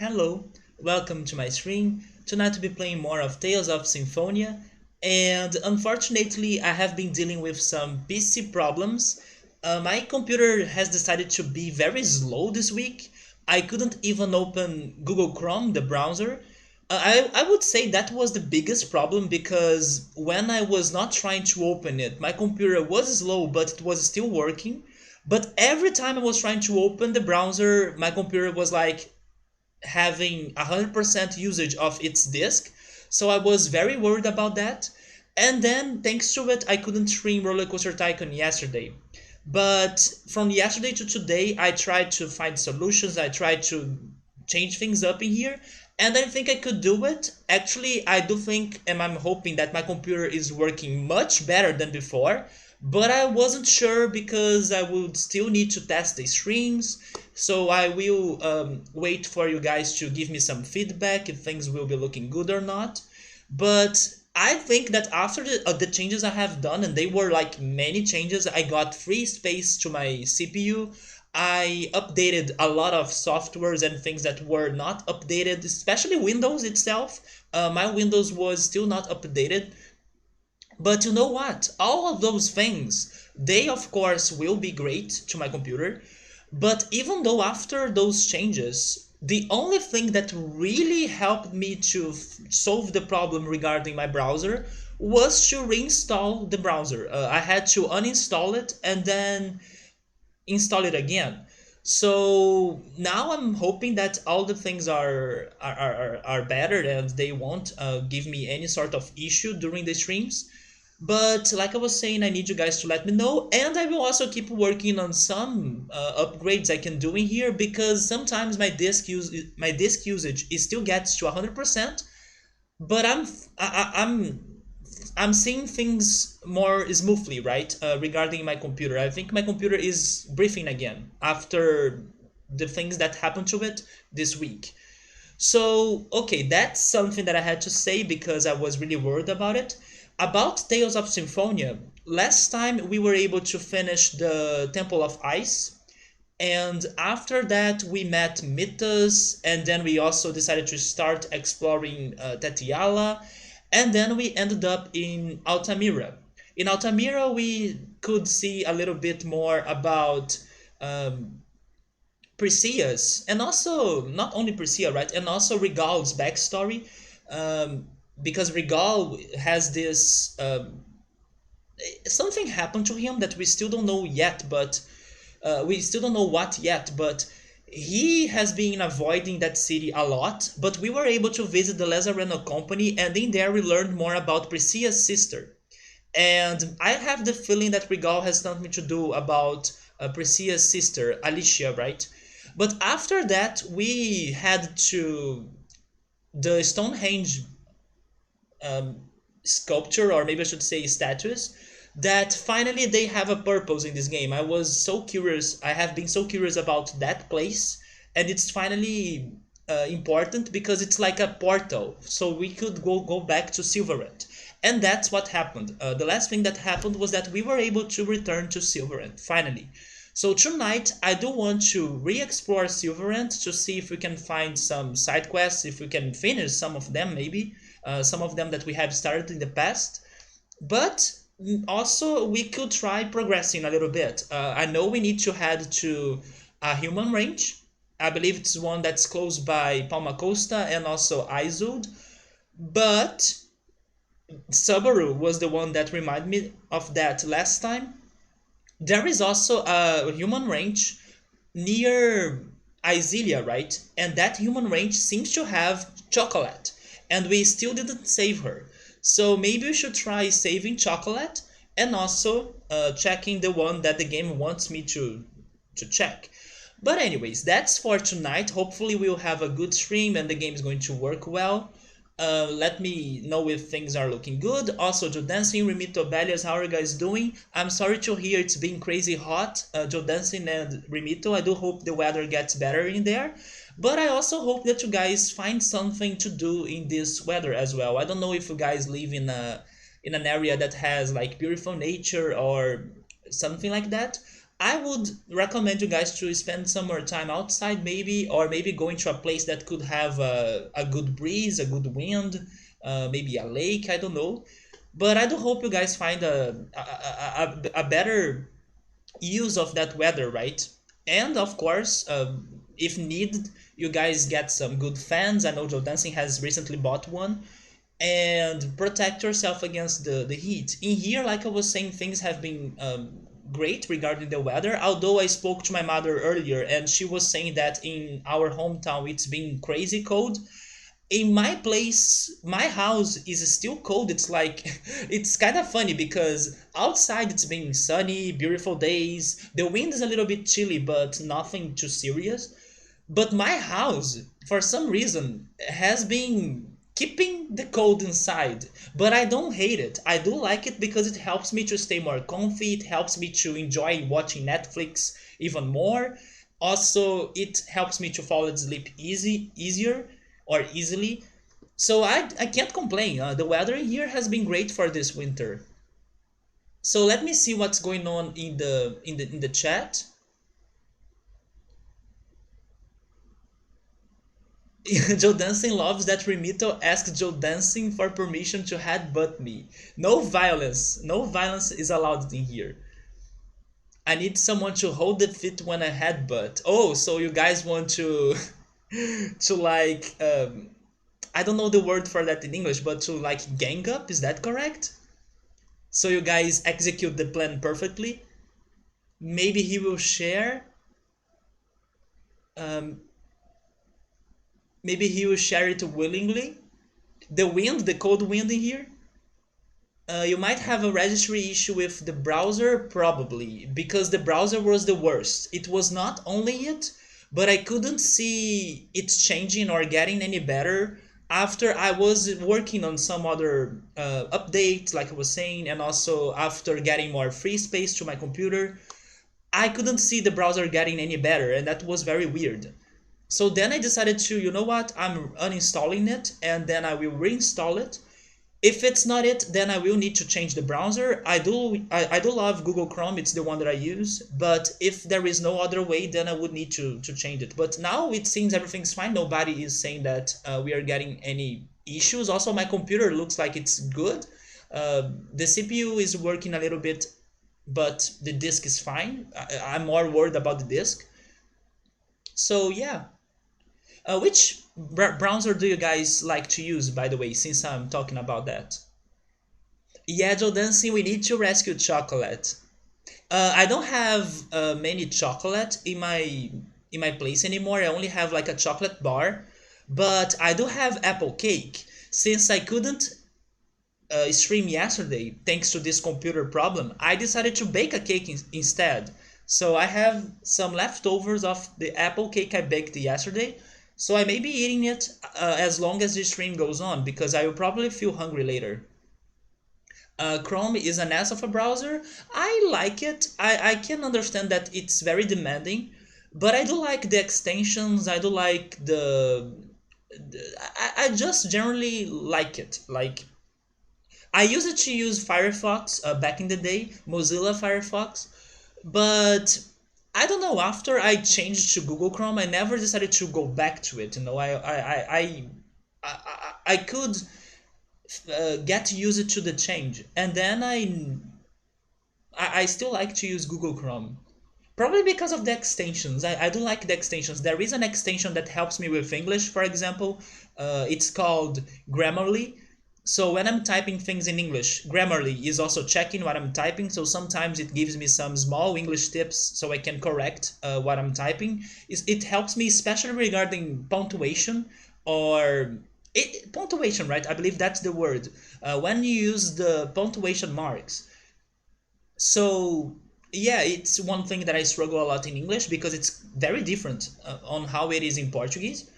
Hello, welcome to my stream. Tonight we'll be playing more of Tales of Symphonia, and unfortunately I have been dealing with some PC problems. My computer has decided to be very slow this week. I couldn't even open Google Chrome, the browser. I would say that was the biggest problem because when I was not trying to open it, my computer was slow but it was still working. But every time I was trying to open the browser, my computer was like, having 100% usage of its disk. So I was very worried about that. And then, thanks to it, I couldn't stream Roller Coaster Tycoon yesterday. But from yesterday to today, I tried to find solutions. I tried to change things up in here, and I think I could do it. Actually, I do think, and I'm hoping that my computer is working much better than before, but I wasn't sure because I would still need to test the streams. So I will wait for you guys to give me some feedback if things will be looking good or not. But I think that after the changes I have done, and they were like many changes, I got free space to my CPU. I updated a lot of softwares and things that were not updated, especially Windows itself. My Windows was still not updated. But you know what? All of those things, they of course will be great to my computer. But even though after those changes, the only thing that really helped me to solve the problem regarding my browser was to reinstall the browser. I had to uninstall it and then install it again. So now I'm hoping that all the things are better and they won't give me any sort of issue during the streams. But like I was saying, I need you guys to let me know, and I will also keep working on some upgrades I can do in here because sometimes my disk usage it still gets to 100%, but I'm seeing things more smoothly, right? Regarding my computer, I think my computer is breathing again after the things that happened to it this week. So, okay, that's something that I had to say because I was really worried about it. About Tales of Symphonia, last time we were able to finish the Temple of Ice, and after that we met Mythos, and then we also decided to start exploring Tetiala, and then we ended up in Altamira. In Altamira, we could see a little bit more about um, Perseus, and also not only Persea, right, and also Regal's backstory, um, because Regal has this something happened to him that we still don't know yet, but we still don't know what yet, but he has been avoiding that city a lot. But we were able to visit the Lazareno company, and in there we learned more about Persea's sister. And I have the feeling that Regal has something to do about Persea's sister, Alicia, right? But after that, we had to the Stonehenge um, sculpture, or maybe I should say statues, that finally they have a purpose in this game. I was so curious. I have been so curious about that place, and it's finally important because it's like a portal, so we could go back to Silverant. And that's what happened. The last thing that happened was that we were able to return to Silverant finally. So tonight I do want to re-explore Silverant to see if we can find some side quests, if we can finish some of them maybe, some of them that we have started in the past. But also we could try progressing a little bit. I know we need to head to a human range. I believe it's one that's close by Palma Costa and also Izud. But Subaru was the one that reminded me of that last time. There is also a human range near Isilia, right? And that human range seems to have Chocolate, and we still didn't save her. So maybe we should try saving Chocolate and also checking the one that the game wants me to check. But anyways, that's for tonight. Hopefully we'll have a good stream and the game is going to work well. Let me know if things are looking good. Also, Joe Dancing, Remito Bellias, how are you guys doing? I'm sorry to hear it's been crazy hot, Joe Dancing and Remito. I do hope the weather gets better in there. But I also hope that you guys find something to do in this weather as well. I don't know if you guys live in an area that has like beautiful nature or something like that. I would recommend you guys to spend some more time outside, maybe, or maybe going to a place that could have a good breeze, a good wind, maybe a lake. I don't know, but I do hope you guys find a better use of that weather, right? And of course, if needed, you guys get some good fans. I know Joe Dancing has recently bought one, and protect yourself against the heat. In here, like I was saying, things have been great regarding the weather. Although I spoke to my mother earlier, and she was saying that in our hometown it's been crazy cold. In my place, my house is still cold. It's like it's kind of funny because outside it's been sunny, beautiful days. The wind is a little bit chilly, but nothing too serious. But my house, for some reason, has been keeping the cold inside. But I don't hate it. I do like it because it helps me to stay more comfy. It helps me to enjoy watching Netflix even more. Also, it helps me to fall asleep easier or easily. So I can't complain. The weather here has been great for this winter. So let me see what's going on in the chat. Joe Dancing loves that Remito asked Joe Dancing for permission to headbutt me. No violence. No violence is allowed in here. I need someone to hold the feet when I headbutt. Oh, so you guys want to to like I don't know the word for that in English, but to like gang up, is that correct? So you guys execute the plan perfectly. Maybe he will share. Um, Maybe he will share it willingly. The wind, the cold wind in here. You might have a registry issue with the browser, probably, because the browser was the worst. It was not only it, but I couldn't see it changing or getting any better after I was working on some other updates, like I was saying, and also after getting more free space to my computer. I couldn't see the browser getting any better, and that was very weird. So then I decided to, you know what, I'm uninstalling it, and then I will reinstall it. If it's not it, then I will need to change the browser. I do love Google Chrome, it's the one that I use, but if there is no other way, then I would need to change it. But now it seems everything's fine. Nobody is saying that we are getting any issues. Also, my computer looks like it's good. The CPU is working a little bit, but the disk is fine. I'm more worried about the disk. So yeah, which browser do you guys like to use, by the way, since I'm talking about that? Yeah, Joe Dancing, we need to rescue chocolate. I don't have many chocolate in my place anymore. I only have like a chocolate bar, but I do have apple cake. Since I couldn't stream yesterday, thanks to this computer problem, I decided to bake a cake instead. So I have some leftovers of the apple cake I baked yesterday. So I may be eating it as long as the stream goes on because I will probably feel hungry later. Chrome is an ass of a browser. I like it. I can understand that it's very demanding, but I do like the extensions. I do like I just generally like it. Like I used to use Firefox back in the day, Mozilla Firefox, but I don't know. After I changed to Google Chrome, I never decided to go back to it. You know, I could get used to the change, and then I still like to use Google Chrome. Probably because of the extensions. I do like the extensions. There is an extension that helps me with English, for example. It's called Grammarly. So when I'm typing things in English, Grammarly is also checking what I'm typing. So sometimes it gives me some small English tips so I can correct what I'm typing. It helps me especially regarding punctuation or punctuation, right? I believe that's the word. When you use the punctuation marks, so yeah, it's one thing that I struggle a lot in English because it's very different on how it is in Portuguese.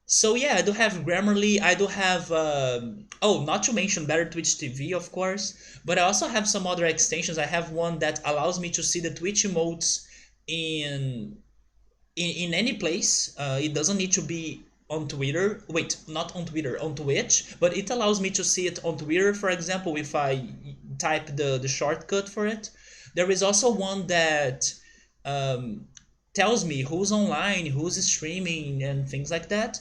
So yeah, I do have Grammarly. I do have oh, not to mention Better Twitch TV, of course, but I also have some other extensions. I have one that allows me to see the Twitch emotes in in any place. It doesn't need to be on Twitter. Wait, not on Twitter, on Twitch, but it allows me to see it on Twitter, for example, if I type the shortcut for it. There is also one that um, tells me who's online, who's streaming, and things like that.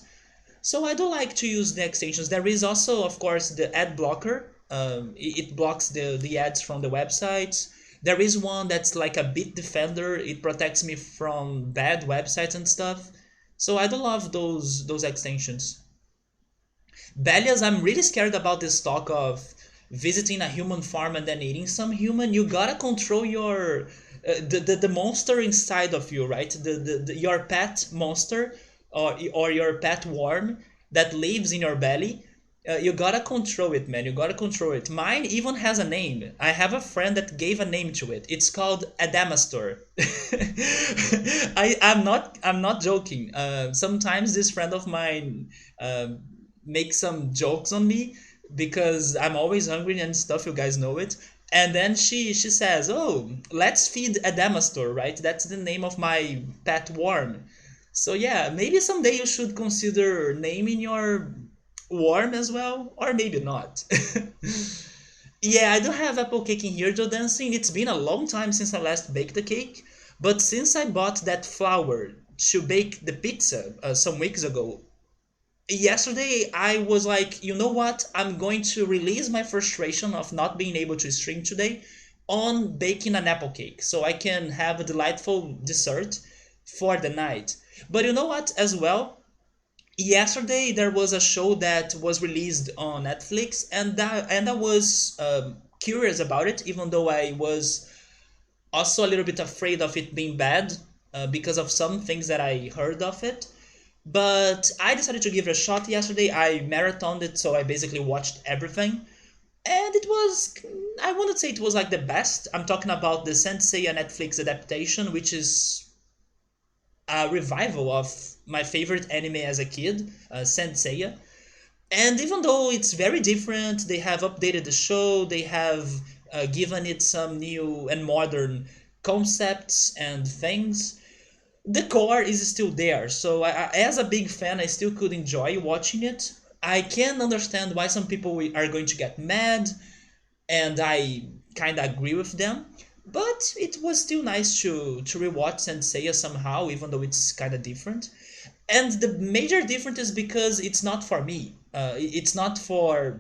So I do like to use the extensions. There is also, of course, the ad blocker. It blocks the ads from the websites. There is one that's like a bit defender. It protects me from bad websites and stuff. So I do love those extensions. Belias, I'm really scared about this talk of visiting a human farm and then eating some human. You gotta control your the monster inside of you, right? Your pet monster or your pet worm that lives in your belly. You gotta control it, man. You gotta control it. Mine even has a name. I have a friend that gave a name to it. It's called Adamastor. I'm not joking. Sometimes this friend of mine make some jokes on me because I'm always hungry and stuff. You guys know it. And then she says, "Oh, let's feed Adamastor, right? That's the name of my pet worm." So yeah, maybe someday you should consider naming your worm as well, or maybe not. Yeah, I do have apple cake in here, Joe Dancing. It's been a long time since I last baked the cake, but since I bought that flour to bake the pizza some weeks ago, yesterday I was like, you know what? I'm going to release my frustration of not being able to stream today on baking an apple cake so I can have a delightful dessert for the night. But you know what, as well? Yesterday there was a show that was released on Netflix, and I was curious about it, even though I was also a little bit afraid of it being bad because of some things that I heard of it. But I decided to give it a shot yesterday. I marathoned it, so I basically watched everything. And it was, I wouldn't say it was like the best. I'm talking about the Senseiya Netflix adaptation, which is a revival of my favorite anime as a kid, Senseiya. And even though it's very different, they have updated the show, they have given it some new and modern concepts and things. The core is still there. So as a big fan, I still could enjoy watching it. I can understand why some people are going to get mad, and I kind of agree with them. But it was still nice to rewatch Senseiya somehow, even though it's kind of different. And the major difference is because it's not for me. It's not for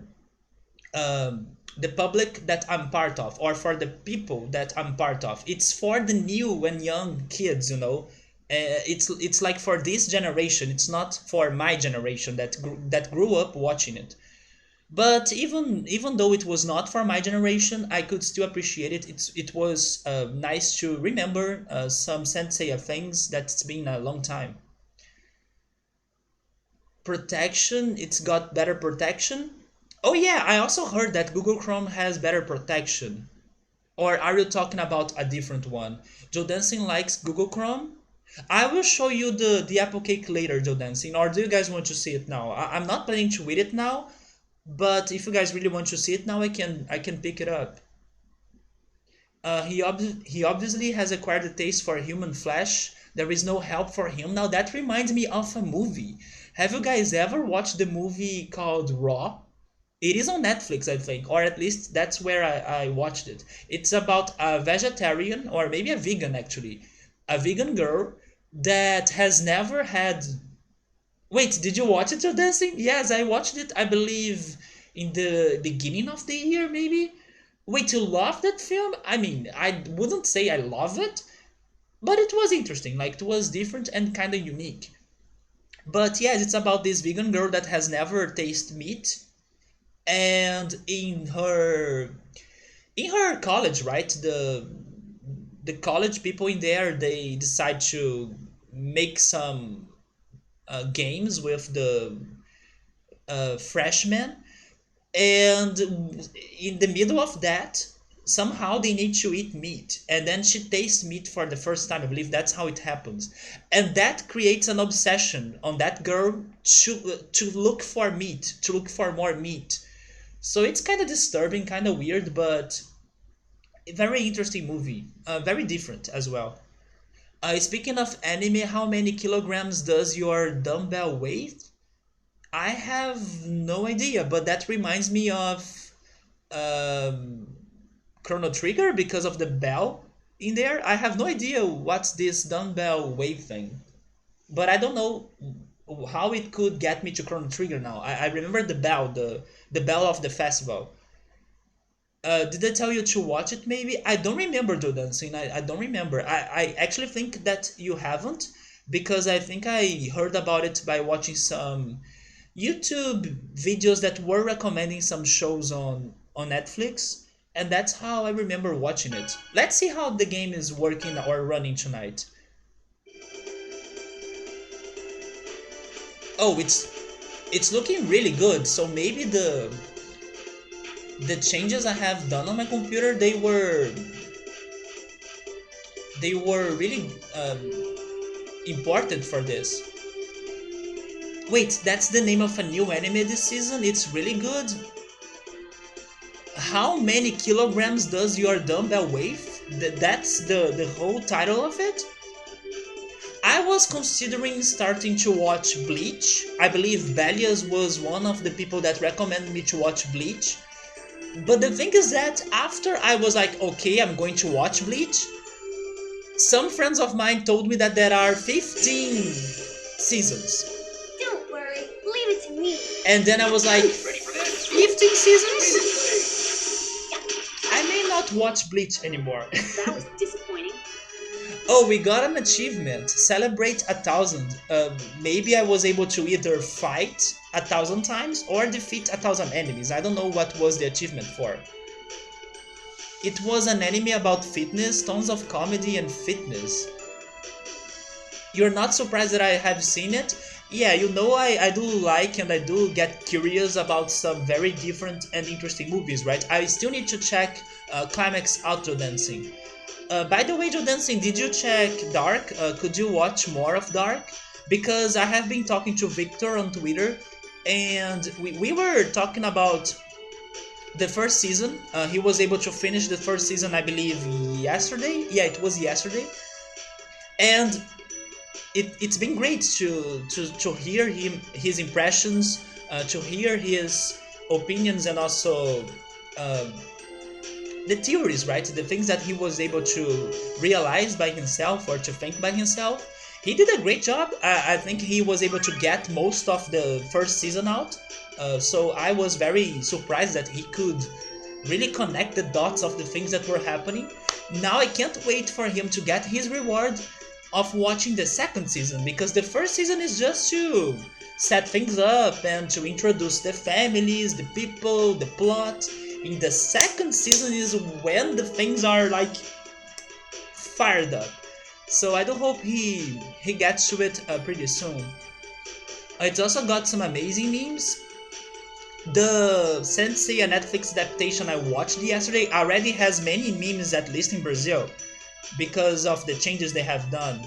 the public that I'm part of, or for the people that I'm part of. It's for the new and young kids, you know. It's like for this generation. It's not for my generation that grew up watching it. But even though it was not for my generation, I could still appreciate it. It was nice to remember some Sensei things that's been a long time. Protection, it's got better protection. Oh yeah, I also heard that Google Chrome has better protection. Or are you talking about a different one? Joe Dancing likes Google Chrome. I will show you the apple cake later, Joe Dancing. Or do you guys want to see it now? I'm not planning to eat it now, but if you guys really want to see it now, I can pick it up. He obviously has acquired a taste for human flesh. There is no help for him. Now that reminds me of a movie. Have you guys ever watched the movie called Raw? It is on Netflix, I think, or at least that's where I watched it. It's about a vegetarian, or maybe a vegan actually, a vegan girl that has never had. Wait, did you watch it, You're Dancing? Yes, I watched it, I believe, in the beginning of the year, maybe. Wait, you love that film? I mean, I wouldn't say I love it, but it was interesting. Like, it was different and kind of unique. But yes, it's about this vegan girl that has never tasted meat, and in her college, right? The college people in there, they decide to make some games with the freshmen, and in the middle of that, somehow they need to eat meat, and then she tastes meat for the first time. I believe that's how it happens, and that creates an obsession on that girl to look for meat, to look for more meat. So it's kind of disturbing, kind of weird, but a very interesting movie. Very different as well. Speaking of anime, how many kilograms does your dumbbell weigh? I have no idea, but that reminds me of um, Chrono Trigger because of the bell. in there. I have no idea what's this dumbbell wave thing, but I don't know how it could get me to Chrono Trigger now. I remember the bell of the festival. Did I tell you to watch it maybe? I don't remember Joe Dancing. I don't remember. I actually think that you haven't because I think I heard about it by watching some YouTube videos that were recommending some shows on Netflix, and that's how I remember watching it. Let's see how the game is working or running tonight. Oh, it's looking really good. So maybe the changes I have done on my computer they were really important for this. Wait, that's the name of a new anime this season? It's really good. How many kilograms does your dumbbell weigh? That's the whole title of it? I was considering starting to watch Bleach. I believe Belias was one of the people that recommended me to watch Bleach. But the thing is that after I was like, okay, I'm going to watch Bleach, some friends of mine told me that there are 15 seasons. Don't worry, leave it to me. And then I was like, 15 seasons? I may not watch Bleach anymore. That was disappointing. Oh, we got an achievement. Celebrate 1,000. Maybe I was able to either fight 1,000 times or defeat 1,000 enemies. I don't know what was the achievement for. It was an anime about fitness, tons of comedy and fitness. You're not surprised that I have seen it? Yeah, you know I do like and I do get curious about some very different and interesting movies, right? I still need to check Climax Outro Dancing. By the way, Joe Dancing, did you check Dark? Could you watch more of Dark? Because I have been talking to Victor on Twitter, and we were talking about the first season. He was able to finish the first season, I believe, yesterday. Yeah, it was yesterday. And it's been great to hear his impressions, to hear his opinions, and also the theories, right? The things that he was able to realize by himself or to think by himself. He did a great job. I think he was able to get most of the first season out. So I was very surprised that he could really connect the dots of the things that were happening. Now I can't wait for him to get his reward of watching the second season, because the first season is just to set things up and to introduce the families, the people, the plot. In the second season is when the things are like fired up. So I do hope he gets to it pretty soon. It's also got some amazing memes. The Sensei, a Netflix adaptation I watched yesterday, already has many memes, at least in Brazil, because of the changes they have done.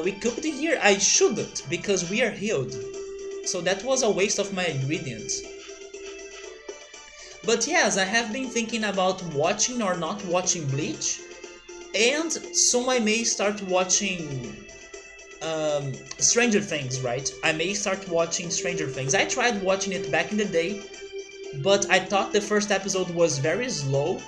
We cooked it here. I shouldn't, because we are healed. So that was a waste of my ingredients. But yes, I have been thinking about watching or not watching Bleach, and soon I may start watching Stranger Things, right? I may start watching Stranger Things. I tried watching it back in the day, but I thought the first episode was very slow,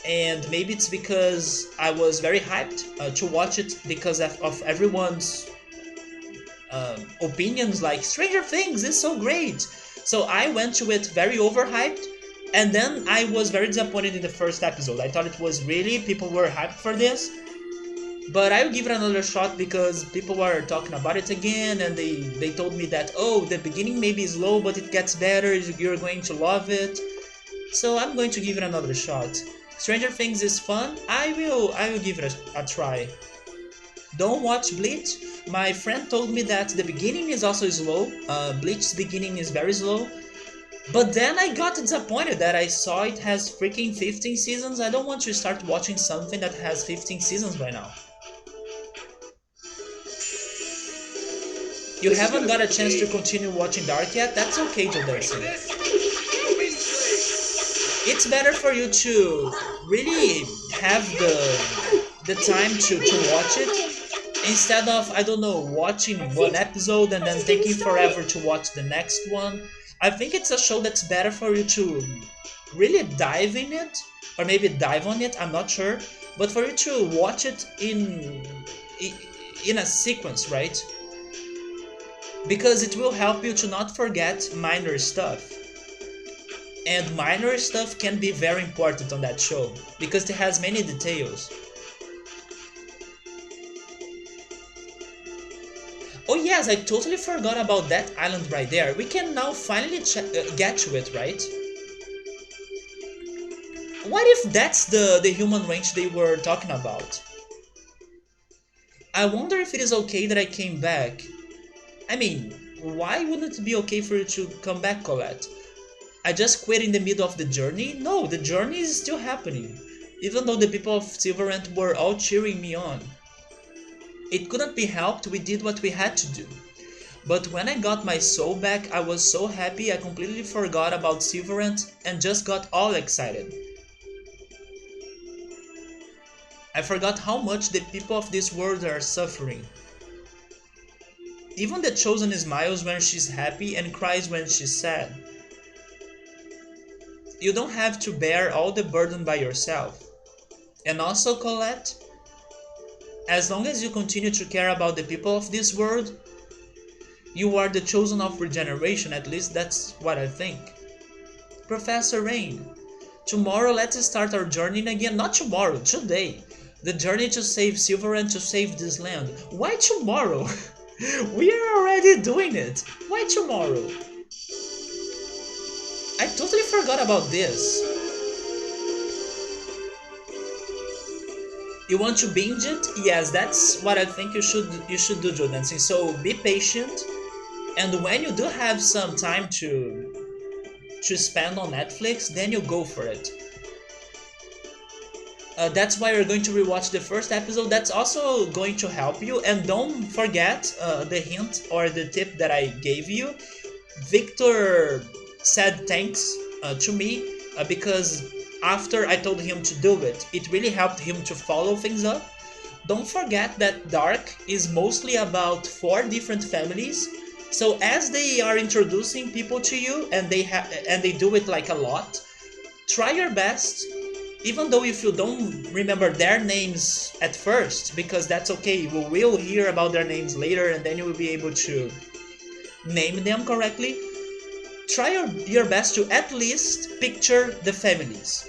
and maybe it's because I was very hyped to watch it because of everyone's opinions, like Stranger Things is so great. So I went to it very overhyped, and then I was very disappointed in the first episode. I thought it was really, people were hyped for this, but I will give it another shot because people were talking about it again, and they told me that, oh, the beginning maybe is low, but it gets better, you're going to love it. So I'm going to give it another shot. Stranger Things is fun. I will give it a try. Don't watch Bleach. My friend told me that the beginning is also slow. Bleach's beginning is very slow. But then I got disappointed that I saw it has freaking 15 seasons. I don't want to start watching something that has 15 seasons right now. You haven't got a chance to continue watching Dark yet? That's okay, Joe Darcy. It's better for you to really have the time to watch it, instead of, I don't know, watching one episode and then taking forever to watch the next one. I think it's a show that's better for you to really dive in it, or maybe dive on it, I'm not sure. but for you to watch it in a sequence, right? Because it will help you to not forget minor stuff. And minor stuff can be very important on that show because it has many details. Oh yes, I totally forgot about that island right there. We can now finally get to it, right? What if that's the human range they were talking about? I wonder if it is okay that I came back. I mean, why wouldn't it be okay for you to come back, Colette? I just quit in the middle of the journey? No, the journey is still happening. Even though the people of Silverant were all cheering me on. It couldn't be helped, we did what we had to do. But when I got my soul back, I was so happy I completely forgot about Silverant and just got all excited. I forgot how much the people of this world are suffering. Even the Chosen smiles when she's happy and cries when she's sad. You don't have to bear all the burden by yourself. And also, Colette, as long as you continue to care about the people of this world, you are the chosen of regeneration, at least that's what I think. Professor Rain, tomorrow let's start our journey again. Not tomorrow, today. The journey to save Silver and to save this land. Why tomorrow? We are already doing it. Why tomorrow? I totally forgot about this. You want to binge it? Yes, that's what I think you should do, Joe Dancing. So be patient, and when you do have some time to spend on Netflix, then you go for it. That's why you're going to rewatch the first episode. That's also going to help you. And don't forget the hint or the tip that I gave you. Victor said thanks to me because after I told him to do it, it really helped him to follow things up. Don't forget that Dark is mostly about 4 different families. So as they are introducing people to you and they do it like a lot, try your best, even though if you don't remember their names at first, because that's okay, we will hear about their names later and then you will be able to name them correctly. Try your best to at least picture the families.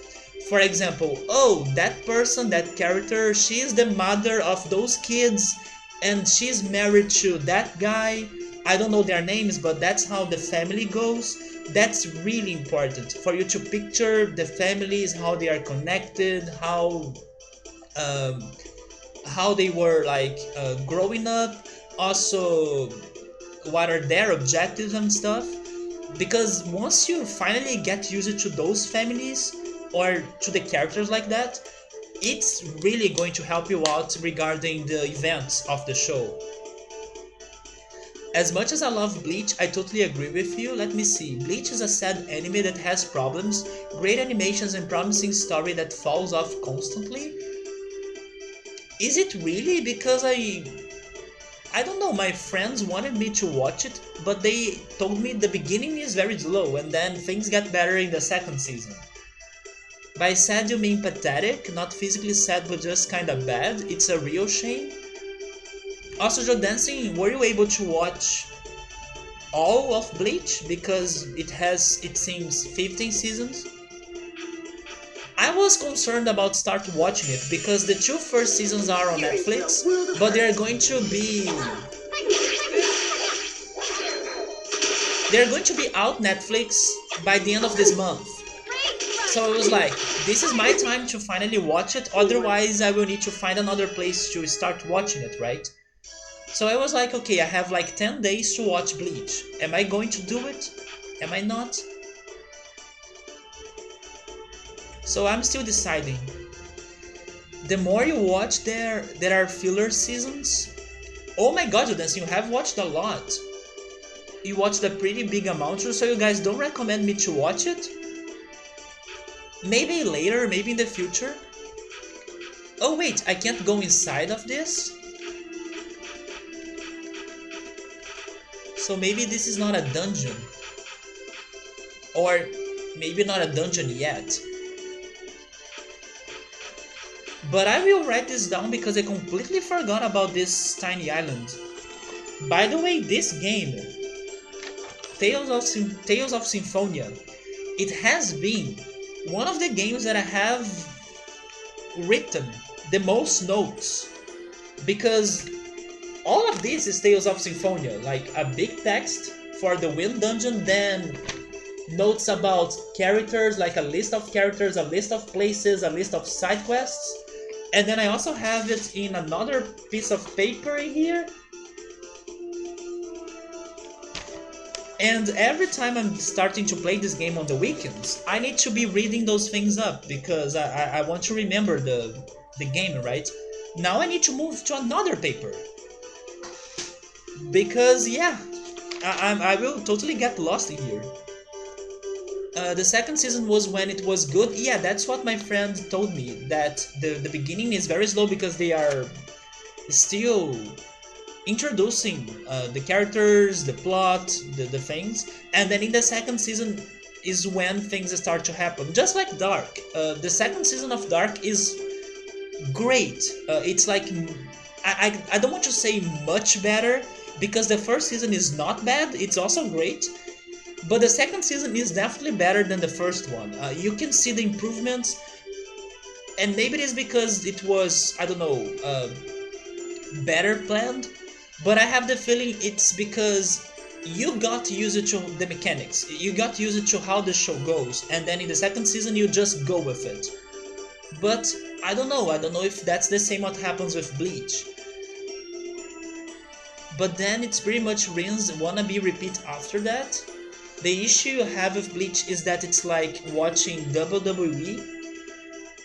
For example, oh, that person, that character, she is the mother of those kids and she's married to that guy. I don't know their names, but that's how the family goes. That's really important for you to picture the families, how they are connected, um, how they were like growing up, also what are their objectives and stuff. Because once you finally get used to those families or to the characters like that, it's really going to help you out regarding the events of the show. As much as I love Bleach, I totally agree with you. Let me see. Bleach is a sad anime that has problems, great animations and promising story that falls off constantly. Is it really? Because I don't know, my friends wanted me to watch it, but they told me the beginning is very slow and then things get better in the second season. By sad you mean pathetic, not physically sad but just kinda bad? It's a real shame. Also, Joe Dancing, were you able to watch all of Bleach? Because it has, it seems, 15 seasons? I was concerned about start watching it because the 2 first seasons are on Netflix, but they're going to be out Netflix by the end of this month. So I was like, this is my time to finally watch it, otherwise I will need to find another place to start watching it, right? So I was like, okay, I have like 10 days to watch Bleach. Am I going to do it? Am I not? So I'm still deciding. The more you watch, there are filler seasons. Oh my god, Judas, you have watched a lot. You watched a pretty big amount, so you guys don't recommend me to watch it? Maybe later, maybe in the future? Oh wait, I can't go inside of this? So maybe this is not a dungeon. Or maybe not a dungeon yet. But I will write this down because I completely forgot about this tiny island. By the way, this game, Tales of Symphonia, it has been one of the games that I have written the most notes, because all of this is Tales of Symphonia, like a big text for the Wind Dungeon, then notes about characters, like a list of characters, a list of places, a list of side quests, and then I also have it in another piece of paper here. And every time I'm starting to play this game on the weekends, I need to be reading those things up because I want to remember the game, right? Now I need to move to another paper. Because, yeah, I will totally get lost in here. The second season was when it was good. Yeah, that's what my friend told me, that the beginning is very slow because they are still introducing the characters, the plot, the things, and then in the second season is when things start to happen. Just like Dark. The second season of Dark is great. It's like, I don't want to say much better, because the first season is not bad, it's also great, but the second season is definitely better than the first one. You can see the improvements, and maybe it is because it was, I don't know, better planned, but I have the feeling it's because you got used to the mechanics, you got used to how the show goes, and then in the second season you just go with it. But I don't know if that's the same what happens with Bleach. But then it's pretty much rinse, wannabe, repeat after that. The issue you have with Bleach is that it's like watching WWE.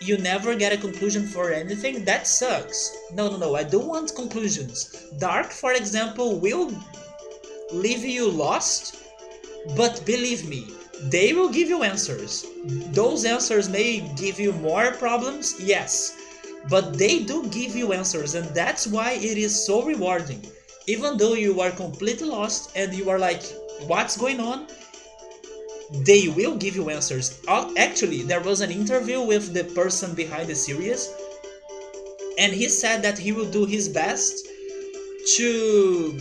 You never get a conclusion for anything. That sucks. No, I don't want conclusions. Dark, for example, will leave you lost, but believe me, they will give you answers. Those answers may give you more problems, yes, but they do give you answers, and that's why it is so rewarding. Even though you are completely lost and you are like, what's going on? They will give you answers. Actually, there was an interview with the person behind the series, and he said that he will do his best to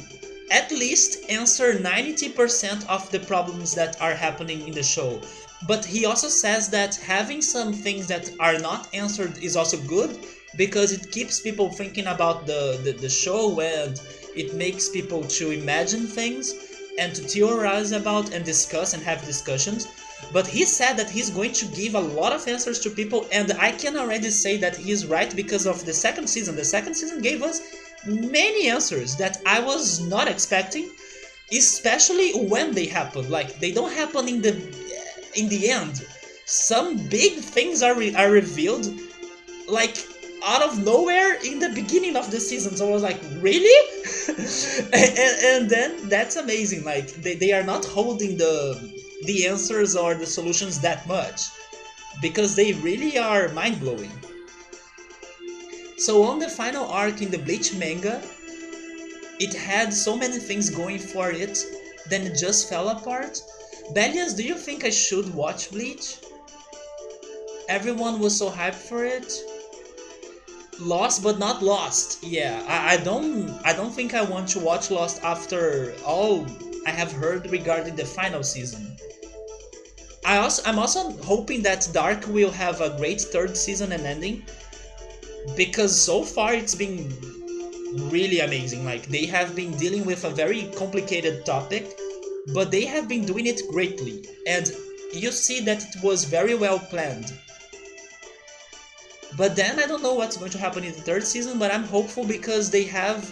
at least answer 90% of the problems that are happening in the show. But he also says that having some things that are not answered is also good, because it keeps people thinking about the show, and it makes people to imagine things and to theorize about and discuss and have discussions. But he said that he's going to give a lot of answers to people, and I can already say that he's right because of the second season. The second season gave us many answers that I was not expecting, especially when they happen. Like, they don't happen in the end. Some big things are revealed, like, out of nowhere in the beginning of the season. So I was like, really? And then that's amazing. Like, they are not holding the answers or the solutions that much, because they really are mind-blowing. So on the final arc in the Bleach manga, it had so many things going for it, then it just fell apart. Bellias, do you think I should watch Bleach? Everyone was so hyped for it. Lost but not lost. Yeah, I don't think I want to watch Lost after all I have heard regarding the final season. I'm also hoping that Dark will have a great third season and ending, because so far it's been really amazing. Like, they have been dealing with a very complicated topic, but they have been doing it greatly, and you see that it was very well planned. But then I don't know what's going to happen in the third season, but I'm hopeful because they have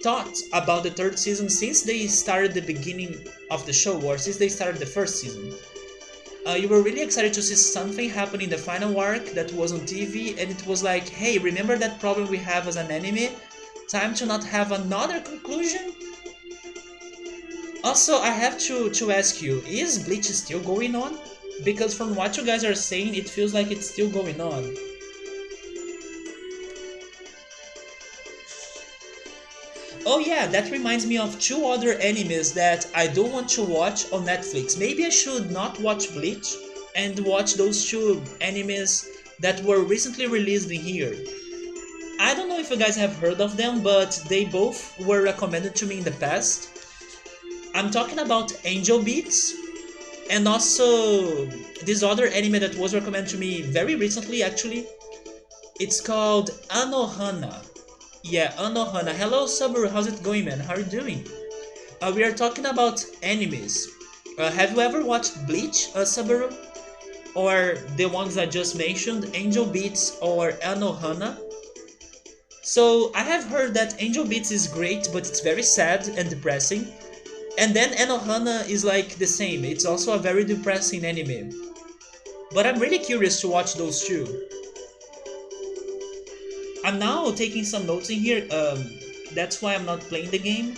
thought about the third season since they started the beginning of the show, or since they started the first season. You were really excited to see something happen in the final arc that was on TV, and it was like, hey, remember that problem we have as an anime? Time to not have another conclusion? Also, I have to ask you, is Bleach still going on? Because from what you guys are saying, it feels like it's still going on. Oh yeah, that reminds me of two other animes that I don't want to watch on Netflix. Maybe I should not watch Bleach and watch those two animes that were recently released in here. if you guys have heard of them, but they both were recommended to me in the past. I'm talking about Angel Beats and also this other anime that was recommended to me very recently actually. It's called Anohana. Yeah, Anohana. Hello Subaru, how's it going, man? How are you doing? We are talking about animes. Have you ever watched Bleach, Subaru? Or the ones I just mentioned, Angel Beats or Anohana? So I have heard that Angel Beats is great, but it's very sad and depressing. And then Anohana is like the same. It's also a very depressing anime. But I'm really curious to watch those two. I'm now taking some notes in here. That's why I'm not playing the game.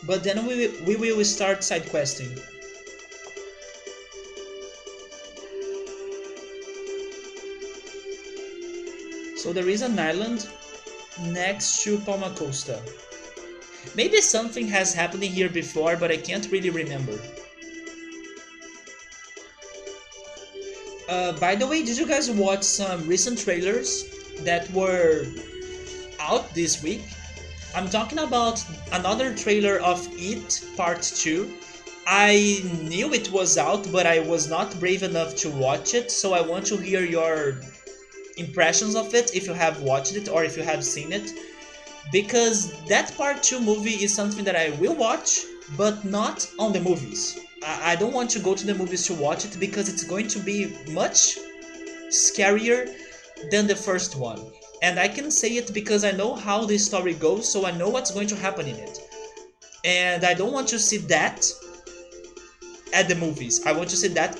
But then we will start side questing. So there is an island next to Palma Costa. Maybe something has happened here before, but I can't really remember. By the way, did you guys watch some recent trailers that were out this week? I'm talking about another trailer of It Part 2. I knew it was out, but I was not brave enough to watch it, so I want to hear your impressions of it if you have watched it or if you have seen it. Because that Part 2 movie is something that I will watch, but not on the movies. I don't want to go to the movies to watch it because it's going to be much scarier than the first one. And I can say it because I know how the story goes, so I know what's going to happen in it. And I don't want to see that at the movies. I want to see that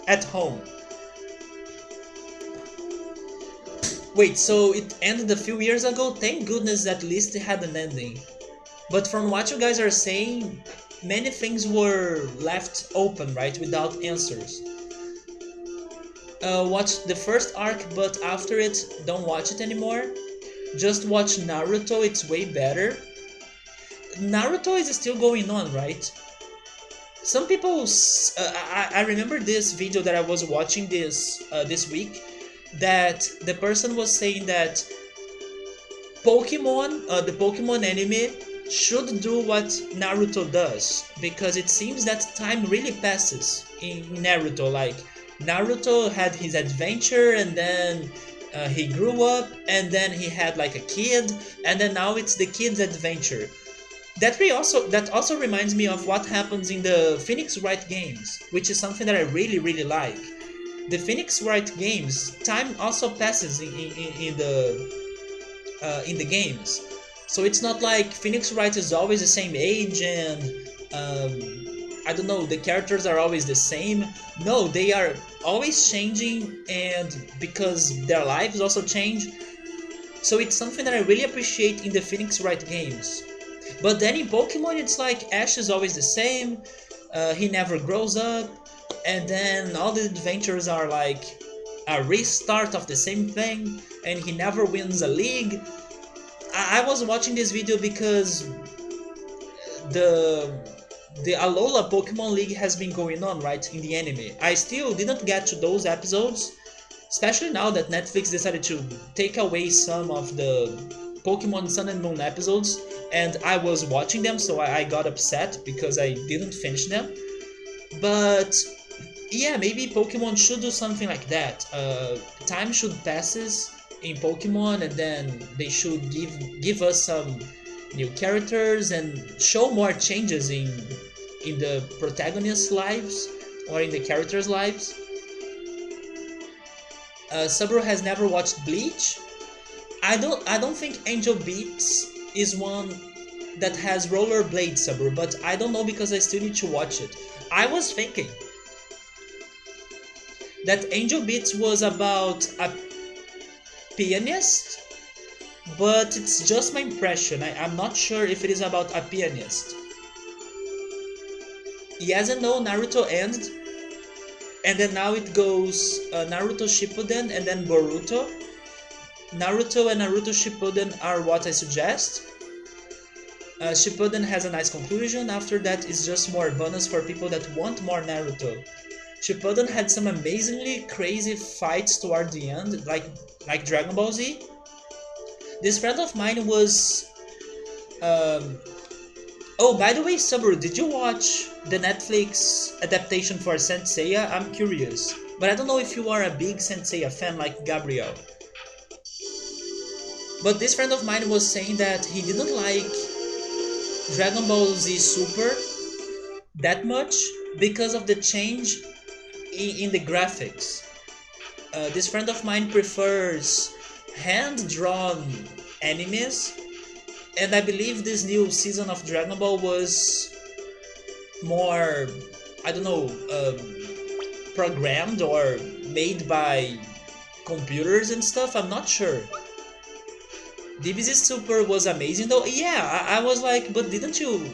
at home. Wait, so it ended a few years ago? Thank goodness at least it had an ending. But from what you guys are saying, many things were left open, right? Without answers. Watch the first arc, but after it, don't watch it anymore. Just watch Naruto, it's way better. Naruto is still going on, right? Some people, I remember this video that I was watching this week, that the person was saying that Pokemon, the Pokemon anime, should do what Naruto does, because it seems that time really passes in Naruto. Like Naruto had his adventure, and then he grew up, and then he had like a kid, and then now it's the kid's adventure. That also reminds me of what happens in the Phoenix Wright games, which is something that I really like. The Phoenix Wright games, time also passes in the games, so it's not like Phoenix Wright is always the same age and I don't know, the characters are always the same. No, they are always changing, and because their lives also change. So it's something that I really appreciate in the Phoenix Wright games. But then in Pokemon, it's like Ash is always the same. He never grows up, and then all the adventures are like a restart of the same thing, and he never wins a league. I was watching this video because the Alola Pokemon League has been going on, right, in the anime. I still didn't get to those episodes, especially now that Netflix decided to take away some of the Pokemon Sun and Moon episodes, and I was watching them, so I got upset because I didn't finish them. But yeah, maybe Pokemon should do something like that. Time should passes in Pokemon, and then they should give us some new characters and show more changes in the protagonist's lives or in the characters' lives. Saburo has never watched Bleach. I don't think Angel Beats is one that has rollerblades, Saburo, but I don't know because I still need to watch it. I was thinking that Angel Beats was about a pianist, but it's just my impression. I'm not sure if it is about a pianist. Yes and no, Naruto ends, and then now it goes Naruto Shippuden and then Boruto. Naruto and Naruto Shippuden are what I suggest. Shippuden has a nice conclusion. After that, it's just more bonus for people that want more Naruto. Shippuden had some amazingly crazy fights toward the end, like Dragon Ball Z. This friend of mine was. Um, oh, by the way, Saburo, did you watch the Netflix adaptation for Saint Seiya? I'm curious, but I don't know if you are a big Saint Seiya fan like Gabriel. But this friend of mine was saying that he didn't like Dragon Ball Z Super that much because of the change in the graphics. This friend of mine prefers hand-drawn animes, and I believe this new season of Dragon Ball was more, I don't know, programmed or made by computers and stuff. I'm not sure. DBZ Super was amazing though. Yeah, I was like, but didn't you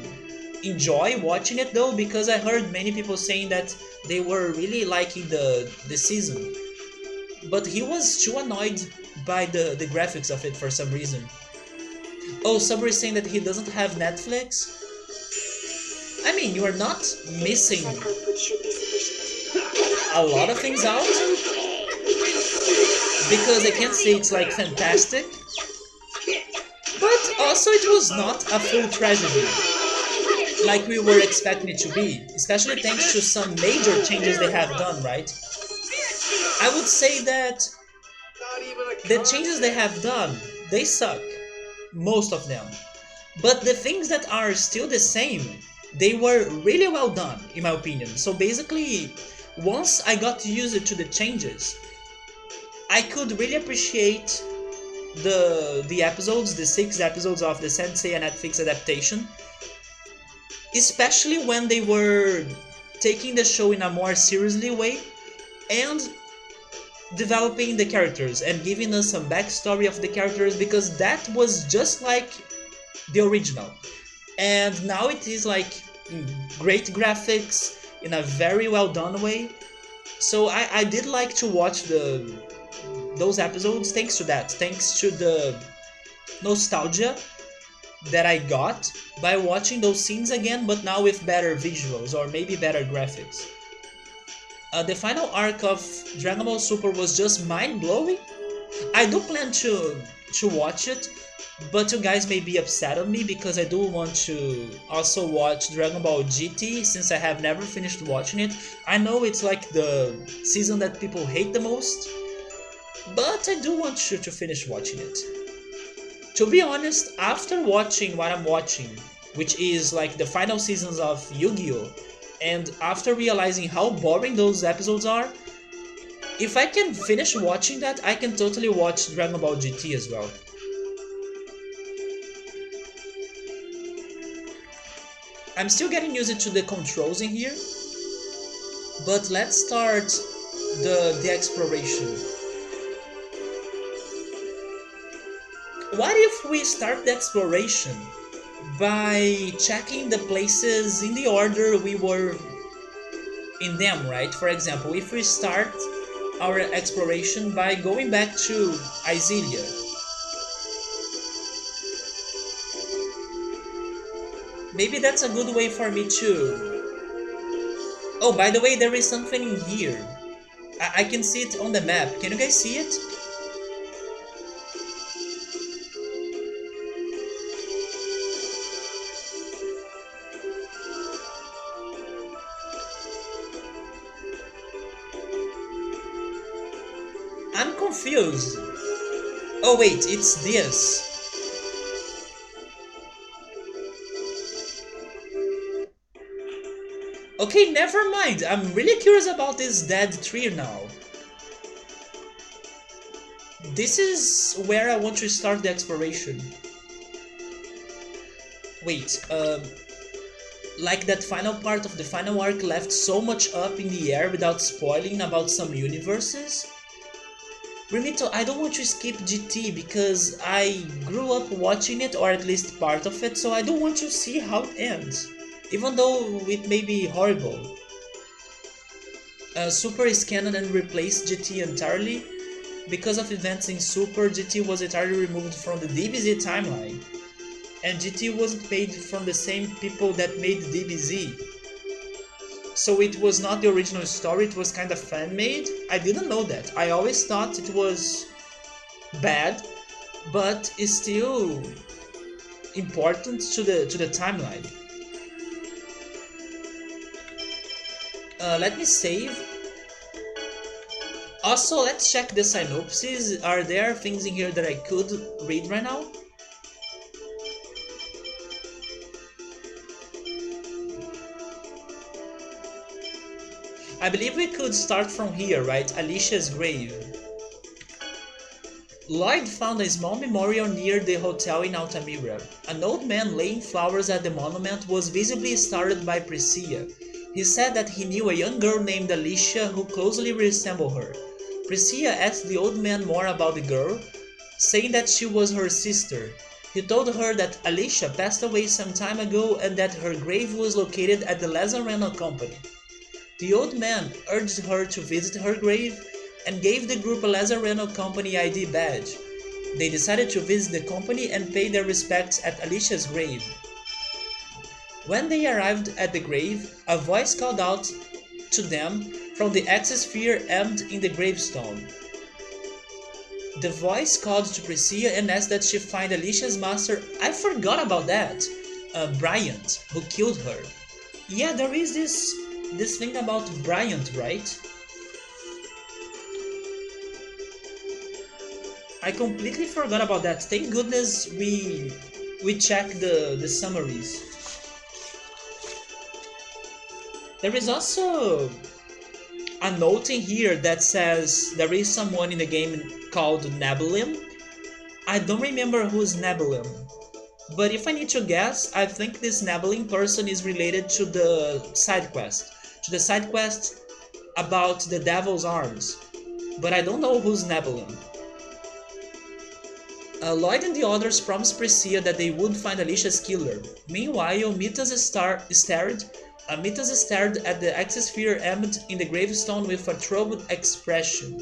enjoy watching it though? Because I heard many people saying that they were really liking the season, but he was too annoyed by the graphics of it for some reason. Oh, Sabri is saying that he doesn't have Netflix. I mean, you are not missing a lot of things out, because I can't say it's like fantastic, but also it was not a full tragedy like we were expecting it to be, especially thanks to some major changes they have done, right? I would say that the changes they have done, they suck, most of them. But the things that are still the same, they were really well done, in my opinion. So basically, once I got used to the changes, I could really appreciate the episodes, the 6 episodes of the Sensei and Netflix adaptation, especially when they were taking the show in a more seriously way and developing the characters and giving us some backstory of the characters, because that was just like the original. And now it is like great graphics in a very well done way. So I did like to watch those episodes thanks to that, thanks to the nostalgia that I got by watching those scenes again, but now with better visuals or maybe better graphics. The final arc of Dragon Ball Super was just mind-blowing. I do plan to watch it, but you guys may be upset on me because I do want to also watch Dragon Ball GT since I have never finished watching it. I know it's like the season that people hate the most, but I do want to finish watching it. To be honest, after watching what I'm watching, which is like the final seasons of Yu-Gi-Oh! And after realizing how boring those episodes are, if I can finish watching that, I can totally watch Dragon Ball GT as well. I'm still getting used to the controls in here, but let's start the exploration. What if we start the exploration by checking the places in the order we were in them, right? For example, if we start our exploration by going back to Iselia. Maybe that's a good way for me to... Oh, by the way, there is something in here. I can see it on the map. Can you guys see it? I'm confused. Oh wait, it's this. Okay, never mind. I'm really curious about this dead tree now. This is where I want to start the exploration. Wait, like that final part of the final arc left so much up in the air without spoiling about some universes? Remito, I don't want to skip GT because I grew up watching it, or at least part of it, so I don't want to see how it ends, even though it may be horrible. Super is canon and replaced GT entirely. Because of events in Super, GT was entirely removed from the DBZ timeline, and GT wasn't made from the same people that made DBZ. So it was not the original story, it was kind of fan-made. I didn't know that. I always thought it was bad, but it's still important to the timeline. Let me save. Also, let's check the synopsis. Are there things in here that I could read right now? I believe we could start from here, right? Alicia's grave. Lloyd found a small memorial near the hotel in Altamira. An old man laying flowers at the monument was visibly startled by Priscilla. He said that he knew a young girl named Alicia who closely resembled her. Priscilla asked the old man more about the girl, saying that she was her sister. He told her that Alicia passed away some time ago and that her grave was located at the Lazareno Company. The old man urged her to visit her grave and gave the group a Lazareno Company ID badge. They decided to visit the company and pay their respects at Alicia's grave. When they arrived at the grave, a voice called out to them from the exosphere embedded in the gravestone. The voice called to Priscilla and asked that she find Alicia's master. I forgot about that. Bryant, who killed her. Yeah, there is this thing about Bryant, right? I completely forgot about that. Thank goodness we checked the summaries. There is also a note in here that says there is someone in the game called Nebulim. I don't remember who's Nebulim, but if I need to guess, I think this Nebulim person is related to the side quest. To the side quest about the Devil's Arms. But I don't know who's Nebulim. Lloyd and the others promised Priscilla that they would find Alicia's killer. Meanwhile, Mitas stared at the exosphere embedded in the gravestone with a troubled expression.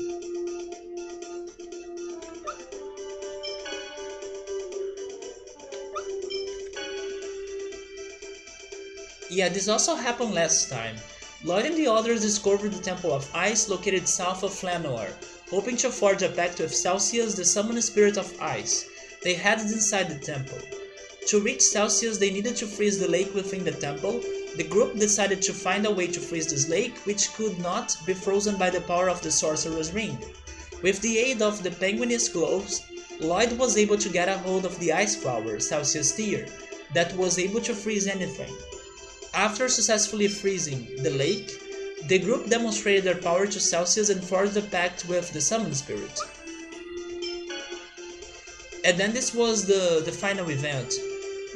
Yeah, this also happened last time. Lloyd and the others discovered the Temple of Ice located south of Flanor, hoping to forge a pact with Celsius, the summoned spirit of ice. They headed inside the temple. To reach Celsius, they needed to freeze the lake within the temple. The group decided to find a way to freeze this lake, which could not be frozen by the power of the Sorcerer's Ring. With the aid of the Penguin's gloves, Lloyd was able to get a hold of the ice flower, Celsius Tear, that was able to freeze anything. After successfully freezing the lake, the group demonstrated their power to Celsius and forged a pact with the Summon Spirit. And then this was the final event.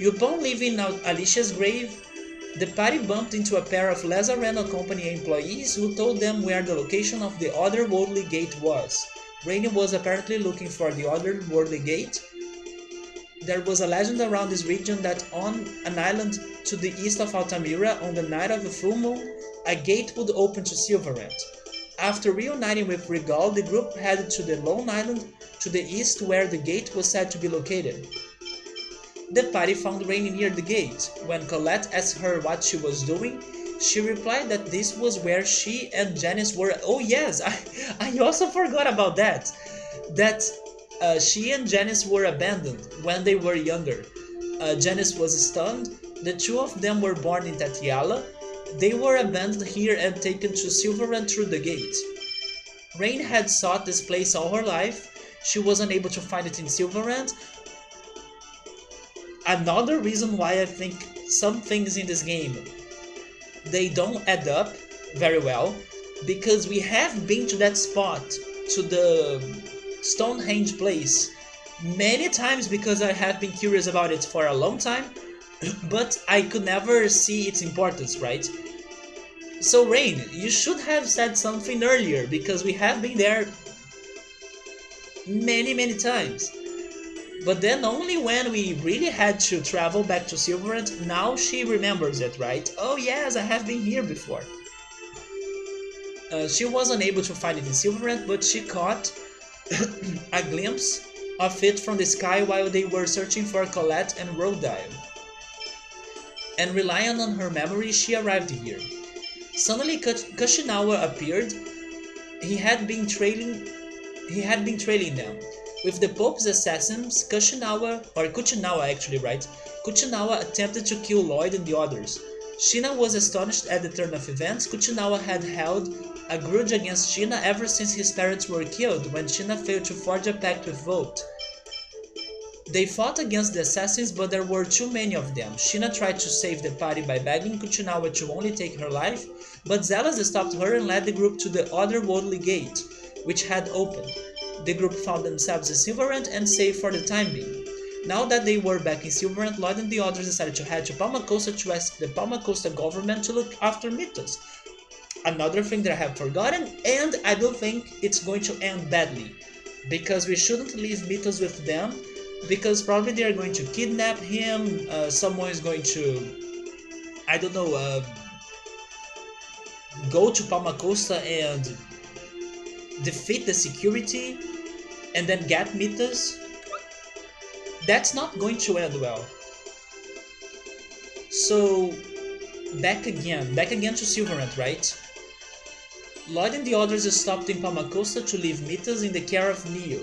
Upon leaving Alicia's grave, the party bumped into a pair of Lazareno Company employees who told them where the location of the Otherworldly Gate was. Rainey was apparently looking for the Otherworldly Gate. There was a legend around this region that on an island to the east of Altamira, on the night of a full moon, a gate would open to Silverant. After reuniting with Regal, the group headed to the Lone Island to the east where the gate was said to be located. The party found Rainey near the gate. When Colette asked her what she was doing, she replied that this was where she and Janice were. Oh yes, I also forgot about that. She and Janice were abandoned when they were younger. Janice was stunned. The two of them were born in Tatiala. They were abandoned here and taken to Silverrun through the gate. Rain had sought this place all her life. She was unable to find it in Silverrun. Another reason why I think some things in this game, they don't add up very well, because we have been to that spot, to the Stonehenge place, many times because I have been curious about it for a long time, but I could never see its importance, right? So Rain, you should have said something earlier, because we have been there many times. But then only when we really had to travel back to Silverrun, now she remembers it, right? Oh yes, I have been here before. She was unable to find it in Silverrun, but she caught a glimpse of it from the sky while they were searching for Colette and Rodile. And relying on her memory, she arrived here. Suddenly, Kushinawa appeared. He had been trailing. He had been trailing them. With the Pope's assassins, Kuchinawa actually, right? Kuchinawa attempted to kill Lloyd and the others. Shina was astonished at the turn of events. Kuchinawa had held a grudge against Shina ever since his parents were killed when Shina failed to forge a pact with Volt. They fought against the assassins, but there were too many of them. Shina tried to save the party by begging Kuchinawa to only take her life, but Zealous stopped her and led the group to the otherworldly gate, which had opened. The group found themselves in Silverant and safe for the time being. Now that they were back in Silverant, Lloyd and the others decided to head to Palmacosta to ask the Palmacosta government to look after Mythos. Another thing that I have forgotten, and I don't think it's going to end badly, because we shouldn't leave Mythos with them, because probably they are going to kidnap him. Someone is going to, I don't know, go to Palmacosta and defeat the security and then get Mythos. That's not going to end well. So back again to Silverant, right? Lloyd and the others stopped in Palmacosta to leave Mythos in the care of Neo.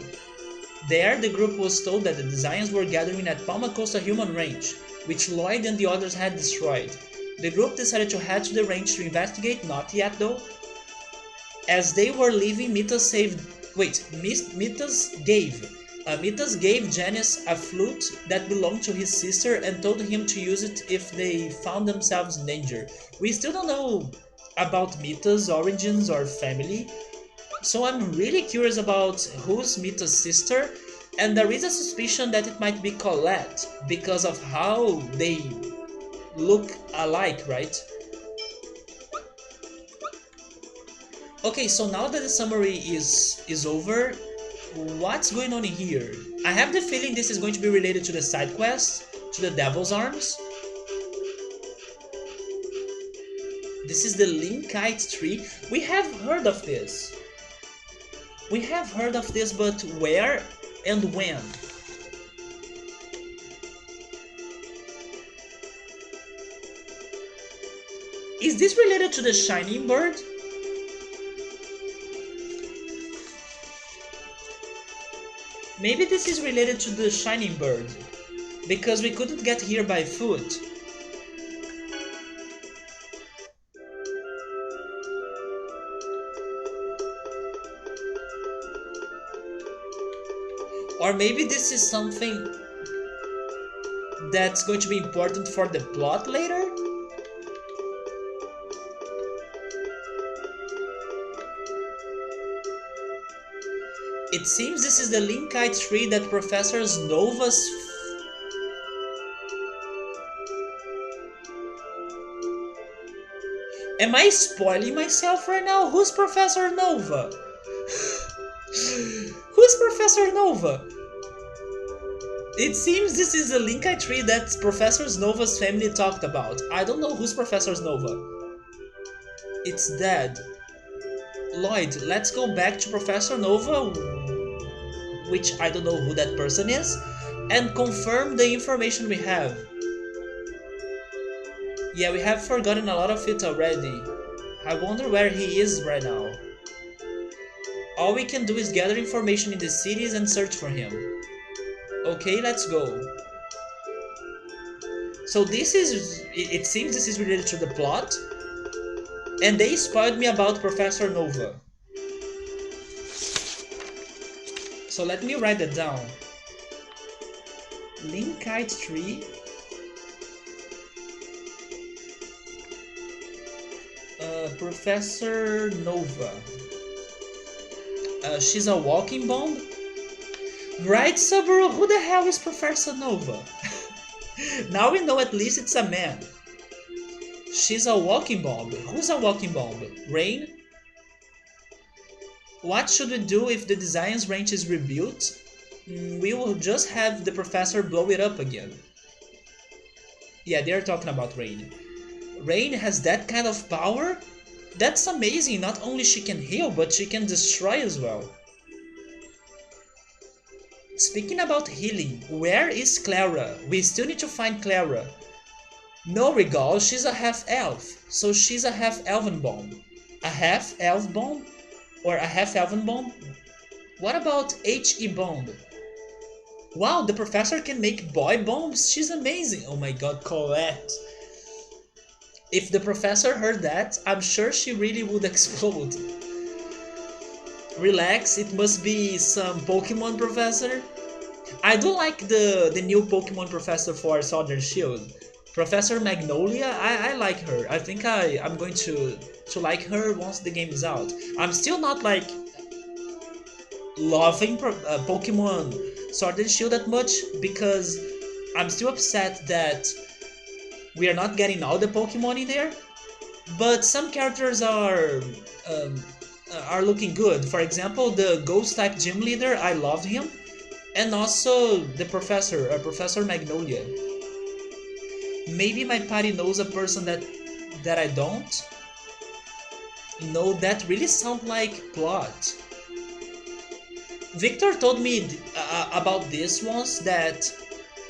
There, the group was told that the Designs were gathering at Palmacosta Human Range, which Lloyd and the others had destroyed. The group decided to head to the range to investigate, not yet though. As they were leaving, Mythos gave Janice a flute that belonged to his sister and told him to use it if they found themselves in danger. We still don't know about Mythos' origins or family, so I'm really curious about who's Mythos' sister, and there is a suspicion that it might be Colette because of how they look alike, right? Okay, so now that the summary is over, what's going on here? I have the feeling this is going to be related to the side quest, to the Devil's Arms. This is the Linkite tree. We have heard of this. But where and when? Is this related to the Shining Bird? Maybe this is related to the Shining Bird, because we couldn't get here by foot. Or maybe this is something that's going to be important for the plot later? It seems this is the Linkite tree that Professor Nova's... Am I spoiling myself right now? Who's Professor Nova? Who's Professor Nova? It seems this is the Linkite tree that Professor Nova's family talked about. I don't know who's Professor Nova. It's dead. Lloyd, let's go back to Professor Nova, which I don't know who that person is, and confirm the information we have. Yeah, we have forgotten a lot of it already. I wonder where he is right now. All we can do is gather information in the cities and search for him. Okay, let's go. So this is... it seems this is related to the plot. And they spoiled me about Professor Nova. So let me write that down. Linkite tree. Professor Nova. She's a walking bomb? Right, Subaru? Who the hell is Professor Nova? Now we know at least it's a man. She's a walking bomb. Who's a walking bomb? Rain? What should we do if the Design's range is rebuilt? We will just have the professor blow it up again. Yeah, they're talking about Rain. Rain has that kind of power? That's amazing. Not only she can heal, but she can destroy as well. Speaking about healing, where is Clara? We still need to find Clara. No, Regal, she's a half elf, so she's a half elven bomb. A half elf bomb? Or a half elven bomb? What about H.E. bomb? Wow, the professor can make boy bombs? She's amazing! Oh my god, Colette. If the professor heard that, I'm sure she really would explode. Relax, it must be some Pokemon professor. I do like the new Pokemon professor for Sword and Shield. Professor Magnolia, I like her. I think I'm going to like her once the game is out. I'm still not like loving Pokemon Sword and Shield that much because I'm still upset that we are not getting all the Pokemon in there. But some characters um, are looking good. For example, the Ghost type gym leader, I loved him, and also the professor, Professor Magnolia. Maybe my party knows a person that I don't. No, that really sounds like plot. Victor told me about this once that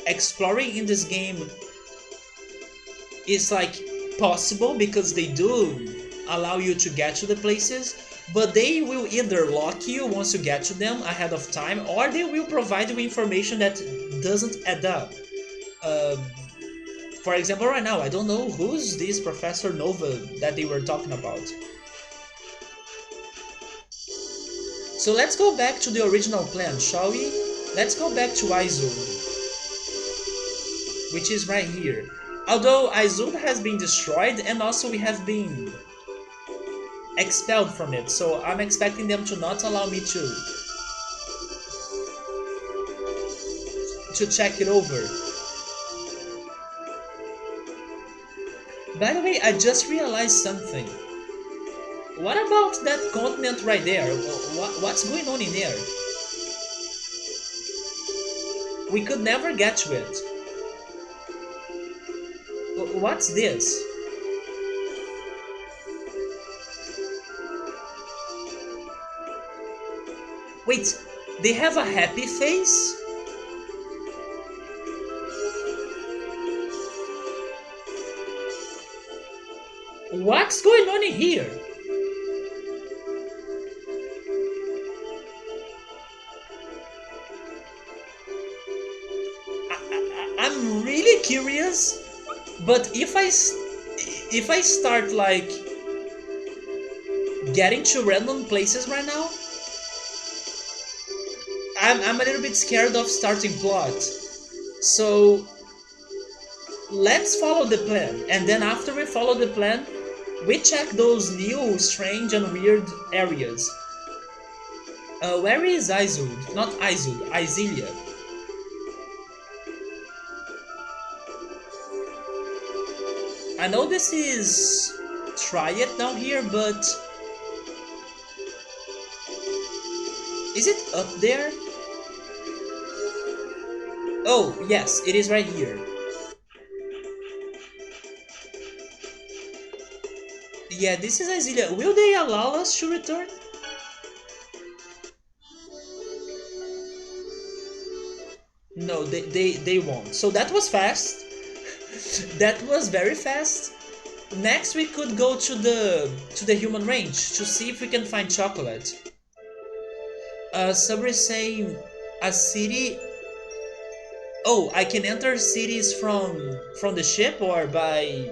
exploring in this game is like possible because they do allow you to get to the places, but they will either lock you once you get to them ahead of time, or they will provide you information that doesn't add up. Uh, for example, right now I don't know who's this Professor Nova that they were talking about. So let's go back to the original plan, shall we? Let's go back to Izul, which is right here. Although Izul has been destroyed and also we have been expelled from it, so I'm expecting them to not allow me to check it over. By the way, I just realized something. What about that continent right there? What's going on in there? We could never get to it. What's this? Wait, they have a happy face? What's going on in here? I'm really curious, but if I start like getting to random places right now, I'm a little bit scared of starting plot. So let's follow the plan, and then after we follow the plan, we check those new, strange, and weird areas. Where is Izud? Not Izud, Izilia. I know this is try it down here, but is it up there? Oh, yes, it is right here. Yeah, this is Izilia. Will they allow us to return? No, they won't. So that was fast. That was very fast. Next we could go to the human range to see if we can find chocolate. Sabri is saying a city. Oh, I can enter cities from the ship or by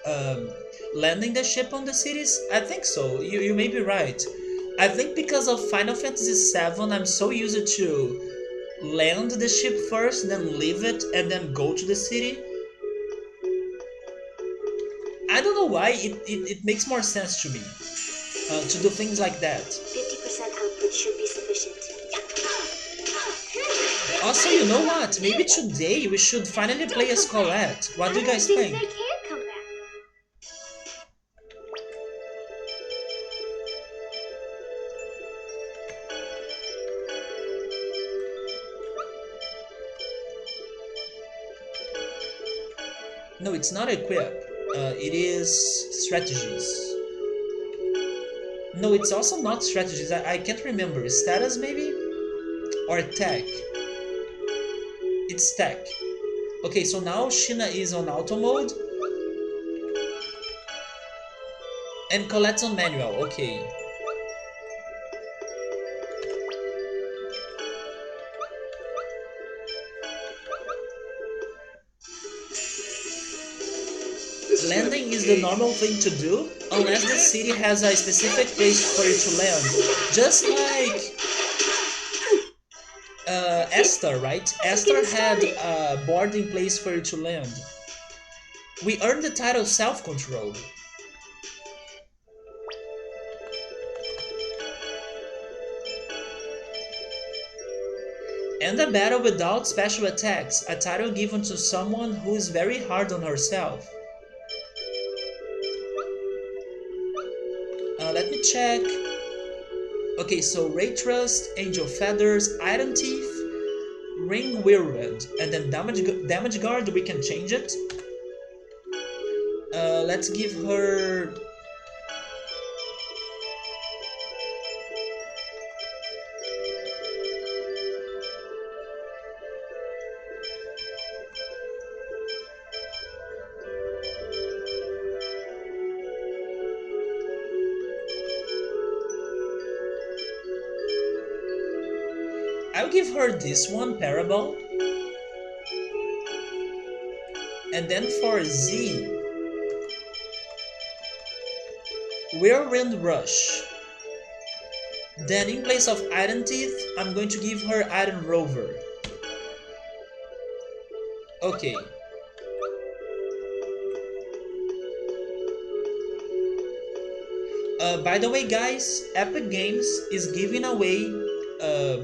um, landing the ship on the cities. I think so. You may be right. I think because of Final Fantasy VII, I'm so used to land the ship first, then leave it, and then go to the city. I don't know why, it makes more sense to me to do things like that. 50% output should be sufficient. Also, you know what? Maybe today we should finally play as Colette. What do you guys think? They can come back. No, it's not equip. It is strategies. No, it's also not strategies. I can't remember. Status maybe? Or tech? It's tech. Okay, so now Sheena is on auto mode and Colette's on manual. Okay. Landing is the normal thing to do unless the city has a specific place for you to land. Just like Esther, right? Esther had a boarding place for you to land. We earned the title self-control. And a battle without special attacks, a title given to someone who is very hard on herself. Let me check. Okay, so Ray Trust, Angel Feathers, Iron Teeth, Ring Whirlwind, and then damage Guard, we can change it. Let's give her... I'll give her this one, Parable. And then for Z, Whirlwind Rush. Then in place of Iron Teeth, I'm going to give her Iron Rover. Okay. By the way, guys, Epic Games is giving away uh,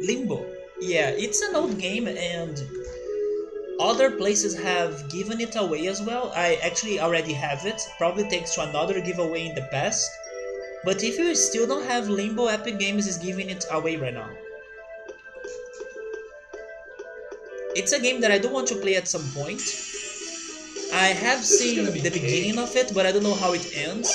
Limbo. Yeah, it's an old game and other places have given it away as well. I actually already have it, probably thanks to another giveaway in the past. But if you still don't have Limbo, Epic Games is giving it away right now. It's a game that I do want to play at some point. I have seen the beginning of it, but I don't know how it ends.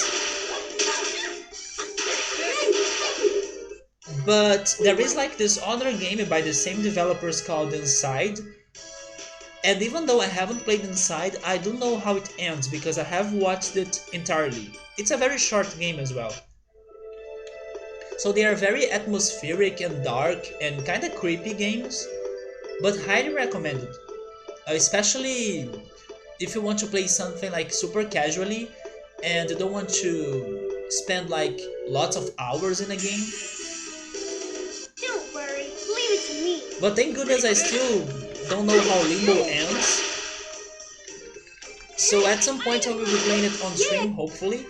But there is like this other game by the same developers called Inside. And even though I haven't played Inside, I do know how it ends because I have watched it entirely. It's a very short game as well. So they are very atmospheric and dark and kinda creepy games, but highly recommended. Especially if you want to play something like super casually and you don't want to spend like lots of hours in a game. Don't worry, leave it to me. But thank goodness I still don't know how Limbo ends. So at some point I will be playing it on stream, hopefully.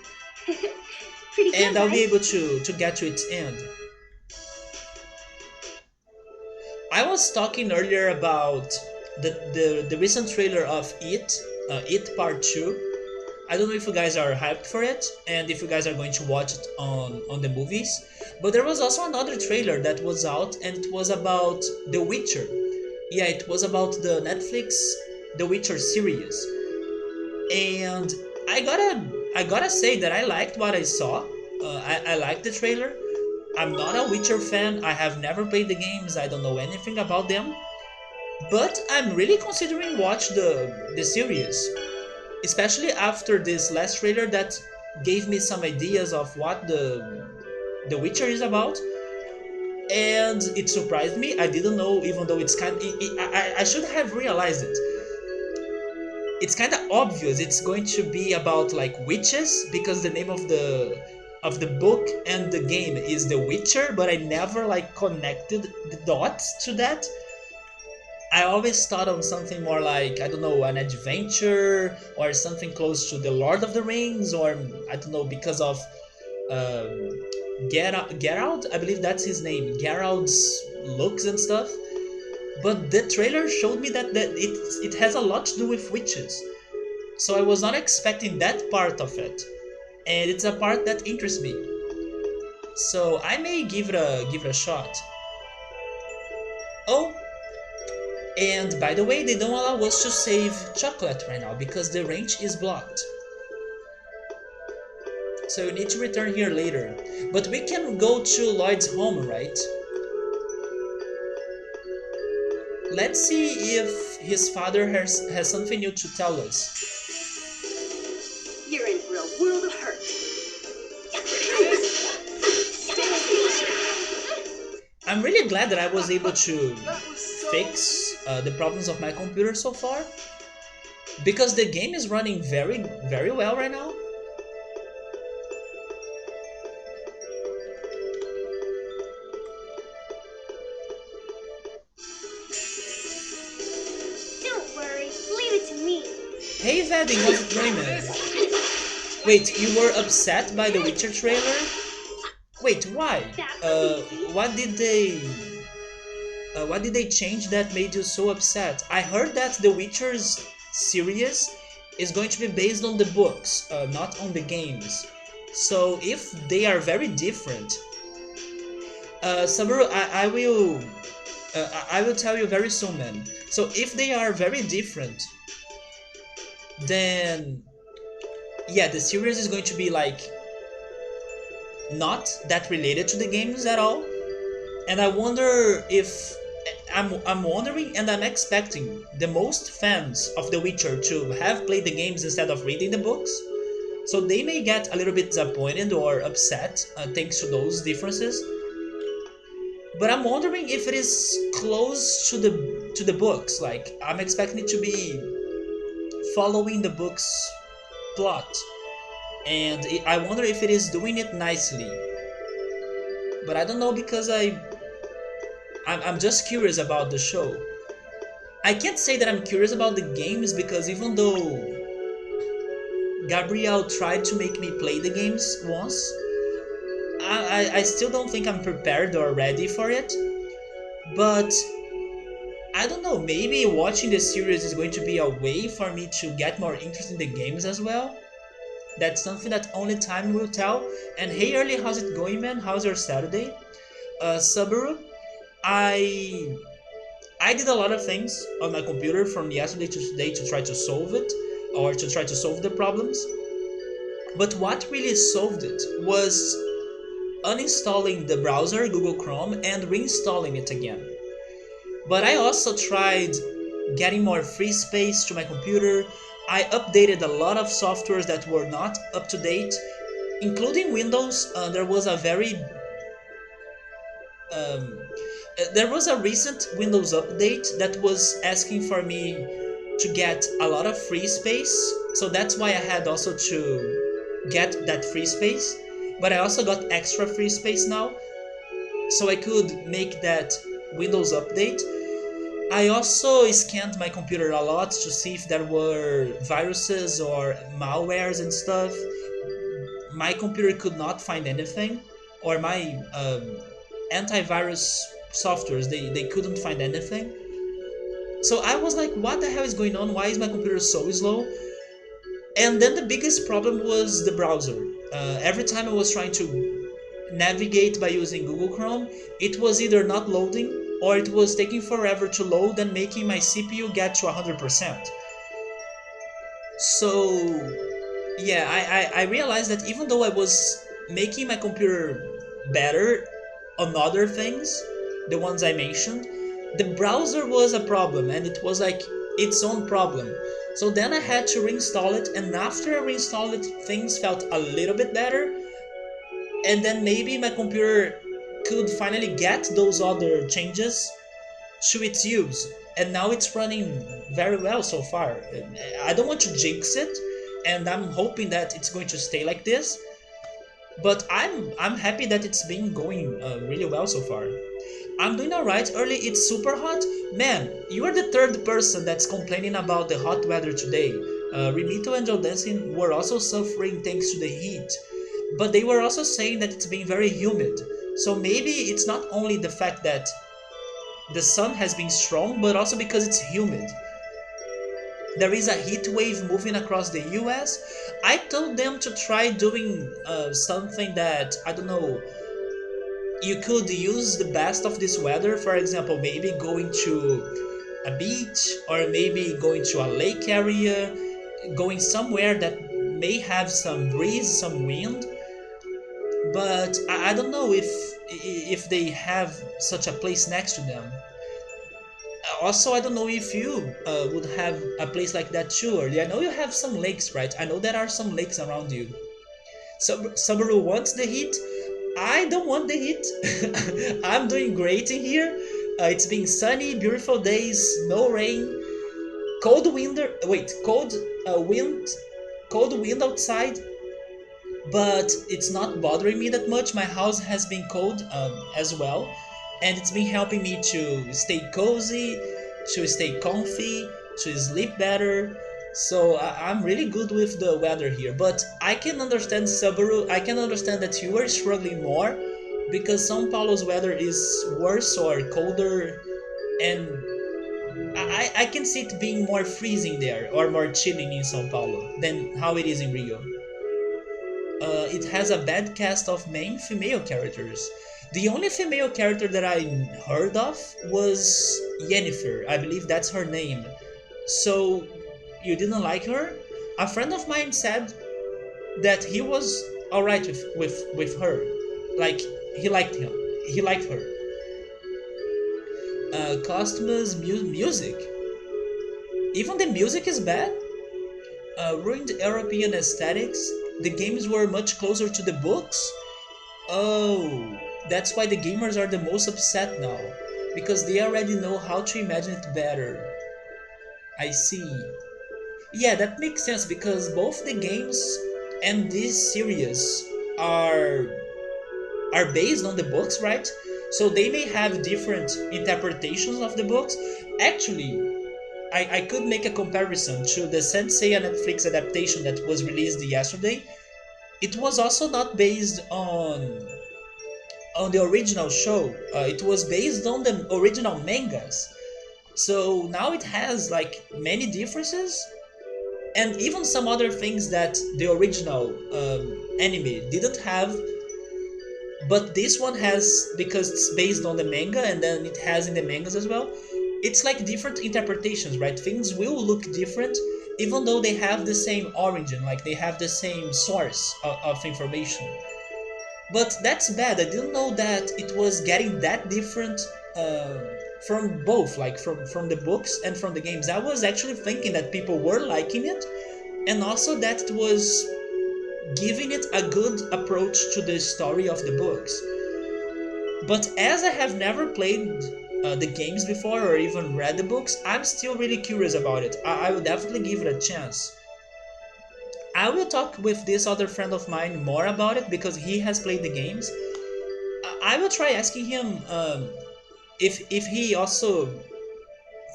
Pretty good, And I'll be right? able to get to its end. I was talking earlier about the recent trailer of It Part 2. I don't know if you guys are hyped for it and if you guys are going to watch it on the movies. But there was also another trailer that was out and it was about The Witcher. Yeah, it was about the Netflix The Witcher series. And I gotta say that I liked what I saw. I liked the trailer. I'm not a Witcher fan. I have never played the games. I don't know anything about them. But I'm really considering watch the series, especially after this last trailer that gave me some ideas of what the Witcher is about. And it surprised me. I didn't know, even though it's I should have realized it. It's kind of obvious. It's going to be about like witches because the name of the book and the game is The Witcher, but I never like connected the dots to that. I always thought on something more like, I don't know, an adventure or something close to the Lord of the Rings, or I don't know, because of um, Geralt, I believe that's his name, Geralt's looks and stuff. But the trailer showed me that it has a lot to do with witches. So I was not expecting that part of it. And it's a part that interests me. So I may give it a shot. Oh, and by the way, they don't allow us to save chocolate right now because the range is blocked. So you need to return here later. But we can go to Lloyd's home, right? Let's see if his father has something new to tell us. You're in for a world of hurt. I'm really glad that I was able to fix the problems of my computer so far, because the game is running very well right now. Don't worry, leave it to me. Hey Vadding, how's it going, man? Wait, you were upset by the Witcher trailer? Wait, why? Uh, Backseating. what did they what did they change that made you so upset? I heard that the Witcher's series is going to be based on the books, not on the games. So if they are very different, Samaru, I will tell you very soon, man. So if they are very different, then yeah, the series is going to be like not that related to the games at all. And I wonder if I'm wondering and I'm expecting the most fans of The Witcher to have played the games instead of reading the books. So they may get a little bit disappointed or upset thanks to those differences. But I'm wondering if it is close to the books. Like I'm expecting it to be following the book's plot, and I wonder if it is doing it nicely. But I don't know because I'm just curious about the show. I can't say that I'm curious about the games because even though Gabriel tried to make me play the games once, I still don't think I'm prepared or ready for it. But I don't know, maybe watching the series is going to be a way for me to get more interest in the games as well. That's something that only time will tell. And hey, Early, how's it going, man? How's your Saturday? Subaru, I I did a lot of things on my computer from yesterday to today to try to solve it or to try to solve the problems. But what really solved it was uninstalling the browser, Google Chrome, and reinstalling it again. But I also tried getting more free space to my computer. I updated a lot of softwares that were not up to date, including Windows. Um, there was a recent Windows update that was asking for me to get a lot of free space. So that's why I had also to get that free space. But I also got extra free space now, so I could make that Windows update. I also scanned my computer a lot to see if there were viruses or malwares and stuff. My computer could not find anything, or my antivirus softwares, they couldn't find anything. So I was like, what the hell is going on? Why is my computer so slow? And then the biggest problem was the browser. Every time I was trying to navigate by using Google Chrome, it was either not loading or it was taking forever to load and making my CPU get to 100%. So, yeah, I realized that even though I was making my computer better on other things, the ones I mentioned, the browser was a problem and it was like its own problem. So then I had to reinstall it, and after I reinstalled it, things felt a little bit better, and then maybe my computer could finally get those other changes to its use, and now it's running very well so far. I don't want to jinx it, and I'm hoping that it's going to stay like this, but I'm happy that it's been going really well so far. I'm doing alright. Early, it's super hot. Man, you are the third person that's complaining about the hot weather today. Remito and Joe Dancing were also suffering thanks to the heat, but they were also saying that it's been very humid. So maybe it's not only the fact that the sun has been strong, but also because it's humid. There is a heat wave moving across the US. I told them to try doing something that, I don't know, you could use the best of this weather. For example, maybe going to a beach or maybe going to a lake area, going somewhere that may have some breeze, some wind. But I don't know if they have such a place next to them. Also, I don't know if you would have a place like that too. Or I know you have some lakes, right? I know there are some lakes around you. Subaru wants the heat. I don't want the heat. I'm doing great in here. It's been sunny, beautiful days, no rain, cold winter. Wait, wind, cold wind outside, but it's not bothering me that much. My house has been cold as well, and it's been helping me to stay cozy, to stay comfy, to sleep better. So I'm really good with the weather here. But I can understand Subaru. I can understand that you are struggling more because São Paulo's weather is worse or colder, and I can see it being more freezing there or more chilling in São Paulo than how it is in Rio. It has a bad cast of main female characters. The only female character that I heard of was Yennefer. I believe that's her name. So you didn't like her? A friend of mine said that he was alright with her. Like he liked him. He liked her. Costumes, music. Even the music is bad. Ruined European aesthetics. The games were much closer to the books. Oh, that's why the gamers are the most upset now. Because they already know how to imagine it better. I see. Yeah, that makes sense because both the games and this series are are based on the books, right? So they may have different interpretations of the books. Actually, I could make a comparison to the Sensei Netflix adaptation that was released yesterday. It was also not based on the original show. It was based on the original mangas. So now it has like many differences and even some other things that the original anime didn't have, but this one has because it's based on the manga and then it has in the mangas as well. It's like different interpretations, right? Things will look different even though they have the same origin, like they have the same source of information. But that's bad. I didn't know that it was getting that different uh, from both, like from the books and from the games. I was actually thinking that people were liking it, and also that it was giving it a good approach to the story of the books. But as I have never played the games before or even read the books, I'm still really curious about it. I will definitely give it a chance. I will talk with this other friend of mine more about it because he has played the games. I will try asking him if he also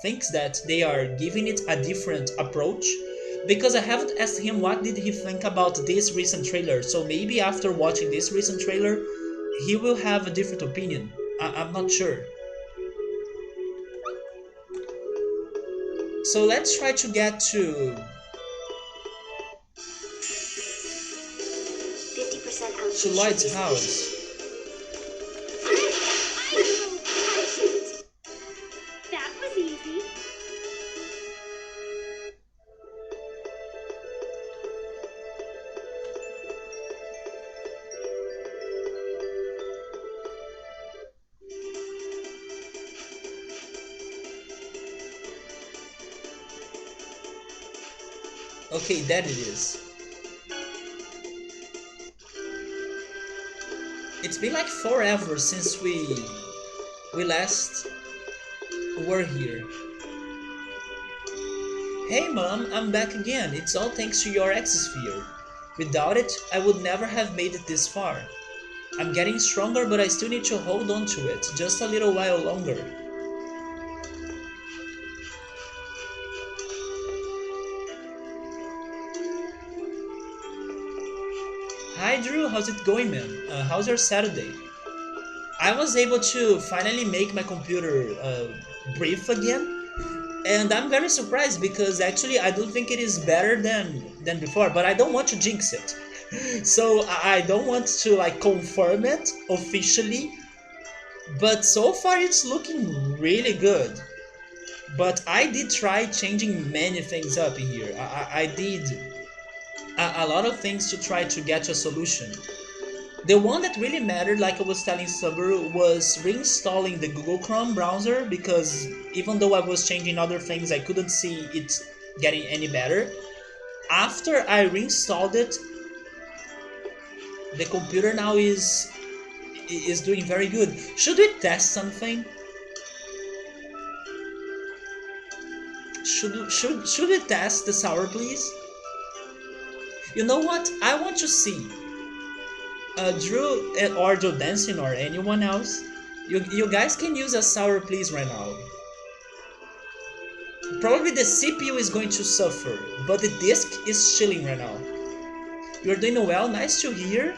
thinks that they are giving it a different approach because I haven't asked him what did he think about this recent trailer. So maybe after watching this recent trailer, he will have a different opinion. I'm not sure. So let's try to get 50% to allocation Lloyd's distribution. house. That was easy. Okay, that it is. It's been like forever since we last were here. Hey mom, I'm back again. It's all thanks to your exosphere. Without it, I would never have made it this far. I'm getting stronger, but I still need to hold on to it just a little while longer. Hi Drew, how's it going, man? How's your Saturday? I was able to finally make my computer brief again, and I'm very surprised because actually I do think it is better than before, but I don't want to jinx it. So I don't want to like confirm it officially, but so far it's looking really good. But I did try changing many things up in here. I did a lot of things to try to get a solution. The one that really mattered, like I was telling Subaru, was reinstalling the Google Chrome browser because even though I was changing other things, I couldn't see it getting any better. After I reinstalled it, the computer now is doing very good. Should we test something? Should we test the sour, please? You know what? I want to see Drew or Joe Dancing or anyone else. You guys can use a sour, please, right now. Probably the CPU is going to suffer, but the disk is chilling right now. You're doing well. Nice to hear.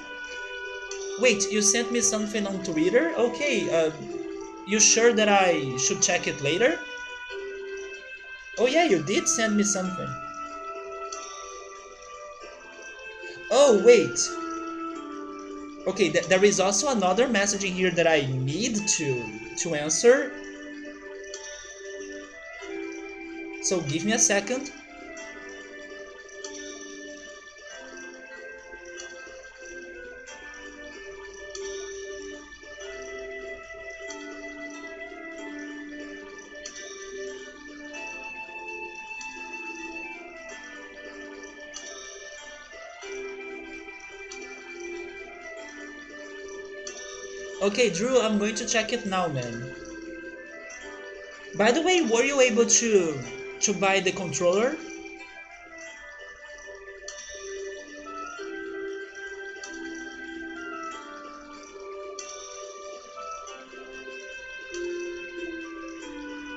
Wait, you sent me something on Twitter? Okay. You sure that I should check it later? Oh yeah, you did send me something. Oh wait. Okay, there is also another message in here that I need to answer. So give me a second. Okay, Drew, I'm going to check it now, man. By the way, were you able to buy the controller?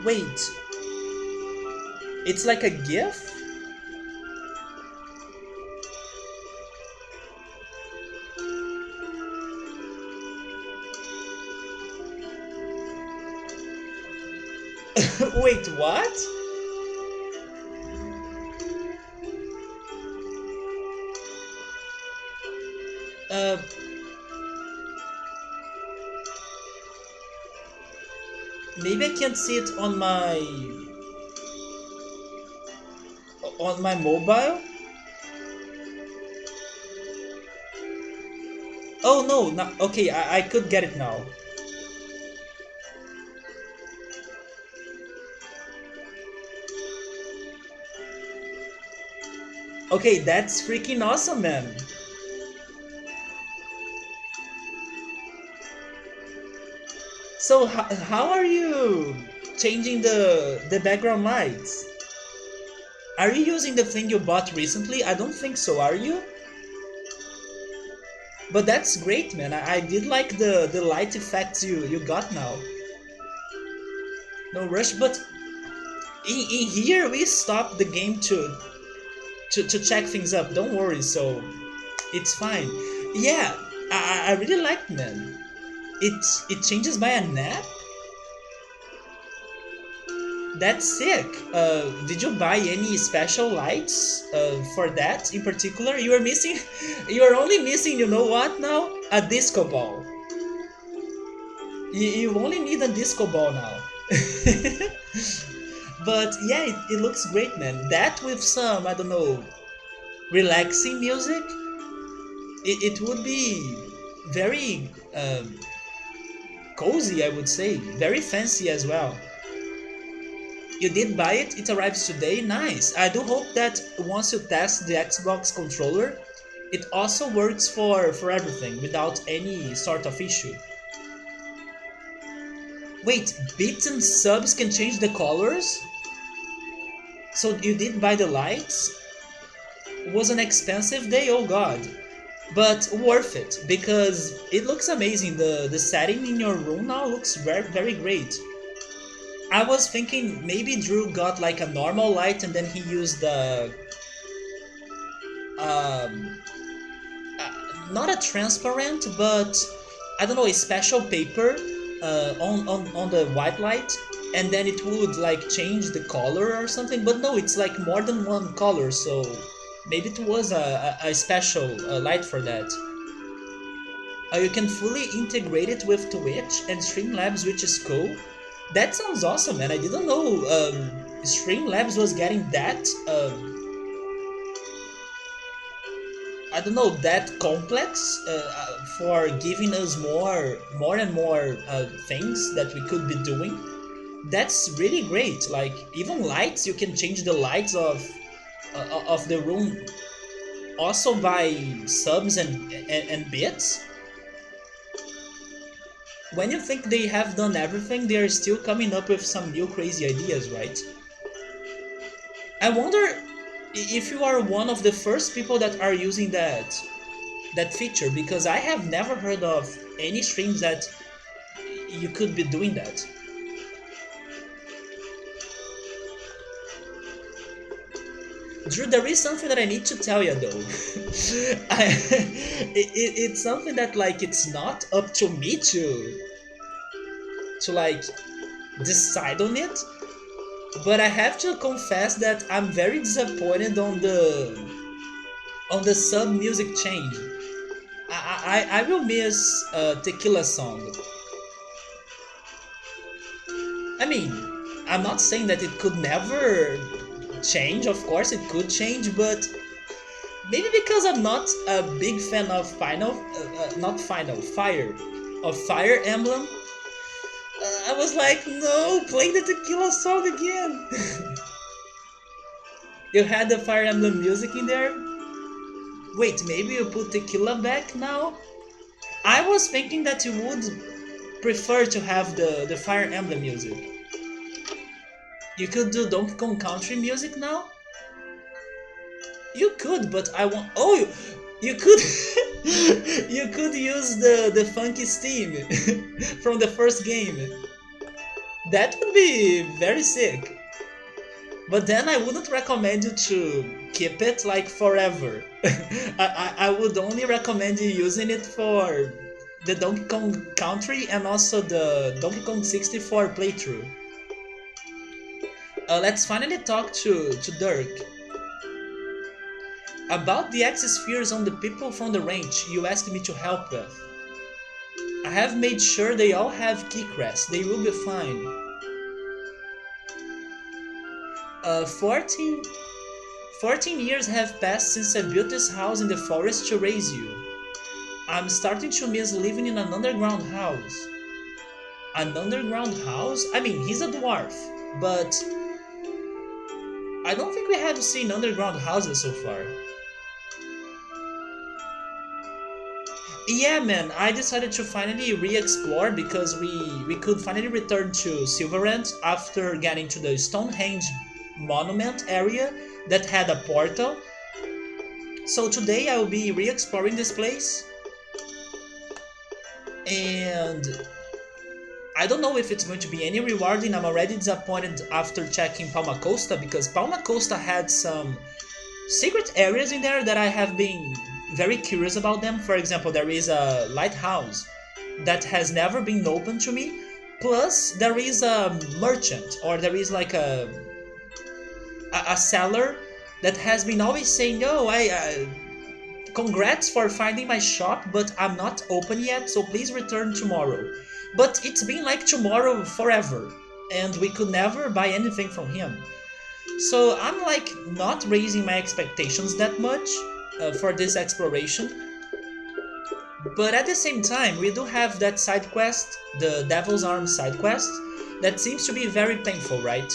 Wait, it's like a GIF? Wait, what? Uh, maybe I can't see it on my mobile. Oh no, no, okay, I could get it now. Okay, that's freaking awesome, man. So how are you changing the background lights? Are you using the thing you bought recently? I don't think so, are you? But that's great, man. I did like the light effects you got now. No rush, but in here we stopped the game to check things up. Don't worry, so it's fine. Yeah, I really liked, man. It changes by a nap. That's sick. Did you buy any special lights for that in particular? You are missing. You are only missing. You know what now? A disco ball. You only need a disco ball now. But yeah, it looks great, man. That with some, I don't know, relaxing music, it would be very cozy, I would say. Very fancy as well. You did buy it, it arrives today, nice. I do hope that once you test the Xbox controller, it also works for everything without any sort of issue. Wait, bits and subs can change the colors? So you did buy the lights? It was an expensive day, oh god. But worth it, because it looks amazing. The setting in your room now looks very, very great. I was thinking maybe Drew got like a normal light and then he used the um, not a transparent, but I don't know, a special paper on the white light, and then it would like change the color or something. But no, it's like more than one color, so maybe it was a special light for that. You can fully integrate it with Twitch and Streamlabs, which is cool. That sounds awesome, man. I didn't know Streamlabs was getting that. I don't know, that complex for giving us more and more things that we could be doing. That's really great. Like even lights, you can change the lights of the room also by subs and bits. When you think they have done everything, they are still coming up with some new crazy ideas, right? I wonder if you are one of the first people that are using that feature, because I have never heard of any streams that you could be doing that. Drew, there is something that I need to tell you though. It's something that like it's not up to me to like decide on it, but I have to confess that I'm very disappointed on the sub music change. I will miss Tequila Song. I mean, I'm not saying that it could never change. Of course, it could change, but maybe because I'm not a big fan of not Final, Fire, of Fire Emblem. I was like, no, play the Tequila Song again. You had the Fire Emblem music in there. Wait, maybe you put Tequila back now? I was thinking that you would prefer to have the Fire Emblem music. You could do Donkey Kong Country music now? You could, but I want. Oh, you could. You could use the funky steam from the first game. That would be very sick. But then I wouldn't recommend you to keep it like forever. I would only recommend you using it for the Donkey Kong Country and also the Donkey Kong 64 playthrough. Let's finally talk to Dirk. About the access fears on the people from the ranch you asked me to help with. I have made sure they all have key crests. They will be fine. 14, 14 years have passed since I built this house in the forest to raise you. I'm starting to miss living in an underground house. An underground house? I mean, he's a dwarf, but I don't think we have seen underground houses so far. Yeah, man, I decided to finally re-explore because we could finally return to Silverant after getting to the Stonehenge monument area that had a portal. So today I will be re-exploring this place, and I don't know if it's going to be any rewarding. I'm already disappointed after checking Palma Costa because Palma Costa had some secret areas in there that I have been very curious about them. For example, there is a lighthouse that has never been opened to me. Plus, there is a merchant, or there is like a seller that has been always saying, "Oh, congrats for finding my shop, but I'm not open yet, so please return tomorrow." But it's been like tomorrow forever, and we could never buy anything from him. So I'm like not raising my expectations that much for this exploration. But at the same time, we do have that side quest, the Devil's Arm side quest, that seems to be very painful, right?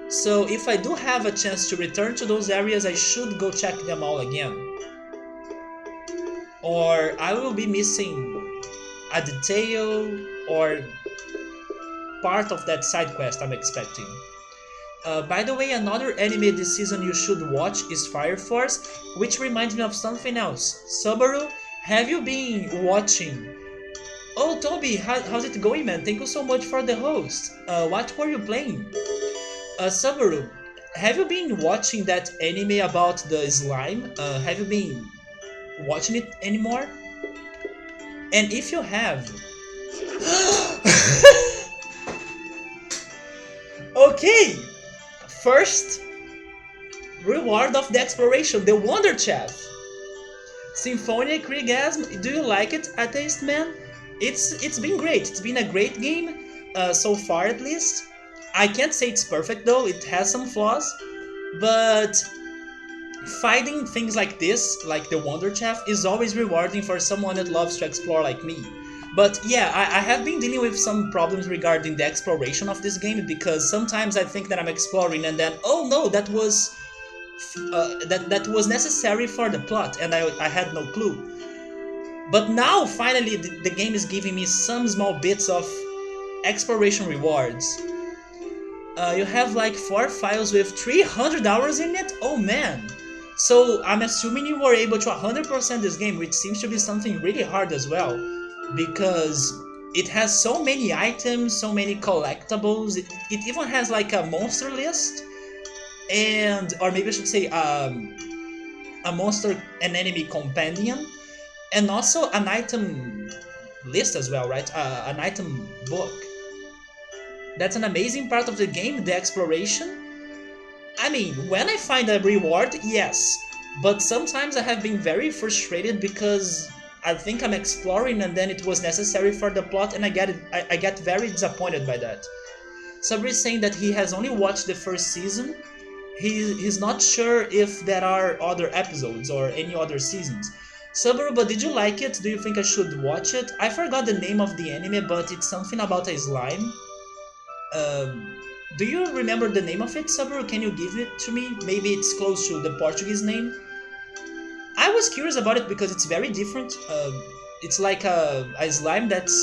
So if I do have a chance to return to those areas, I should go check them all again. Or I will be missing a detail or part of that side quest I'm expecting. By the way, another anime this season you should watch is Fire Force, which reminds me of something else. Subaru, have you been watching? Oh, Toby, how's it going, man? Thank you so much for the host. What were you playing? Subaru, have you been watching that anime about the slime? Have you been watching it anymore? And if you have... Okay! First reward of the exploration, the Wonder Chef. Symphonia Kriegasm, do you like it, A Taste Man? It's been great. It's been a great game, so far at least. I can't say it's perfect though, it has some flaws, but Finding things like this, like the Wonder Chef, is always rewarding for someone that loves to explore like me. But yeah, I have been dealing with some problems regarding the exploration of this game because sometimes I think that I'm exploring and then, oh no, that was necessary for the plot and I had no clue. But now, finally, the game is giving me some small bits of exploration rewards. You have like 4 files with 300 hours in it? Oh man! So I'm assuming you were able to 100% this game, which seems to be something really hard as well. Because it has so many items, so many collectibles, it even has like a monster list, and, or maybe I should say, a monster and enemy companion, and also an item list as well, right? An item book. That's an amazing part of the game, the exploration. I mean, when I find a reward, yes, but sometimes I have been very frustrated because I think I'm exploring and then it was necessary for the plot, and I get very disappointed by that. Sabri is saying that he has only watched the first season. He's not sure if there are other episodes or any other seasons. Subaru, but did you like it? Do you think I should watch it? I forgot the name of the anime, but it's something about a slime. Um, do you remember the name of it, Subaru? Can you give it to me? Maybe it's close to the Portuguese name. I was curious about it because it's very different. It's like a slime that's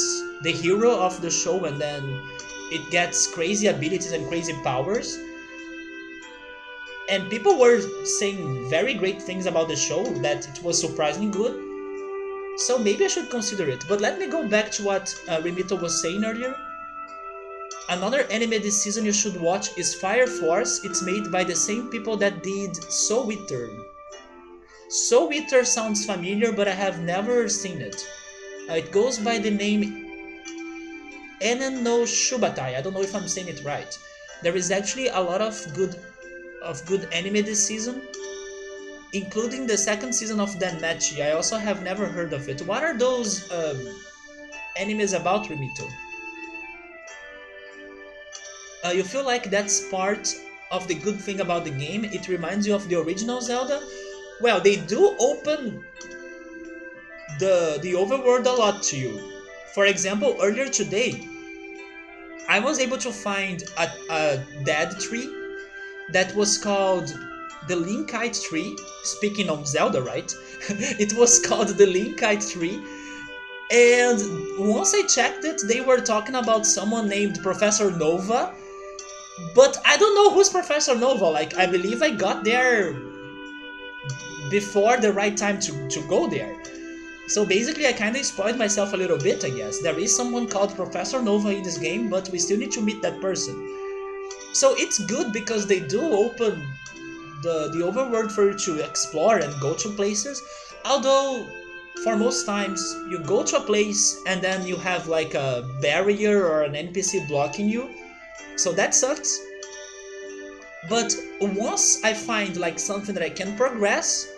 the hero of the show, and then it gets crazy abilities and crazy powers. And people were saying very great things about the show, that it was surprisingly good. So maybe I should consider it. But let me go back to what Remito was saying earlier. Another anime this season you should watch is Fire Force. It's made by the same people that did Soul Eater. Soul Eater sounds familiar, but I have never seen it. It goes by the name Enen no Shubatai. I don't know if I'm saying it right. There is actually a lot of good anime this season, including the second season of Danmachi. I also have never heard of it. What are those animes about, Remito? You feel like that's part of the good thing about the game? It reminds you of the original Zelda? Well, they do open the overworld a lot to you. For example, earlier today, I was able to find a dead tree that was called the Linkite tree. Speaking of Zelda, right? It was called the Linkite tree. And once I checked it, they were talking about someone named Professor Nova. But I don't know who's Professor Nova. Like, I believe I got there before the right time to go there. So basically, I kind of spoiled myself a little bit, I guess. There is someone called Professor Nova in this game, but we still need to meet that person. So it's good because they do open the overworld for you to explore and go to places. Although, for most times, you go to a place and then you have like a barrier or an NPC blocking you. So that sucks. But once I find like something that I can progress,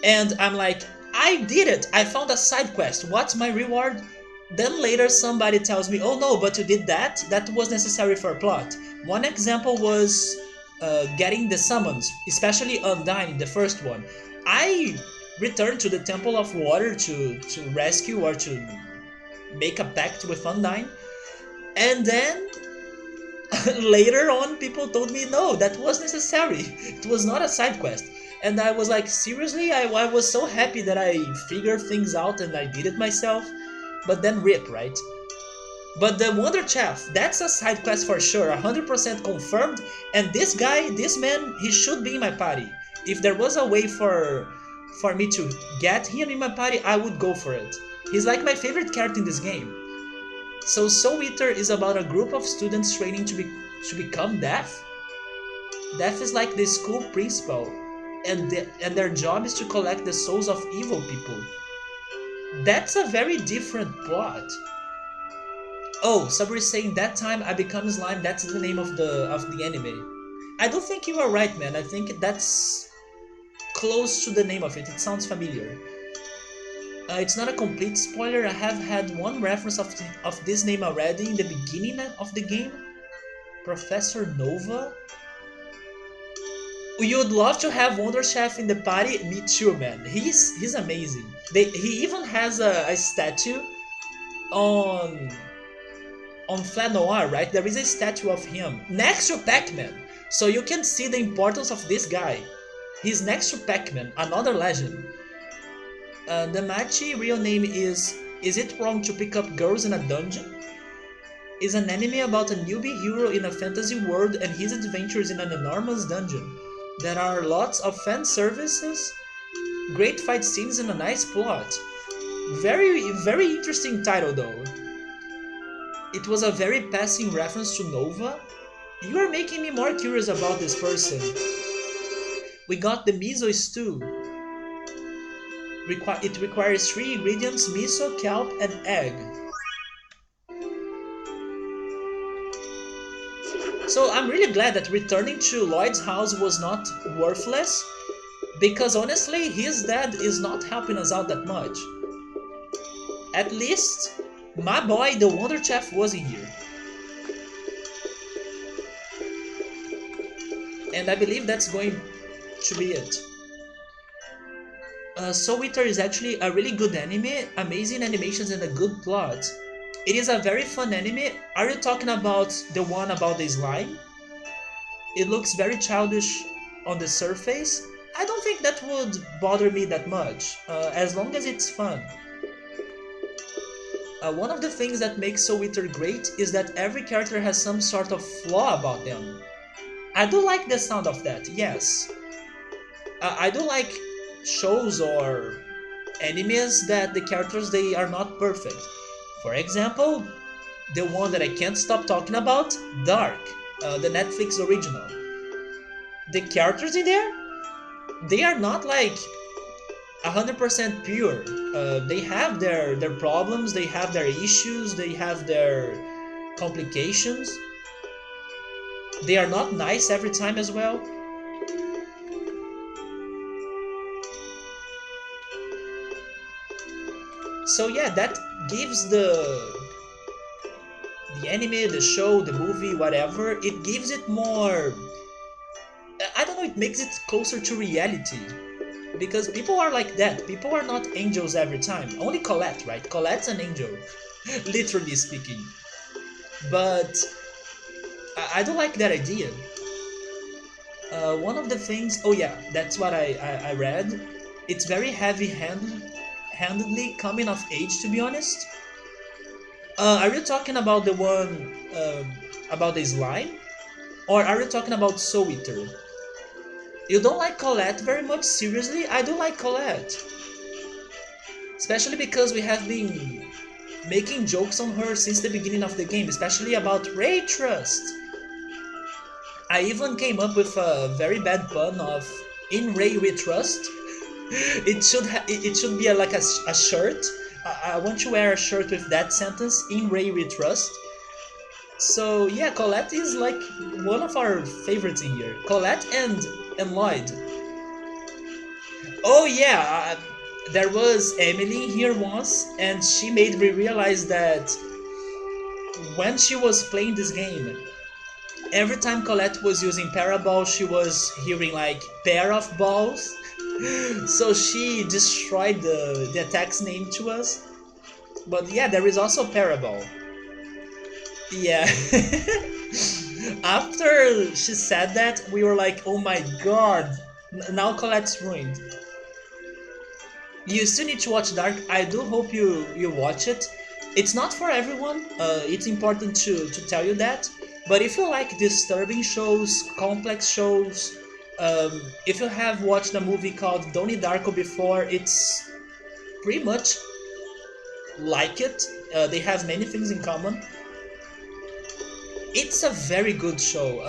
and I'm like, I did it! I found a side quest. What's my reward? Then later somebody tells me, oh no, but you did that? That was necessary for a plot. One example was getting the summons, especially Undyne, the first one. I returned to the Temple of Water to rescue or to make a pact with Undyne, and then later on people told me no, that was necessary. It was not a side quest. And I was like, seriously? I was so happy that I figured things out and I did it myself. But then rip, right? But the Wonder Chef, that's a side quest for sure, 100% confirmed. And this guy, this man, he should be in my party. If there was a way for me to get him in my party, I would go for it. He's like my favorite character in this game. So Soul Eater is about a group of students training to become deaf. Deaf is like the school principal, and their job is to collect the souls of evil people. That's a very different plot. Oh, Sabri is saying that time I become slime. That's the name of the anime. I don't think you are right, man. I think that's close to the name of it. It sounds familiar. It's not a complete spoiler. I have had one reference of this name already in the beginning of the game. Professor Nova. You'd love to have Wonder Chef in the party? Me too, man. He's amazing. He even has a statue on Flat Noir, right? There is a statue of him next to Pac-Man, so you can see the importance of this guy. He's next to Pac-Man, another legend. The Machi real name Is It Wrong to Pick Up Girls in a Dungeon? Is an anime about a newbie hero in a fantasy world and his adventures in an enormous dungeon. There are lots of fan services, great fight scenes, and a nice plot. Very interesting title though. It was a very passing reference to Nova. You are making me more curious about this person. We got the miso stew. It requires 3 ingredients: miso, kelp, and egg. So I'm really glad that returning to Lloyd's house was not worthless, because honestly, his dad is not helping us out that much. At least, my boy, the Wonder Chef, wasn't here. And I believe that's going to be it. Soul Eater is actually a really good anime, amazing animations and a good plot. It is a very fun anime. Are you talking about the one about the slime? It looks very childish on the surface. I don't think that would bother me that much, as long as it's fun. One of the things that makes Soul Eater great is that every character has some sort of flaw about them. I do like the sound of that, yes. I do like shows or animes that the characters they are not perfect. For example, the one that I can't stop talking about, Dark, the Netflix original. The characters in there, they are not like 100% pure. They have their problems, they have their issues, they have their complications. They are not nice every time as well. So yeah, that gives the anime, the show, the movie, whatever, it gives it more, I don't know, it makes it closer to reality. Because people are like that. People are not angels every time. Only Colette, right? Colette's an angel, literally speaking. But I don't like that idea. One of the things, oh yeah, that's what I read. It's very handedly coming of age, to be honest. Are you talking about the one about the slime? Or are you talking about Soul Eater? You don't like Colette very much? Seriously? I do like Colette. Especially because we have been making jokes on her since the beginning of the game, especially about Ray Trust. I even came up with a very bad pun of "In Ray we trust." It should be like a shirt. I want to wear a shirt with that sentence, "In Ray we trust." So yeah, Colette is like one of our favorites in here. Colette and Lloyd. Oh yeah, there was Emily here once, and she made me realize that when she was playing this game, every time Colette was using Paraball, she was hearing like pair of balls. So she destroyed the attack's name to us. But yeah, there is also Paraball. Yeah. After she said that, we were like, oh my god, now Colette's ruined. You still need to watch Dark. I do hope you watch it. It's not for everyone. It's important to tell you that. But if you like disturbing shows, complex shows, if you have watched a movie called Donnie Darko before, it's pretty much like it. They have many things in common. It's a very good show.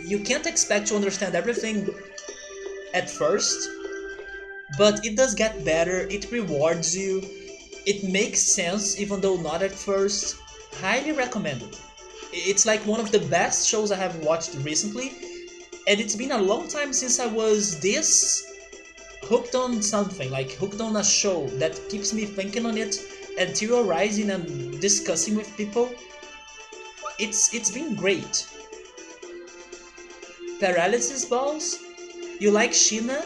You can't expect to understand everything at first, but it does get better. It rewards you. It makes sense, even though not at first. Highly recommended. It's like one of the best shows I have watched recently, and it's been a long time since I was this hooked on something, like hooked on a show that keeps me thinking on it and theorizing and discussing with people. It's been great. Paralysis balls? You like Sheena?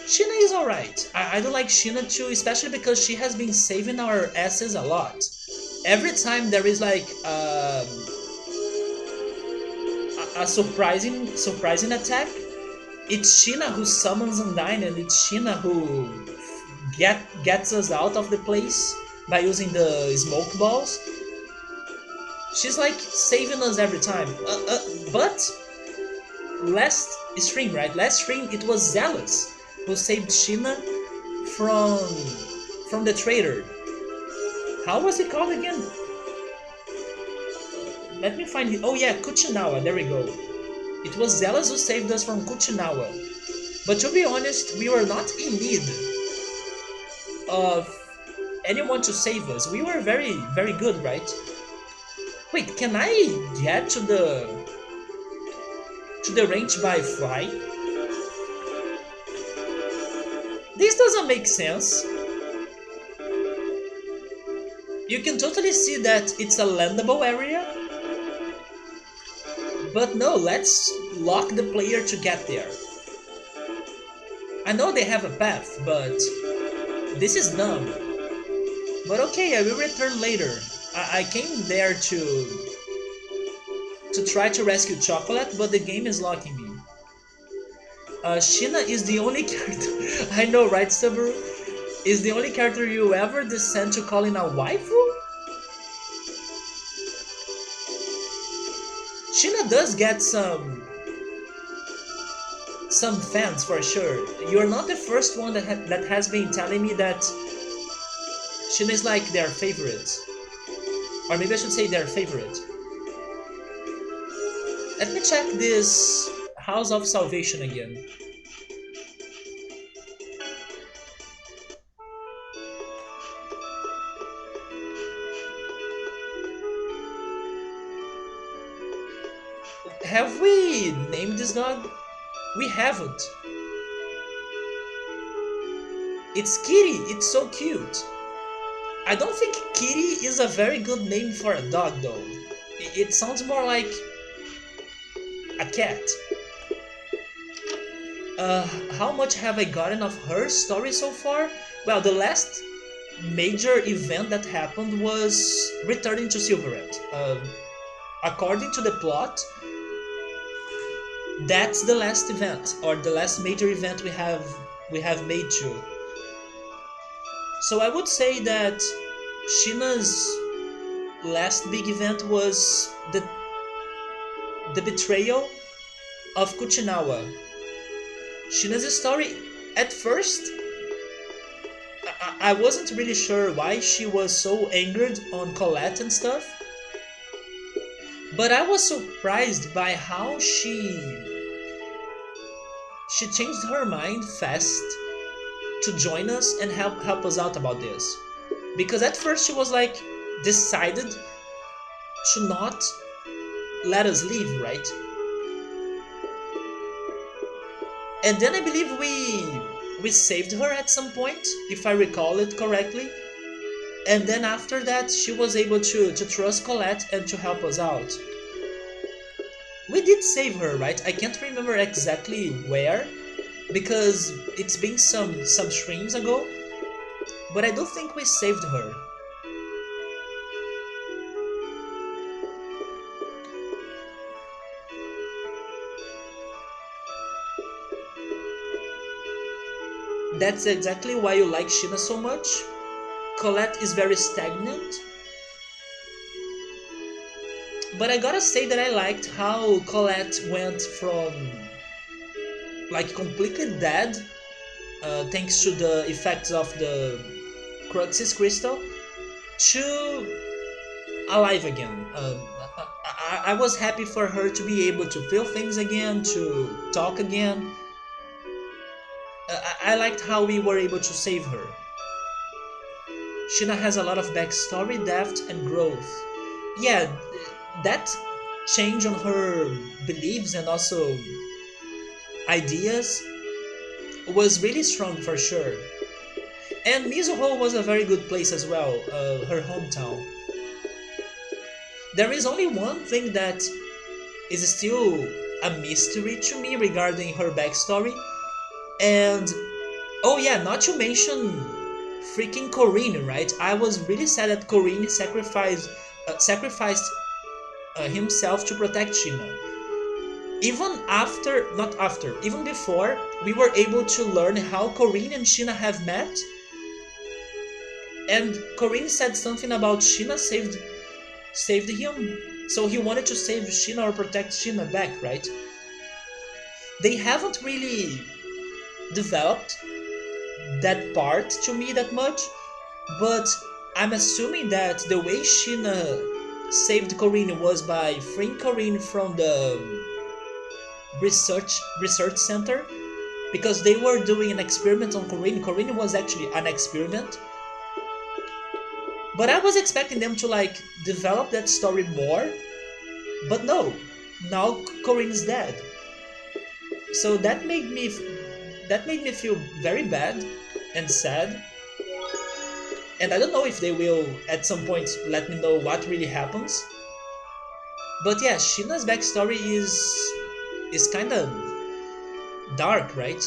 Sheena is alright. I do like Sheena too, especially because she has been saving our asses a lot. Every time there is like a surprising attack, it's Sheena who summons Undyne, and it's Sheena who gets us out of the place by using the smoke balls. She's like saving us every time. But last stream, right? Last stream it was Zealous who saved Sheena from the traitor. How was it called again? Let me find it. Oh yeah, Kuchinawa. There we go. It was Zealous who saved us from Kuchinawa. But to be honest, we were not in need of anyone to save us. We were very, very good, right? Wait, can I get to the range by fly? This doesn't make sense. You can totally see that it's a landable area. But no, let's lock the player to get there. I know they have a path, but this is dumb. But okay, I will return later. I came there to try to rescue Chocolate, but the game is locking me. Sheena is the only character... I know, right, Subaru? Is the only character you ever descend to calling a waifu? Sheena does get some fans for sure. You're not the first one that has been telling me that Sheena is like their favorite. Or maybe I should say their favorite. Let me check this House of Salvation again. Have we named this dog? We haven't. It's Kitty, it's so cute. I don't think Kitty is a very good name for a dog though. It sounds more like a cat. How much have I gotten of her story so far? Well, the last major event that happened was returning to Silverette. According to the plot, that's the last event, or the last major event we have made to. So I would say that Sheena's last big event was the betrayal of Kuchinawa. Sheena's story, at first, I wasn't really sure why she was so angered on Colette and stuff, but I was surprised by how she changed her mind fast to join us and help us out about this. Because at first she was like decided to not let us leave, right? And then I believe we saved her at some point, if I recall it correctly. And then after that she was able to trust Colette and to help us out. We did save her, right? I can't remember exactly where, because it's been some streams ago, but I do think we saved her. That's exactly why you like Sheena so much. Colette is very stagnant. But I gotta say that I liked how Colette went from like completely dead, thanks to the effects of the Cruxis crystal, to alive again. I was happy for her to be able to feel things again, to talk again. I liked how we were able to save her. Sheena has a lot of backstory, depth, and growth. Yeah, that change on her beliefs and also ideas was really strong for sure. And Mizuho was a very good place as well, her hometown. There is only one thing that is still a mystery to me regarding her backstory. And oh yeah, not to mention freaking Corinne, right? I was really sad that Corinne sacrificed himself to protect Sheena. Even after, not after, even before we were able to learn how Corinne and Sheena have met, and Corinne said something about Sheena saved him, so he wanted to save Sheena or protect Sheena back, right? They haven't really developed that part to me that much, but I'm assuming that the way Sheena saved Corinne was by freeing Corinne from the research center, because they were doing an experiment on Corinne. Corinne was actually an experiment, but I was expecting them to like develop that story more, but no. Now Corinne's dead, so that made me feel very bad and sad. And I don't know if they will at some point let me know what really happens. But yeah, Sheena's backstory is kind of dark, right?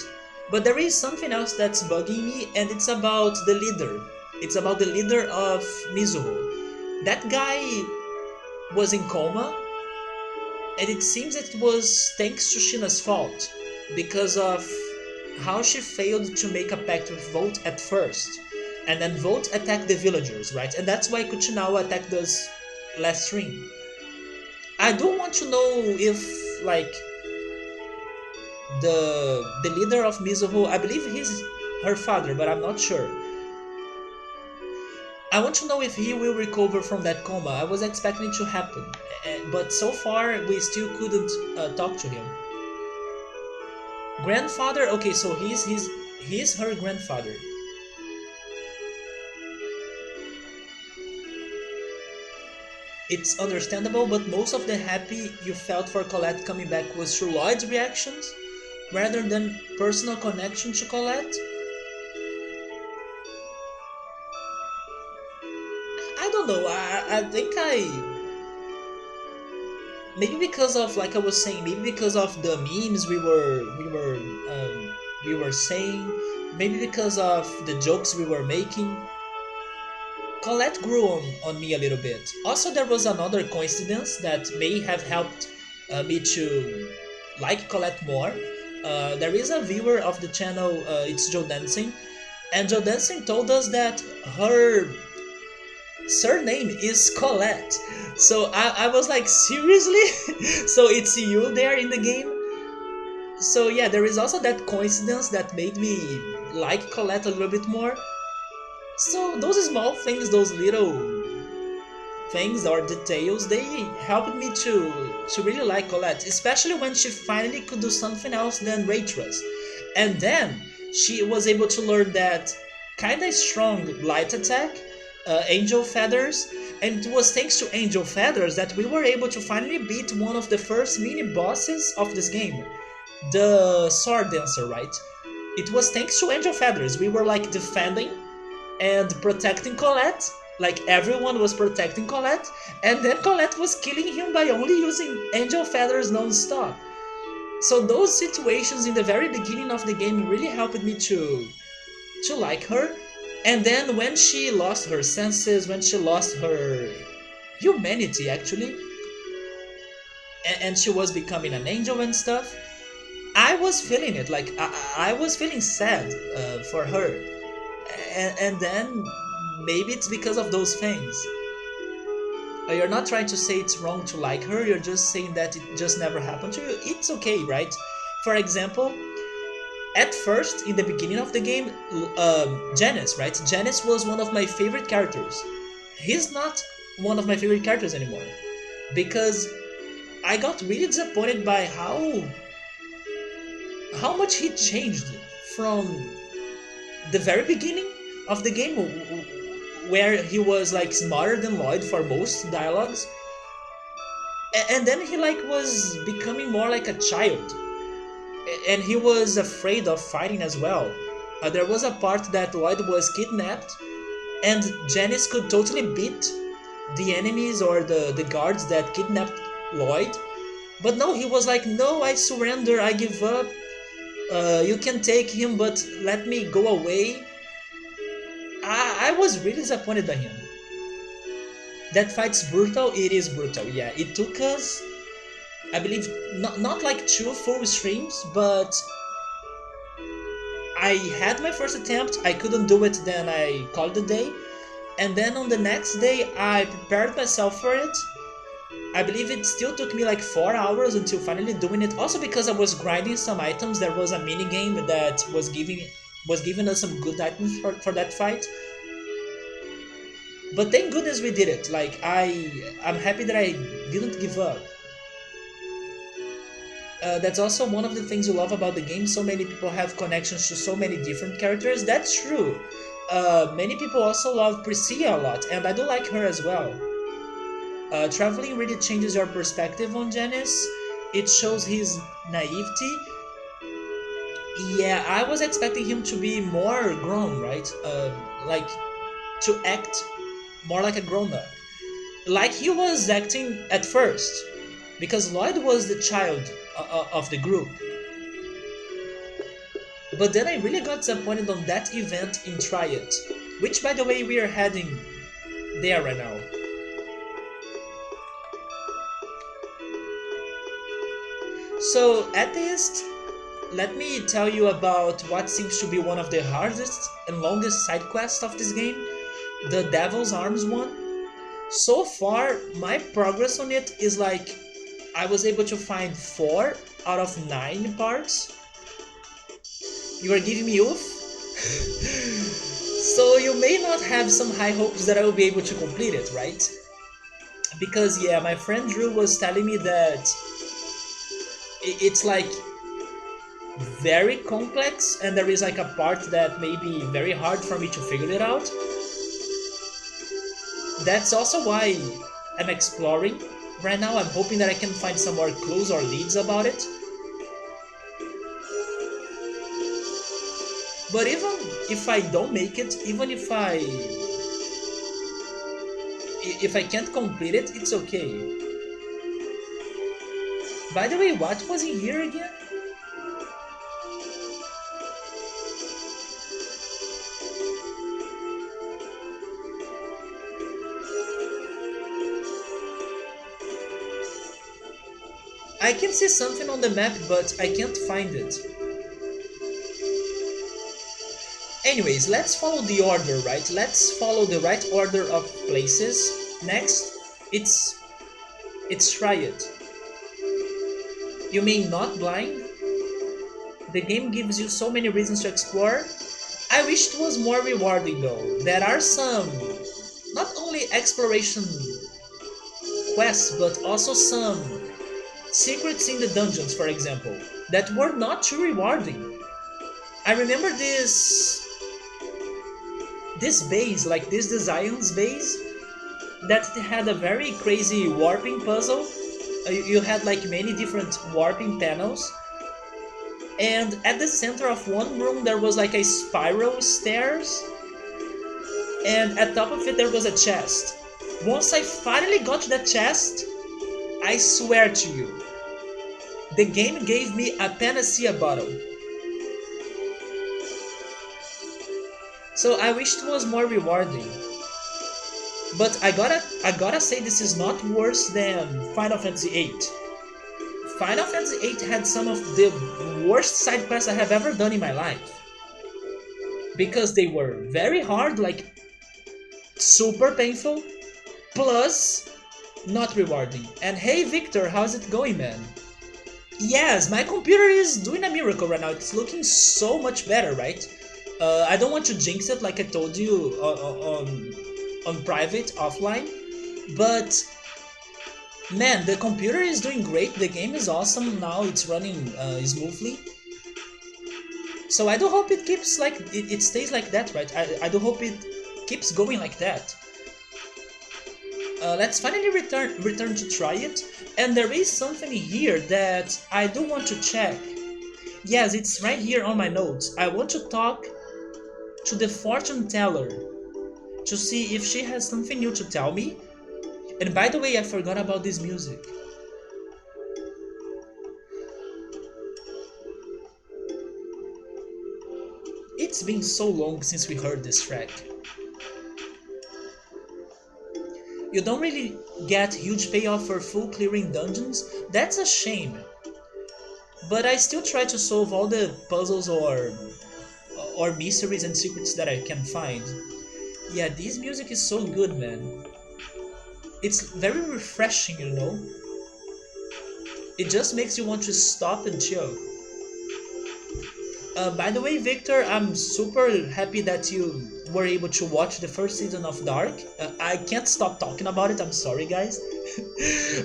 But there is something else that's bugging me, and it's about the leader. It's about the leader of Mizuho. That guy was in coma, and it seems that it was thanks to Sheena's fault because of how she failed to make a pact with Volt at first. And then Volt attacked the villagers, right? And that's why Kuchinawa attacked us last stream. I do want to know if, like, the leader of Mizuho, I believe he's her father, but I'm not sure. I want to know if he will recover from that coma. I was expecting it to happen, but so far we still couldn't talk to him. Grandfather, okay, so he's her grandfather. It's understandable, but most of the happy you felt for Colette coming back was through Lloyd's reactions, rather than personal connection to Colette. I don't know. I think maybe because of, like I was saying, maybe because of the memes we were saying, maybe because of the jokes we were making. Colette grew on me a little bit. Also, there was another coincidence that may have helped me to like Colette more. There is a viewer of the channel, it's Joe Dancing, and Joe Dancing told us that her surname is Colette. So I was like, seriously? So it's you there in the game? So yeah, there is also that coincidence that made me like Colette a little bit more. So those small things, those little things or details, they helped me to really like Colette, especially when she finally could do something else than Ray Trust. And then she was able to learn that kinda strong light attack, Angel Feathers, and it was thanks to Angel Feathers that we were able to finally beat one of the first mini bosses of this game, the Sword Dancer, right? It was thanks to Angel Feathers. We were like defending and protecting Colette, like everyone was protecting Colette, and then Colette was killing him by only using Angel Feathers non-stop. So those situations in the very beginning of the game really helped me to like her. And then when she lost her senses, when she lost her humanity actually, and she was becoming an angel and stuff, I was feeling it. Like I was feeling sad for her. And then maybe it's because of those things. You're not trying to say it's wrong to like her, you're just saying that it just never happened to you. It's okay, right? For example, at first, in the beginning of the game, Janice, right? Janice was one of my favorite characters. He's not one of my favorite characters anymore, because I got really disappointed by how much he changed from the very beginning of the game, where he was like smarter than Lloyd for most dialogues, and then he like was becoming more like a child, and he was afraid of fighting as well. There was a part that Lloyd was kidnapped, and Janice could totally beat the enemies or the guards that kidnapped Lloyd, But no, he was like, no, I surrender, I give up. You can take him, but let me go away. I was really disappointed by him. That fight's brutal. It is brutal. Yeah, it took us, I believe, not like two full streams, but I had my first attempt. I couldn't do it. Then I called it a day, and then on the next day I prepared myself for it. I believe it still took me like 4 hours until finally doing it. Also because I was grinding some items. There was a mini game that was giving us some good items for that fight. But thank goodness we did it. Like I'm happy that I didn't give up. That's also one of the things you love about the game. So many people have connections to so many different characters. That's true. Many people also love Priscilla a lot, and I do like her as well. Traveling really changes your perspective on Janice. It shows his naivety. Yeah, I was expecting him to be more grown, right? Like to act more like a grown up, like he was acting at first, because Lloyd was the child of the group. But then I really got disappointed on that event in Try It, which, by the way, we are heading there right now. So, Atheist, let me tell you about what seems to be one of the hardest and longest side quests of this game, the Devil's Arms one. So far, my progress on it is like I was able to find 4 out of 9 parts. You are giving me oof? So you may not have some high hopes that I will be able to complete it, right? Because yeah, my friend Drew was telling me that it's like very complex and there is like a part that may be very hard for me to figure it out. That's also why I'm exploring right now. I'm hoping that I can find some more clues or leads about it. But even if I don't make it, even if I can't complete it, it's okay. By the way, what was in here again? I can see something on the map, but I can't find it. Anyways, let's follow the order, right? Let's follow the right order of places. Next, it's Try It. You mean not blind? The game gives you so many reasons to explore. I wish it was more rewarding though. There are some not only exploration quests, but also some secrets in the dungeons, for example, that were not too rewarding. I remember this base, like this Zion's base, that had a very crazy warping puzzle. You had like many different warping panels, and at the center of one room there was like a spiral stairs, and at top of it there was a chest. Once I finally got to that chest, I swear to you, the game gave me a panacea bottle. So I wish it was more rewarding. But I gotta say this is not worse than Final Fantasy VIII. Final Fantasy VIII had some of the worst side quests I have ever done in my life. Because they were very hard, like super painful, plus not rewarding. And hey Victor, how's it going, man? Yes, my computer is doing a miracle right now. It's looking so much better, right? I don't want to jinx it like I told you on private, offline, but man, the computer is doing great. The game is awesome now. It's running smoothly. So I do hope it keeps like it stays like that, right? I do hope it keeps going like that. Let's finally return to Try It, and there is something here that I do want to check. Yes, it's right here on my notes. I want to talk to the fortune teller to see if she has something new to tell me. And by the way, I forgot about this music. It's been so long since we heard this track. You don't really get huge payoff for full clearing dungeons. That's a shame. But I still try to solve all the puzzles or mysteries and secrets that I can find. Yeah, this music is so good, man. It's very refreshing, you know? It just makes you want to stop and chill. By the way, Victor, I'm super happy that you were able to watch the first season of Dark. I can't stop talking about it, I'm sorry, guys.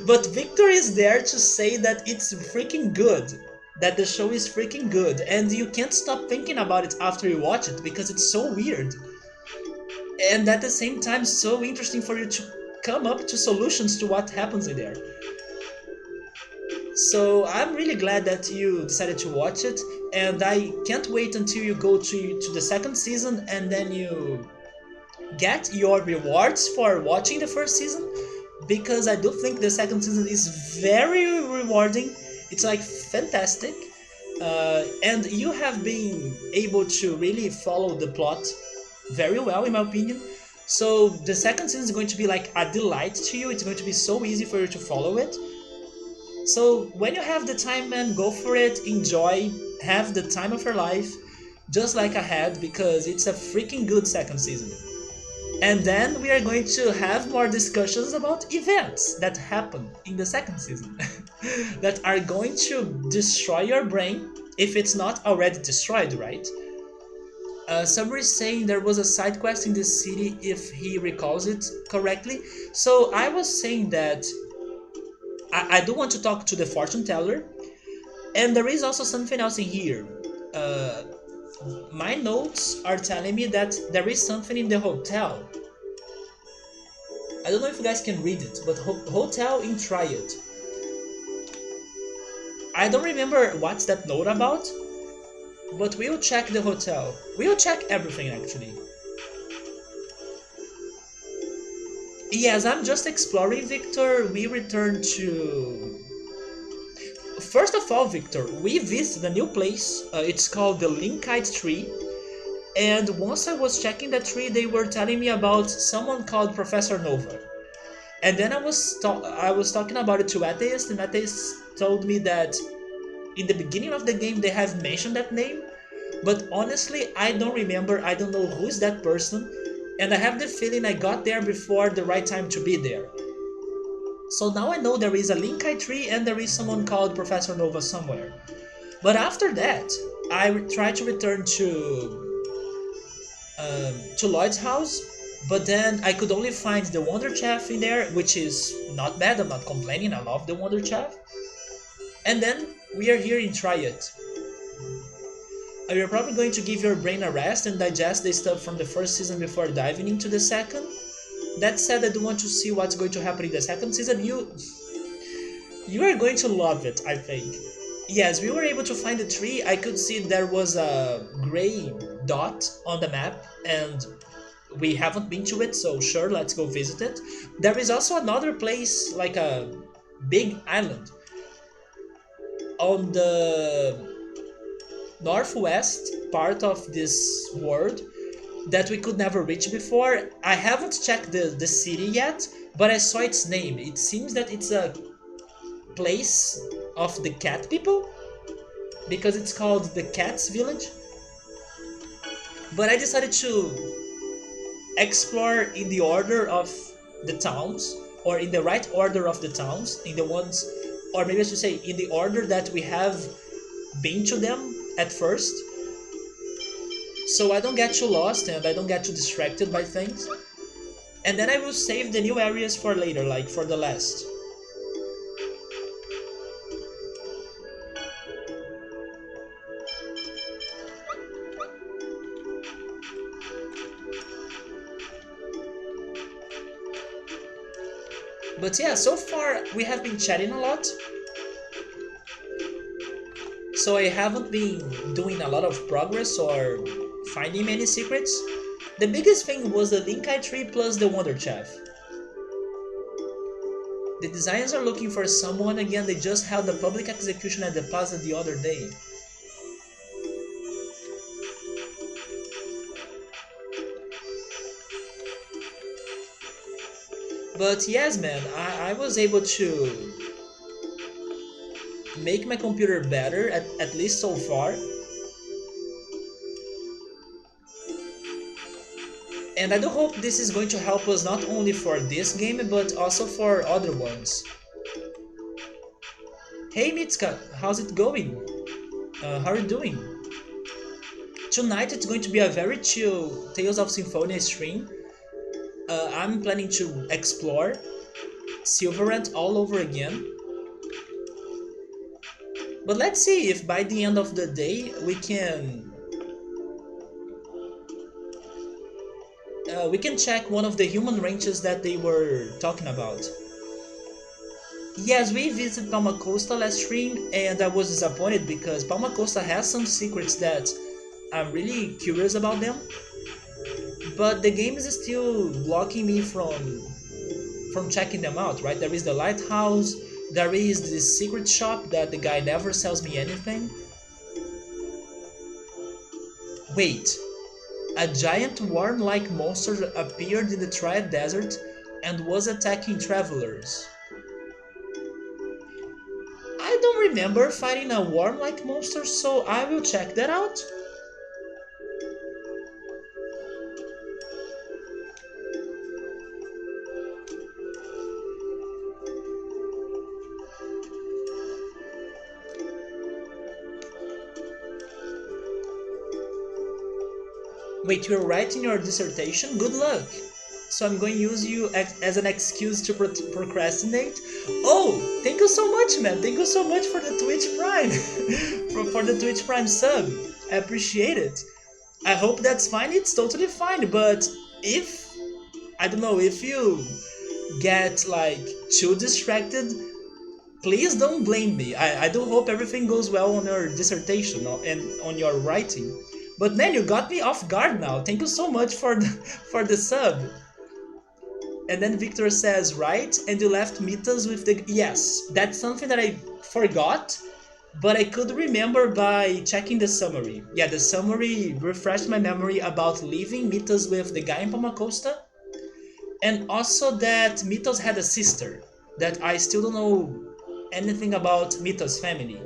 But Victor is there to say that it's freaking good. That the show is freaking good. And you can't stop thinking about it after you watch it because it's so weird. And at the same time, so interesting for you to come up to solutions to what happens in there. So I'm really glad that you decided to watch it, and I can't wait until you go to the second season and then you get your rewards for watching the first season, because I do think the second season is very rewarding. It's like fantastic, and you have been able to really follow the plot very well, in my opinion. So the second season is going to be like a delight to you. It's going to be so easy for you to follow it. So when you have the time, man, go for it, enjoy, have the time of your life, just like I had, because it's a freaking good second season. And then we are going to have more discussions about events that happen in the second season that are going to destroy your brain if it's not already destroyed, right? Somebody is saying there was a side quest in this city, if he recalls it correctly. So I was saying that I do want to talk to the fortune teller, and there is also something else in here. Uh, my notes are telling me that there is something in the hotel. I don't know if you guys can read it, but hotel in Triad. I don't remember what's that note about, but we'll check the hotel. We'll check everything actually. Yes, I'm just exploring, Victor. We return to... First of all, Victor, we visited a new place. It's called the Linkite Tree. And once I was checking the tree, they were telling me about someone called Professor Nova. And then I was talking about it to Atheist, and Atheist told me that in the beginning of the game they have mentioned that name. But honestly, I don't remember. I don't know who's that person. And I have the feeling I got there before the right time to be there. So now I know there is a Linkite tree and there is someone called Professor Nova somewhere. But after that, I tried to return to Lloyd's house, but then I could only find the Wonder Chef in there, which is not bad. I'm not complaining. I love the Wonder Chef. And then we are here in Triad. You're probably going to give your brain a rest and digest the stuff from the first season before diving into the second. That said, I do want to see what's going to happen in the second season. You are going to love it, I think. Yes, we were able to find the tree. I could see there was a gray dot on the map, and we haven't been to it, so sure, let's go visit it. There is also another place, like a big island, on the northwest part of this world that we could never reach before. I haven't checked the city yet, but I saw its name. It seems that it's a place of the cat people, because it's called the Cat's Village. But I decided to explore in the order of the towns, or in the right order of the towns, in the ones, or maybe I should say in the order that we have been to them at first, so I don't get too lost and I don't get too distracted by things. And then I will save the new areas for later, like for the last. But yeah, so far we have been chatting a lot, so I haven't been doing a lot of progress or finding many secrets. The biggest thing was the Linkite tree plus the Wonder Chef. The designers are looking for someone again. They just held a public execution at the plaza the other day. But yes, man, I was able to make my computer better, at least so far. And I do hope this is going to help us not only for this game, but also for other ones. Hey Mitska, how's it going? How are you doing? Tonight it's going to be a very chill Tales of Symphonia stream. I'm planning to explore Silverant all over again. But let's see if by the end of the day we can check one of the human ranches that they were talking about. Yes, we visited Palma Costa last stream, and I was disappointed because Palma Costa has some secrets that I'm really curious about them, but the game is still blocking me from checking them out. Right? There is the lighthouse, there is this secret shop that the guy never sells me anything. Wait, a giant worm-like monster appeared in the Triad Desert and was attacking travelers. I don't remember fighting a worm-like monster, so I will check that out. Wait, you're writing your dissertation? Good luck! So I'm going to use you as an excuse to procrastinate? Oh, thank you so much, man! Thank you so much for the Twitch Prime! for the Twitch Prime sub. I appreciate it. I hope that's fine. It's totally fine, but if... I don't know, if you get like too distracted, please don't blame me. I do hope everything goes well on your dissertation and on your writing. But man, you got me off guard now. Thank you so much for the sub. And then Victor says, right? And you left Mitas with the... Yes, that's something that I forgot, but I could remember by checking the summary. Yeah, the summary refreshed my memory about leaving Mitas with the guy in Palmacosta, and also that Mitos had a sister, that I still don't know anything about Mitos' family.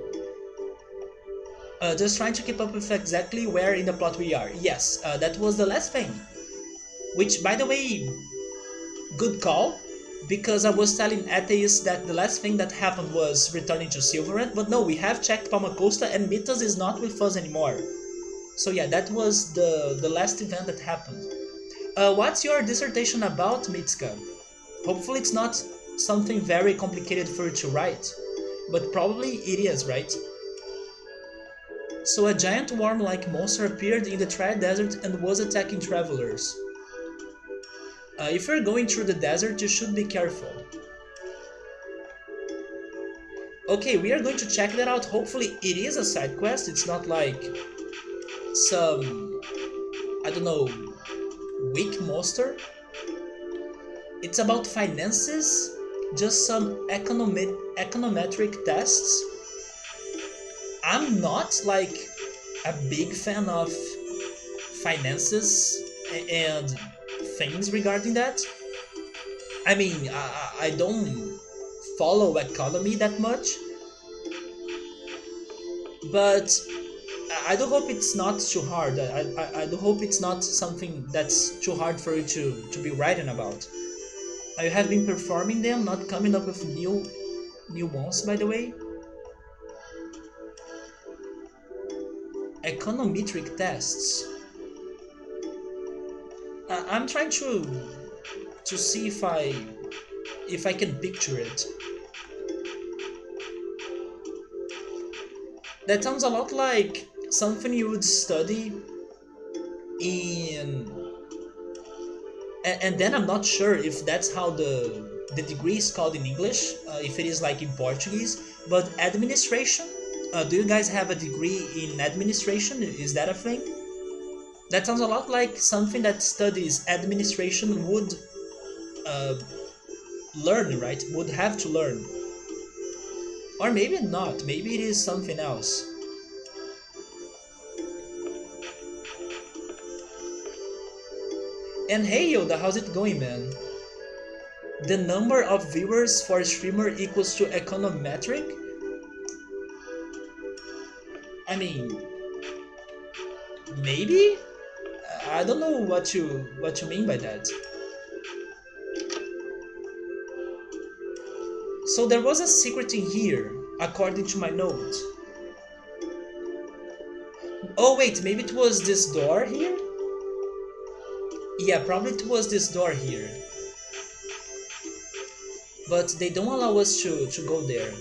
Just trying to keep up with exactly where in the plot we are. Yes, that was the last thing. Which, by the way, good call, because I was telling Atheist that the last thing that happened was returning to Silverant, but no, we have checked Palmacosta and Mitos is not with us anymore. So yeah, that was the last event that happened. What's your dissertation about, Mitska? Hopefully it's not something very complicated for you to write, but probably it is, right? So a giant worm-like monster appeared in the Triad Desert and was attacking travelers. If you're going through the desert, you should be careful. Okay, we are going to check that out. Hopefully it is a side quest. It's not like some, I don't know, weak monster. It's about finances, just some econometric tests. I'm not like a big fan of finances and things regarding that. I mean, I don't follow economy that much, but I do hope it's not too hard. I do hope it's not something that's too hard for you to be writing about. I have been performing them, not coming up with new ones, by the way. Econometric tests. I'm trying to see if I can picture it. That sounds a lot like something you would study in, and then I'm not sure if that's how the degree is called in English, if it is like in Portuguese, but administration. Do you guys have a degree in administration? Is that a thing? That sounds a lot like something that studies administration would uh, learn, right? Would have to learn. Or maybe not, maybe it is something else. And hey Yoda, how's it going, man? The number of viewers for a streamer equals to econometric. I mean, maybe. I don't know what you mean by that. So there was a secret in here, according to my note. Oh wait, maybe it was this door here? Yeah, probably it was this door here. But they don't allow us to go there.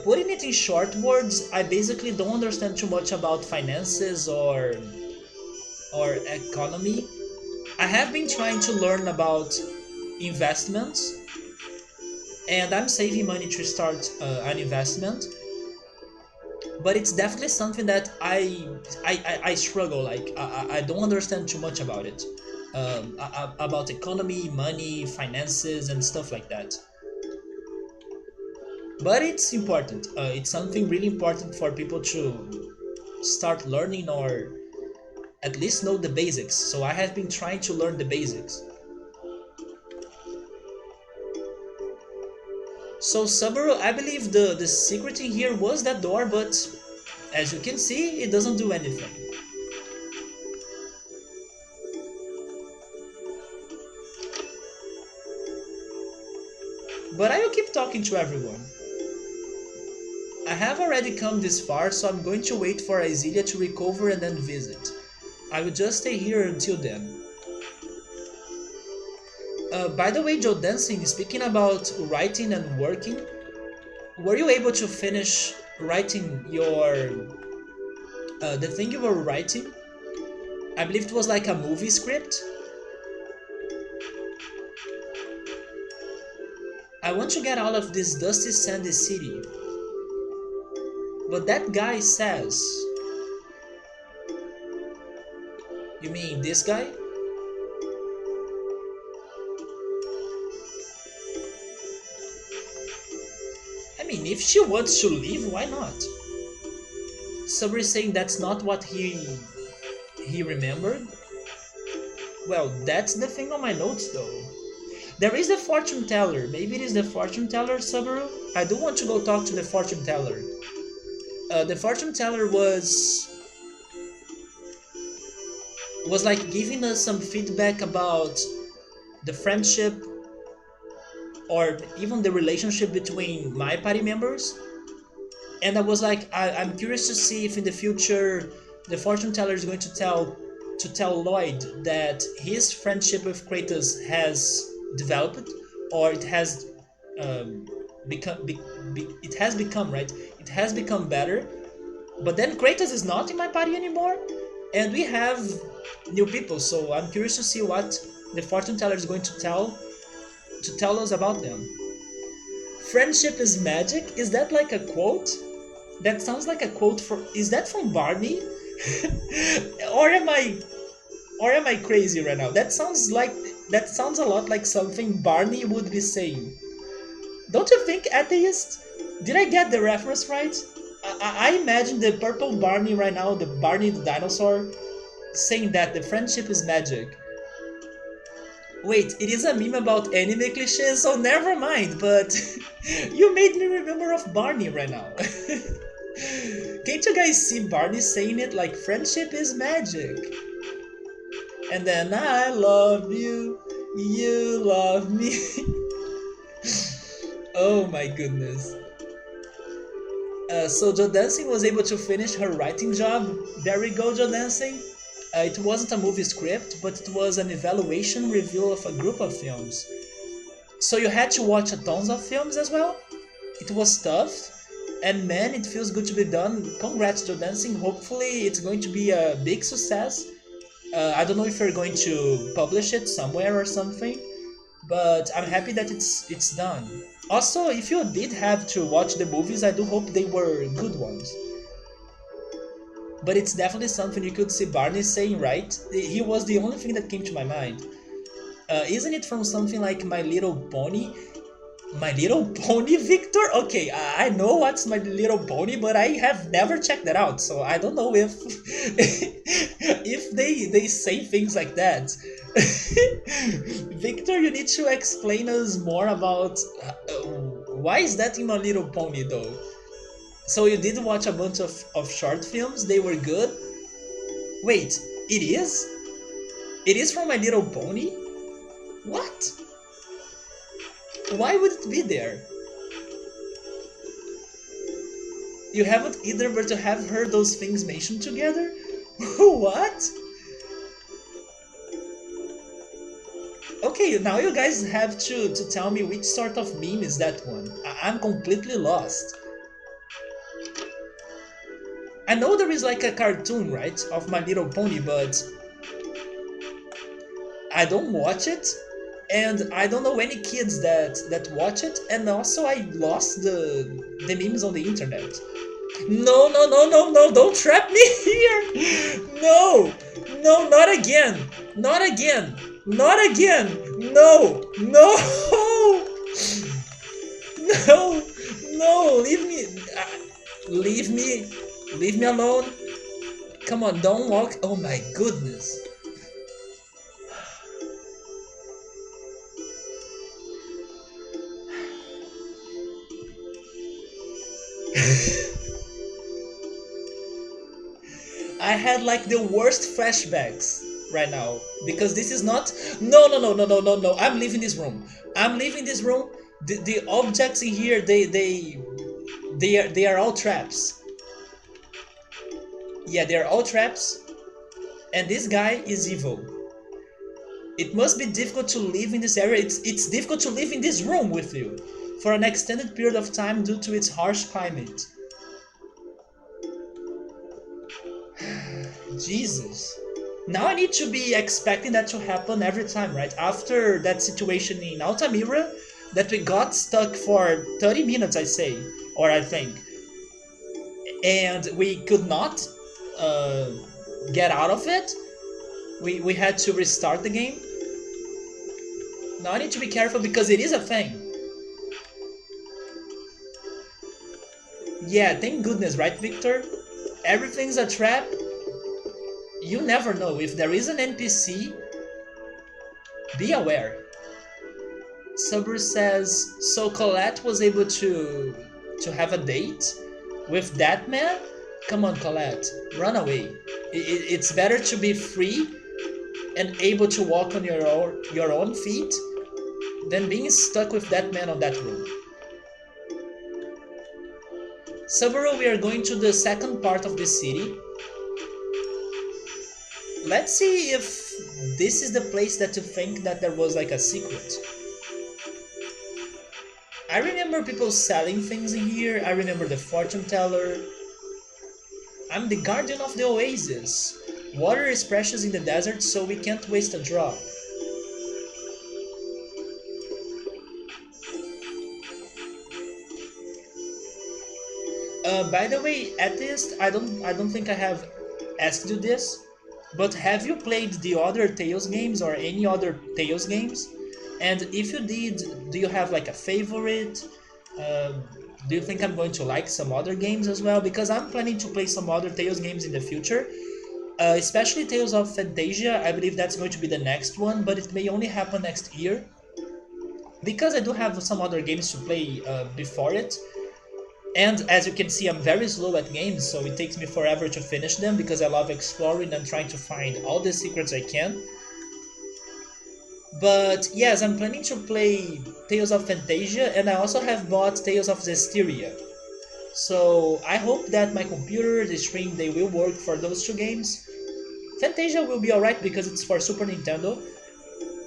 Putting it in short words, I basically don't understand too much about finances or economy. I have been trying to learn about investments, and I'm saving money to start an investment. But it's definitely something that I struggle. Like I don't understand too much about it, about economy, money, finances, and stuff like that. But it's important. It's something really important for people to start learning or at least know the basics. So I have been trying to learn the basics. So Subaru, I believe the secret in here was that door, but as you can see, it doesn't do anything. But I will keep talking to everyone. I have already come this far, so I'm going to wait for Isilia to recover and then visit. I will just stay here until then. By the way, Joe Dancing, speaking about writing and working, were you able to finish writing the thing you were writing? I believe it was like a movie script. I want to get out of this dusty sandy city. But that guy says... You mean this guy? I mean, if she wants to leave, why not? Somebody saying that's not what he remembered? Well, that's the thing on my notes though. There is the fortune teller. Maybe it is the fortune teller, Subaru? I do want to go talk to the fortune teller. The fortune teller was like giving us some feedback about the friendship or even the relationship between my party members. And I was like, I'm curious to see if in the future the fortune teller is going to tell Lloyd that his friendship with Kratos has developed, or it has it has become right. It has become better. But then Kratos is not in my party anymore, and we have new people. So I'm curious to see what the fortune teller is going to tell us about them. Friendship is magic. Is that like a quote? That sounds like a quote for. Is that from Barney? or am I or am I crazy right now? That sounds a lot like something Barney would be saying. Don't you think, atheist? Did I get the reference right? I imagine the purple Barney right now, the Barney the dinosaur, saying that the friendship is magic. Wait, it is a meme about anime cliches, so never mind, but you made me remember of Barney right now. Can't you guys see Barney saying it like friendship is magic? And then I love you, you love me. Oh my goodness. So Jo Dancing was able to finish her writing job. There we go, Jo Dancing. It wasn't a movie script, but it was an evaluation review of a group of films. So you had to watch tons of films as well? It was tough, and man, it feels good to be done. Congrats, Jo Dancing. Hopefully it's going to be a big success. I don't know if you're going to publish it somewhere or something, but I'm happy that it's done. Also, if you did have to watch the movies, I do hope they were good ones. But it's definitely something you could see Barney saying, right? He was the only thing that came to my mind. Isn't it from something like My Little Pony? My Little Pony, Victor? Okay, I know what's My Little Pony, but I have never checked that out, so I don't know if if they say things like that. Victor, you need to explain us more about why is that in My Little Pony though? So you did watch a bunch of short films, they were good? Wait, it is? It is from My Little Pony? What? Why would it be there? You haven't either, but you have heard those things mentioned together? What? Okay, now you guys have to tell me which sort of meme is that one. I'm completely lost. I know there is like a cartoon, right, of My Little Pony, but I don't watch it, and I don't know any kids that watch it, and also I lost the memes on the internet. No, no, no, no, no, don't trap me here! No! No, not again! Not again! Not again! No! No! No! No! Leave me! Leave me! Leave me alone! Come on, don't walk! Oh my goodness! I had like the worst flashbacks right now because this is not. No, no, no, no, no, no, no. I'm leaving this room. I'm leaving this room. The objects in here, they are all traps. Yeah, they are all traps. And this guy is evil. It must be difficult to live in this area. It's difficult to live in this room with you for an extended period of time due to its harsh climate. Jesus. Now I need to be expecting that to happen every time, right? After that situation in Altamira, that we got stuck for 30 minutes, I say, or I think, and we could not uh, get out of it. We had to restart the game. Now I need to be careful because it is a thing. Yeah, thank goodness, right, Victor? Everything's a trap. You never know. If there is an NPC, be aware. Subru says, so Colette was able to have a date with that man? Come on, Colette, run away. It's better to be free and able to walk on your own feet than being stuck with that man on that room. Subru, we are going to the second part of the city. Let's see if this is the place that you think that there was like a secret. I remember people selling things in here. I remember the fortune teller. I'm the guardian of the oasis. Water is precious in the desert, so we can't waste a drop. By the way, atheist, I don't think I have asked you this, but have you played the other Tales games or any other Tales games? And if you did, do you have like a favorite? Do you think I'm going to like some other games as well? Because I'm planning to play some other Tales games in the future, especially Tales of Fantasia. I believe that's going to be the next one, but it may only happen next year. Because I do have some other games to play before it, and as you can see, I'm very slow at games, so it takes me forever to finish them because I love exploring and trying to find all the secrets I can. But yes, I'm planning to play Tales of Fantasia, and I also have bought Tales of Zestiria. So I hope that my computer, the stream, they will work for those two games. Fantasia will be alright because it's for Super Nintendo,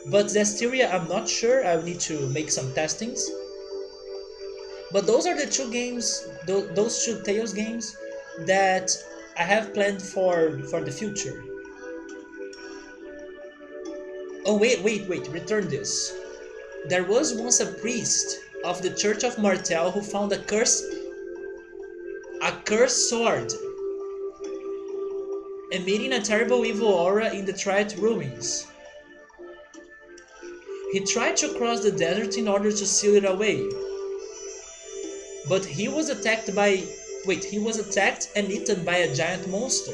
but Zestiria I'm not sure, I will need to make some testings. But those are the two games, those two Tales games that I have planned for the future. Oh wait, return this. There was once a priest of the Church of Martel who found a cursed sword, emitting a terrible evil aura in the Triad ruins. He tried to cross the desert in order to seal it away, but he was attacked by. Wait, he was attacked and eaten by a giant monster.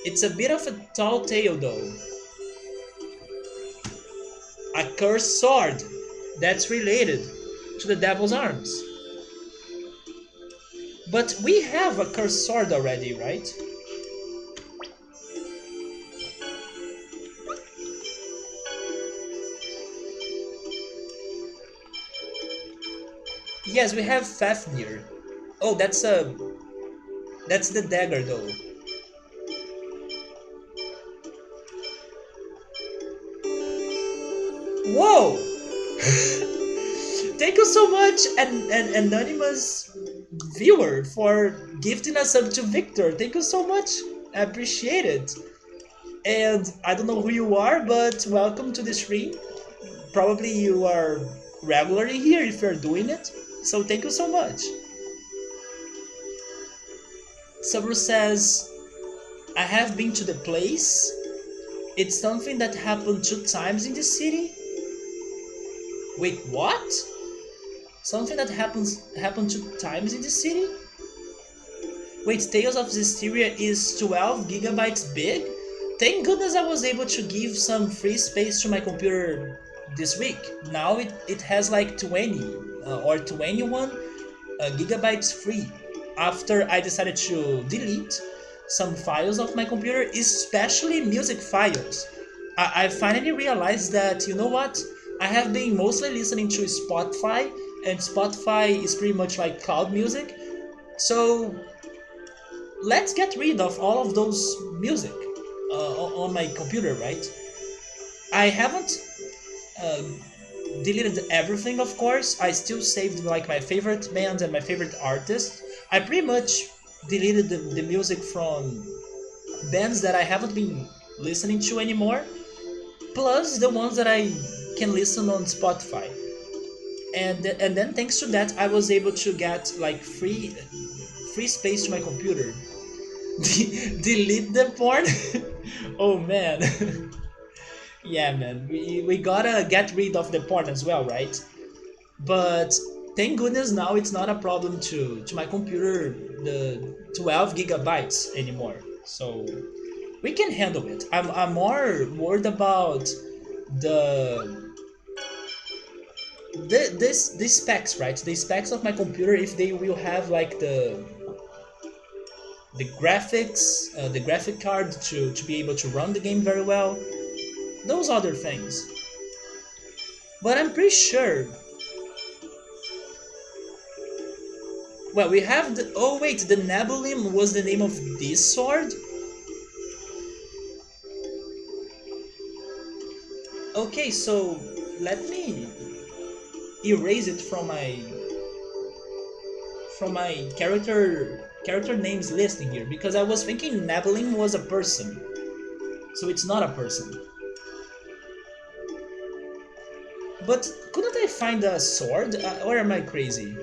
It's a bit of a tall tale though. A cursed sword that's related to the devil's arms. But we have a cursed sword already, right? Yes, we have Fafnir. Oh, that's the dagger though. Whoa! Thank you so much, an anonymous viewer, for gifting us up to Victor. Thank you so much. I appreciate it. And I don't know who you are, but welcome to the stream. Probably you are regularly here if you're doing it. So thank you so much. Sabru says, I have been to the place. It's something that happened 2 times in the city. Wait, what? Something that happened 2 times in the city? Wait, Tales of Zestiria is 12 gigabytes big? Thank goodness I was able to give some free space to my computer this week. Now it has like 20 or 21 gigabytes free after I decided to delete some files of my computer, especially music files. I finally realized that, you know what? I have been mostly listening to Spotify, and Spotify is pretty much like cloud music. So let's get rid of all of those music on my computer, right? I haven't uh, deleted everything, of course. I still saved like my favorite bands and my favorite artists. I pretty much deleted the music from bands that I haven't been listening to anymore, plus the ones that I can listen on Spotify. And then thanks to that, I was able to get like free space to my computer. Delete the porn. Oh man. Yeah, man, we gotta get rid of the porn as well, right? But thank goodness now it's not a problem to my computer, the 12 gigabytes anymore. So we can handle it. I'm more worried about the the specs, right? The specs of my computer, if they will have like the graphics, the graphic card to be able to run the game very well, those other things. But I'm pretty sure. Well, we have the. Oh wait, the Nebulim was the name of this sword. Okay, so let me erase it from my character names listing here, because I was thinking Nebulim was a person, so it's not a person. But couldn't I find a sword, or am I crazy?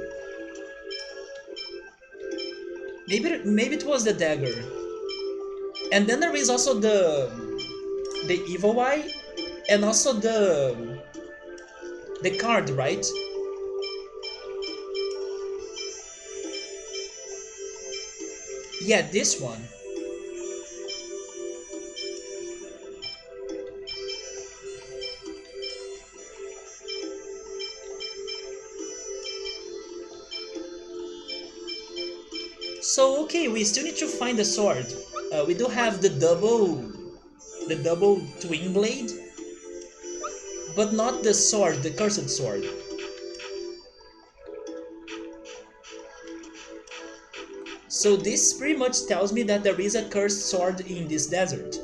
Maybe it was the dagger. And then there is also the evil eye, and also the card, right? Yeah, this one. So okay, we still need to find the sword. We do have the double twin blade, but not the sword, the cursed sword. So this pretty much tells me that there is a cursed sword in this desert.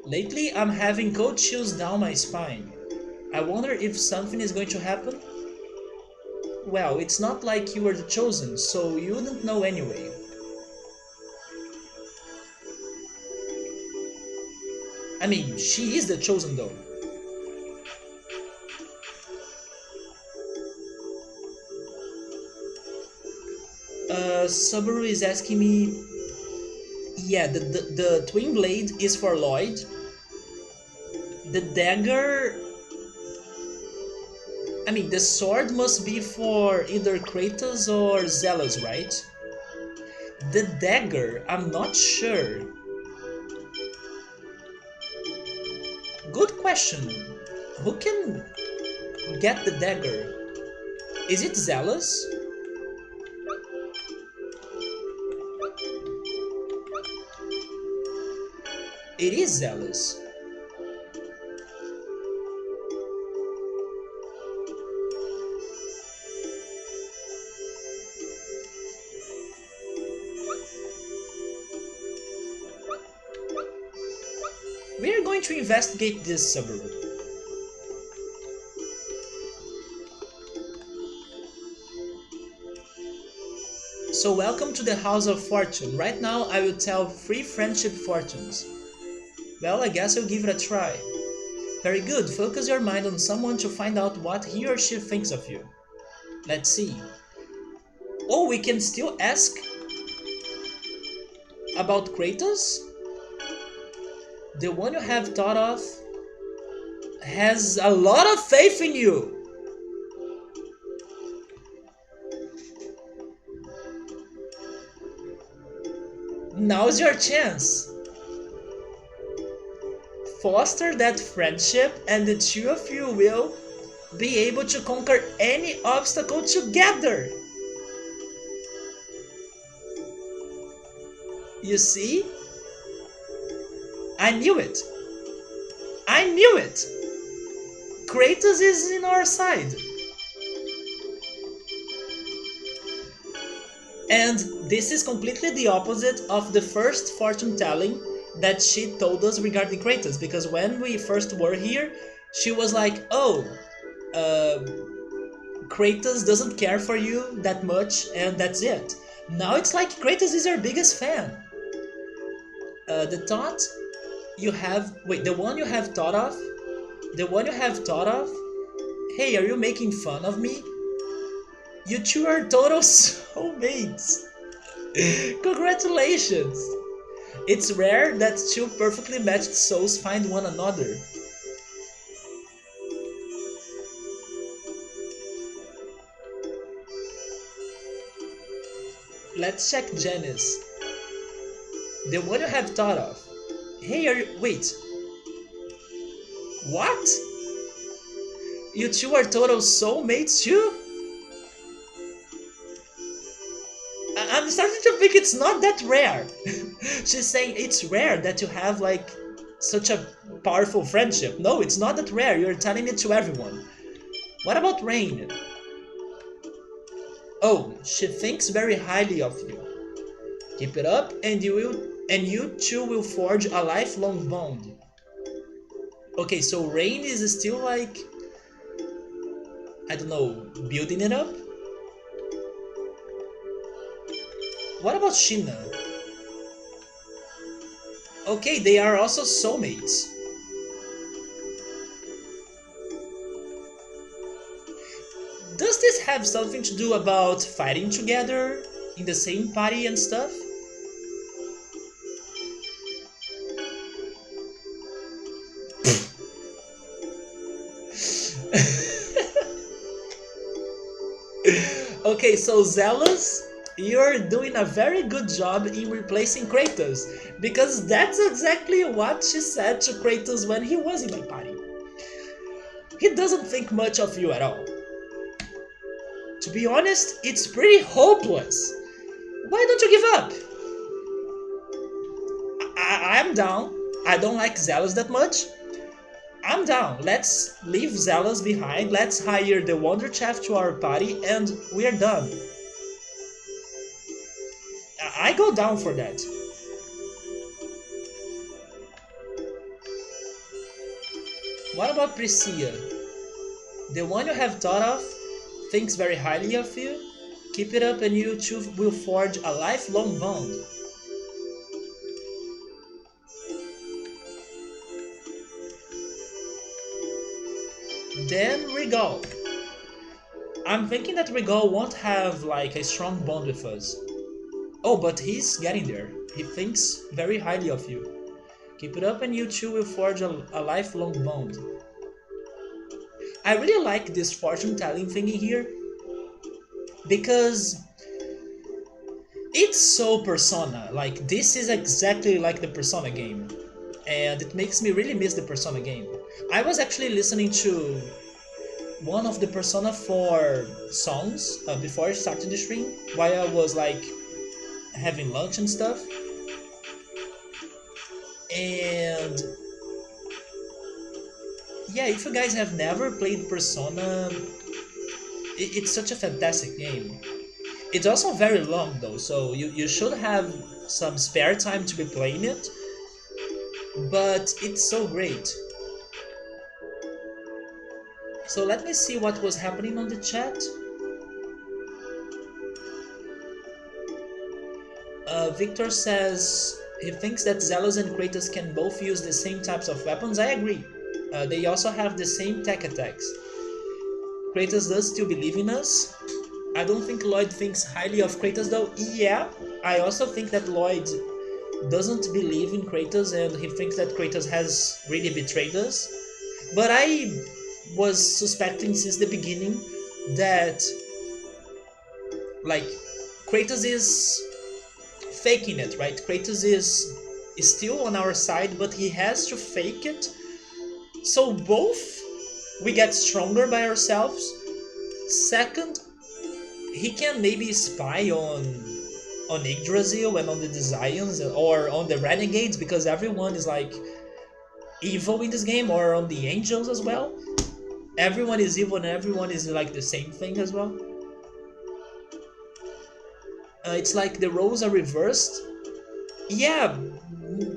Lately, I'm having cold chills down my spine. I wonder if something is going to happen? Well, it's not like you were the chosen, so you wouldn't know anyway. I mean, she is the chosen though. Subaru is asking me. Yeah, the twin blade is for Lloyd. The dagger. I mean, the sword must be for either Kratos or Zealous, right? The dagger, I'm not sure. Good question. Who can get the dagger? Is it Zealous? It is Zealous. We are going to investigate this, Subaru. So welcome to the House of Fortune. Right now I will tell 3 friendship fortunes. Well, I guess I'll give it a try. Very good, focus your mind on someone to find out what he or she thinks of you. Let's see. Oh, we can still ask about Kratos? The one you have thought of has a lot of faith in you. Now's your chance. Foster that friendship and the two of you will be able to conquer any obstacle together. You see? I knew it. I knew it. Kratos is in our side. And this is completely the opposite of the first fortune telling that she told us regarding Kratos, because when we first were here, she was like, oh, uh, Kratos doesn't care for you that much and that's it. Now it's like Kratos is your biggest fan. The thought you have, wait, the one you have thought of, the one you have thought of, hey, are you making fun of me? You two are total soulmates. Congratulations! It's rare that two perfectly matched souls find one another. Let's check Janice. The one you have thought of. Hey, are you... wait. What? You two are total soulmates too? I'm starting to think it's not that rare. She's saying it's rare that you have like such a powerful friendship. No, it's not that rare. You're telling it to everyone. What about Rain? Oh, she thinks very highly of you. Keep it up and you two will forge a lifelong bond. Okay, so Rain is still like, I don't know, building it up? What about Sheena? Okay, they are also soulmates. Does this have something to do about fighting together in the same party and stuff? Okay, so Zealous, you're doing a very good job in replacing Kratos, because that's exactly what she said to Kratos when he was in my party. He doesn't think much of you at all. To be honest, it's pretty hopeless. Why don't you give up? I'm down. I don't like Zealous that much. I'm down. Let's leave Zealous behind. Let's hire the Wonder Chef to our party and we're done. I go down for that. What about Priscilla? The one you have thought of thinks very highly of you. Keep it up and you two will forge a lifelong bond. Then Regal. I'm thinking that Regal won't have like a strong bond with us. Oh, but he's getting there. He thinks very highly of you. Keep it up and you two will forge a lifelong bond. I really like this fortune telling thingy here because it's so Persona. Like, this is exactly like the Persona game. And it makes me really miss the Persona game. I was actually listening to one of the Persona 4 songs before I started the stream while I was like having lunch and stuff. And yeah, if you guys have never played Persona, it's such a fantastic game. It's also very long though, so you should have some spare time to be playing it, but it's so great. So let me see what was happening on the chat. Victor says he thinks that Zelos and Kratos can both use the same types of weapons. I agree. They also have the same tech attacks. Kratos does still believe in us. I don't think Lloyd thinks highly of Kratos though. Yeah, I also think that Lloyd doesn't believe in Kratos and he thinks that Kratos has really betrayed us. But I was suspecting since the beginning that like Kratos is faking it, right? Kratos is still on our side, but he has to fake it. So both we get stronger by ourselves. Second, he can maybe spy on Yggdrasil and on the Desians or on the Renegades because everyone is like evil in this game, or on the Angels as well. Everyone is evil and everyone is like the same thing as well. It's like the roles are reversed. Yeah,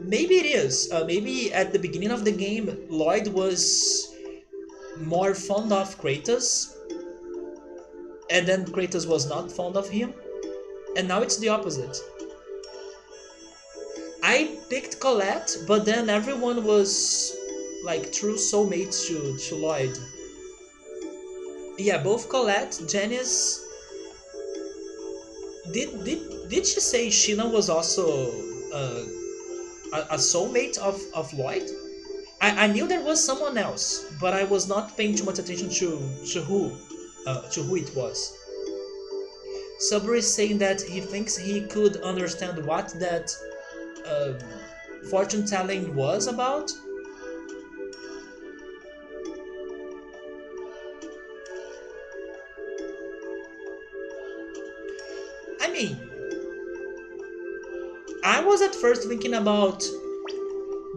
maybe it is. Maybe at the beginning of the game, Lloyd was more fond of Kratos, and then Kratos was not fond of him, and now it's the opposite. I picked Colette, but then everyone was like true soulmates to Lloyd. Yeah, both Colette, Janice. Did she say Sheena was also a soulmate of Lloyd? I knew there was someone else, but I was not paying too much attention to who it was. Subaru is saying that he thinks he could understand what that uh, fortune telling was about. I mean, I was at first thinking about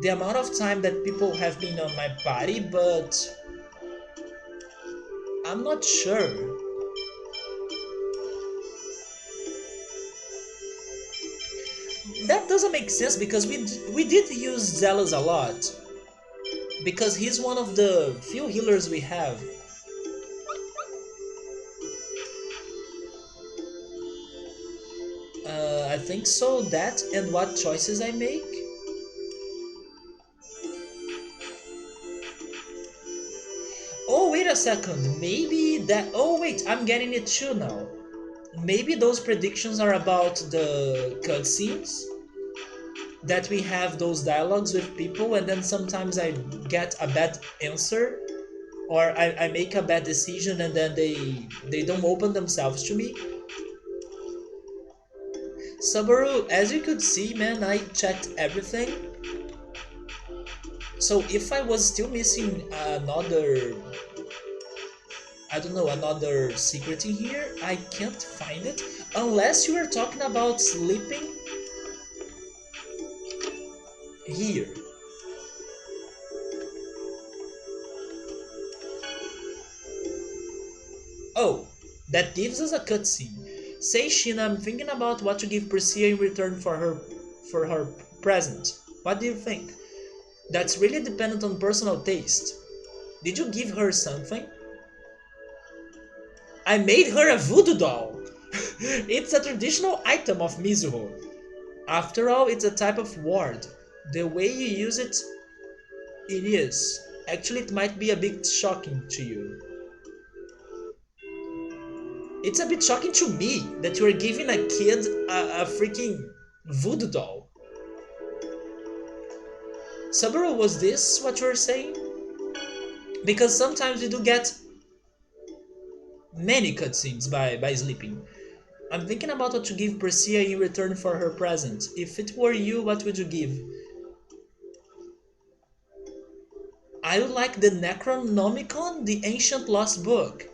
the amount of time that people have been on my body, but I'm not sure. That doesn't make sense because we did use Zealous a lot. Because he's one of the few healers we have. I think so, that and what choices I make. Oh, wait a second. Maybe that... Oh, wait, I'm getting it too now. Maybe those predictions are about the cutscenes? That we have those dialogues with people and then sometimes I get a bad answer or I make a bad decision and then they don't open themselves to me. Subaru, as you could see, man, I checked everything. So if I was still missing another, I don't know, another secret in here, I can't find it. Unless you are talking about sleeping here. Oh, that gives us a cutscene. Say, Sheena, I'm thinking about what to give Priscilla in return for her present. What do you think? That's really dependent on personal taste. Did you give her something? I made her a voodoo doll! It's a traditional item of Mizuho. After all, it's a type of ward. The way you use it, it is. Actually, it might be a bit shocking to you. It's a bit shocking to me that you are giving a kid a freaking voodoo doll. Subaru, was this what you were saying? Because sometimes we do get many cutscenes by sleeping. I'm thinking about what to give Persia in return for her present. If it were you, what would you give? I would like the Necronomicon, the ancient lost book.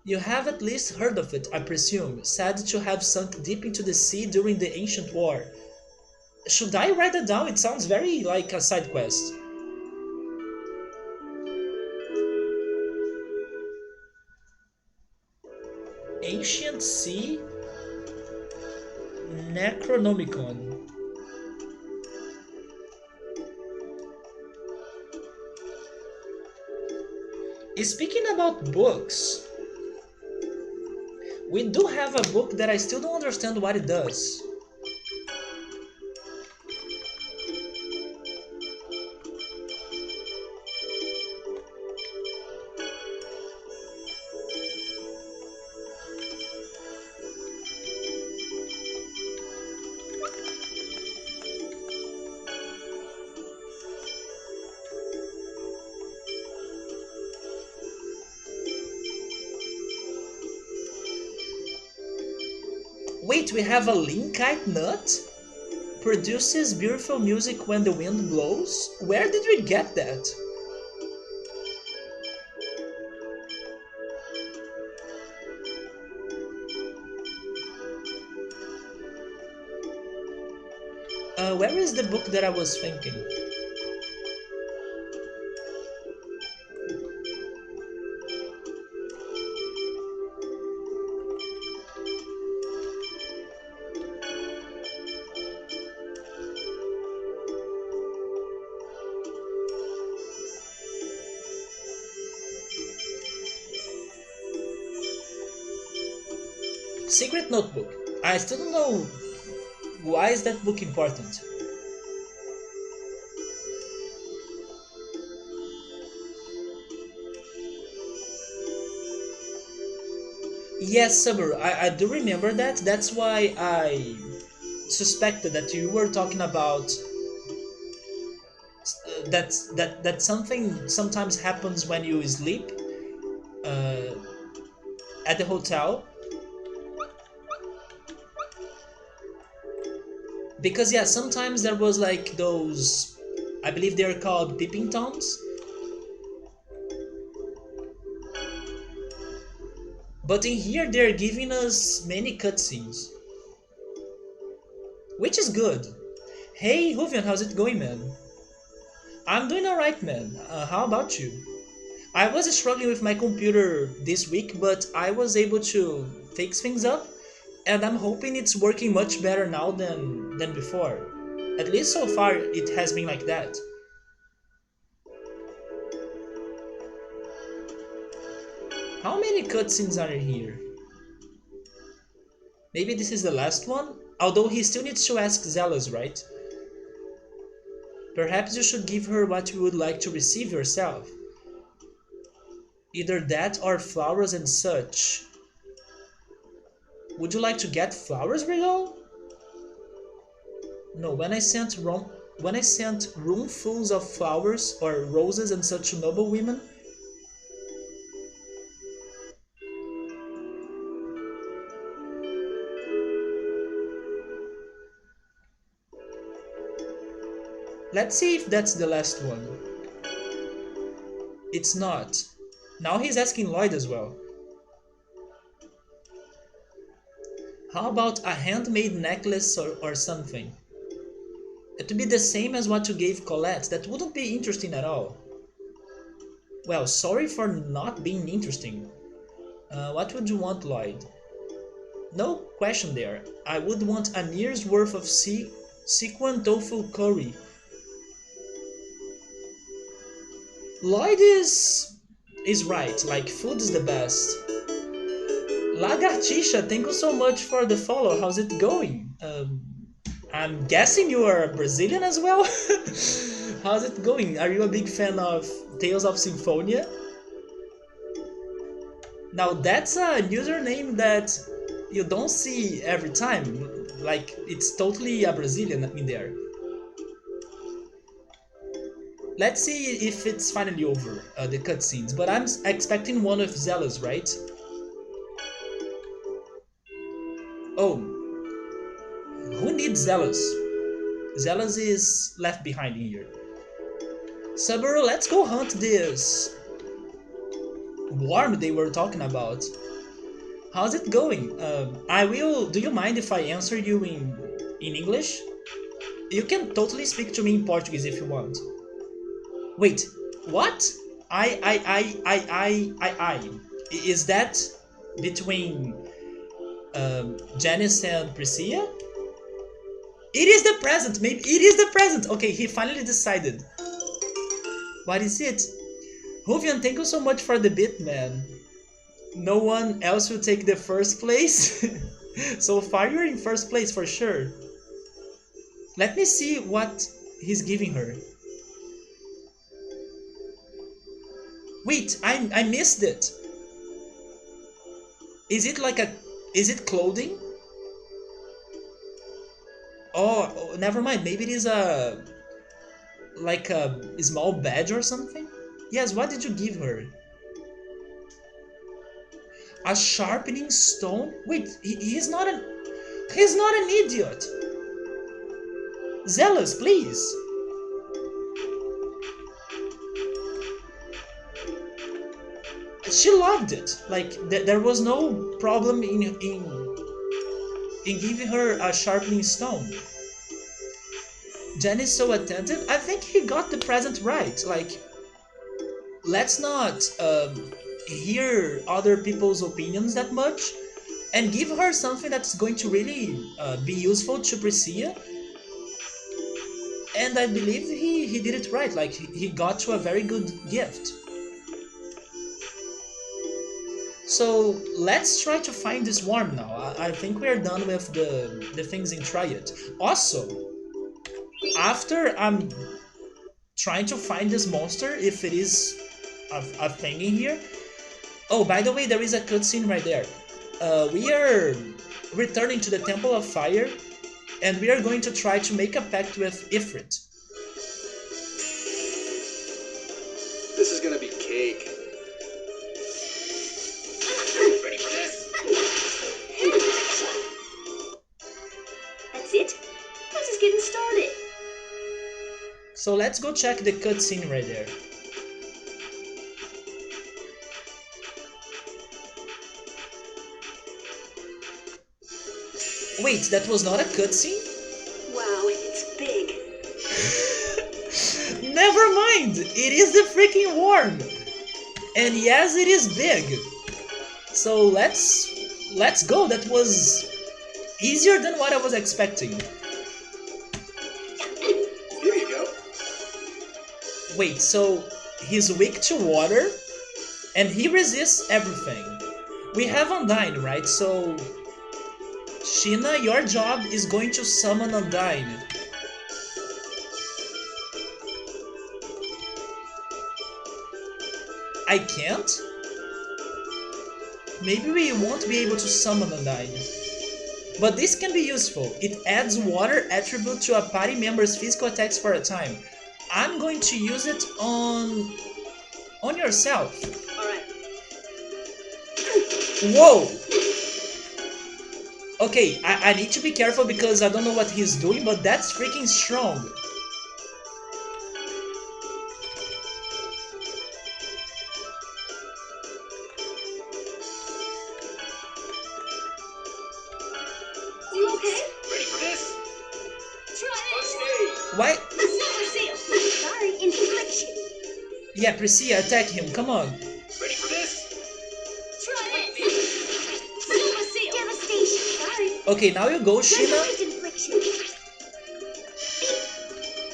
You have at least heard of it, I presume, said to have sunk deep into the sea during the ancient war. Should I write that down? It sounds very like a side quest. Ancient Sea Necronomicon. Speaking about books, we do have a book that I still don't understand what it does. Wait, we have a linkite nut? Produces beautiful music when the wind blows? Where did we get that? Where is the book that I was thinking? Secret Notebook. I still don't know why is that book important. Yes, Subaru, I do remember that. That's why I suspected that you were talking about that something sometimes happens when you sleep uh, at the hotel. Because yeah, sometimes there was like those, I believe they are called peeping toms. But in here they're giving us many cutscenes, which is good. Hey, Huvian, how's it going, man? I'm doing alright, man. How about you? I was struggling with my computer this week, but I was able to fix things up, and I'm hoping it's working much better now than before. At least so far, it has been like that. How many cutscenes are here? Maybe this is the last one? Although he still needs to ask Zealous, right? Perhaps you should give her what you would like to receive yourself. Either that or flowers and such. Would you like to get flowers, Brigo? No, when I sent roomfuls of flowers or roses and such to noble women. Let's see if that's the last one. It's not. Now he's asking Lloyd as well. How about a handmade necklace or something? It would be the same as what you gave Colette. That wouldn't be interesting at all. Well, sorry for not being interesting. What would you want, Lloyd? No question there. I would want a year's worth of sequin tofu curry. Lloyd is right. Like, food is the best. Lagartixa, thank you so much for the follow. How's it going? I'm guessing you are Brazilian as well? How's it going? Are you a big fan of Tales of Symphonia? Now that's a username that you don't see every time. Like it's totally a Brazilian in there. Let's see if it's finally over, the cutscenes. But I'm expecting one with Zealous, right? Oh, who needs Zealous? Zealous is left behind here. Subaru, let's go hunt this worm they were talking about. How's it going? I will. Do you mind if I answer you in English? You can totally speak to me in Portuguese if you want. Wait, what? I. Is that between Janice and Priscilla? It is the present. Maybe it is the present. Okay, he finally decided. What is it? Ruvian, thank you so much for the bit, man. No one else will take the first place. So far, you're in first place for sure. Let me see what he's giving her. Wait, I missed it. Is it like a... Is it clothing? Oh, never mind. Maybe it is a... Like a small badge or something? Yes, what did you give her? A sharpening stone? Wait, he's not an... He's not an idiot! Zealous, please! She loved it. Like, there was no problem in giving her a sharpening stone. Jen is so attentive. I think he got the present right. Like, let's not hear other people's opinions that much and give her something that's going to really be useful to Priscilla. And I believe he did it right. Like, he got to a very good gift. So let's try to find this worm now. I think we're done with the things in Triad. Also, after I'm trying to find this monster, if it is a thing in here. Oh, by the way, there is a cutscene right there. We are returning to the Temple of Fire, and we are going to try to make a pact with Ifrit. This is gonna be cake. Ready for this? That's it? We're just getting started. So let's go check the cutscene right there. Wait, that was not a cutscene? Wow, it's big. Never mind! It is the freaking worm! And yes, it is big! So let's go. That was easier than what I was expecting. Here you go. Wait, so he's weak to water and he resists everything. We have Undyne, right? So Sheena, your job is going to summon Undyne. I can't? Maybe we won't be able to summon Undyne. But this can be useful. It adds water attribute to a party member's physical attacks for a time. I'm going to use it on yourself. Alright. Whoa! Okay, I need to be careful because I don't know what he's doing, but that's freaking strong. You okay? Ready for this? Try On it! stage. Why? Silver seal! Sorry, infliction. Yeah, Priscilla, attack him, come on. Ready for this? Try it! Silver seal! Devastation! Sorry. Okay, now you go, Sheena. Great infliction.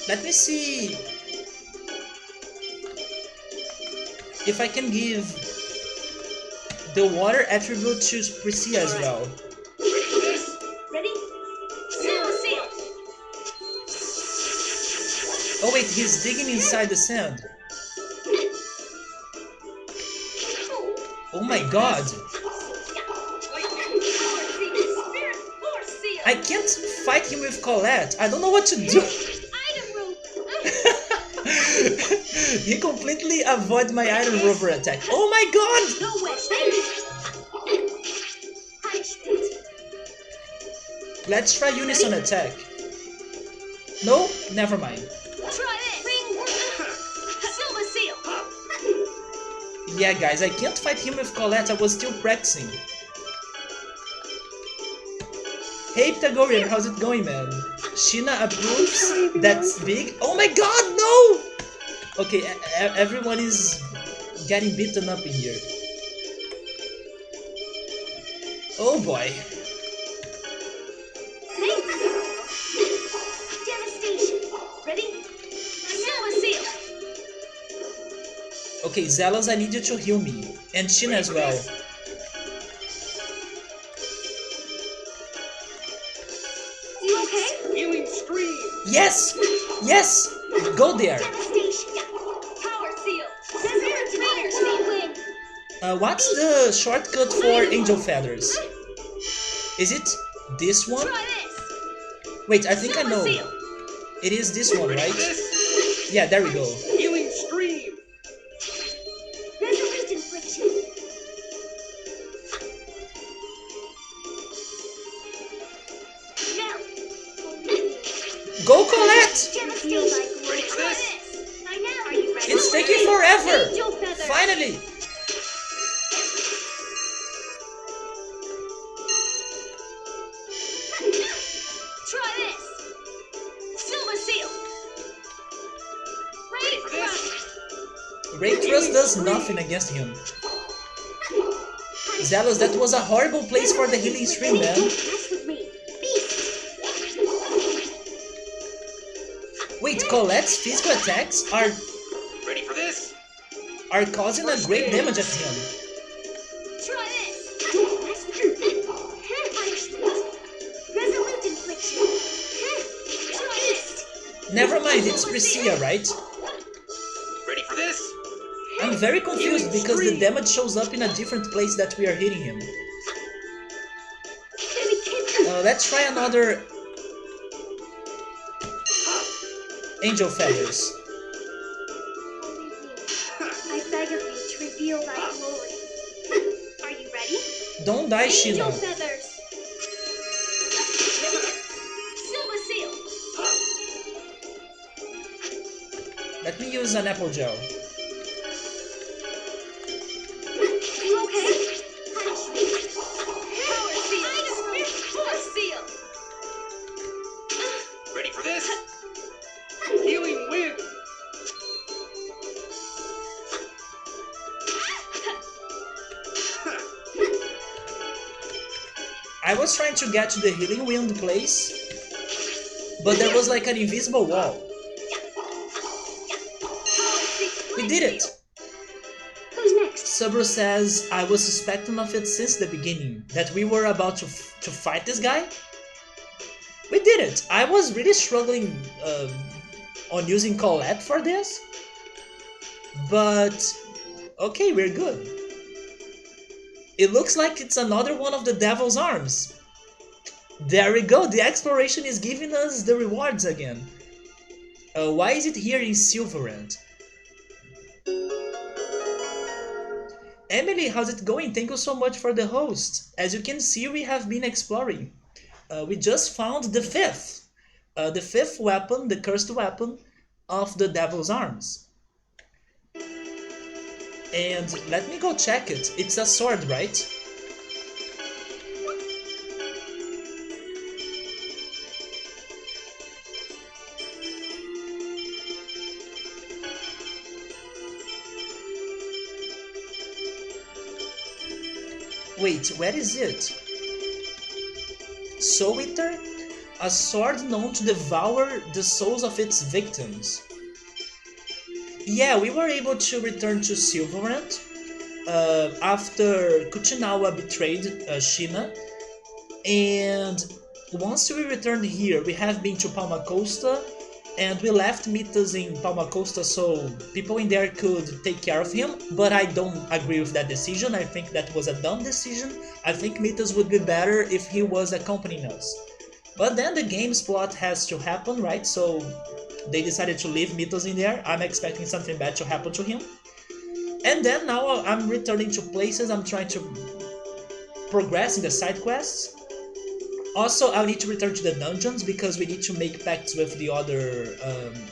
Let me see if I can give the water attribute to Priscilla as well. Ready for this? Ready? Silver seal! Oh wait, he's digging inside the sand. Oh my god! I can't fight him with Colette. I don't know what to do. He completely avoided my Iron Rover attack. Oh my god! No way. Let's try Unison attack. No? Never mind. Try this. Silver seal. Yeah, guys, I can't fight him with Colette. I was still practicing. Hey, Pythagorean, how's it going, man? Sheena approves. That's big. Oh my god, no! Okay, everyone is getting beaten up in here. Oh boy. Devastation. Ready? Silver seal. Okay, Zealous, I need you to heal me. And Sheena as well. You okay? Healing stream. Yes! Yes! Go there! Devastation. Power seal. Spirit Raider. Speed wind. What's the shortcut for Angel Feathers? Is it this one? Try this. Wait, I think I Silver know. seal. It is this one, Ready for right? this? Yeah, there we go. Healing stream. Resolute infliction. Now. Go, Colette! Devastation. Ready for Try this? this. I know. Are you ready? It's taking forever! Angel feathers. Finally! Try this. Silver seal. Ready Ray for this? thrust. Ray Trust does nothing against him. Zealous, that was a horrible place for the healing stream, man. Don't mess with me. Beast. Wait, Colette's physical attacks Ready for this? are causing a great damage at him. Try this. Don't mess with me. Punishment. Resolute infliction. Try this. Never mind, it's Priscilla, right? Ready for this? I'm very confused because the damage shows up in a different place that we are hitting him. Let's try another Angel Feathers. I beg of you to reveal thy glory. Are you ready? Don't die, Angel Sheena. feathers. Silver seal. Let me use an apple gel. You okay? Punishment. Power seal. Force seal. Ready for this? Healing wind. I was trying to get to the healing wind place, but there was like an invisible wall. We did it! Who's next? Subro says, I was suspecting of it since the beginning, that we were about to fight this guy. We did it! I was really struggling on using Colette for this, but okay, we're good. It looks like it's another one of the Devil's Arms. There we go, the exploration is giving us the rewards again. Why is it here in Silverand? Emily, how's it going? Thank you so much for the host. As you can see, we have been exploring. We just found the fifth weapon, the cursed weapon of the Devil's Arms. And let me go check it. It's a sword, right? Wait, where is it? Soul Eater? A sword known to devour the souls of its victims. Yeah, we were able to return to Silverand after Kuchinawa betrayed Sheena. And once we returned here, we have been to Palma Costa and we left Mitas in Palma Costa so people in there could take care of him, but I don't agree with that decision. I think that was a dumb decision. I think Mitas would be better if he was accompanying us. But then the game's plot has to happen, right? So they decided to leave Mitos in there. I'm expecting something bad to happen to him. And then now I'm returning to places, I'm trying to progress in the side quests. Also, I'll need to return to the dungeons because we need to make pacts with the other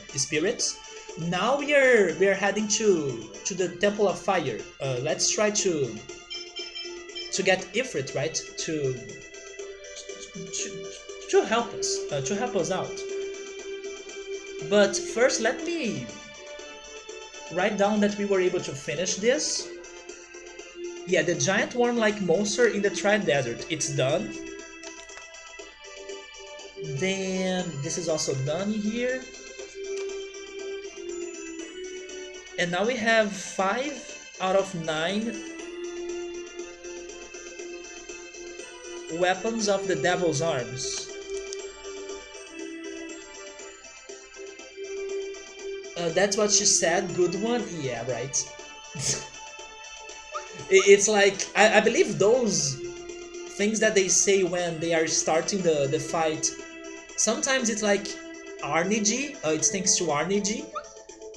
spirits. Now we are heading to the Temple of Fire. Let's try to get Ifrit, right? To help us out. But first, let me write down that we were able to finish this. Yeah, the giant worm-like monster in the Triad Desert. It's done. Then this is also done here. And now we have 5 out of 9 weapons of the Devil's Arms. That's what she said, good one? Yeah, right. It's like, I believe those things that they say when they are starting the fight, sometimes it's like Arniji, it's thanks to Arniji,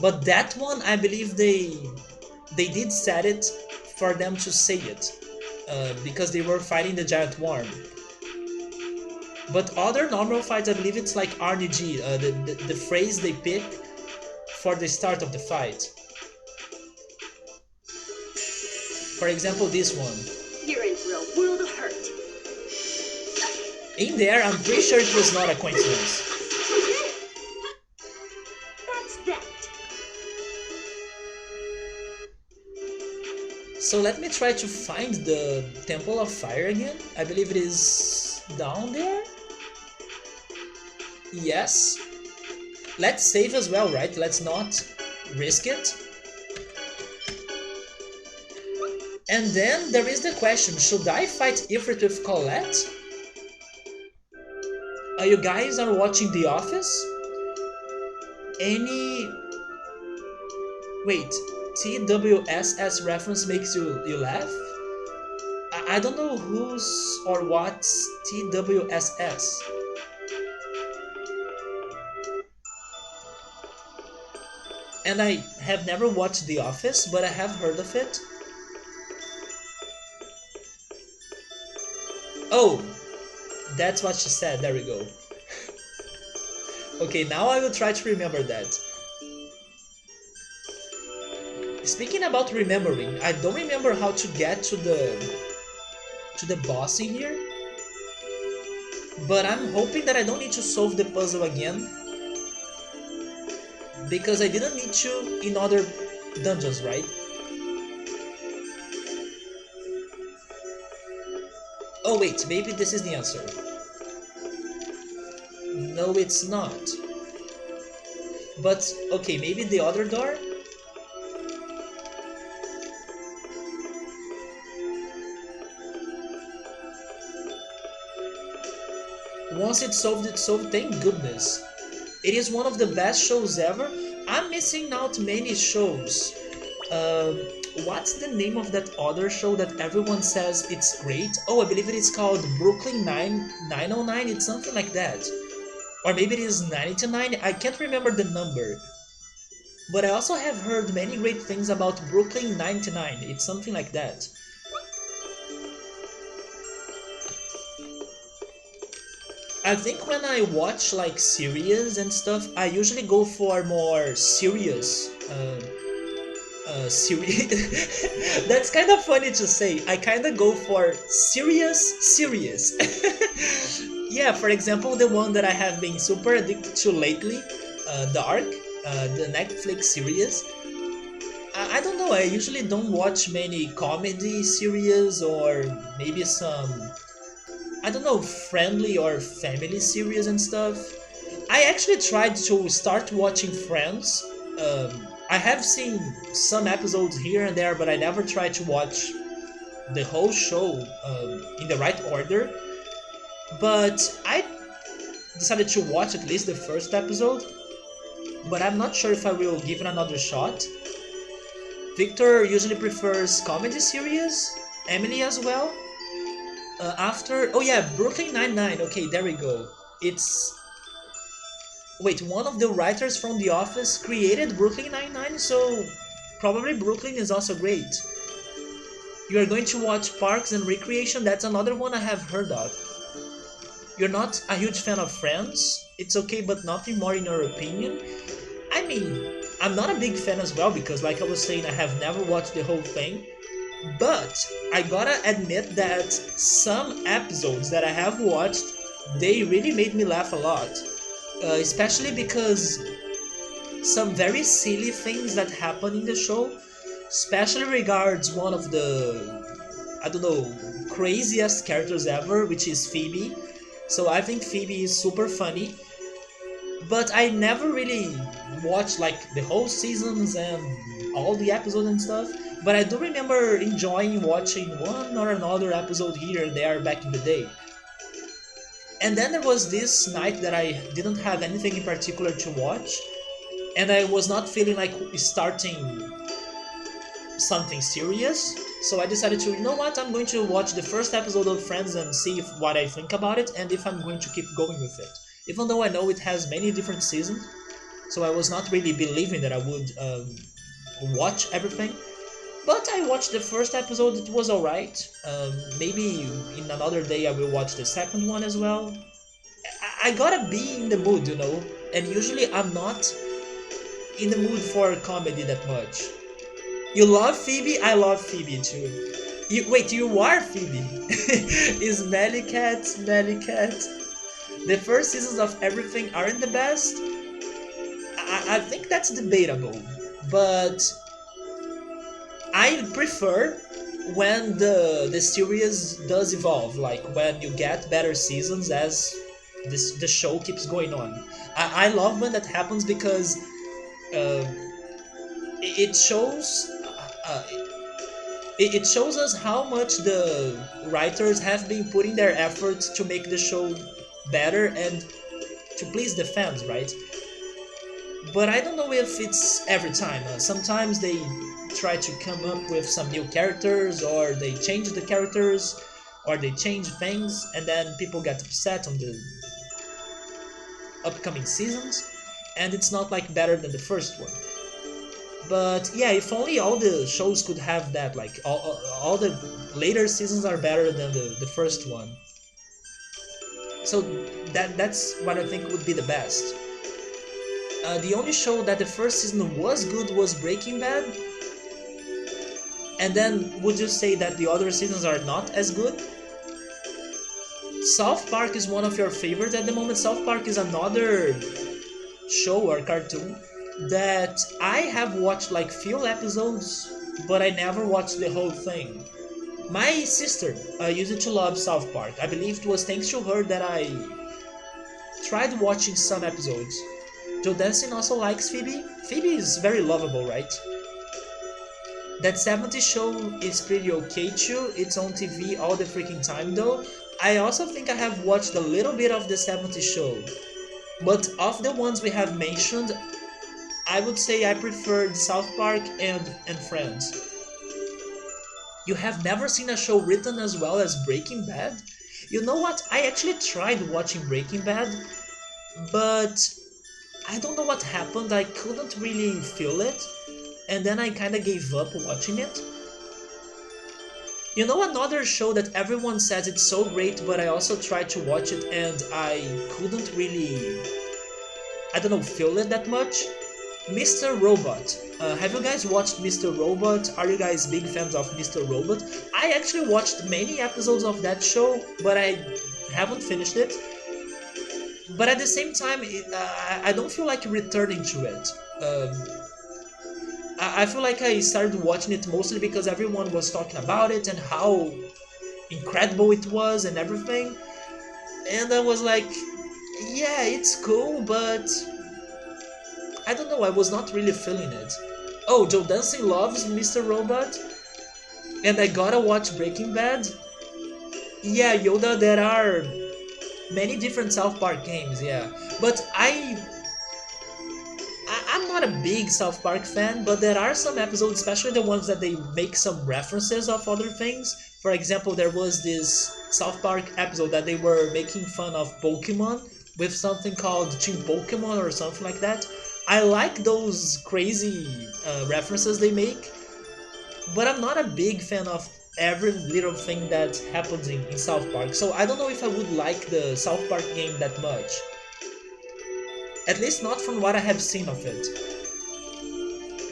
but that one I believe they did set it for them to say it, because they were fighting the giant worm. But other normal fights, I believe it's like Arniji, the phrase they pick for the start of the fight. For example, this one. You're in for a world of hurt. In there, I'm pretty sure it was not a coincidence. That's that. So let me try to find the Temple of Fire again. I believe it is down there. Yes. Let's save as well, right? Let's not risk it. And then there is the question, should I fight Ifrit with Colette? You guys are watching The Office? Any... Wait, TWSS reference makes you laugh? I don't know who's or what's TWSS. And I have never watched The Office, but I have heard of it. Oh, that's what she said, there we go. Okay, now I will try to remember that. Speaking about remembering, I don't remember how to get to the boss in here. But I'm hoping that I don't need to solve the puzzle again, because I didn't need to in other dungeons, right? Oh wait, maybe this is the answer. No, it's not. But, okay, maybe the other door? Once it's solved, thank goodness. It is one of the best shows ever. I'm missing out many shows. What's the name of that other show that everyone says it's great? Oh, I believe it is called Brooklyn 909, it's something like that. Or maybe it is 99, I can't remember the number. But I also have heard many great things about Brooklyn 99, it's something like that. I think when I watch like series and stuff, I usually go for more serious series. That's kind of funny to say. I kind of go for serious. Yeah, for example, the one that I have been super addicted to lately, Dark, the Netflix series. I don't know, I usually don't watch many comedy series or maybe some, I don't know, friendly or family series and stuff. I actually tried to start watching Friends. I have seen some episodes here and there, but I never tried to watch the whole show in the right order. But I decided to watch at least the first episode. but I'm not sure if I will give it another shot. Victor usually prefers comedy series, Emily as well. After, oh yeah, Brooklyn Nine-Nine. Okay, there we go. It's wait, one of the writers from The Office created Brooklyn Nine-Nine, so probably Brooklyn is also great. You are going to watch Parks and Recreation. That's another one I have heard of. You're not a huge fan of Friends. It's okay, but nothing more in your opinion. I mean, I'm not a big fan as well because, like I was saying, I have never watched the whole thing. But I gotta admit that some episodes that I have watched, they really made me laugh a lot. Especially because some very silly things that happen in the show, especially regards one of the, I don't know, craziest characters ever, which is Phoebe. So I think Phoebe is super funny, but I never really watched like the whole seasons and all the episodes and stuff. But I do remember enjoying watching one or another episode here and there back in the day. And then there was this night that I didn't have anything in particular to watch, and I was not feeling like starting something serious. So I decided to, you know what, I'm going to watch the first episode of Friends and see what I think about it and if I'm going to keep going with it. Even though I know it has many different seasons, so I was not really believing that I would watch everything. But I watched the first episode, it was alright. Maybe in another day I will watch the second one as well. I gotta be in the mood, you know, and usually I'm not in the mood for comedy that much. You love Phoebe? I love Phoebe too. Wait, you are Phoebe? Is Melly Cat, Melly Cat? The first seasons of everything aren't the best? I think that's debatable, but I prefer when the series does evolve, like when you get better seasons as the show keeps going on. I love when that happens because uh, it shows uh, it shows us how much the writers have been putting their efforts to make the show better and to please the fans, right? But I don't know if it's every time. Sometimes they try to come up with some new characters, or they change the characters, or they change things, and then people get upset on the upcoming seasons, and it's not like better than the first one. But yeah, if only all the shows could have that, like all the later seasons are better than the first one. So that's what I think would be the best. The only show that the first season was good was Breaking Bad. And then would you say that the other seasons are not as good? South Park is one of your favorites at the moment. South Park is another show or cartoon that I have watched like few episodes, but I never watched the whole thing. My sister used to love South Park. I believe it was thanks to her that I tried watching some episodes. Joe Dancing also likes Phoebe. Phoebe is very lovable, right? That 70s show is pretty okay too. It's on TV all the freaking time though. I also think I have watched a little bit of the 70s show. But of the ones we have mentioned, I would say I preferred South Park and Friends. You have never seen a show written as well as Breaking Bad? You know what? I actually tried watching Breaking Bad, but I don't know what happened. I couldn't really feel it, and then I kinda gave up watching it. You know another show that everyone says it's so great, but I also tried to watch it and I couldn't really, I don't know, feel it that much? Mr. Robot. Have you guys watched Mr. Robot? Are you guys big fans of Mr. Robot? I actually watched many episodes of that show, but I haven't finished it. But at the same time, I don't feel like returning to it. I feel like I started watching it mostly because everyone was talking about it and how incredible it was and everything. And I was like, yeah, it's cool, but I don't know, I was not really feeling it. Oh, Joe Dancing loves Mr. Robot, and I gotta watch Breaking Bad. Yeah, Yoda, there are many different South Park games, yeah. But not a big South Park fan, but there are some episodes, especially the ones that they make some references of other things. For example, there was this South Park episode that they were making fun of Pokemon with something called Team Pokemon or something like that. I like those crazy references they make, but I'm not a big fan of every little thing that happens in South Park. So I don't know if I would like the South Park game that much. At least not from what I have seen of it.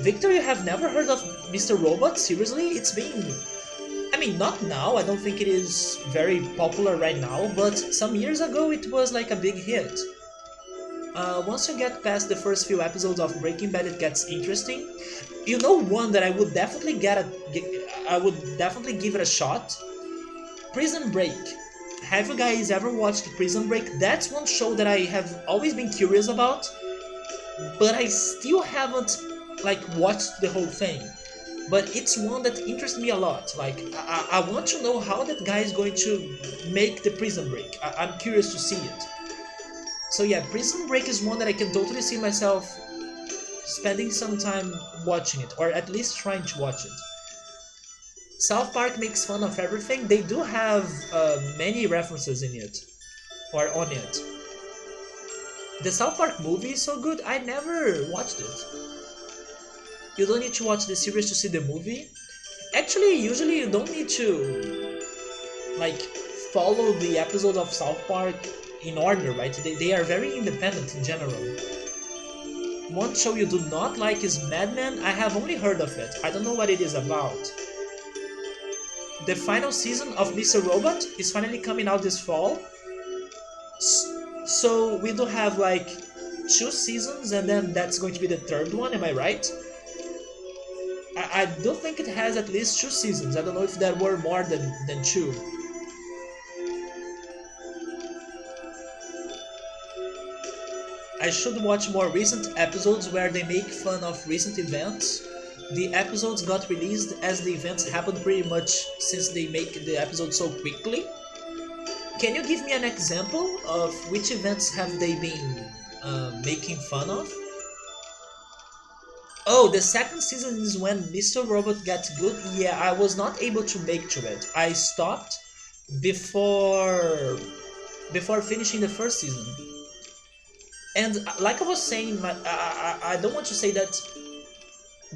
Victor, you have never heard of Mr. Robot? Seriously? It's been... I mean, not now, I don't think it is very popular right now, but some years ago it was like a big hit. Once you get past the first few episodes of Breaking Bad, it gets interesting. You know one that I would definitely give it a shot? Prison Break. Have you guys ever watched Prison Break? That's one show that I have always been curious about, but I still haven't like watched the whole thing. But it's one that interests me a lot. Like I want to know how that guy is going to make the Prison Break. I'm curious to see it. So yeah, Prison Break is one that I can totally see myself spending some time watching it, or at least trying to watch it. South Park makes fun of everything. They do have many references in it, or on it. The South Park movie is so good, I never watched it. You don't need to watch the series to see the movie. Actually, usually you don't need to like follow the episodes of South Park in order, right? They are very independent in general. One show you do not like is Mad Men. I have only heard of it. I don't know what it is about. The final season of Mr. Robot is finally coming out this fall. So we do have like 2 seasons, and then that's going to be the 3rd one, am I right? I do think it has at least 2 seasons. I don't know if there were more than 2. I should watch more recent episodes where they make fun of recent events. The episodes got released as the events happened pretty much since they make the episodes so quickly. Can you give me an example of which events have they been making fun of? Oh, the 2nd season is when Mr. Robot gets good. Yeah, I was not able to make to it. I stopped before finishing the 1st season. And like I was saying, I don't want to say that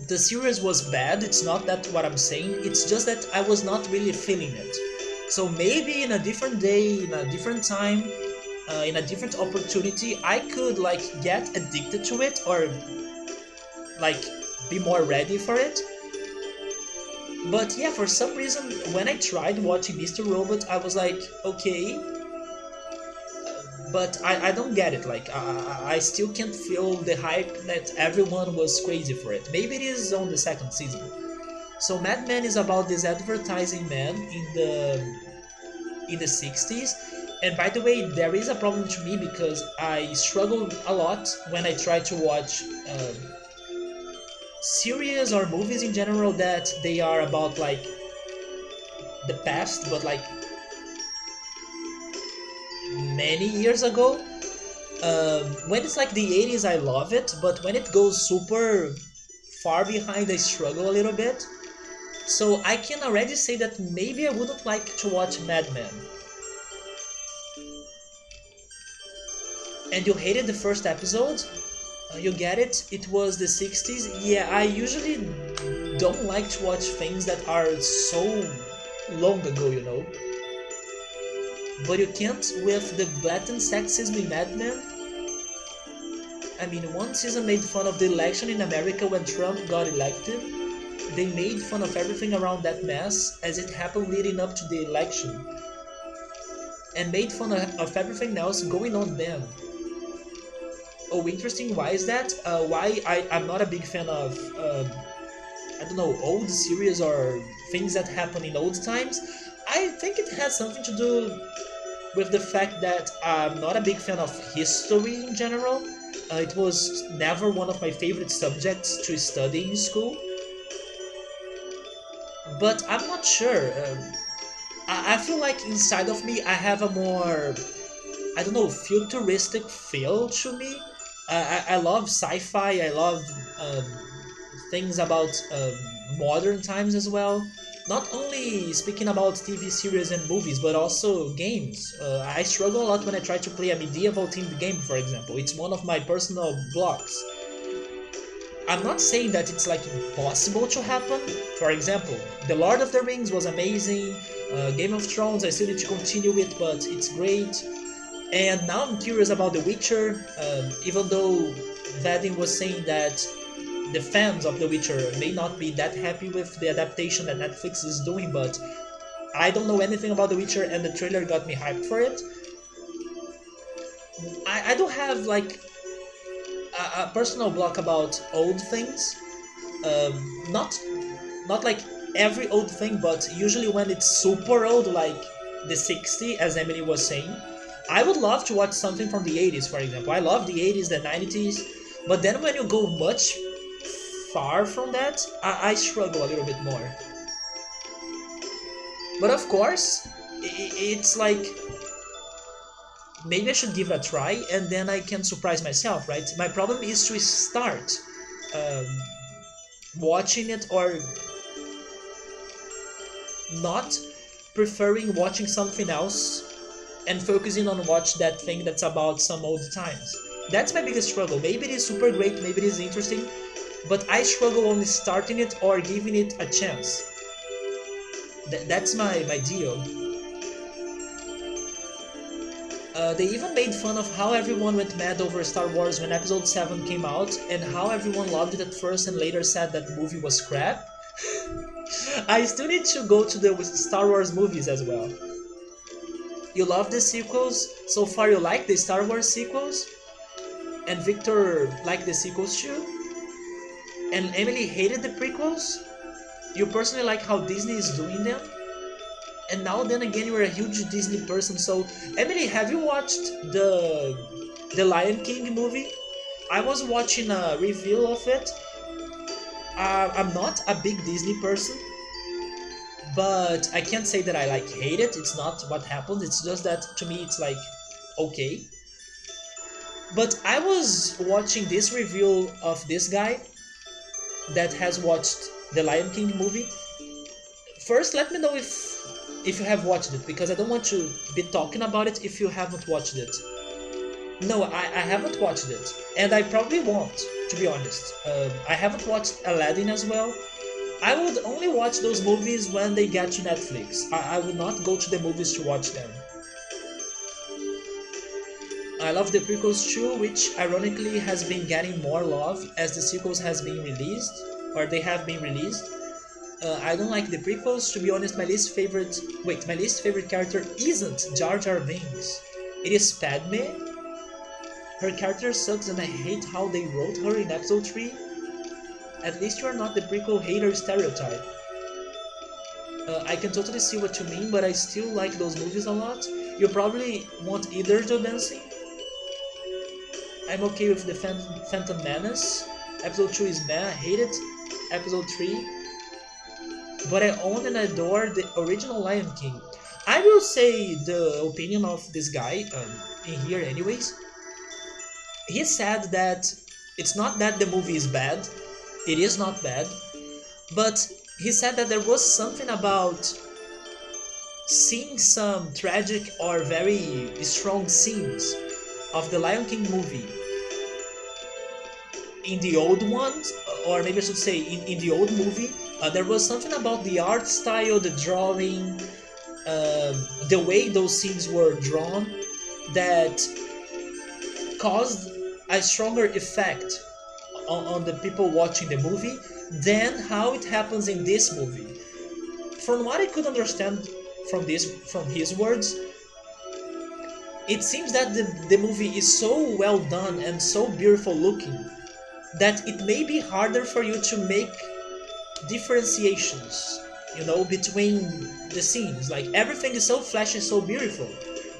the series was bad. It's not that what I'm saying. It's just that I was not really feeling it. So maybe in a different day, in a different time, in a different opportunity, I could like get addicted to it, or like be more ready for it. But yeah, for some reason, when I tried watching Mr. Robot, I was like, okay, but I don't get it. Like I still can't feel the hype that everyone was crazy for it. Maybe it is on the 2nd season. So Mad Men is about this advertising man in the 60s. And by the way, there is a problem to me because I struggle a lot when I try to watch series or movies in general that they are about like the past, but like many years ago. When it's like the 80s, I love it, but when it goes super far behind, I struggle a little bit. So I can already say that maybe I wouldn't like to watch Mad Men. And you hated the 1st episode? You get it? It was the 60s? Yeah, I usually don't like to watch things that are so long ago, you know? But you can't with the blatant sexism in Mad Men. I mean, one season made fun of the election in America when Trump got elected. They made fun of everything around that mess as it happened leading up to the election. And made fun of everything else going on then. Oh, interesting. Why is that? Why I'm not a big fan of, I don't know, old series or things that happen in old times. I think it has something to do with the fact that I'm not a big fan of history in general. It was never one of my favorite subjects to study in school. But I'm not sure. I feel like inside of me I have a more, I don't know, futuristic feel to me. I love sci-fi. I love um, things about modern times as well. Not only speaking about TV series and movies, but also games. I struggle a lot when I try to play a medieval themed game, for example. It's one of my personal blocks. I'm not saying that it's like impossible to happen. For example, The Lord of the Rings was amazing. Game of Thrones, I still need to continue it, but it's great. And now I'm curious about The Witcher, even though Vadim was saying that the fans of The Witcher may not be that happy with the adaptation that Netflix is doing, but I don't know anything about The Witcher, and the trailer got me hyped for it. I do have like a personal block about old things. Not like every old thing, but usually when it's super old, like the 60s, as Emily was saying. I would love to watch something from the 80s, for example. I love the 80s, the 90s, but then when you go much far from that, I struggle a little bit more. But of course, it's like maybe I should give it a try and then I can surprise myself, right? My problem is to start um, watching it or not preferring watching something else and focusing on watch that thing that's about some old times. That's my biggest struggle. Maybe it is super great, maybe it is interesting, but I struggle only starting it or giving it a chance. That's my deal. They even made fun of how everyone went mad over Star Wars when Episode 7 came out, and how everyone loved it at first and later said that the movie was crap. I still need to go to the Star Wars movies as well. You love the sequels? So far you like the Star Wars sequels? And Victor liked the sequels too? And Emily hated the prequels? You personally like how Disney is doing them? And now then again you're a huge Disney person, so Emily, have you watched the Lion King movie? I was watching a review of it. I'm not a big Disney person, but I can't say that I like hate it. It's not what happened. It's just that to me it's like okay. But I was watching this review of this guy that has watched the Lion King movie. First, let me know if you have watched it, because I don't want to be talking about it if you haven't watched it. No, I haven't watched it, and I probably won't, to be honest. I haven't watched Aladdin as well. I would only watch those movies when they get to Netflix. I would not go to the movies to watch them. I love the prequels too, which ironically has been getting more love as the sequels has been released, or they have been released. I don't like the prequels. To be honest, my least favorite. Wait, my least favorite character isn't Jar Jar Binks. It is Padme. Her character sucks, and I hate how they wrote her in Episode 3. At least you are not the prequel hater stereotype. I can totally see what you mean, but I still like those movies a lot. You probably want either Joe dancing. I'm okay with the Phantom Menace. Episode 2 is meh, I hate it. Episode 3. But I own and adore the original Lion King. I will say the opinion of this guy in here anyways. He said that it's not that the movie is bad. It is not bad. But he said that there was something about seeing some tragic or very strong scenes of the Lion King movie in the old ones, or maybe I should say in the old movie, there was something about the art style, the drawing, the way those scenes were drawn that caused a stronger effect on the people watching the movie than how it happens in this movie. From what I could understand from his words, it seems that the movie is so well done and so beautiful looking that it may be harder for you to make differentiations, between the scenes. Like everything is so flashy, so beautiful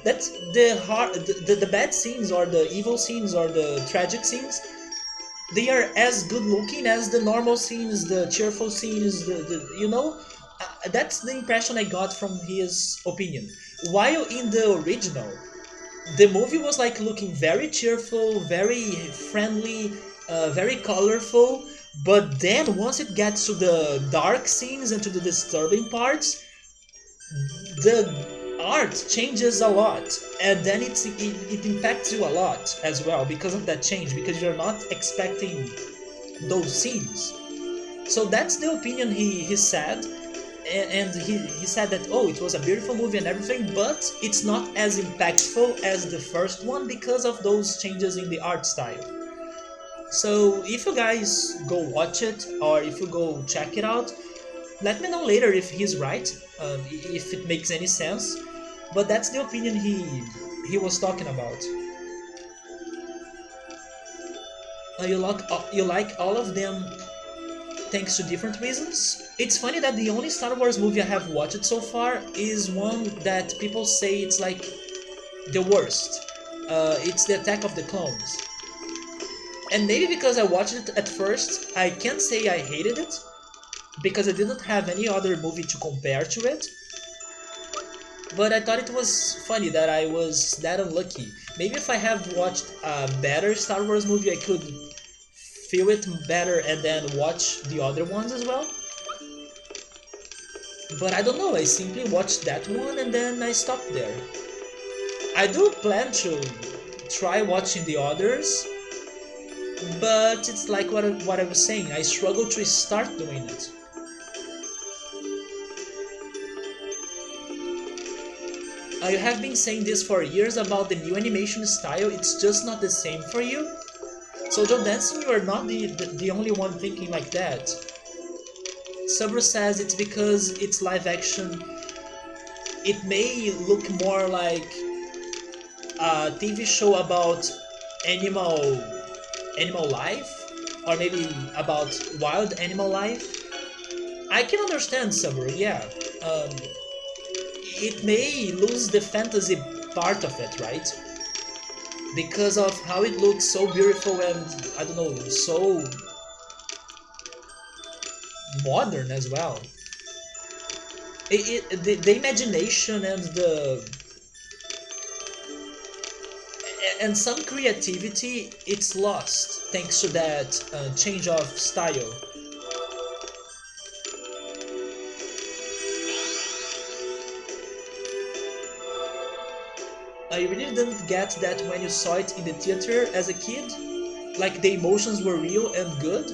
that the bad scenes or the evil scenes or the tragic scenes, they are as good looking as the normal scenes, the cheerful scenes, that's the impression I got from his opinion. While in the original, The movie was like looking very cheerful, very friendly, very colorful. But then once it gets to the dark scenes and to the disturbing parts, the art changes a lot, and then it impacts you a lot as well because of that change, because you're not expecting those scenes. So that's the opinion he said. And he said that, oh, it was a beautiful movie and everything, but it's not as impactful as the first one because of those changes in the art style. So if you guys go watch it, or if you go check it out, let me know later if he's right, if it makes any sense. But that's the opinion he was talking about. You like all of them thanks to different reasons. It's funny that the only Star Wars movie I have watched so far is one that people say it's like the worst. It's the Attack of the Clones. And maybe because I watched it at first, I can't say I hated it, because I didn't have any other movie to compare to it. But I thought it was funny that I was that unlucky. Maybe if I have watched a better Star Wars movie, I could feel it better and then watch the other ones as well. But I don't know, I simply watched that one and then I stopped there. I do plan to try watching the others, but it's like what I was saying, I struggle to start doing it. You have been saying this for years about the new animation style, it's just not the same for you. So Joe Dancing, you are not the only one thinking like that. Subro says it's because it's live action. It may look more like a TV show about animal life, or maybe about wild animal life. I can understand Subro, yeah. It may lose the fantasy part of it, right? Because of how it looks so beautiful and, I don't know, so modern as well. The imagination and some creativity, it's lost thanks to that change of style. I really didn't get that when you saw it in the theater as a kid. Like the emotions were real and good.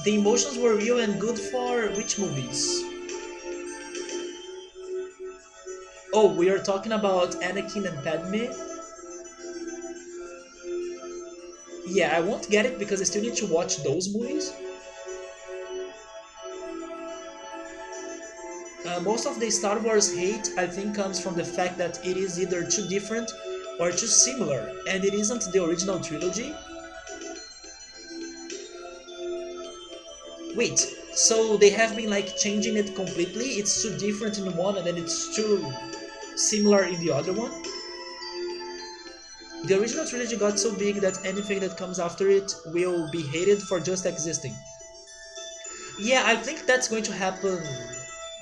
The emotions were real and good for which movies? Oh, we are talking about Anakin and Padme. Yeah, I won't get it because I still need to watch those movies. Most of the Star Wars hate, I think, comes from the fact that it is either too different or too similar, and it isn't the original trilogy. Wait, so they have been like changing it completely? It's too different in one and then it's too similar in the other one? The original trilogy got so big that anything that comes after it will be hated for just existing. Yeah, I think that's going to happen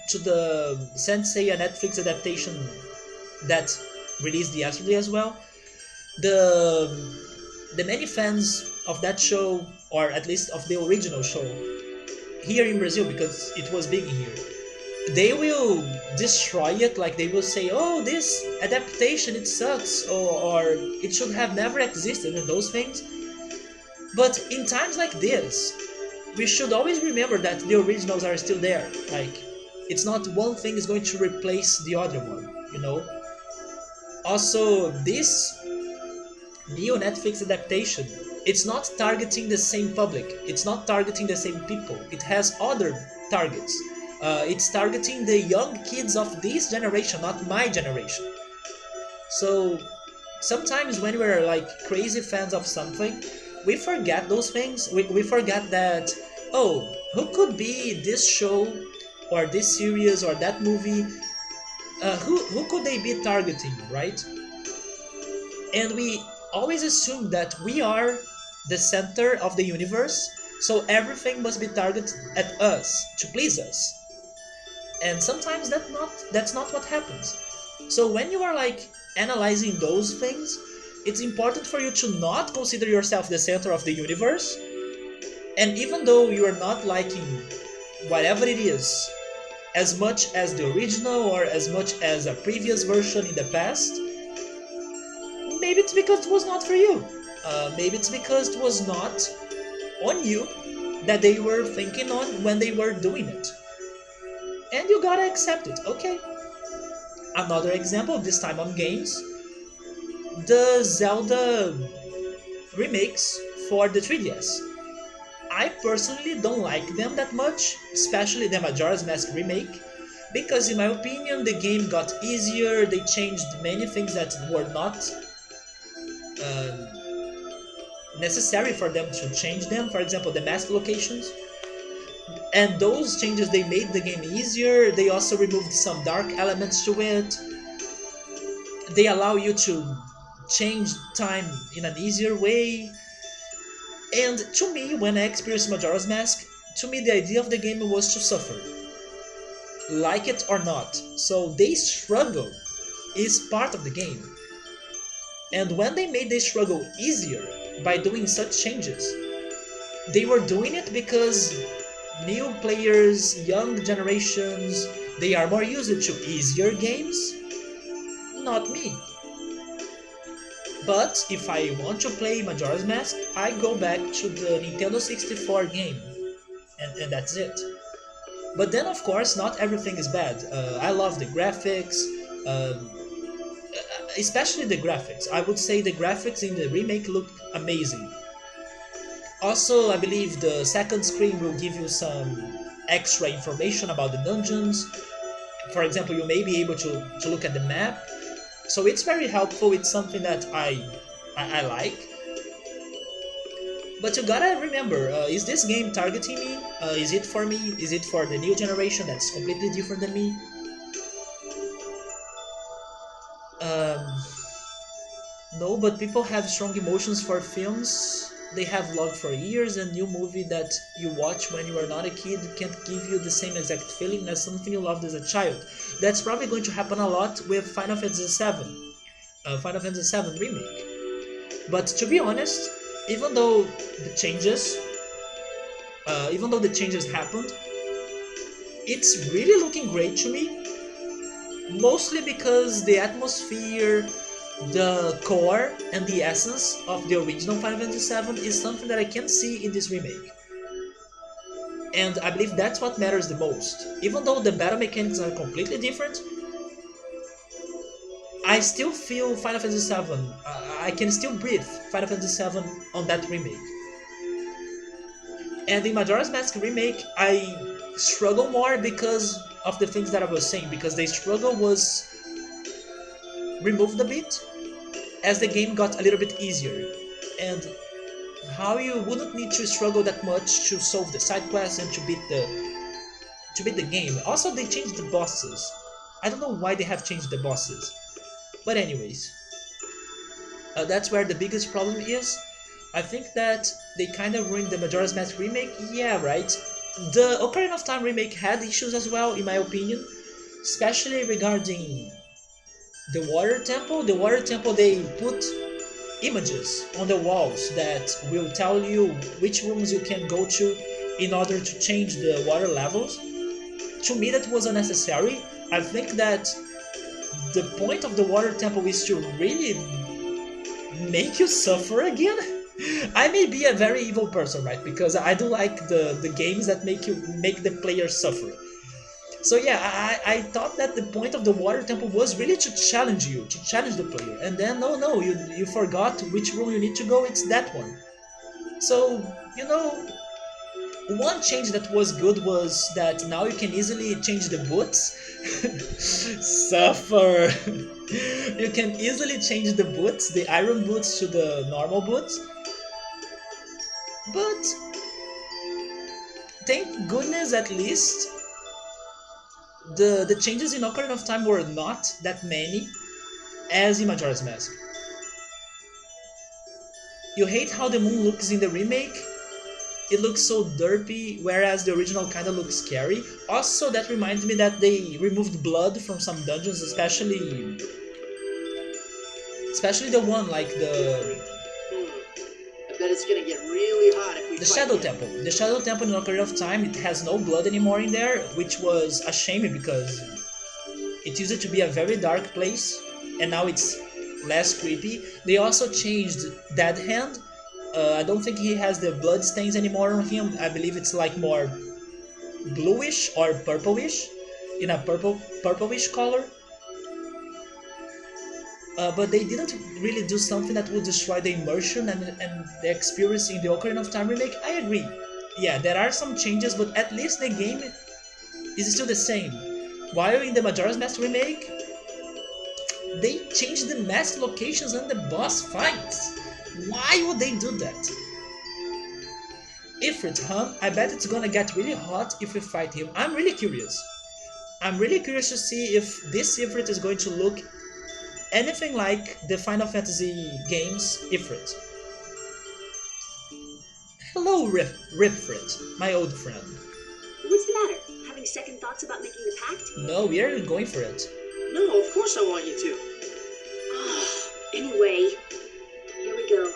to the Sensei, a Netflix adaptation that released yesterday as well. The the many fans of that show, or at least of the original show, here in Brazil because it was big here, they will destroy it. Like they will say, "Oh, this adaptation it sucks," or "It should have never existed," and those things. But in times like this, we should always remember that the originals are still there. Like, it's not one thing is going to replace the other one. Also, this new Netflix adaptation, it's not targeting the same public. It's not targeting the same people. It has other targets. It's targeting the young kids of this generation, not my generation. So sometimes when we're like crazy fans of something, we forget those things. We forget that, oh, who could be this show or this series or that movie? Who could they be targeting, right? And we always assume that we are the center of the universe, so everything must be targeted at us to please us. And sometimes that's not what happens. So when you are like analyzing those things, it's important for you to not consider yourself the center of the universe. And even though you are not liking whatever it is as much as the original or as much as a previous version in the past, maybe it's because it was not for you. Maybe it's because it was not on you that they were thinking on when they were doing it. And you gotta accept it, okay? Another example, this time on games, the Zelda remakes for the 3DS. I personally don't like them that much, especially the Majora's Mask remake, because in my opinion the game got easier, they changed many things that were not necessary for them to change them, for example the mask locations. And those changes, they made the game easier, they also removed some dark elements to it, they allow you to change time in an easier way. And to me, when I experienced Majora's Mask, to me the idea of the game was to suffer, like it or not. So they struggle is part of the game. And when they made the struggle easier by doing such changes, they were doing it because new players, young generations, they are more used to easier games. Not me. But if I want to play Majora's Mask, I go back to the Nintendo 64 game, and that's it. But then, of course, not everything is bad. I love the graphics, especially the graphics. I would say the graphics in the remake look amazing. Also, I believe the second screen will give you some extra information about the dungeons. For example, you may be able to look at the map. So it's very helpful, it's something that I like. But you gotta remember, is this game targeting me? Is it for me? Is it for the new generation that's completely different than me? No, but people have strong emotions for films they have loved for years, and new movie that you watch when you are not a kid can't give you the same exact feeling as something you loved as a child. That's probably going to happen a lot with Final Fantasy VII, Final Fantasy VII Remake. But to be honest, even though the changes, even though the changes happened, it's really looking great to me. Mostly because the atmosphere, the core and the essence of the original Final Fantasy VII is something that I can see in this remake. And I believe that's what matters the most. Even though the battle mechanics are completely different, I still feel Final Fantasy VII, I can still breathe Final Fantasy VII on that remake. And in Majora's Mask remake, I struggle more because of the things that I was saying, because the struggle was removed a bit as the game got a little bit easier, and how you wouldn't need to struggle that much to solve the side quests and to beat the game. Also, they changed the bosses. I don't know why they have changed the bosses, but anyways, that's where the biggest problem is. I think that they kind of ruined the Majora's Mask remake. Yeah, right. The Ocarina of Time remake had issues as well, in my opinion, especially regarding the water temple. The water temple, they put images on the walls that will tell you which rooms you can go to in order to change the water levels. To me, that was unnecessary. I think that the point of the water temple is to really make you suffer again. I may be a very evil person, right? Because I do like the games that make the player suffer. So yeah, I thought that the point of the water temple was really to challenge you, to challenge the player. And then, no, you forgot which room you need to go, it's that one. So, one change that was good was that now you can easily change the boots. Suffer! You can easily change the boots, the iron boots to the normal boots. But, thank goodness at least, the changes in Ocarina of Time were not that many as in Majora's Mask. You hate how the moon looks in the remake? It looks so derpy, whereas the original kinda looks scary. Also, that reminds me that they removed blood from some dungeons, especially especially the one like I bet it's gonna get really hot if we the fight Shadow him. Temple. The Shadow Temple in Ocarina of Time, it has no blood anymore in there, which was a shame because it used to be a very dark place, and now it's less creepy. They also changed Dead Hand. I don't think he has the blood stains anymore on him. I believe it's like more bluish or purplish, in a purplish color. But they didn't really do something that would destroy the immersion and the experience in the Ocarina of Time remake. I agree. Yeah, there are some changes, but at least the game is still the same. While in the Majora's Mask remake, they changed the mask locations and the boss fights. Why would they do that? Ifrit, huh? I bet it's gonna get really hot if we fight him. I'm really curious. I'm really curious to see if this Ifrit is going to look anything like the Final Fantasy games Ifrit. Hello, Ripfrit, my old friend. What's the matter? Having second thoughts about making the pact? No, we are going for it. No, of course I want you to. Anyway, here we go.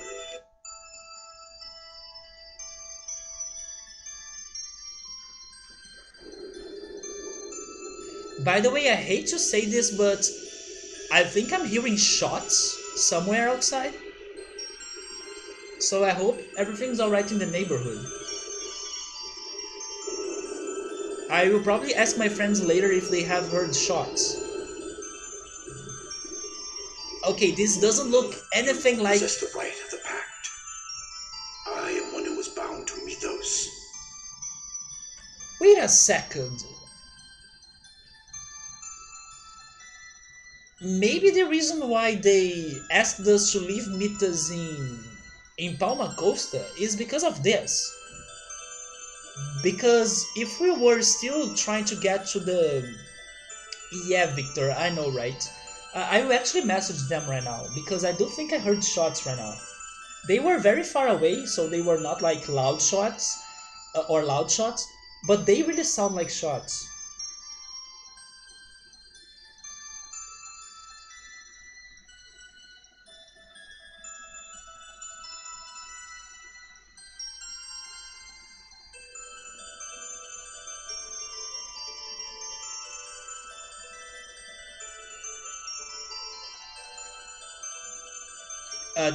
By the way, I hate to say this, but I think I'm hearing shots somewhere outside. So I hope everything's alright in the neighborhood. I will probably ask my friends later if they have heard shots. Okay, this doesn't look anything like... Possess the right of the pact. I am one who was bound to Mythos. Wait a second. Maybe the reason why they asked us to leave Mythos in Palma Costa is because of this. Because if we were still trying to get to the... Yeah, Victor, I know, right? I will actually message them right now, because I do think I heard shots right now. They were very far away, so they were not like loud shots, or loud shots, but they really sound like shots.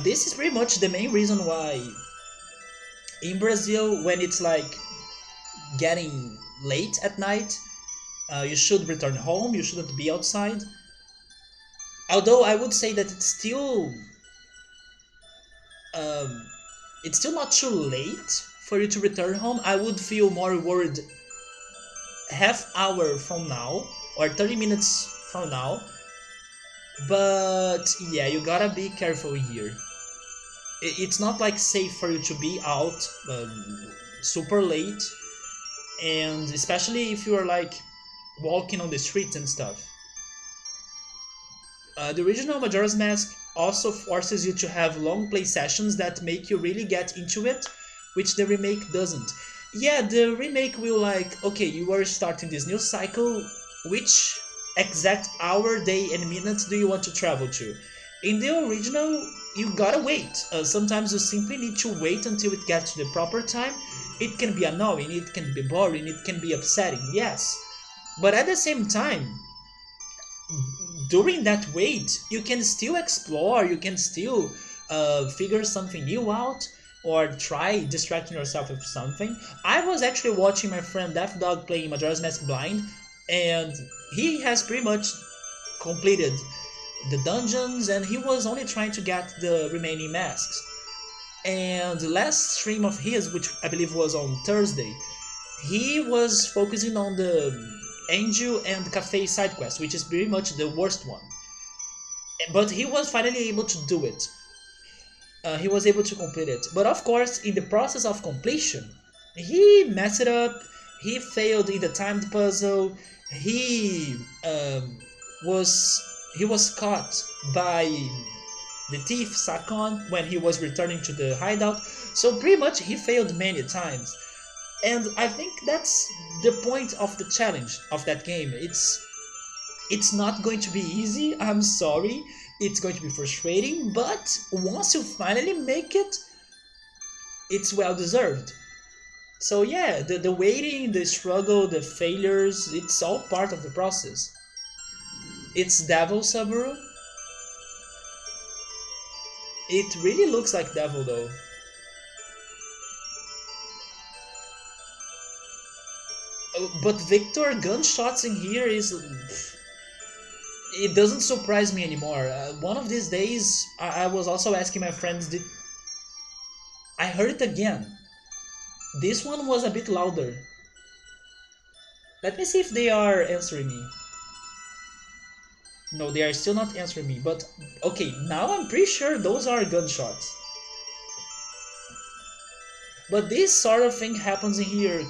This is pretty much the main reason why in Brazil, when it's like getting late at night, you should return home, you shouldn't be outside. Although I would say that um, it's still not too late for you to return home. I would feel more worried half hour from now or 30 minutes from now. But yeah, you gotta be careful here. It's not like safe for you to be out super late, and especially if you are like walking on the streets and stuff. The original Majora's Mask also forces you to have long play sessions that make you really get into it, which the remake doesn't. Yeah, the remake will like, okay, you are starting this new cycle, which exact hour, day, and minute do you want to travel to? In the original, you gotta wait. Sometimes you simply need to wait until it gets to the proper time. It can be annoying, it can be boring, it can be upsetting, yes. But at the same time, during that wait, you can still explore, you can still figure something new out, or try distracting yourself with something. I was actually watching my friend Death Dog playing Majora's Mask blind, and he has pretty much completed the dungeons, and he was only trying to get the remaining masks. And the last stream of his, which I believe was on Thursday, he was focusing on the Angel and Cafe side quest, which is pretty much the worst one. But he was finally able to do it. He was able to complete it. But of course, in the process of completion, he messed it up. He failed in the timed puzzle. He was caught by the thief Sakon when he was returning to the hideout. So pretty much he failed many times. And I think that's the point of the challenge of that game. It's not going to be easy, I'm sorry. It's going to be frustrating, but once you finally make it, it's well deserved. So yeah, the waiting, the struggle, the failures, it's all part of the process. It's Devil Subaru. It really looks like Devil though. But Victor gunshots in here is it doesn't surprise me anymore. One of these days, I was also asking my friends, did I heard it again? This one was a bit louder. Let me see if they are answering me. No, they are still not answering me. But okay, now I'm pretty sure those are gunshots. But this sort of thing happens in here.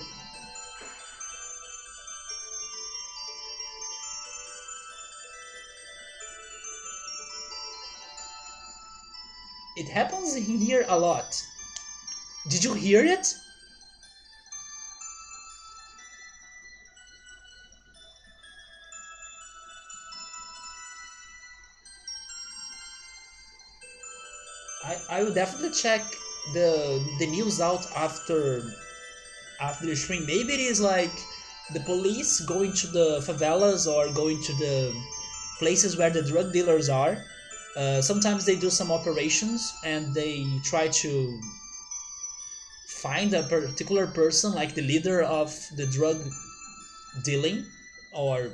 It happens in here a lot. Did you hear it? I will definitely check the news out after the stream. Maybe it is like the police going to the favelas or going to the places where the drug dealers are. Sometimes they do some operations and they try to find a particular person, like the leader of the drug dealing or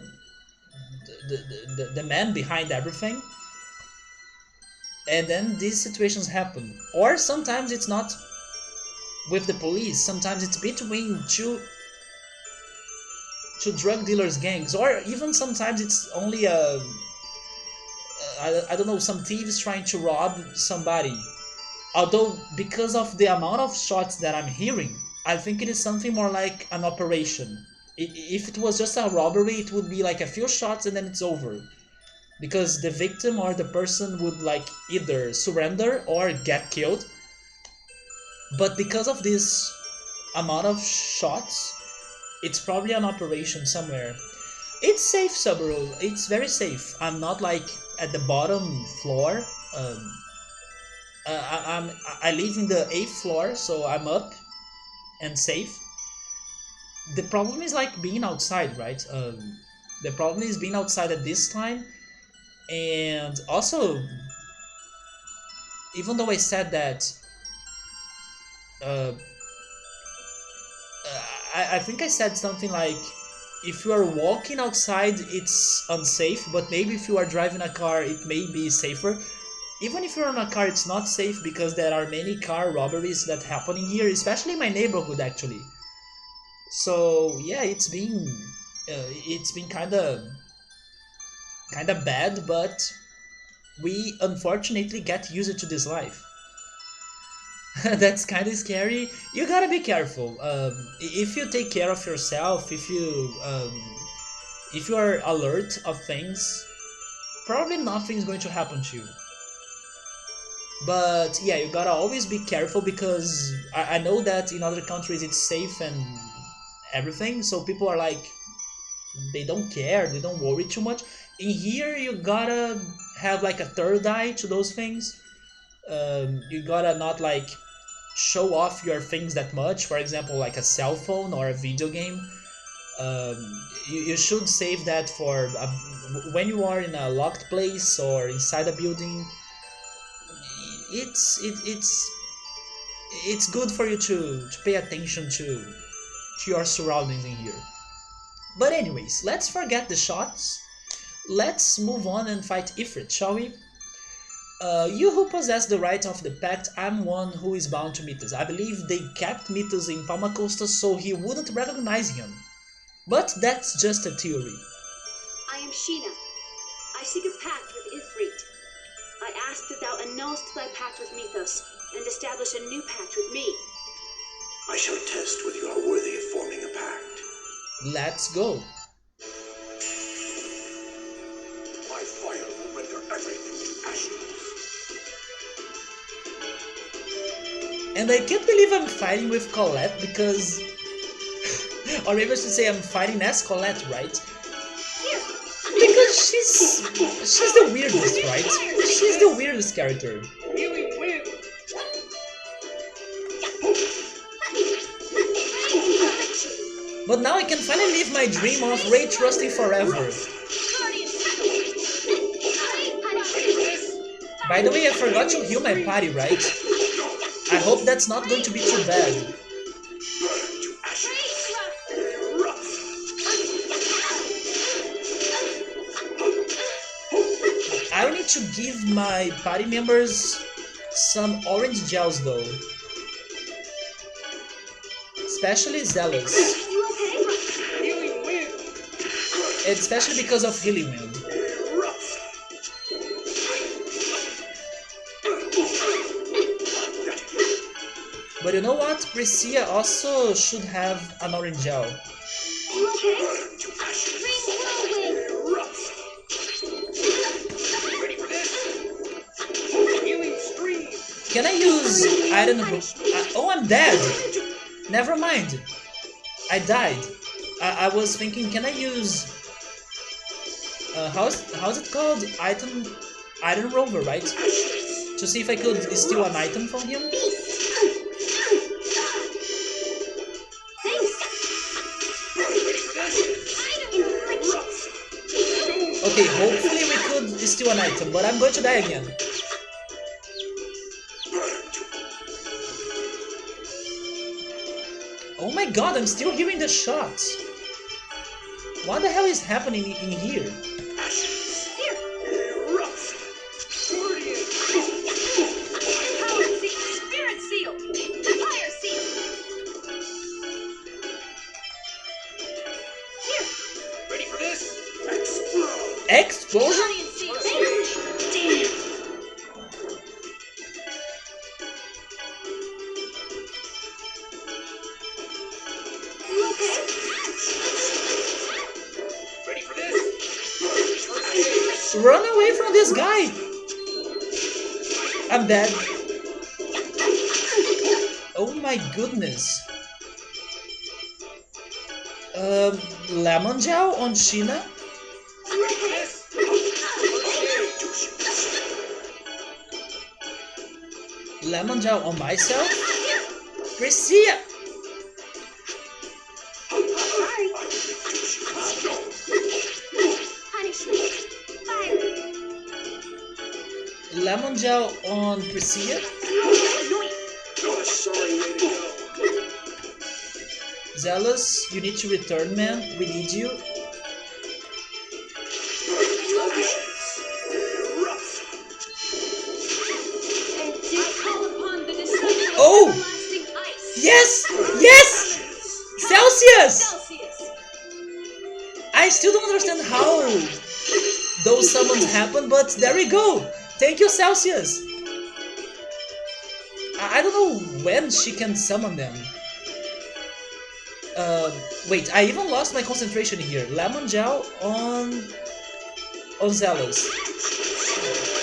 the man behind everything. And then these situations happen. Or sometimes it's not with the police, sometimes it's between two drug dealers gangs, or even sometimes it's only I don't know, some thieves trying to rob somebody. Although because of the amount of shots that I'm hearing, I think it is something more like an operation. If it was just a robbery, it would be like a few shots and then it's over, because the victim or the person would like either surrender or get killed. But because of this amount of shots, it's probably an operation somewhere. It's safe, Subaru. It's very safe. I'm not like at the bottom floor. I live in the 8th floor, so I'm up and safe. The problem is like being outside, right? The problem is being outside at this time, and also, even though I said that, uh, I think I said something like, if you are walking outside, it's unsafe, but maybe if you are driving a car, it may be safer. Even if you're in a car, it's not safe because there are many car robberies that happen in here, especially in my neighborhood, actually. So yeah, it's been kind of bad, but we unfortunately get used to this life. That's kind of scary. You gotta be careful. If you take care of yourself, if you are alert of things, probably nothing's going to happen to you. But yeah, you gotta always be careful, because I know that in other countries it's safe and everything, so people are like, they don't care, they don't worry too much. In here, you gotta have like a third eye to those things. You gotta not like show off your things that much. For example, like a cell phone or a video game. You should save that for when you are in a locked place or inside a building. It's good for you to pay attention to your surroundings in here. But anyways, let's forget the shots. Let's move on and fight Ifrit, shall we? You who possess the right of the pact, I'm one who is bound to Mythos. I believe they kept Mythos in Palmacosta so he wouldn't recognize him. But that's just a theory. I am Sheena. I seek a pact with Ifrit. I ask that thou annulst thy pact with Mythos and establish a new pact with me. I shall test whether you are worthy of forming a pact. Let's go. My fire will render everything to ashes. And I can't believe I'm fighting with Colette because... or maybe I should say I'm fighting as Colette, right? Here! Because she's the weirdest, right? She's the weirdest character. Healing wind. But now I can finally live my dream of ray trusting forever. By the way, I forgot to heal my party, right? I hope that's not going to be too bad. I need to give my party members some orange gels though. Especially Zealous. Healing wind. Especially because of Healing Wind. But you know what? Priscilla also should have an orange gel. Ready for this? Healing stream. Can I use iron? Oh, I'm dead. Never mind. I died. I was thinking, can I use? How's it called? Iron Rover, right? To see if I could steal an item from him. Okay, hopefully we could steal an item, but I'm going to die again. Oh my god, I'm still hearing the shots. What the hell is happening in here? Spirit seal! Fire seal! Ready for this? Explosion? Guardian seal! Damn! Ready for this? Run away from this guy! I'm dead. Oh my goodness. Lemon gel on Sheena? Ready for this? Lemon gel on myself? Priscilla! Punishment! Fire! Lemon gel on Priscilla? Annoying! What a sorry way to go. Zealous, you need to return, man. We need you. And do call upon the descent of Oh! everlasting ice! Yes! Yes! Celsius! Celsius! I still don't understand how those summons happen, but there we go! Thank you, Celsius! I don't know when she can summon them. Wait, I even lost my concentration here. Lemon gel on Zealous.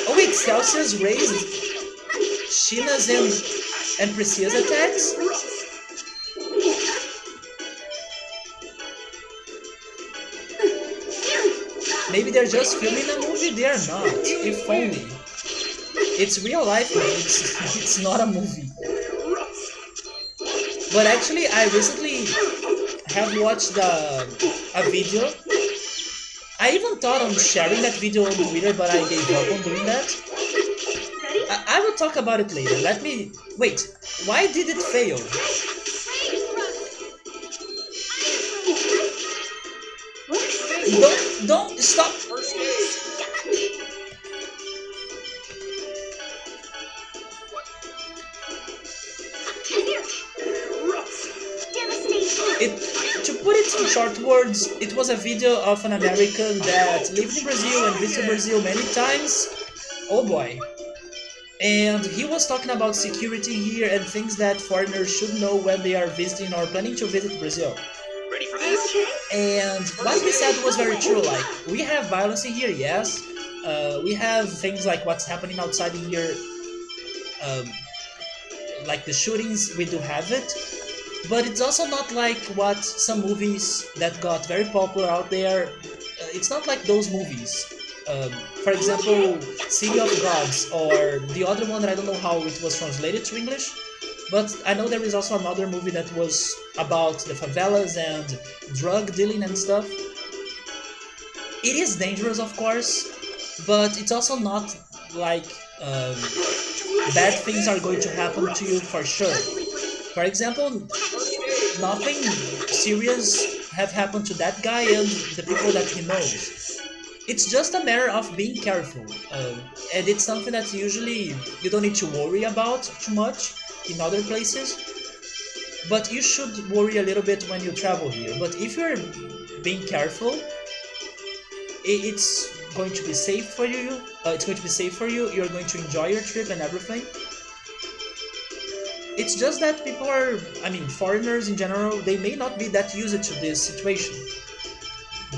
Oh wait, Celsius raised Sheena's and Priscilla's attacks? Maybe they're just filming a movie, they're not. If only. It's real life, man. It's not a movie. But actually, I recently have watched a video. I even thought on sharing that video on Twitter, but I gave up on doing that. I will talk about it later. Let me... Wait, why did it fail? Don't stop. First aid. To put it in short words, it was a video of an American that lived in Brazil and visited Brazil many times. Oh boy. And he was talking about security here and things that foreigners should know when they are visiting or planning to visit Brazil. Ready for this? And what he said was very true. Like, we have violence in here, yes. We have things like what's happening outside here, like the shootings, we do have it. But it's also not like what some movies that got very popular out there. It's not like those movies. For example, City of Gods, or the other one that I don't know how it was translated to English, but I know there is also another movie that was about the favelas and drug dealing and stuff. It is dangerous, of course, but it's also not like bad things are going to happen to you for sure. For example, nothing serious have happened to that guy and the people that he knows. It's just a matter of being careful, and it's something that usually you don't need to worry about too much in other places, but you should worry a little bit when you travel here. But if you're being careful, it's going to be safe for you. It's going to be safe for you. You're going to enjoy your trip and everything. It's just that people are, I mean, foreigners in general, they may not be that used to this situation.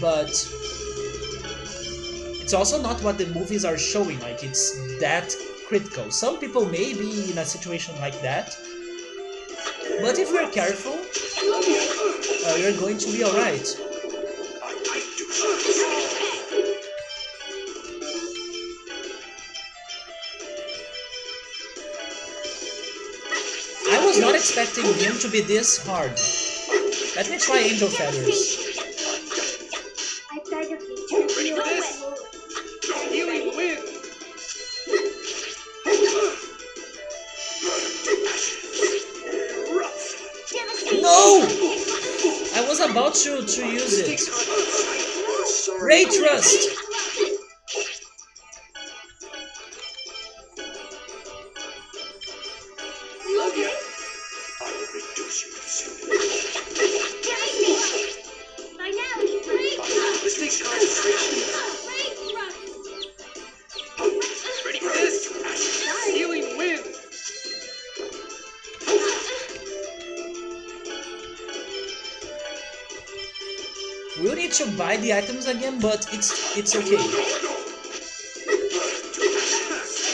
But it's also not what the movies are showing, like it's that critical. Some people may be in a situation like that, but if you're careful, you're going to be alright. I was not expecting him to be this hard. Let me try Angel Feathers. I beg of you to reveal thy glory. Healing wind. No! I was about to use it. Ray Trust! This takes concentration. Ready for this? Healing wind. We'll need to buy the items again, but it's okay.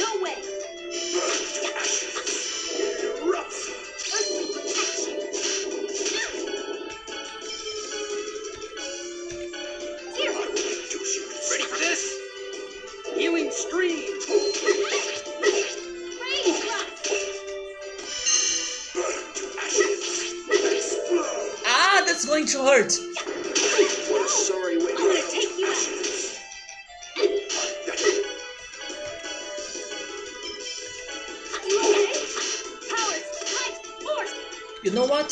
No way! Ready for this? Healing stream. Ah, that's going to hurt. What a sorry way to go. Take you out! You okay? Powers, light, force! You know what?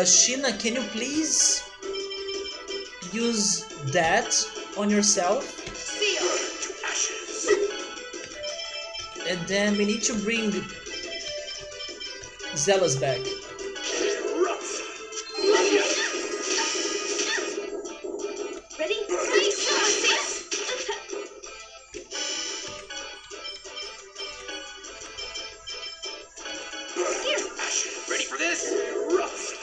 Sheena, can you please use that on yourself? Seal! And then we need to bring Zealous back. Ready? Ready? Ready for this?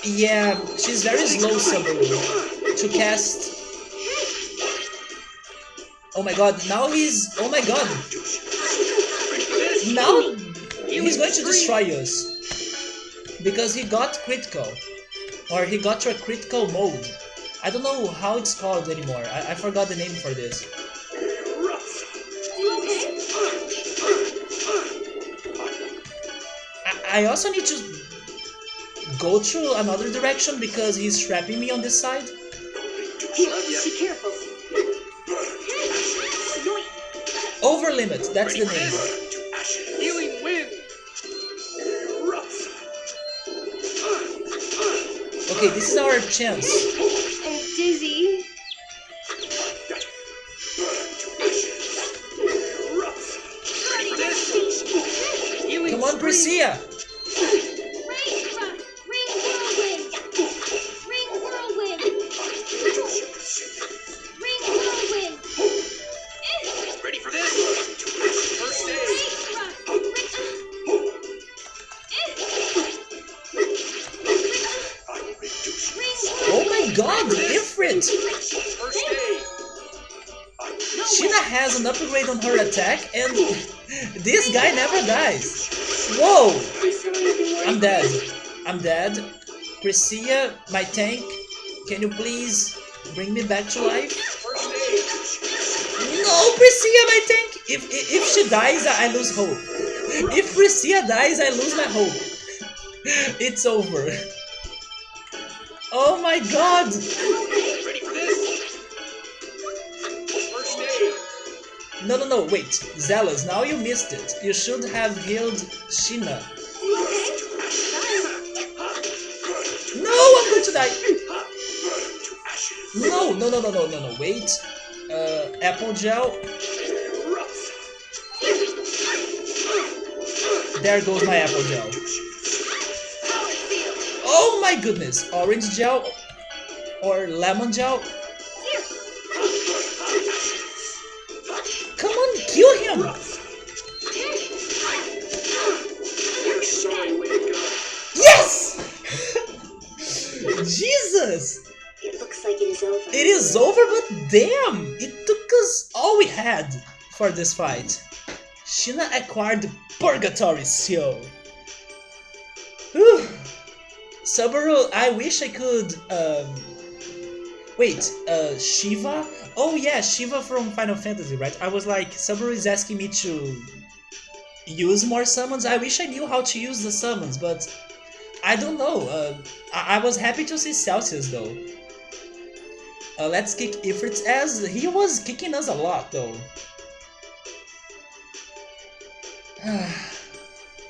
Yeah, she's very slow, Subaru, to cast. Oh my god, now he's... Oh my god! Now he's going to destroy us. Because he got critical. Or he got to a critical mode. I don't know how it's called anymore. I forgot the name for this. You okay? I also need to go to another direction because he's trapping me on this side. Here, be careful. Annoying. Over limit, that's the name. Healing wind. Okay, this is our chance. I'm dizzy. Ready for this? Healing Come on, stream. Priscilla! Ring whirlwind. Ring whirlwind. Ring whirlwind. Ready for this? First aid. Oh my god, Ifrit! First aid. Sheena has an upgrade on her attack and this guy never dies. Whoa! I'm dead. I'm dead. Priscilla, my tank, can you please bring me back to life? First aid. No! Oh, Priscilla, my tank! If she dies, I lose hope. If Priscilla dies, I lose my hope. It's over. Oh my god! Ready for this? First aid. No, no, no, wait. Zealous, now you missed it. You should have healed Sheena. No, I'm going to die. Burn to ashes. No, no, no, no, no, no, no, wait. Apple gel. There goes my apple gel. Oh my goodness. Orange gel or lemon gel. Come on, kill him. We're sorry, way to go. Yes! Jesus! It looks like it is over. It is over, but damn! It took us all we had for this fight. Sheena acquired Purgatory Seal. Whew. Subaru, I wish I could. Wait, Shiva? Oh yeah, Shiva from Final Fantasy, right? I was like, Subaru is asking me to use more summons. I wish I knew how to use the summons, but I don't know. I was happy to see Celsius though. Let's kick Ifrit's ass. He was kicking us a lot though.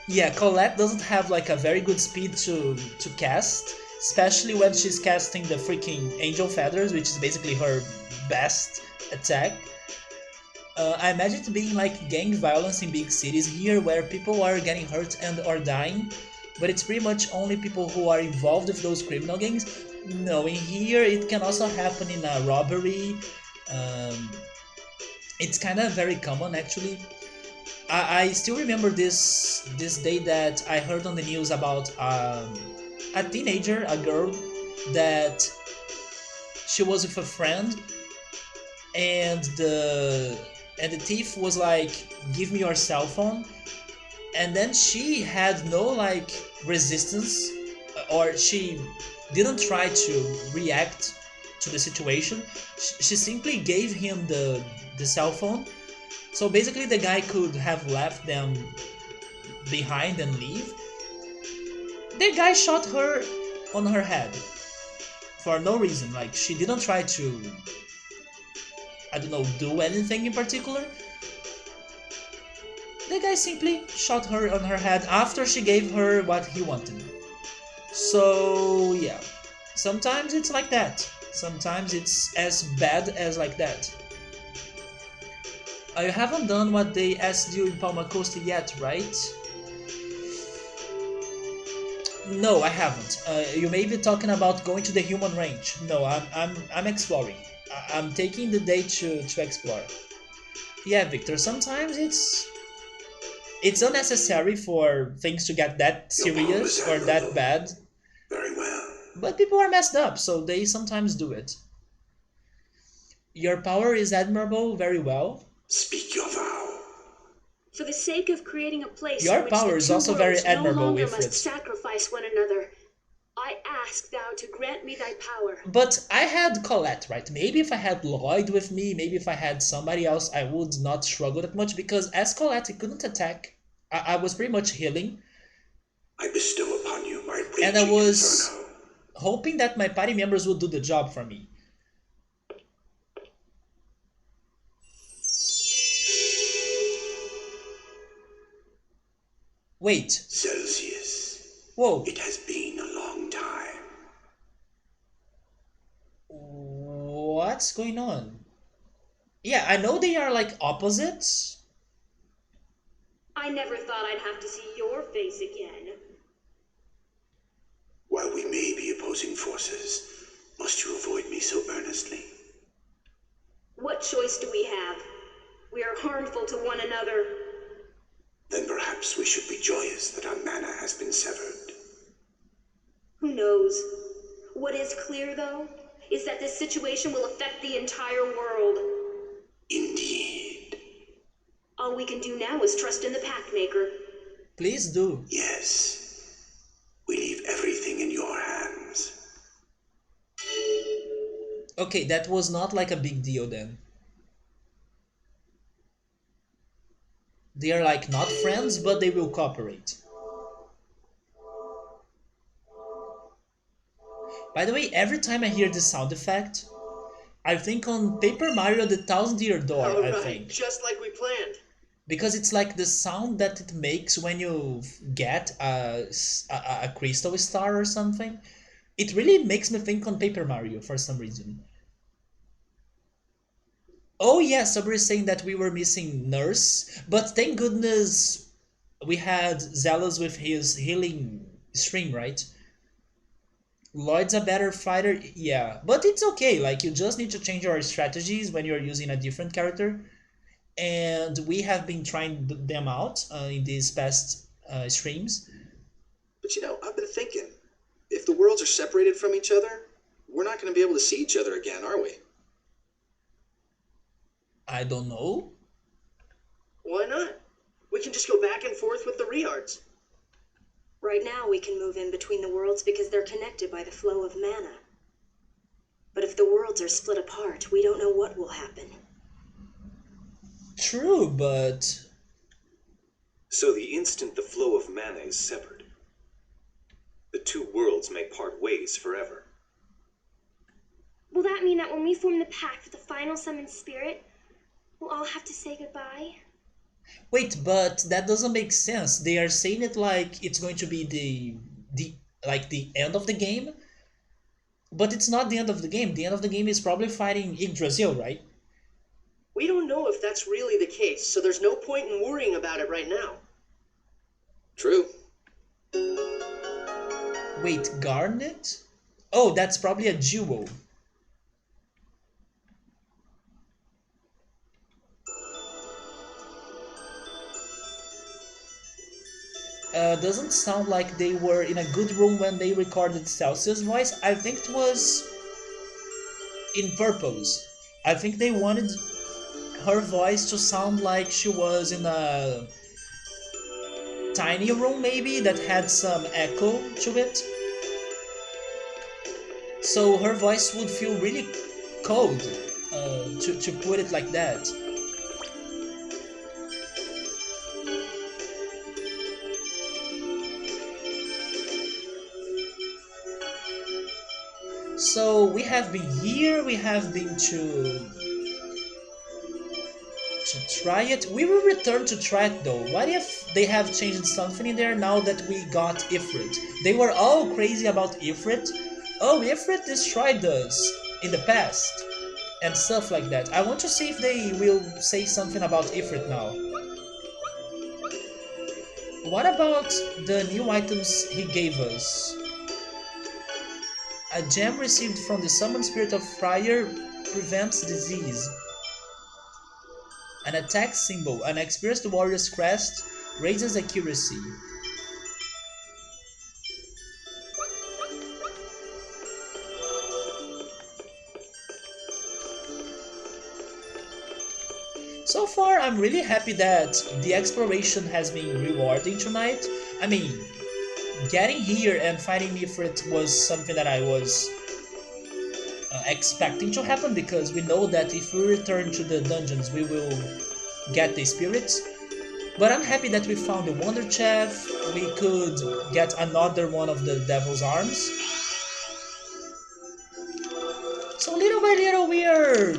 Yeah, Colette doesn't have like a very good speed to cast, especially when she's casting the freaking Angel Feathers, which is basically her best attack. I imagine it being like gang violence in big cities here, where people are getting hurt and or dying, but it's pretty much only people who are involved with those criminal gangs. No, in here it can also happen in a robbery. It's kind of very common actually. I still remember this day that I heard on the news about a teenager, a girl, that she was with a friend, and the thief was like, "Give me your cell phone," and then she had no like resistance, or she didn't try to react to the situation. She simply gave him the cell phone. So basically the guy could have left them behind and leave. The guy shot her on her head for no reason. Like, she didn't try to, I don't know, do anything in particular. The guy simply shot her on her head after she gave her what he wanted. So yeah, sometimes it's like that. Sometimes it's as bad as like that. You haven't done what they asked you in Palma Costa yet, right? No, I haven't. You may be talking about going to the human range. No, I'm exploring. I'm taking the day to explore. Yeah, Victor. Sometimes it's unnecessary for things to get that serious or that bad. Very well. But people are messed up, so they sometimes do it. Your power is admirable, very well. Speak your vow. For the sake of creating a place Your in which power the is two also very worlds admirable, no longer Ifrit. must sacrifice one another, I ask thou to grant me thy power. But I had Colette, right? Maybe if I had Lloyd with me, maybe if I had somebody else, I would not struggle that much, because as Colette, he couldn't attack. I was pretty much healing. I bestow upon you my raging And I was inferno. hoping that my party members would do the job for me. Wait. Celsius. Whoa. It has been a long time. What's going on? Yeah, I know they are like opposites. I never thought I'd have to see your face again. While we may be opposing forces, must you avoid me so earnestly? What choice do we have? We are harmful to one another. Then perhaps we should be joyous that our mana has been severed. Who knows? What is clear, though, is that this situation will affect the entire world. Indeed. All we can do now is trust in the Packmaker. Please do. Yes. We leave everything in your hands. Okay, that was not like a big deal then. They are like not friends, but they will cooperate. By the way, every time I hear this sound effect, I think on Paper Mario the Thousand Year Door, All I right, think. just like we planned. Because it's like the sound that it makes when you get a crystal star or something. It really makes me think on Paper Mario for some reason. Oh yeah, Sabri is saying that we were missing Nurse, but thank goodness we had Zealous with his healing stream, right? Lloyd's a better fighter, yeah, but it's okay. Like you just need to change your strategies when you're using a different character, and we have been trying them out in these past streams. But I've been thinking, if the worlds are separated from each other, we're not going to be able to see each other again, are we? I don't know. Why not? We can just go back and forth with the Riards. Right now, we can move in between the worlds because they're connected by the flow of mana. But if the worlds are split apart, we don't know what will happen. True, but So the instant the flow of mana is severed, the two worlds may part ways forever. Will that mean that when we form the pact with the final summoned spirit, we'll all have to say goodbye? wait, but that doesn't make sense. They are saying it like it's going to be the like the end of the game, but it's not the end of the game. The end of the game is probably fighting Yggdrasil, right? We don't know if that's really the case, so there's no point in worrying about it right now. True. Wait, Garnet? Oh, that's probably a jewel. Doesn't sound like they were in a good room when they recorded Celsius' voice. I think it was in purpose. I think they wanted her voice to sound like she was in a tiny room, maybe, that had some echo to it. So her voice would feel really cold, to put it like that. So we have been here, we have been to try it. We will return to try it though. What if they have changed something in there now that we got Ifrit? They were all crazy about Ifrit. Oh, Ifrit destroyed us in the past and stuff like that. I want to see if they will say something about Ifrit now. What about the new items he gave us? A gem received from the summoned spirit of Friar prevents disease. An attack symbol, an experienced warrior's crest, raises accuracy. So far, I'm really happy that the exploration has been rewarding tonight. I mean, getting here and fighting Nifrit was something that I was expecting to happen because we know that if we return to the dungeons, we will get the spirits. But I'm happy that we found the Wonder Chef. We could get another one of the Devil's Arms. So little by little, we are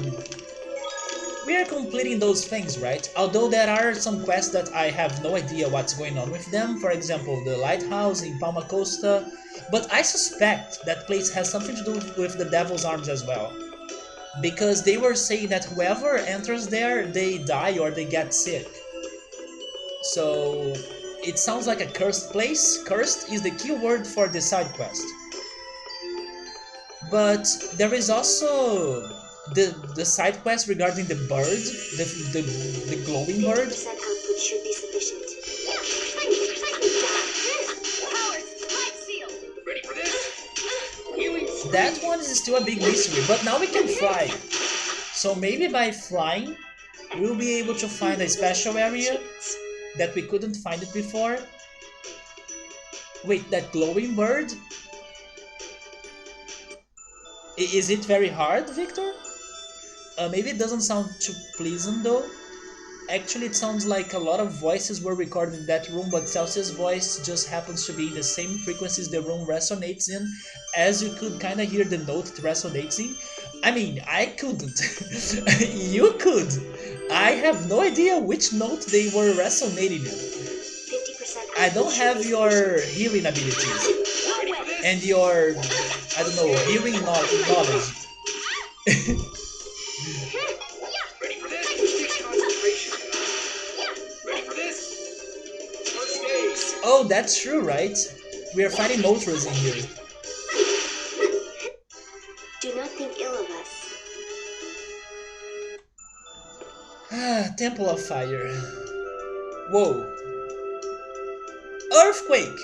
completing those things, right? Although there are some quests that I have no idea what's going on with them. For example, the lighthouse in Palma Costa. But I suspect that place has something to do with the Devil's Arms as well. Because they were saying that whoever enters there, they die or they get sick. So it sounds like a cursed place. Cursed is the key word for the side quest. But there is also the side quest regarding the bird, the glowing bird. 100% output should be sufficient. Ready for this? Healing That one is still a big mystery, but now we can fly. So maybe by flying, we'll be able to find a special area that we couldn't find it before. Wait, that glowing bird? Is it very hard, Victor? Maybe it doesn't sound too pleasant though. Actually, it sounds like a lot of voices were recorded in that room, but Celsius' voice just happens to be in the same frequencies the room resonates in, as you could kind of hear the note it resonates in. I mean, I couldn't. You could. I have no idea which note they were resonating in. 50% I don't have your hearing abilities and your, I don't know, hearing knowledge. Ready for this? This takes concentration. Ready for this? First aid. Oh, that's true, right? We are fighting Motras in here. Do not think ill of us. Temple of Fire. Whoa. Earthquake!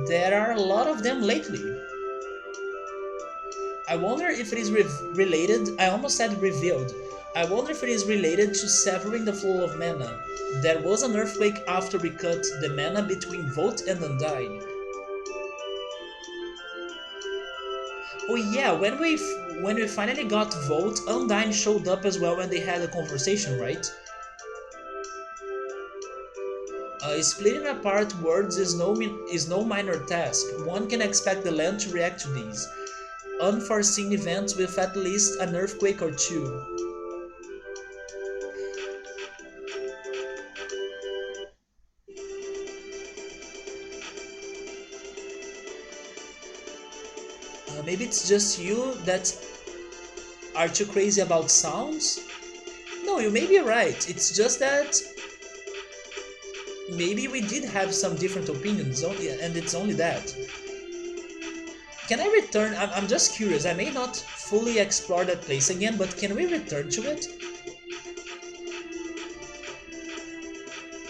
There are a lot of them lately. I wonder if it is related. I almost said revealed. I wonder if it is related to severing the flow of mana. There was an earthquake after we cut the mana between Volt and Undyne. Oh yeah, when we finally got Volt, Undyne showed up as well when they had a conversation, right? Splitting apart words is no minor task. One can expect the land to react to these unforeseen events with at least an earthquake or two. Maybe it's just you that are too crazy about sounds? No, you may be right. It's just that maybe we did have some different opinions, and it's only that. Can I return? I'm just curious. I may not fully explore that place again, but can we return to it?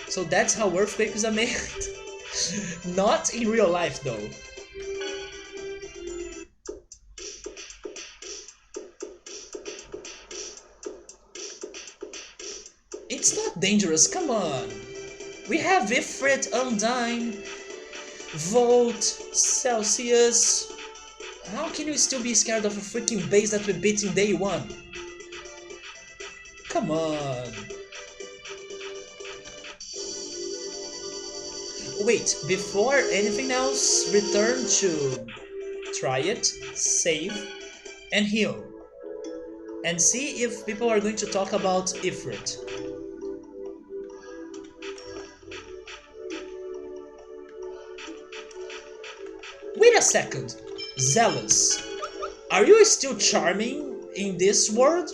So that's how earthquakes are made? Not in real life, though. It's not dangerous, come on. We have Ifrit, Undyne, Volt, Celsius. How can you still be scared of a freaking base that we beat in day one? Come on. Wait, before anything else, return to try it, save, and heal. And see if people are going to talk about Ifrit. Wait a second, Zealous, are you still charming in this world?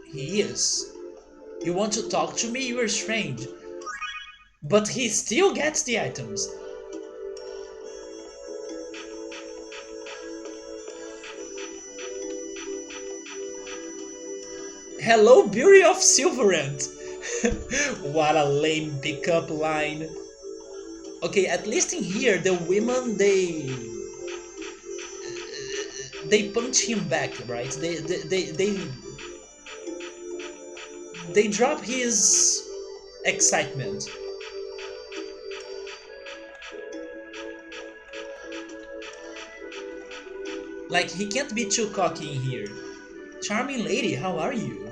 He is. You want to talk to me? You are strange. But he still gets the items. Hello, Beauty of Silverant. What a lame pickup line. Okay, at least in here, the women, they punch him back, right? They drop his excitement. Like, he can't be too cocky in here. Charming lady, how are you?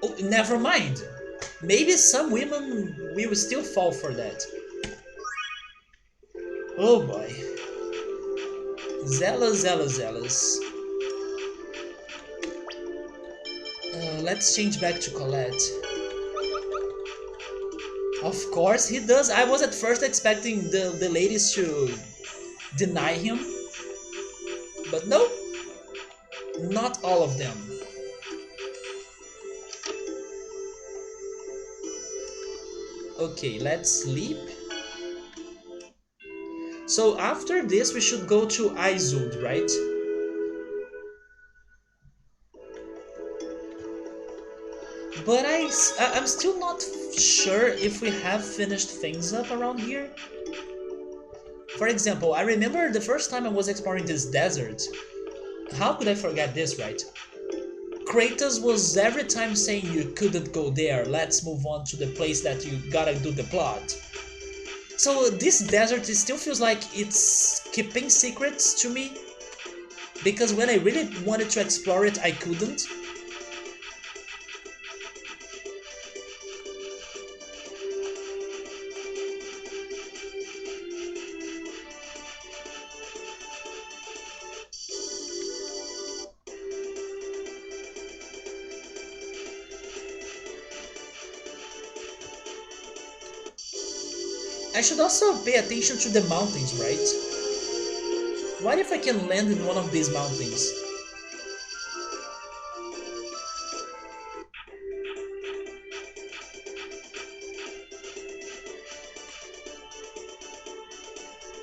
Oh, never mind. Maybe some women will still fall for that. Oh boy. Zealous. Let's change back to Colette. Of course he does. I was at first expecting the ladies to deny him. But no. Not all of them. Okay, let's sleep. So after this we should go to Izud, right? But I'm still not sure if we have finished things up around here. For example, I remember the first time I was exploring this desert. How could I forget this, right? Kratos was every time saying you couldn't go there, let's move on to the place that you gotta do the plot. So this desert, it still feels like it's keeping secrets to me. because when I really wanted to explore it, I couldn't. I should also pay attention to the mountains, right? What if I can land in one of these mountains?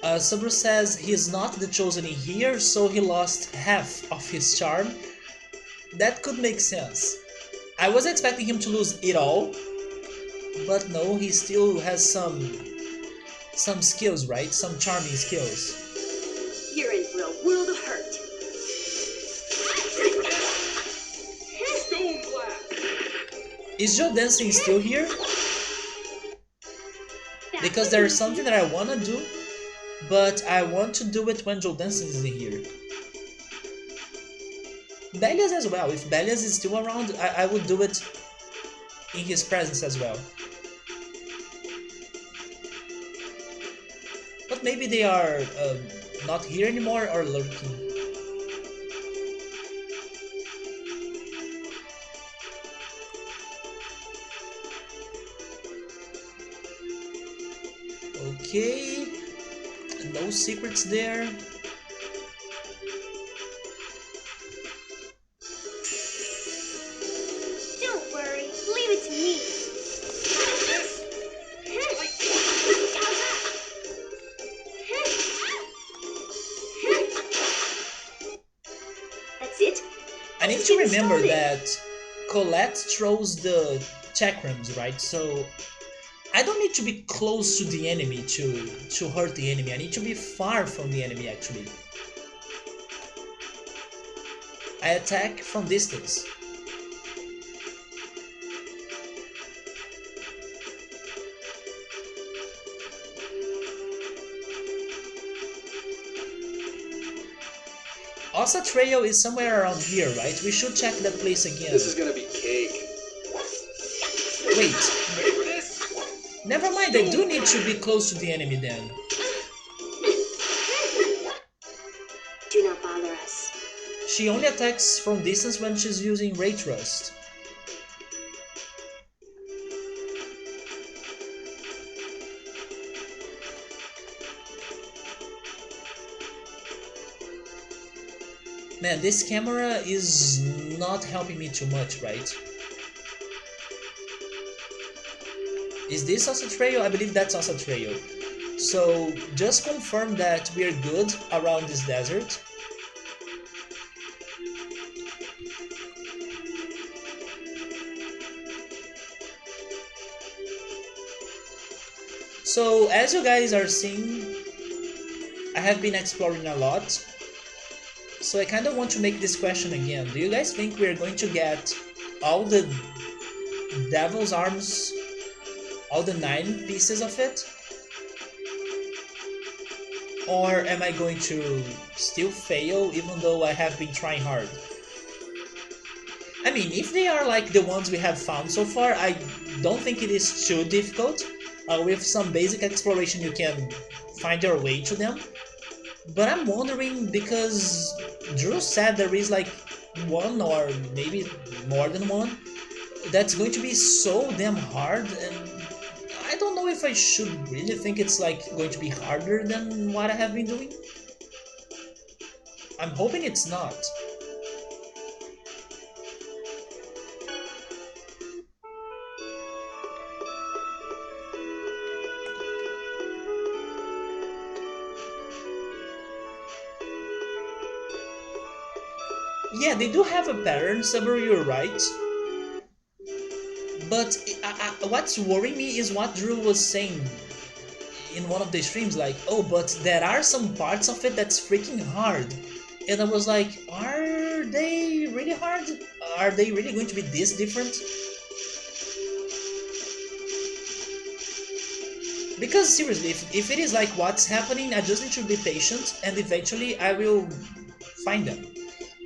Sabru says he's not the chosen in here, so he lost half of his charm. That could make sense. I was expecting him to lose it all, but no, he still has some skills, right? Some charming skills. You're in for a world of hurt. Stone blast. Is Joe Dancing still here? Because there's something that I wanna do, but I want to do it when Joe Dancing is in here. Belias as well. If Belias is still around, I would do it in his presence as well. But maybe they are not here anymore or lurking. Okay, no secrets there. Don't worry, leave it to me. That's it? I need to remember that Colette throws the chakrams, right? So I don't need to be close to the enemy to hurt the enemy. I need to be far from the enemy actually. I attack from distance. Ossa Trail is somewhere around here, right? We should check that place again. This is gonna be cake. Wait, Ready for this? never mind, I do need to be close to the enemy then. Do not bother us. She only attacks from distance when she's using Ray Trust. Man, this camera is not helping me too much, right? Is this Ossa Trail? I believe that's Ossa Trail. So just confirm that we're good around this desert. So as you guys are seeing, I have been exploring a lot. So I kind of want to make this question again. Do you guys think we're going to get all the devil's arms, all the 9 pieces of it? Or am I going to still fail even though I have been trying hard? I mean, if they are like the ones we have found so far, I don't think it is too difficult. With some basic exploration you can find your way to them. But I'm wondering because Drew said there is like one or maybe more than one that's going to be so damn hard, and I don't know if I should really think it's like going to be harder than what I have been doing. I'm hoping it's not. Yeah, they do have a pattern, Saburo, you're right. But what's worrying me is what Drew was saying in one of the streams, like, oh, but there are some parts of it that's freaking hard. And I was like, are they really hard? Are they really going to be this different? Because seriously, if it is like what's happening, I just need to be patient and eventually I will find them.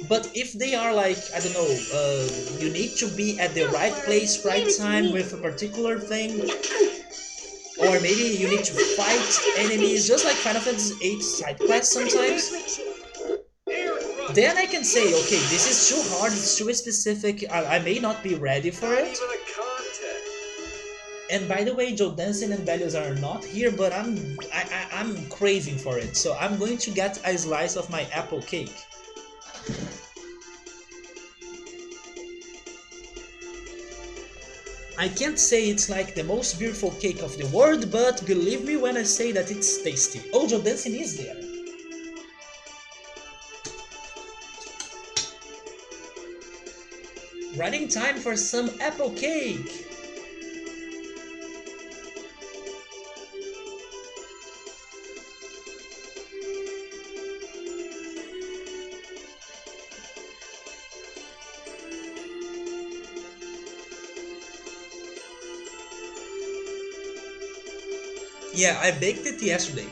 But if they are like, I don't know, you need to be at the right place, right time with a particular thing, or maybe you need to fight enemies, just like Final Fantasy VIII side quests sometimes, then I can say, okay, this is too hard, it's too specific, I may not be ready for Not it. even a contest. And by the way, Joe Dancing and Bellios are not here, but I'm craving for it, so I'm going to get a slice of my apple cake. I can't say it's like the most beautiful cake of the world, but believe me when I say that it's tasty. Oh, Joe Dancing is there. Running time for some apple cake. Yeah, I baked it yesterday.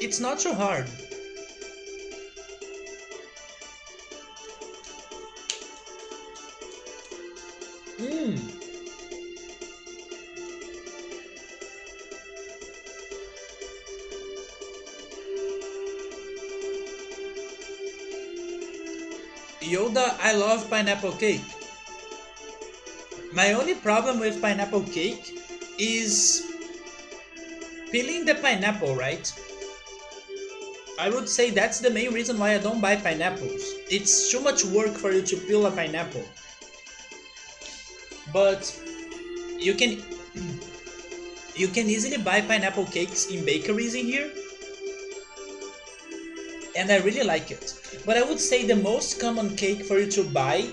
It's not so hard. Mmm. Yoda, I love pineapple cake. My only problem with pineapple cake is peeling the pineapple, right? I would say that's the main reason why I don't buy pineapples. It's too much work for you to peel a pineapple. But you can easily buy pineapple cakes in bakeries in here, and I really like it. But I would say the most common cake for you to buy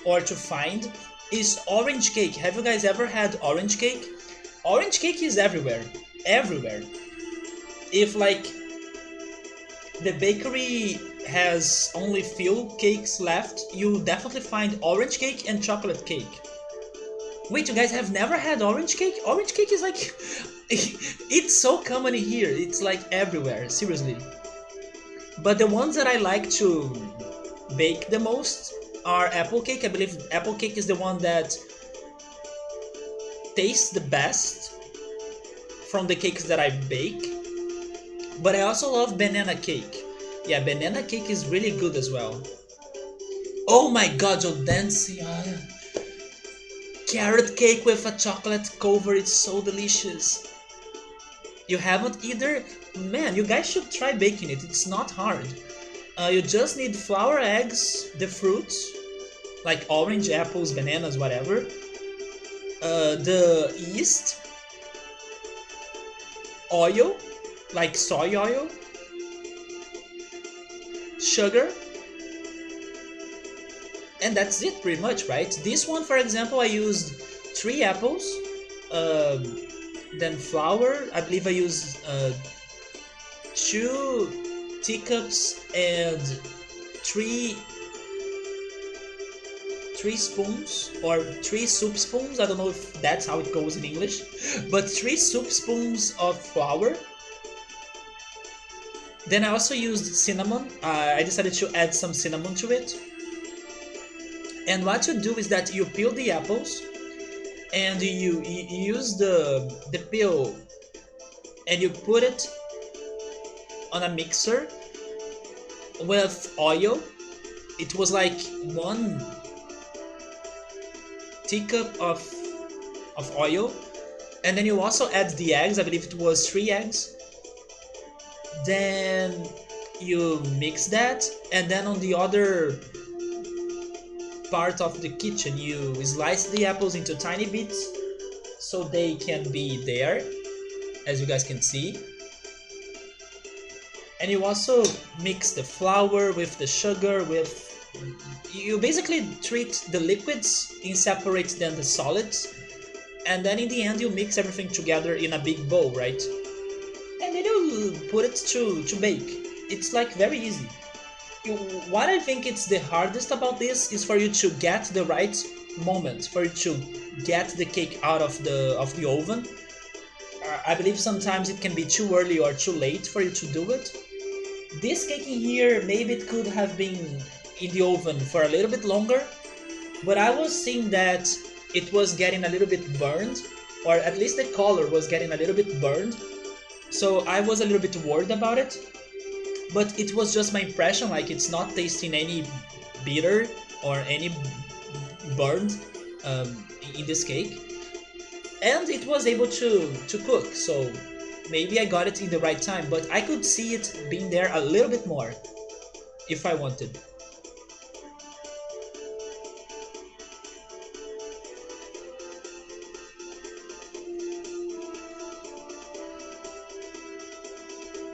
or to find is orange cake. Have you guys ever had orange cake? Orange cake is everywhere. Everywhere. If like the bakery has only few cakes left, you'll definitely find orange cake and chocolate cake. Wait, you guys have never had orange cake? Orange cake is like... it's so common here. It's like everywhere, seriously. But the ones that I like to bake the most are apple cake. I believe apple cake is the one that tastes the best from the cakes that I bake. But I also love banana cake. Yeah, banana cake is really good as well. Oh my god, you're dancing. Carrot cake with a chocolate cover, it's so delicious. You haven't either? Man, you guys should try baking it, it's not hard. You just need flour, eggs, the fruits, like orange, apples, bananas, whatever. The yeast, oil, like soy oil, sugar, and that's it pretty much, right? This one, for example, I used 3 apples, then flour, I believe I used 2 teacups and 3 spoons or 3 soup spoons. I don't know if that's how it goes in English, but 3 soup spoons of flour. Then I also used cinnamon. I decided to add some cinnamon to it. And what you do is that you peel the apples and you use the peel and you put it on a mixer with oil. It was like 1 teacup of oil, and then you also add the eggs. I believe it was 3 eggs, Then you mix that, and then on the other part of the kitchen you slice the apples into tiny bits so they can be there, as you guys can see. And you also mix the flour with the sugar, with you basically treat the liquids in separate than the solids, and then in the end you mix everything together in a big bowl, right? And then you put it to bake. It's like very easy. What I think it's the hardest about this is for you to get the right moment, for you to get the cake out of the oven. I believe sometimes it can be too early or too late for you to do it. This cake in here, maybe it could have been in the oven for a little bit longer, but I was seeing that it was getting a little bit burned, or at least the color was getting a little bit burned, so I was a little bit worried about it. But it was just my impression, like it's not tasting any bitter or any burned in this cake. And it was able to cook, so maybe I got it in the right time, but I could see it being there a little bit more if I wanted.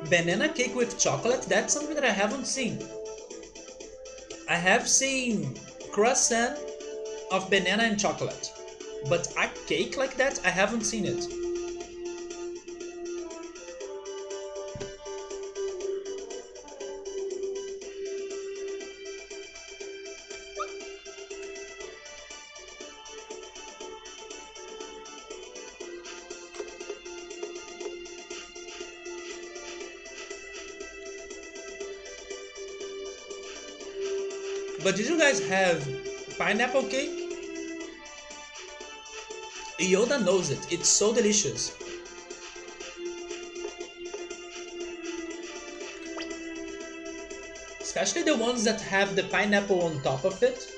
Banana cake with chocolate, that's something that I haven't seen. I have seen croissant of banana and chocolate, but a cake like that, I haven't seen it. But did you guys have pineapple cake? Yoda knows it, it's so delicious. Especially the ones that have the pineapple on top of it.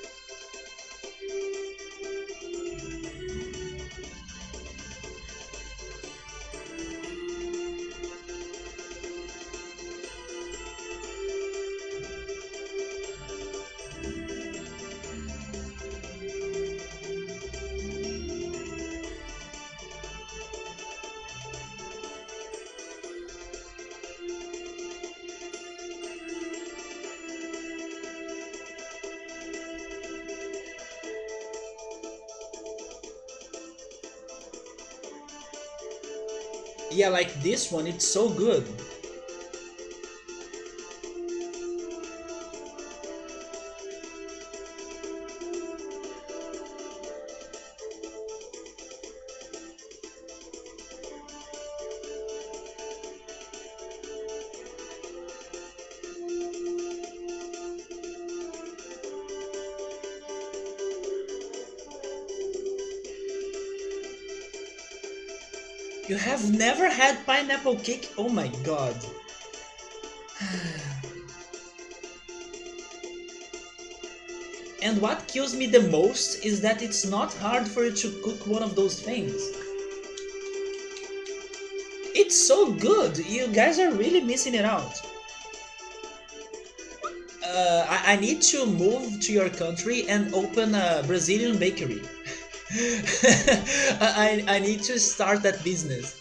Yeah, like this one, it's so good. You have never had pineapple cake? Oh my god. And what kills me the most is that it's not hard for you to cook one of those things. It's so good! You guys are really missing it out. I need to move to your country and open a Brazilian bakery. I need to start that business.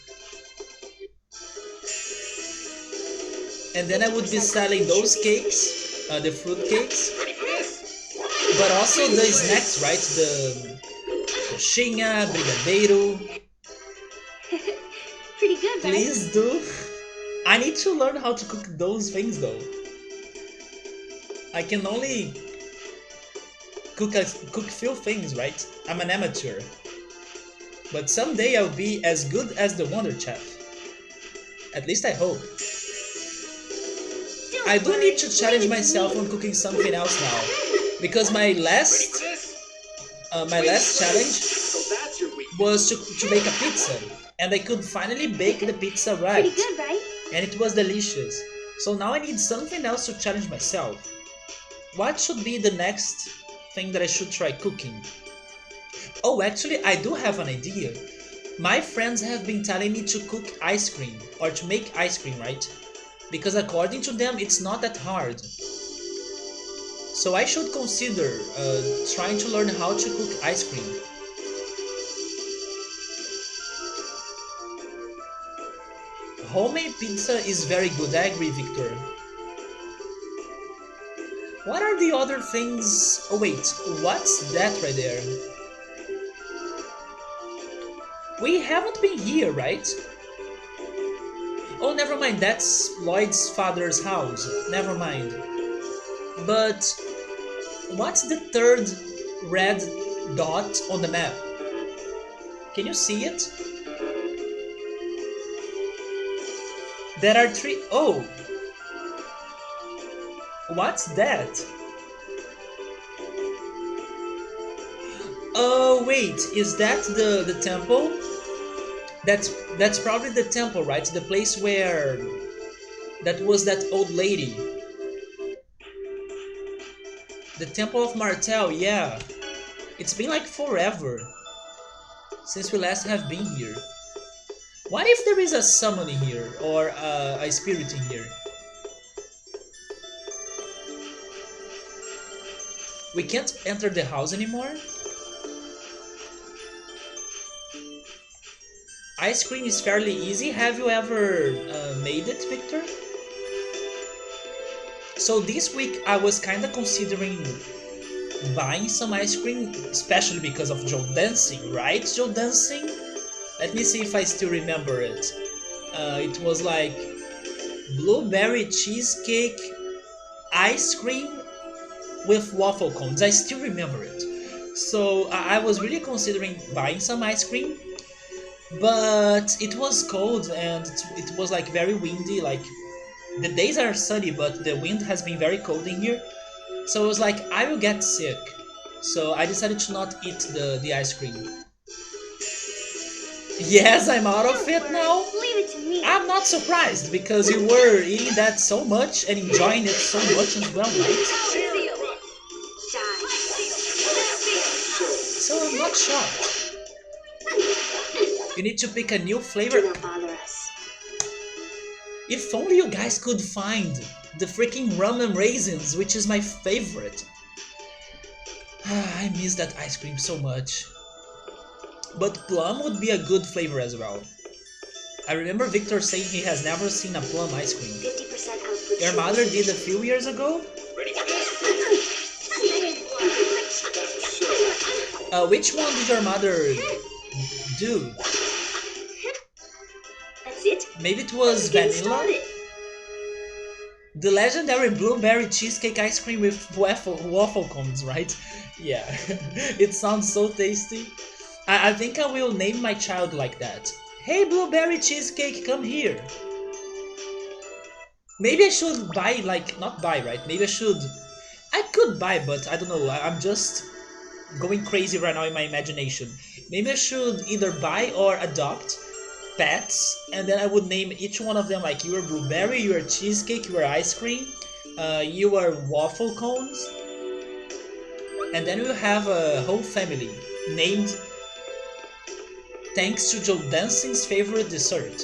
And then I would be selling those cakes, the fruit cakes, but also the snacks, right? The coxinha, brigadeiro. Pretty good, right? Please do. I need to learn how to cook those things though. I can only cook few things, right? I'm an amateur. But someday I'll be as good as the Wonder Chef. At least I hope. I do need to challenge myself on cooking something else now, because my last challenge was to bake a pizza, and I could finally bake the pizza right. Pretty good, right? And it was delicious. So now I need something else to challenge myself. What should be the next thing that I should try cooking? Oh, actually, I do have an idea. My friends have been telling me to cook ice cream, or to make ice cream, right? because according to them it's not that hard. So I should consider trying to learn how to cook ice cream. Homemade pizza is very good, I agree, Victor. What are the other things? Oh wait, what's that right there? We haven't been here, right? Oh, never mind, that's Lloyd's father's house. Never mind. But what's the third red dot on the map? Can you see it? There are three. Oh! What's that? Oh wait, is that the temple? That's probably the temple, right? The place where that was that old lady. The Temple of Martel, yeah. It's been like forever since we last have been here. What if there is a summon in here or a spirit in here? We can't enter the house anymore. Ice cream is fairly easy. Have you ever made it, Victor? So this week I was kinda considering buying some ice cream, especially because of Joe Dancing, right? Joe Dancing? Let me see if I still remember it. It was like blueberry cheesecake ice cream with waffle cones. I still remember it. So I was really considering buying some ice cream, but it was cold and it was like very windy. Like the days are sunny, but the wind has been very cold in here. So I was like, I will get sick. So I decided to not eat the ice cream. Yes, I'm out of it now. Leave it to me. I'm not surprised because you were eating that so much and enjoying it so much as well, right? So I'm not shocked. You need to pick a new flavor. Do not bother us. If only you guys could find the freaking rum and raisins, which is my favorite. I miss that ice cream so much. But plum would be a good flavor as well. I remember Victor saying he has never seen a plum ice cream. 50% output. Your mother did a few years ago? Ready for this? Which one did your mother do? That's it? Maybe it was Get vanilla? started. The legendary blueberry cheesecake ice cream with waffle cones, right? Yeah, it sounds so tasty. I think I will name my child like that. Hey blueberry cheesecake, come here. Maybe I should buy, like, not buy, right? Maybe I could buy, but I don't know, I'm just going crazy right now in my imagination. Maybe I should either buy or adopt pets, and then I would name each one of them like you are blueberry, you are cheesecake, you are ice cream, you are waffle cones, and then we'll have a whole family named thanks to Joe Dancing's favorite dessert.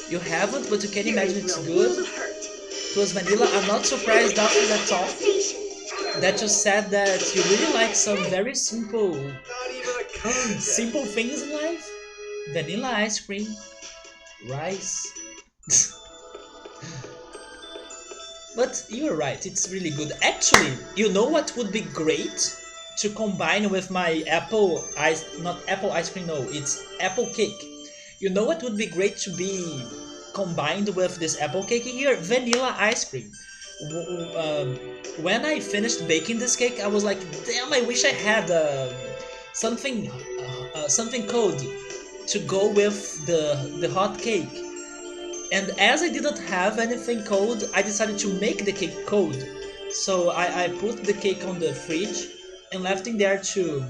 You haven't, but you can imagine it's good. It was vanilla. I'm not surprised after that talk that you said that you really like some very simple Not even a contest. simple things in life. Vanilla ice cream, rice. But you're right, it's really good. Actually, you know what would be great to combine with my not apple ice cream, no, it's apple cake. You know what would be great to be combined with this apple cake here? Vanilla ice cream. When I finished baking this cake, I was like, damn, I wish I had something cold to go with the hot cake. And as I didn't have anything cold, I decided to make the cake cold. So I put the cake on the fridge and left it there to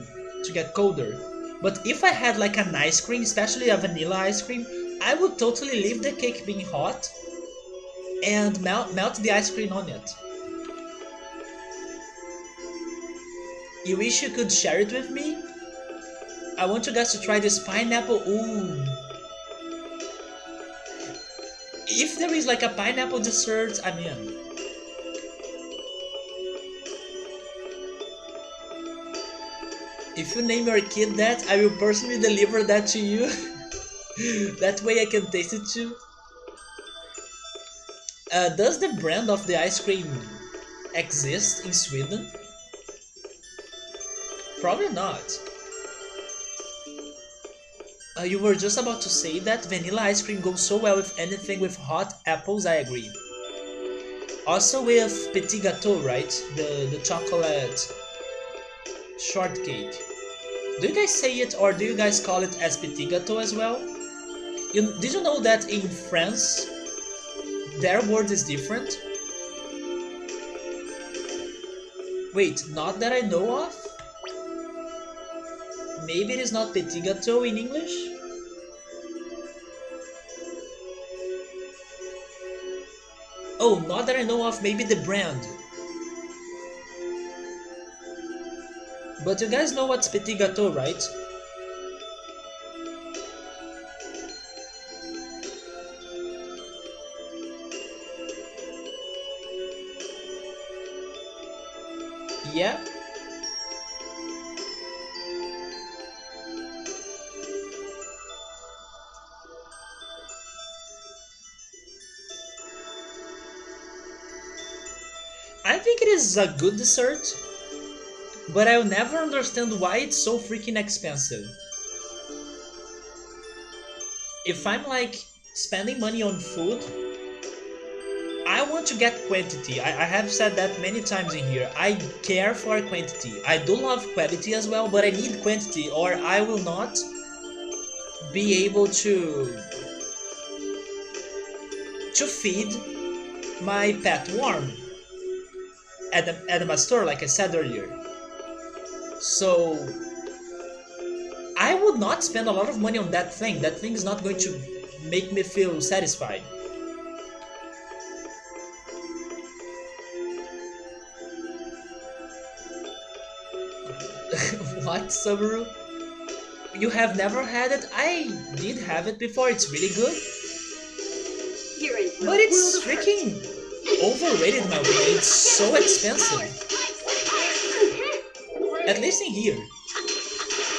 get colder. But if I had like an ice cream, especially a vanilla ice cream, I would totally leave the cake being hot and melt the ice cream on it. You wish you could share it with me? I want you guys to try this pineapple. Ooh. If there is like a pineapple dessert, I'm in. If you name your kid that, I will personally deliver that to you. That way I can taste it too. Does the brand of the ice cream exist in Sweden? Probably not. You were just about to say that vanilla ice cream goes so well with anything with hot apples, I agree. Also with petit gâteau, right? The chocolate shortcake. Do you guys say it or do you guys call it as petit gâteau as well? Did you know that in France, their word is different? Wait, not that I know of? Maybe it is not petit gâteau in English? Oh, not that I know of, maybe the brand. But you guys know what's petit gâteau, right? Yeah? I think it is a good dessert, but I'll never understand why it's so freaking expensive. If I'm like spending money on food, I want to get quantity. I have said that many times in here. I care for quantity. I do love quality as well, but I need quantity or I will not be able to feed my pet warm at my store, like I said earlier. So I would not spend a lot of money on that thing. That thing is not going to make me feel satisfied. What, Subaru? You have never had it? I did have it before. It's really good. You're in for a But it's world of hurt. freaking overrated in my opinion. It's so expensive. At least in here.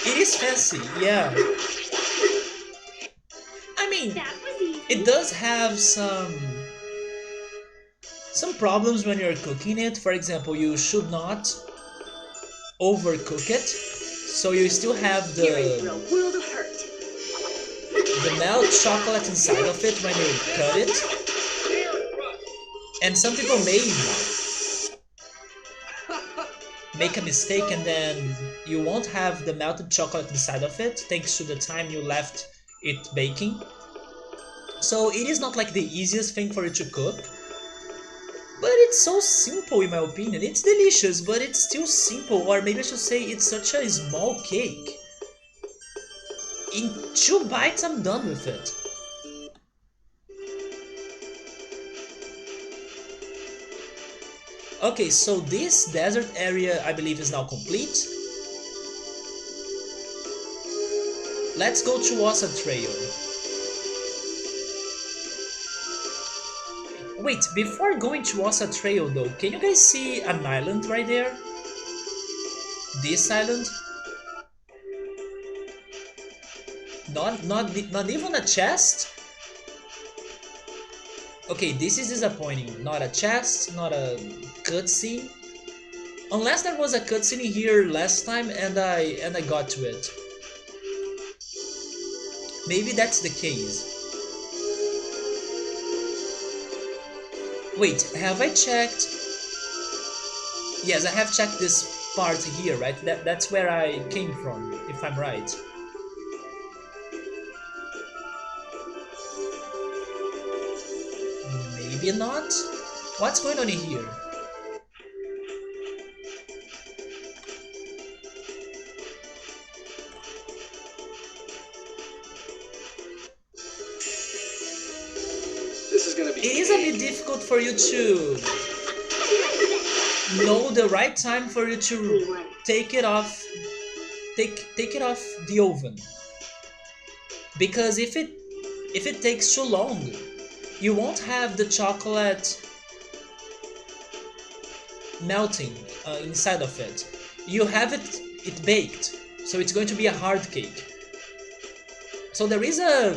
It is fancy, yeah. I mean, That was easy. it does have some problems when you're cooking it. For example, you should not overcook it. So you still have You're in for a the world of hurt. melt chocolate inside of it when you cut it. And some people may make a mistake and then you won't have the melted chocolate inside of it thanks to the time you left it baking. So it is not like the easiest thing for you to cook. But it's so simple in my opinion. It's delicious, but it's still simple. Or maybe I should say it's such a small cake. In 2 bites I'm done with it. Okay, so this desert area I believe is now complete. Let's go to Wassa Trail. Wait, before going to Wassa Trail though, can you guys see an island right there? This island? Not even a chest? Okay, this is disappointing. Not a chest, not a cutscene. Unless there was a cutscene here last time and I got to it. Maybe that's the case. Wait, have I checked? Yes, I have checked this part here, right? That's where I came from, if I'm right. Maybe not? What's going on in here? This is gonna be. It is a bit difficult for you to know the right time for you to take it off the oven, because if it takes too long you won't have the chocolate melting inside of it. You have it baked, so it's going to be a hard cake. So there is a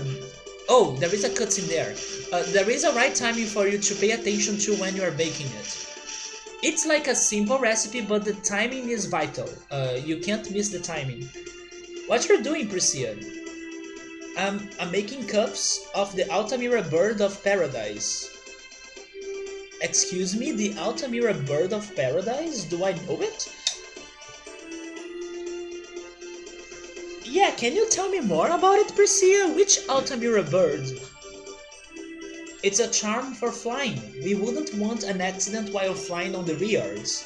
there is a cutscene there. There is a right timing for you to pay attention to when you are baking it. It's like a simple recipe, but the timing is vital. You can't miss the timing. What you're doing, Priscilla? I'm making cups of the Altamira bird of paradise. Excuse me, the Altamira bird of paradise? Do I know it? Yeah, can you tell me more about it, Priscilla? Which Altamira bird? It's a charm for flying. We wouldn't want an accident while flying on the Riards.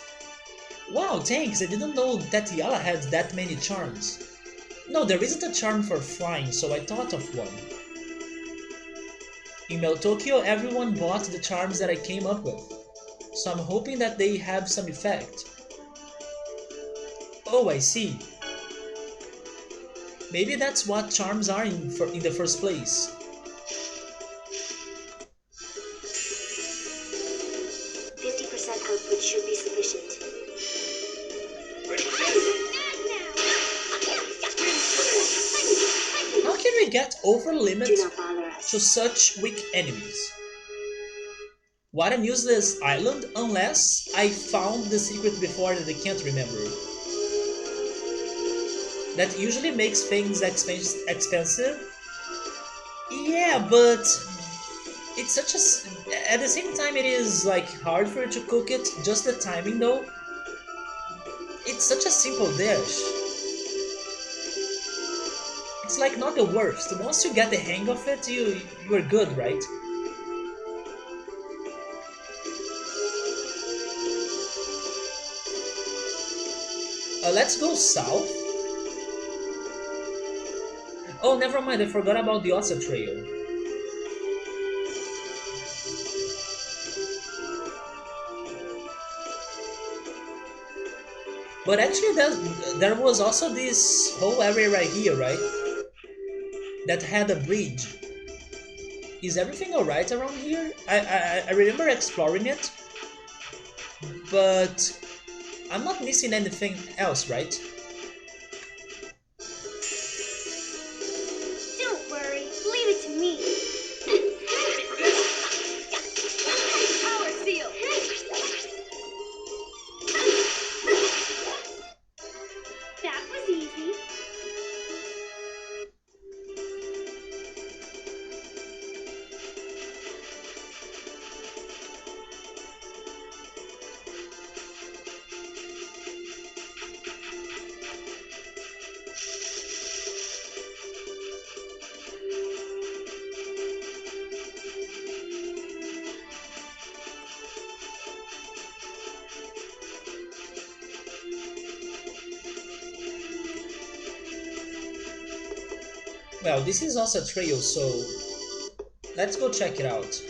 Wow, thanks, I didn't know that Yala had that many charms. No, there isn't a charm for flying, so I thought of one. In Meltokyo, everyone bought the charms that I came up with, so I'm hoping that they have some effect. Oh, I see. Maybe that's what charms are in the first place. Output should be sufficient. How can we get over limit Do not bother us. to such weak enemies? What an useless island unless I found the secret before that I can't remember. That usually makes things expensive. Yeah, but it's such a... At the same time, it is like hard for you to cook it. Just the timing, though. It's such a simple dish. It's like not the worst. Once you get the hang of it, you're good, right? Let's go south. Oh, never mind. I forgot about the Ossa Trail. But actually, there was also this whole area right here, right? That had a bridge. Is everything alright around here? I remember exploring it, but I'm not missing anything else, right? Don't worry, leave it to me. Ready for this? Power seal! That was easy. Well, this is also a trail, so let's go check it out.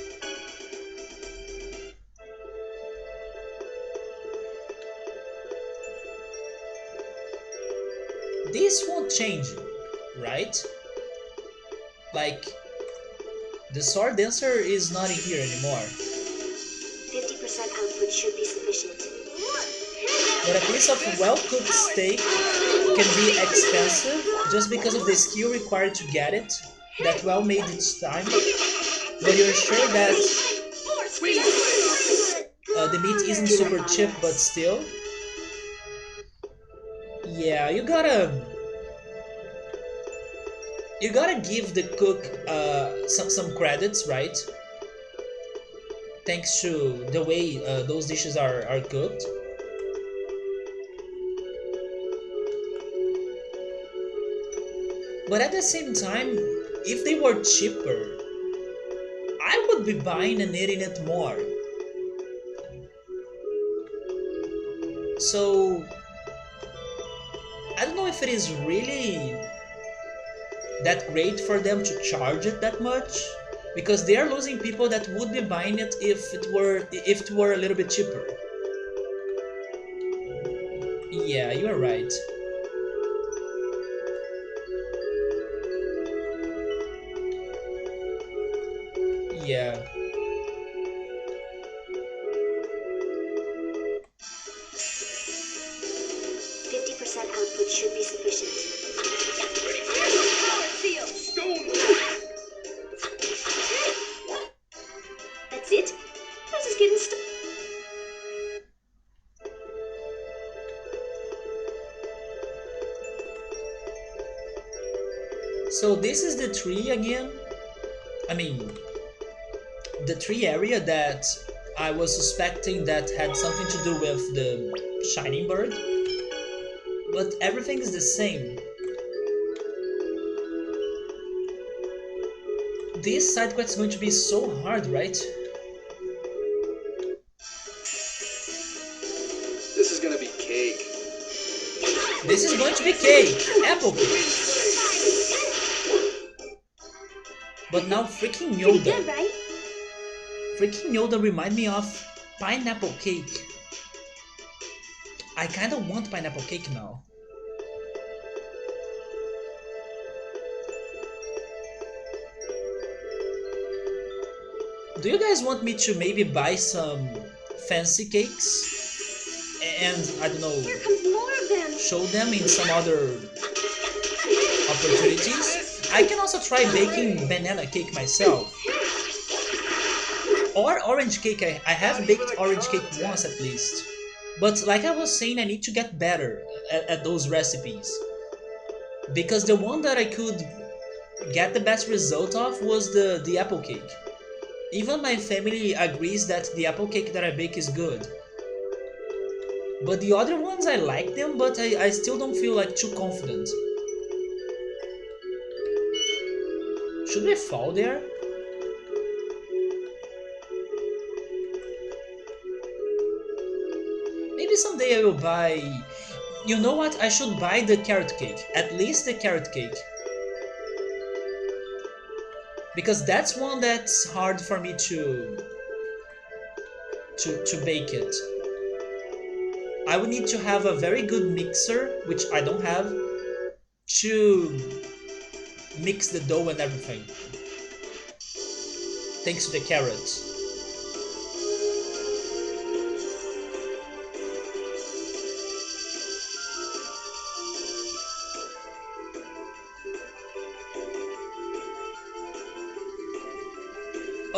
This won't change, right? Like, the sword dancer is not in here anymore. 50% output should be sufficient. But a piece of well-cooked steak can be expensive just because of the skill required to get it, that well made each time. But you're sure that the meat isn't super cheap, but still. Yeah, you gotta give the cook some credits, right? Thanks to the way those dishes are cooked. But at the same time, if they were cheaper, I would be buying and eating it more. So, I don't know if it is really that great for them to charge it that much, because they are losing people that would be buying it if it were a little bit cheaper. Yeah, you are right. Yeah. sufficient. Ready for this? Power seal! Stone! That's it? This is getting started. So this is the tree again. I mean, the tree area that I was suspecting that had something to do with the shining bird. But everything is the same. This side quest is going to be so hard, right? This is gonna be cake. This is going to be cake! Apple cake! But now freaking Pretty Yoda. good, right? Freaking Yoda remind me of pineapple cake. I kinda want pineapple cake now. Do you guys want me to maybe buy some fancy cakes? And, I don't know, Here comes more of them. show them in some other opportunities? I can also try baking banana cake myself. Or orange cake. I have baked orange cake once at least. But like I was saying, I need to get better at those recipes. Because the one that I could get the best result of was the apple cake. Even my family agrees that the apple cake that I bake is good. But the other ones I like them, but I still don't feel like too confident. Should we fall there? Maybe someday I will buy... You know what? I should buy the carrot cake. At least the carrot cake. Because that's one that's hard for me to bake it. I would need to have a very good mixer, which I don't have, to mix the dough and everything. Thanks to the carrots.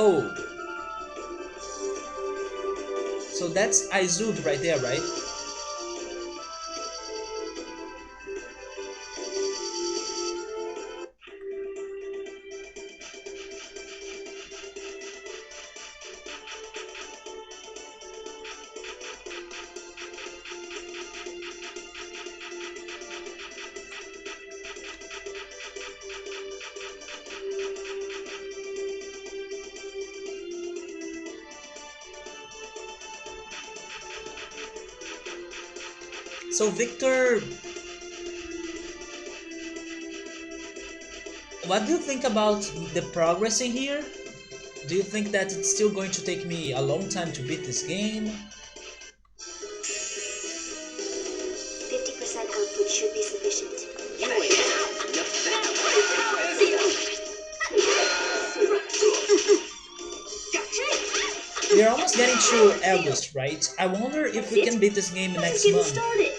Oh. So that's Izud right there, right? So Victor, what do you think about the progress in here? Do you think that it's still going to take me a long time to beat this game? 50% output should be sufficient. You ain't enough that. We're almost getting to August, right? I wonder if we can beat this game This is next getting month. started.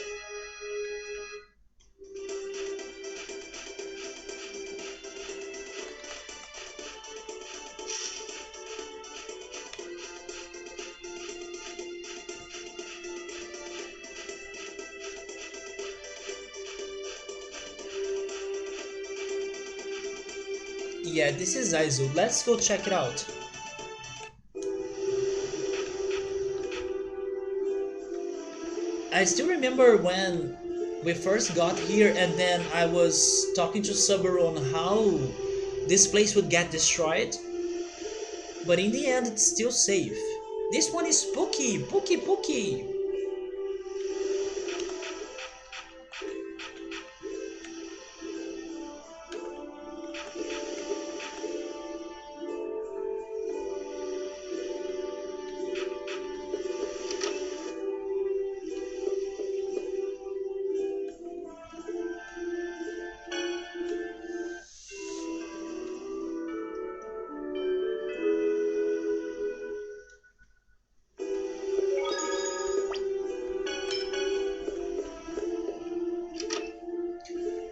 Yeah, this is Aizu. Let's go check it out. I still remember when we first got here and then I was talking to Subaru on how this place would get destroyed. But in the end, it's still safe. This one is spooky, pooky, pooky.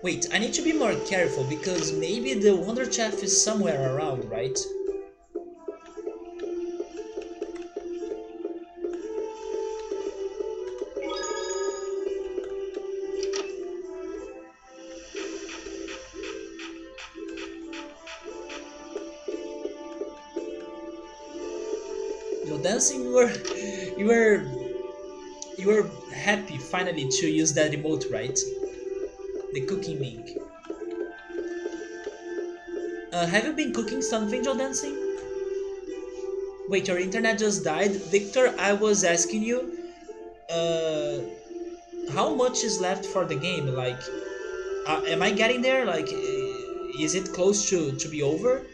Wait, I need to be more careful because maybe the Wonder Chef is somewhere around, right? You're dancing, you were, you were happy finally to use that emote, right? The cooking link. Have you been cooking something, Joe Dancing? Wait, your internet just died? Victor, I was asking you, uh, how much is left for the game? Like, am I getting there? Like, is it close to be over?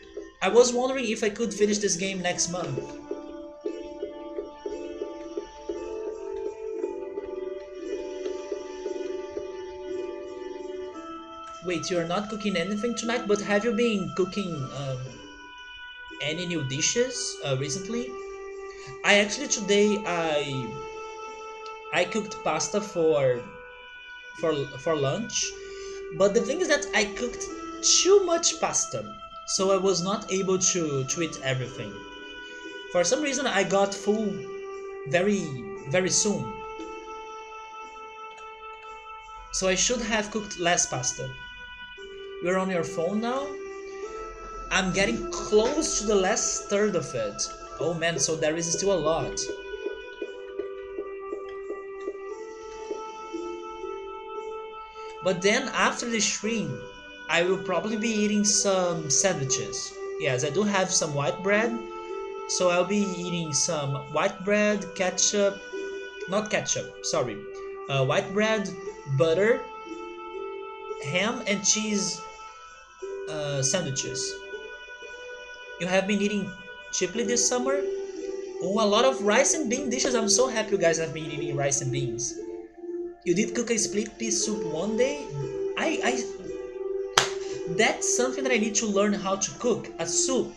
I was wondering if I could finish this game next month. Wait, you're not cooking anything tonight, but have you been cooking any new dishes recently? I actually today I cooked pasta for lunch, but the thing is that I cooked too much pasta, so I was not able to eat everything. For some reason, I got full very very soon, so I should have cooked less pasta. You're on your phone now. I'm getting close to the last third of it. Oh man, so there is still a lot. But then after the stream, I will probably be eating some sandwiches. Yes, I do have some white bread, so I'll be eating some white bread, ketchup, not ketchup, sorry, white bread, butter, ham, and cheese sandwiches. You have been eating cheaply this summer? Oh, a lot of rice and bean dishes. I'm so happy you guys have been eating rice and beans. You did cook a split pea soup one day? I that's something that I need to learn how to cook, a soup,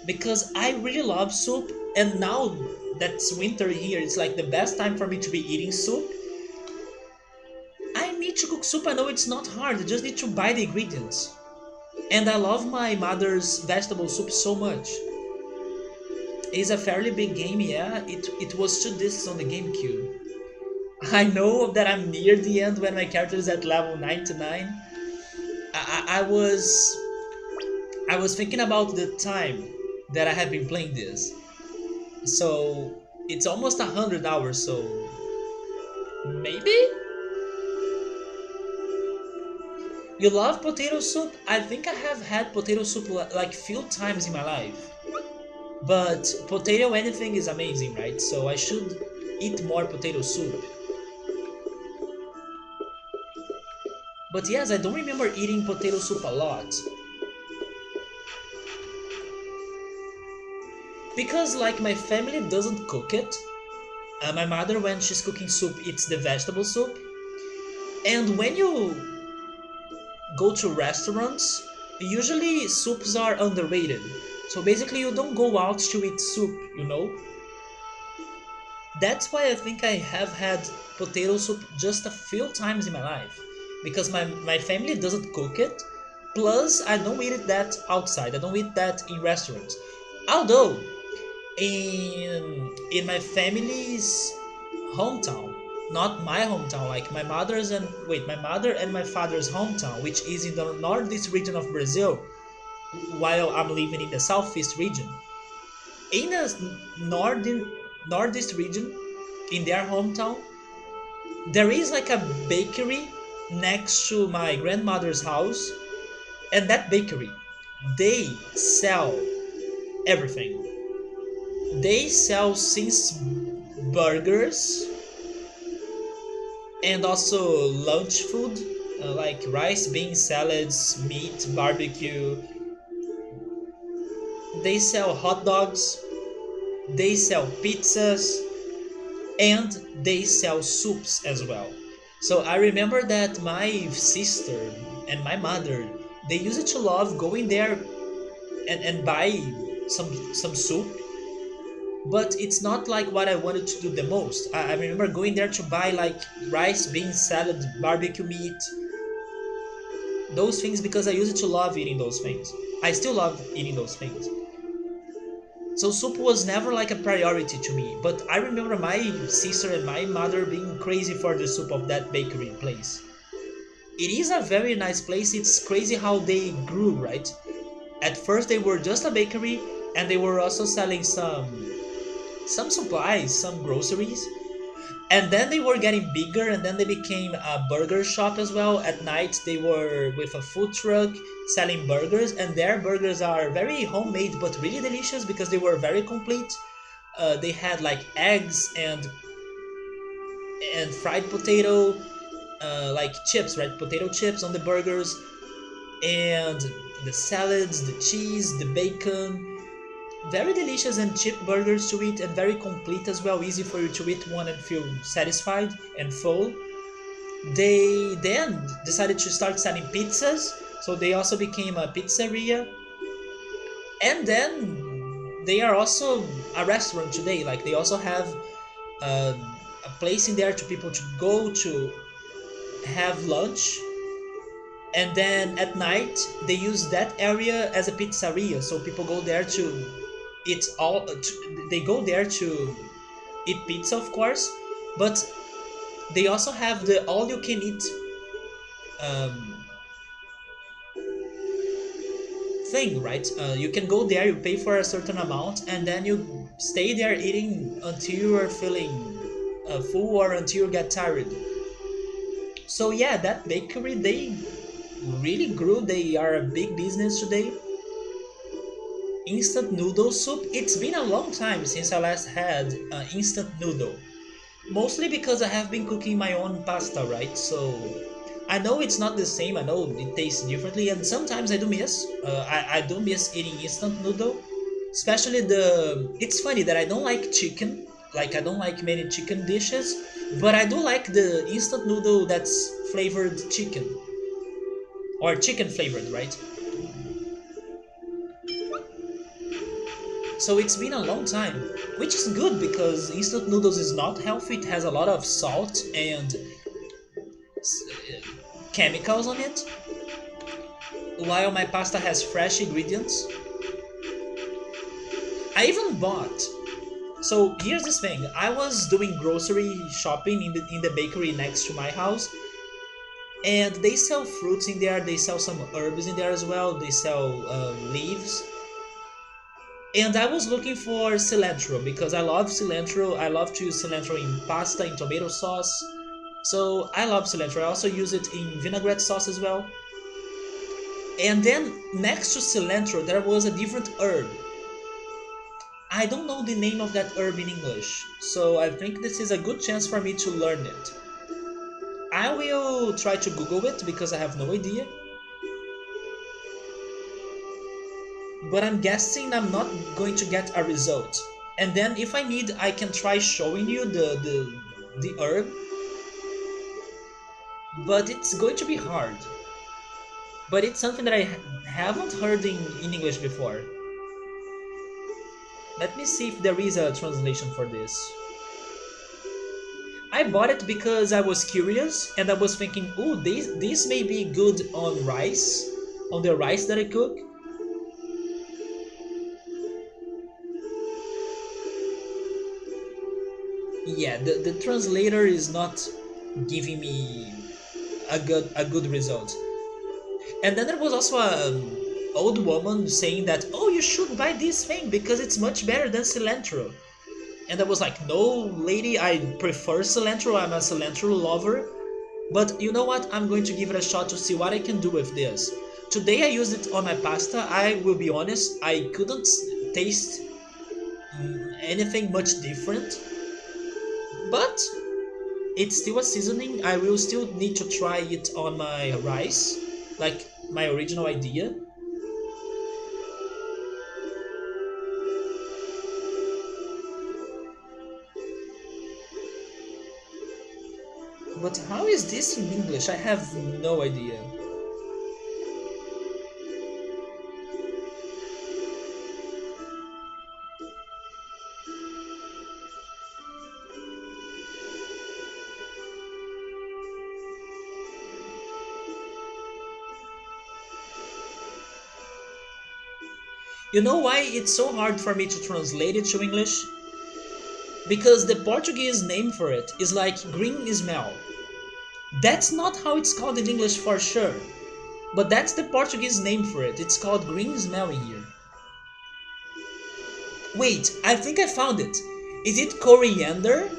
because I really love soup, and now that's winter here, it's like the best time for me to be eating soup. I need to cook soup. I know it's not hard, I just need to buy the ingredients. And I love my mother's vegetable soup so much. It's a fairly big game, yeah. It was 2 discs on the GameCube. I know that I'm near the end when my character is at level 99. I was thinking about the time that I have been playing this. So it's almost 100 hours, so maybe? You love potato soup? I think I have had potato soup like few times in my life. But potato anything is amazing, right? So I should eat more potato soup. But yes, I don't remember eating potato soup a lot. Because like my family doesn't cook it. My mother, when she's cooking soup, eats the vegetable soup. And when you go to restaurants, usually soups are underrated. So basically you don't go out to eat soup, you know? That's why I think I have had potato soup just a few times in my life. Because my family doesn't cook it. Plus, I don't eat it that outside. I don't eat that in restaurants. Although, in my family's hometown, not my hometown, like my mother and my father's hometown, which is in the northeast region of Brazil, while I'm living in the southeast region. In the northern northeast region, in their hometown, there is like a bakery next to my grandmother's house, and that bakery, they sell everything. They sell since burgers and also lunch food, like rice, beans, salads, meat, barbecue. They sell hot dogs, they sell pizzas, and they sell soups as well. So I remember that my sister and my mother, they used to love going there and buy some soup, but it's not like what I wanted to do the most. I remember going there to buy like rice, beans, salad, barbecue meat. those things because I used to love eating those things. I still love eating those things. So soup was never like a priority to me, but I remember my sister and my mother being crazy for the soup of that bakery place. It is a very nice place. It's crazy how they grew, right? At first they were just a bakery and they were also selling some supplies, some groceries, and then they were getting bigger and then they became a burger shop as well. At night they were with a food truck selling burgers, and their burgers are very homemade but really delicious because they were very complete. They had like eggs and fried potato, like chips, right? Potato chips on the burgers, and the salads, the cheese, the bacon. Very delicious and cheap burgers to eat, and very complete as well. Easy for you to eat one and feel satisfied and full. They then decided to start selling pizzas, so they also became a pizzeria. And then they are also a restaurant today. Like they also have uh, a place in there to people to go to have lunch, and then at night they use that area as a pizzeria, so people go there to eat they go there to eat pizza, of course, but they also have the all you can eat um, thing, right? You can go there, you pay for a certain amount, and then you stay there eating until you are feeling full or until you get tired. So yeah, that bakery, they really grew. They are a big business today. Instant noodle soup, it's been a long time since I last had instant noodle. Mostly because I have been cooking my own pasta, right? So I know it's not the same. I know it tastes differently, and sometimes I do miss. I do miss eating instant noodle, especially the. It's funny that I don't like chicken. Like I don't like many chicken dishes, but I do like the instant noodle that's flavored chicken or chicken flavored, right? So it's been a long time, which is good because instant noodles is not healthy. It has a lot of salt and chemicals on it, while my pasta has fresh ingredients. I even bought. So here's this thing. I was doing grocery shopping in the bakery next to my house, and they sell fruits in there. They sell some herbs in there as well. They sell leaves. And I was looking for cilantro because I love cilantro. I love to use cilantro in pasta, in tomato sauce. So I love cilantro. I also use it in vinaigrette sauce as well. And then next to cilantro, there was a different herb. I don't know the name of that herb in English, so I think this is a good chance for me to learn it. I will try to Google it because I have no idea, but I'm guessing I'm not going to get a result. And then if I need, I can try showing you the herb, but it's going to be hard. But it's something that I haven't heard in English before. Let me see if there is a translation for this. I bought it because I was curious and I was thinking, oh, this may be good on rice, on the rice that I cook. Yeah, the translator is not giving me a good result. And then there was also a old woman saying that, oh, you should buy this thing because it's much better than cilantro. And I was like, no, lady, I prefer cilantro. I'm a cilantro lover. But you know what? I'm going to give it a shot to see what I can do with this. Today I used it on my pasta. I will be honest, I couldn't taste anything much different. But it's still a seasoning. I will still need to try it on my rice, like my original idea. But how is this in English? I have no idea. You know why it's so hard for me to translate it to English? Because the Portuguese name for it is like green smell. That's not how it's called in English for sure. But that's the Portuguese name for it. It's called green smell in here. Wait, I think I found it. Is it coriander?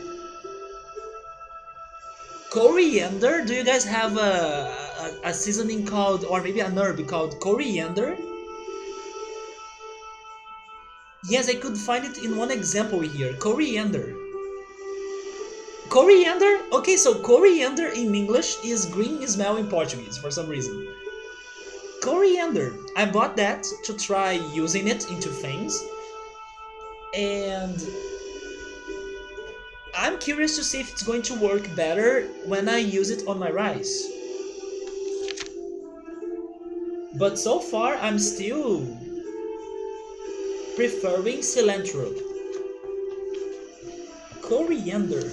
Coriander? Do you guys have a seasoning called, or maybe an herb called coriander? Yes, I could find it in one example here. Coriander. Coriander? Okay, so coriander in English is green smell in Portuguese for some reason. Coriander. I bought that to try using it into things. And I'm curious to see if it's going to work better when I use it on my rice. But so far, I'm still preferring cilantro. Coriander.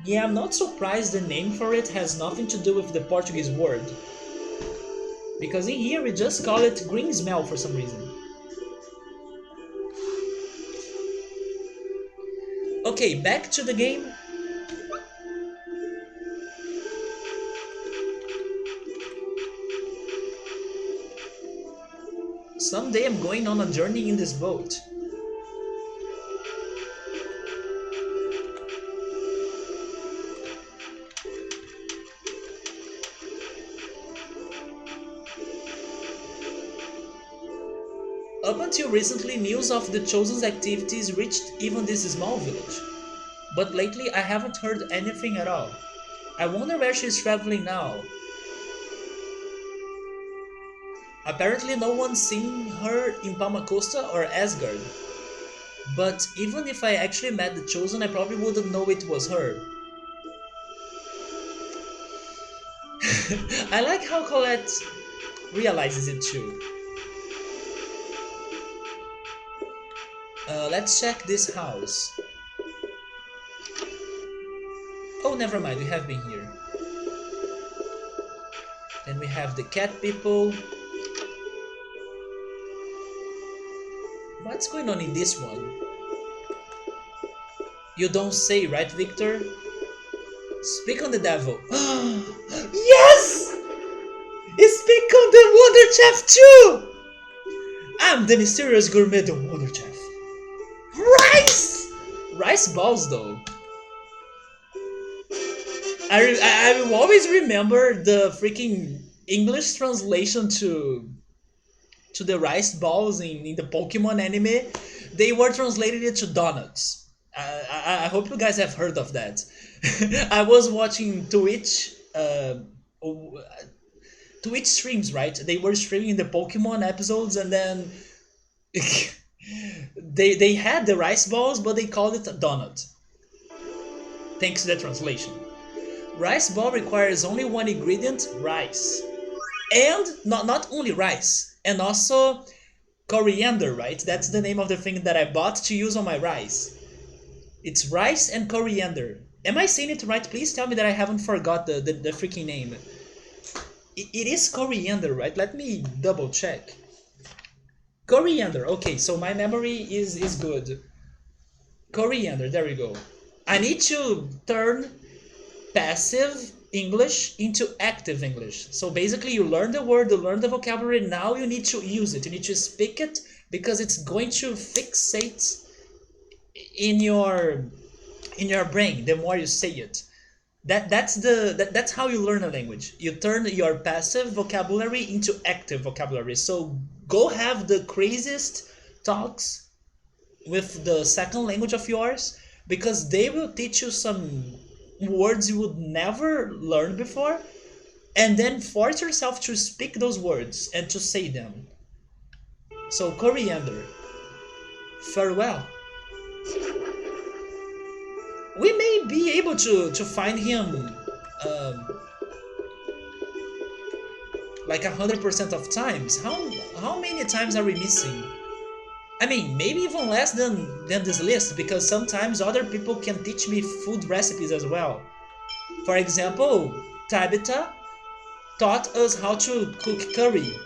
Yeah, I'm not surprised the name for it has nothing to do with the Portuguese word. Because in here we just call it green smell for some reason. Okay, back to the game. Someday I'm going on a journey in this boat. Up until recently, news of the Chosen's activities reached even this small village. But lately I haven't heard anything at all. I wonder where she's traveling now. Apparently no one's seen her in Palmacosta or Asgard. But even if I actually met the Chosen, I probably wouldn't know it was her. I like how Colette realizes it too. Let's check this house. Oh, never mind, we have been here. Then we have the cat people. What's going on in this one? You don't say, right, Victor? Speak on the devil. Yes! Speak on the Wonder Chef too! I'm the mysterious gourmet the Wonder Chef. Rice! Rice balls though. I will always remember the freaking English translation to the rice balls in the Pokemon anime. They were translated into donuts. I hope you guys have heard of that. I was watching Twitch streams, right? They were streaming the Pokemon episodes, and then they had the rice balls, but they called it a donut. Thanks to the translation. Rice ball requires only one ingredient, rice. And not only rice, and also coriander, right? That's the name of the thing that I bought to use on my rice. It's rice and coriander. Am I saying it right? Please tell me that I haven't forgot the freaking name. It is coriander, right? Let me double check. Coriander. Okay, so my memory is good. Coriander, there we go. I need to turn passive English into active English. So basically you learn the word, you learn the vocabulary, now you need to use it. You need to speak it because it's going to fixate in your brain the more you say it. That's how you learn a language. You turn your passive vocabulary into active vocabulary. So go have the craziest talks with the second language of yours, because they will teach you some words you would never learn before, and then force yourself to speak those words and to say them. So coriander, farewell. We may be able to find him like 100% of times. How many times are we missing? I mean, maybe even less than this list, because sometimes other people can teach me food recipes as well. For example, Tabitha taught us how to cook curry.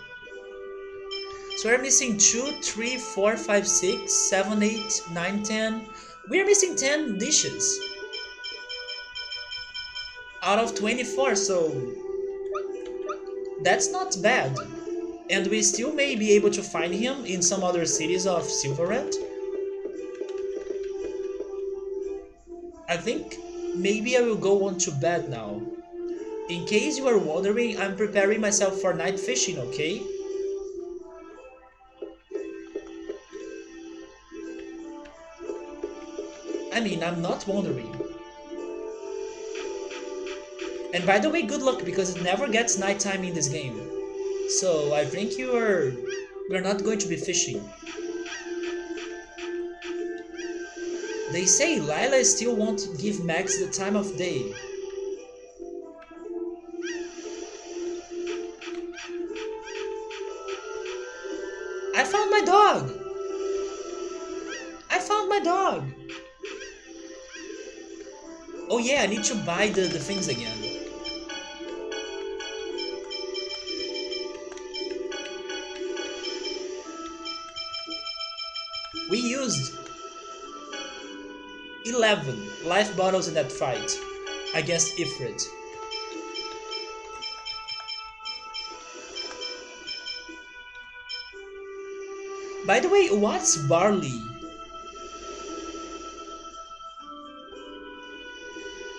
So we're missing 2, 3, 4, 5, 6, 7, 8, 9, 10. We're missing 10 dishes out of 24, so that's not bad. And we still may be able to find him in some other cities of Silverred. I think maybe I will go on to bed now. In case you are wondering, I'm preparing myself for night fishing, okay? I mean, I'm not wondering. And by the way, good luck because it never gets nighttime in this game. So I think we're not going to be fishing. They say Lila still won't give Max the time of day. I found my dog! I found my dog! Oh yeah, I need to buy the things again. We used 11 life bottles in that fight against Ifrit. By the way, what's barley?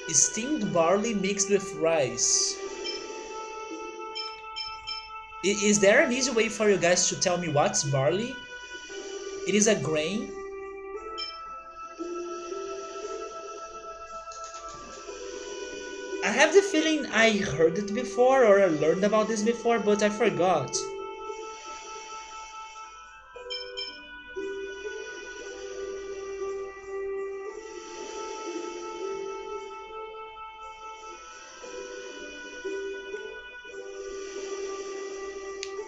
Steamed barley mixed with rice. Is there an easy way for you guys to tell me what's barley? It is a grain. I have the feeling I heard it before or I learned about this before, but I forgot.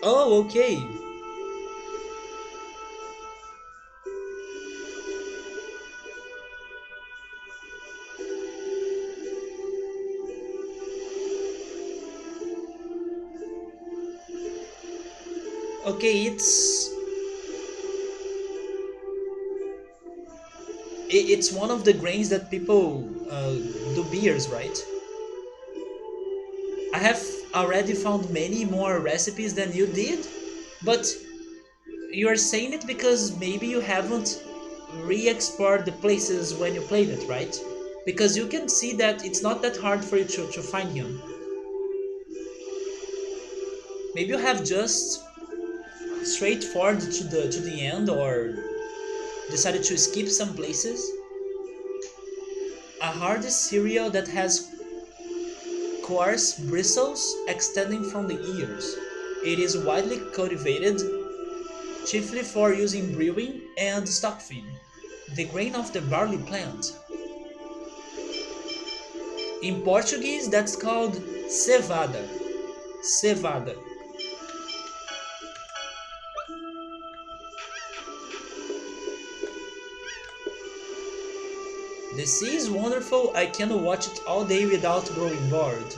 Oh, okay. Okay, it's one of the grains that people do beers, right? I have already found many more recipes than you did, but you're saying it because maybe you haven't re-explored the places when you played it, right? Because you can see that it's not that hard for you to find him. Maybe you have just straight forward to the end or decided to skip some places. A hard cereal that has coarse bristles extending from the ears. It is widely cultivated, chiefly for use in brewing and stock feed. The grain of the barley plant. In Portuguese, that's called cevada. Cevada. The sea is wonderful. I can watch it all day without growing bored.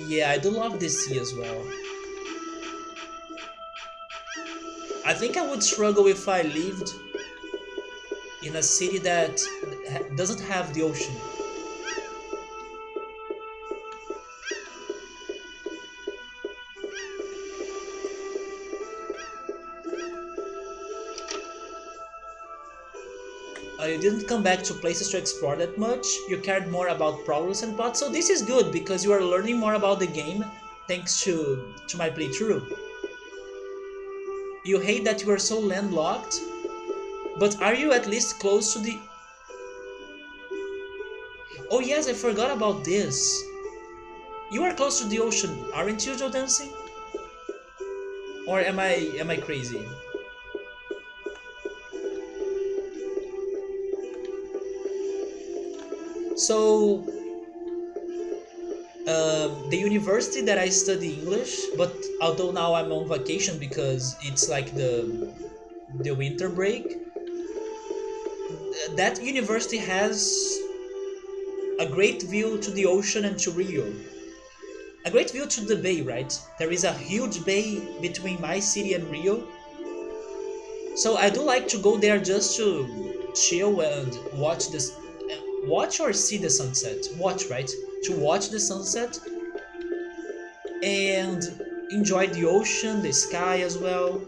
Yeah, I do love the sea as well. I think I would struggle if I lived in a city that doesn't have the ocean. You didn't come back to places to explore that much. You cared more about problems and plots, so this is good because you are learning more about the game thanks to my playthrough. You hate that you are so landlocked, but are you at least close to the... Oh yes, I forgot about this. You are close to the ocean, aren't you, Joe Dancing? Or am I crazy? So The university that I study English, but although now I'm on vacation because it's like the winter break, that university has a great view to the ocean and to Rio. A great view to the bay, right? There is a huge bay between my city and Rio. So I do like to go there just to chill and watch this, watch or see the sunset. Watch, right? To watch the sunset and enjoy the ocean, the sky as well.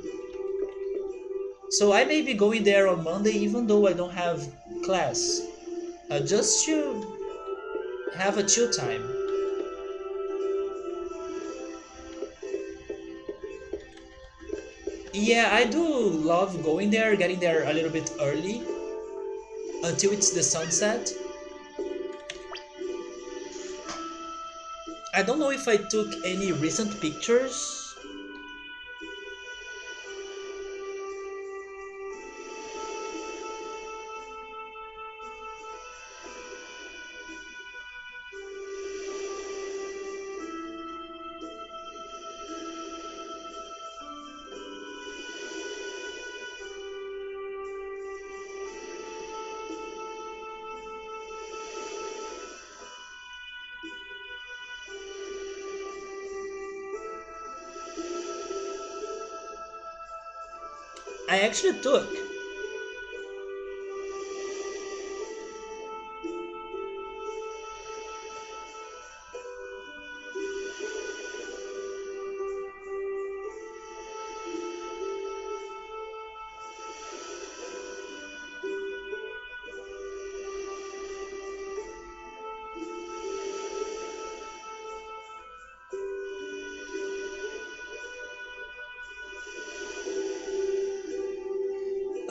So I may be going there on Monday, even though I don't have class, just to have a chill time. Yeah, I do love going there, getting there a little bit early until it's the sunset. I don't know if I took any recent pictures. I actually took.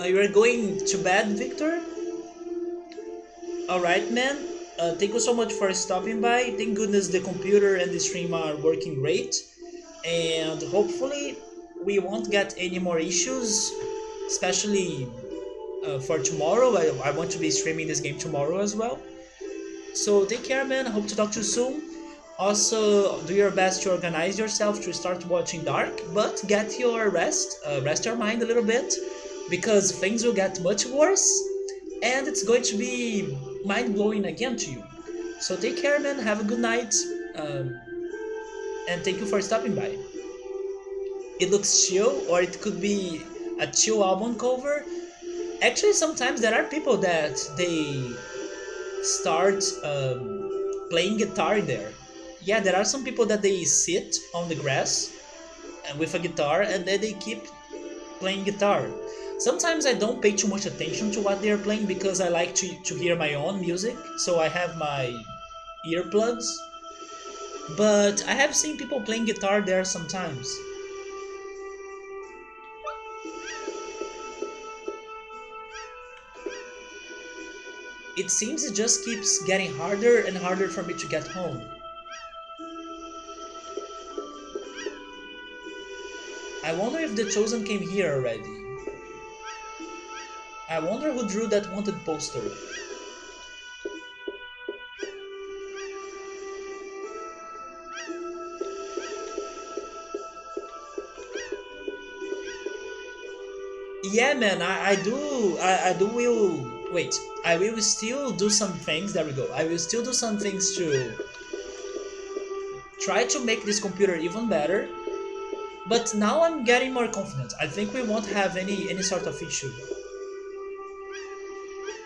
You are going to bed, Victor? Alright, man. Thank you so much for stopping by. Thank goodness the computer and the stream are working great. And hopefully, we won't get any more issues, especially for tomorrow. I want to be streaming this game tomorrow as well. So take care, man. Hope to talk to you soon. Also, do your best to organize yourself to start watching Dark, but get your rest, rest your mind a little bit, because things will get much worse, and it's going to be mind-blowing again to you. So take care, man. Have a good night, and thank you for stopping by. It looks chill, or it could be a chill album cover. Actually, sometimes there are people that they start playing guitar in there. Yeah, there are some people that they sit on the grass with a guitar and then they keep playing guitar. Sometimes I don't pay too much attention to what they're playing because I like to hear my own music, so I have my earplugs. But I have seen people playing guitar there sometimes. It seems it just keeps getting harder and harder for me to get home. I wonder if the Chosen came here already. I wonder who drew that wanted poster. Yeah, man, I do will, wait, I will still do some things, there we go, I will still do some things to try to make this computer even better, but now I'm getting more confident. I think we won't have any sort of issue.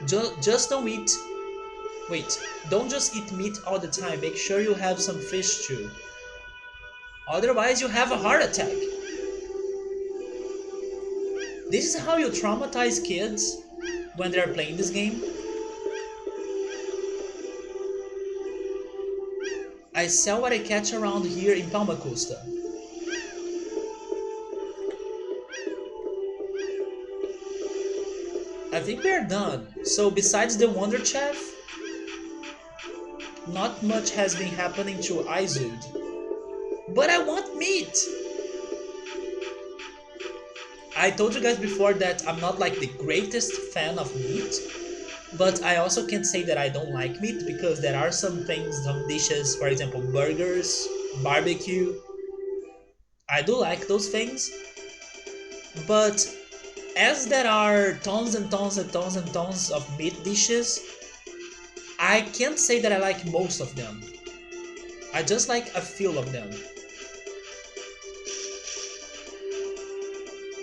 Just don't eat, wait, don't just eat meat all the time, make sure you have some fish too. Otherwise you have a heart attack. This is how you traumatize kids when they're playing this game. I sell what I catch around here in Palma Costa. I think we are done. So besides the Wonder Chef, not much has been happening to Izud. But I want meat! I told you guys before that I'm not like the greatest fan of meat, But I also can't say that I don't like meat because there are some things, some dishes, for example, burgers, barbecue. I do like those things, but as there are tons and tons and tons and tons of meat dishes, I can't say that I like most of them. I just like a few of them.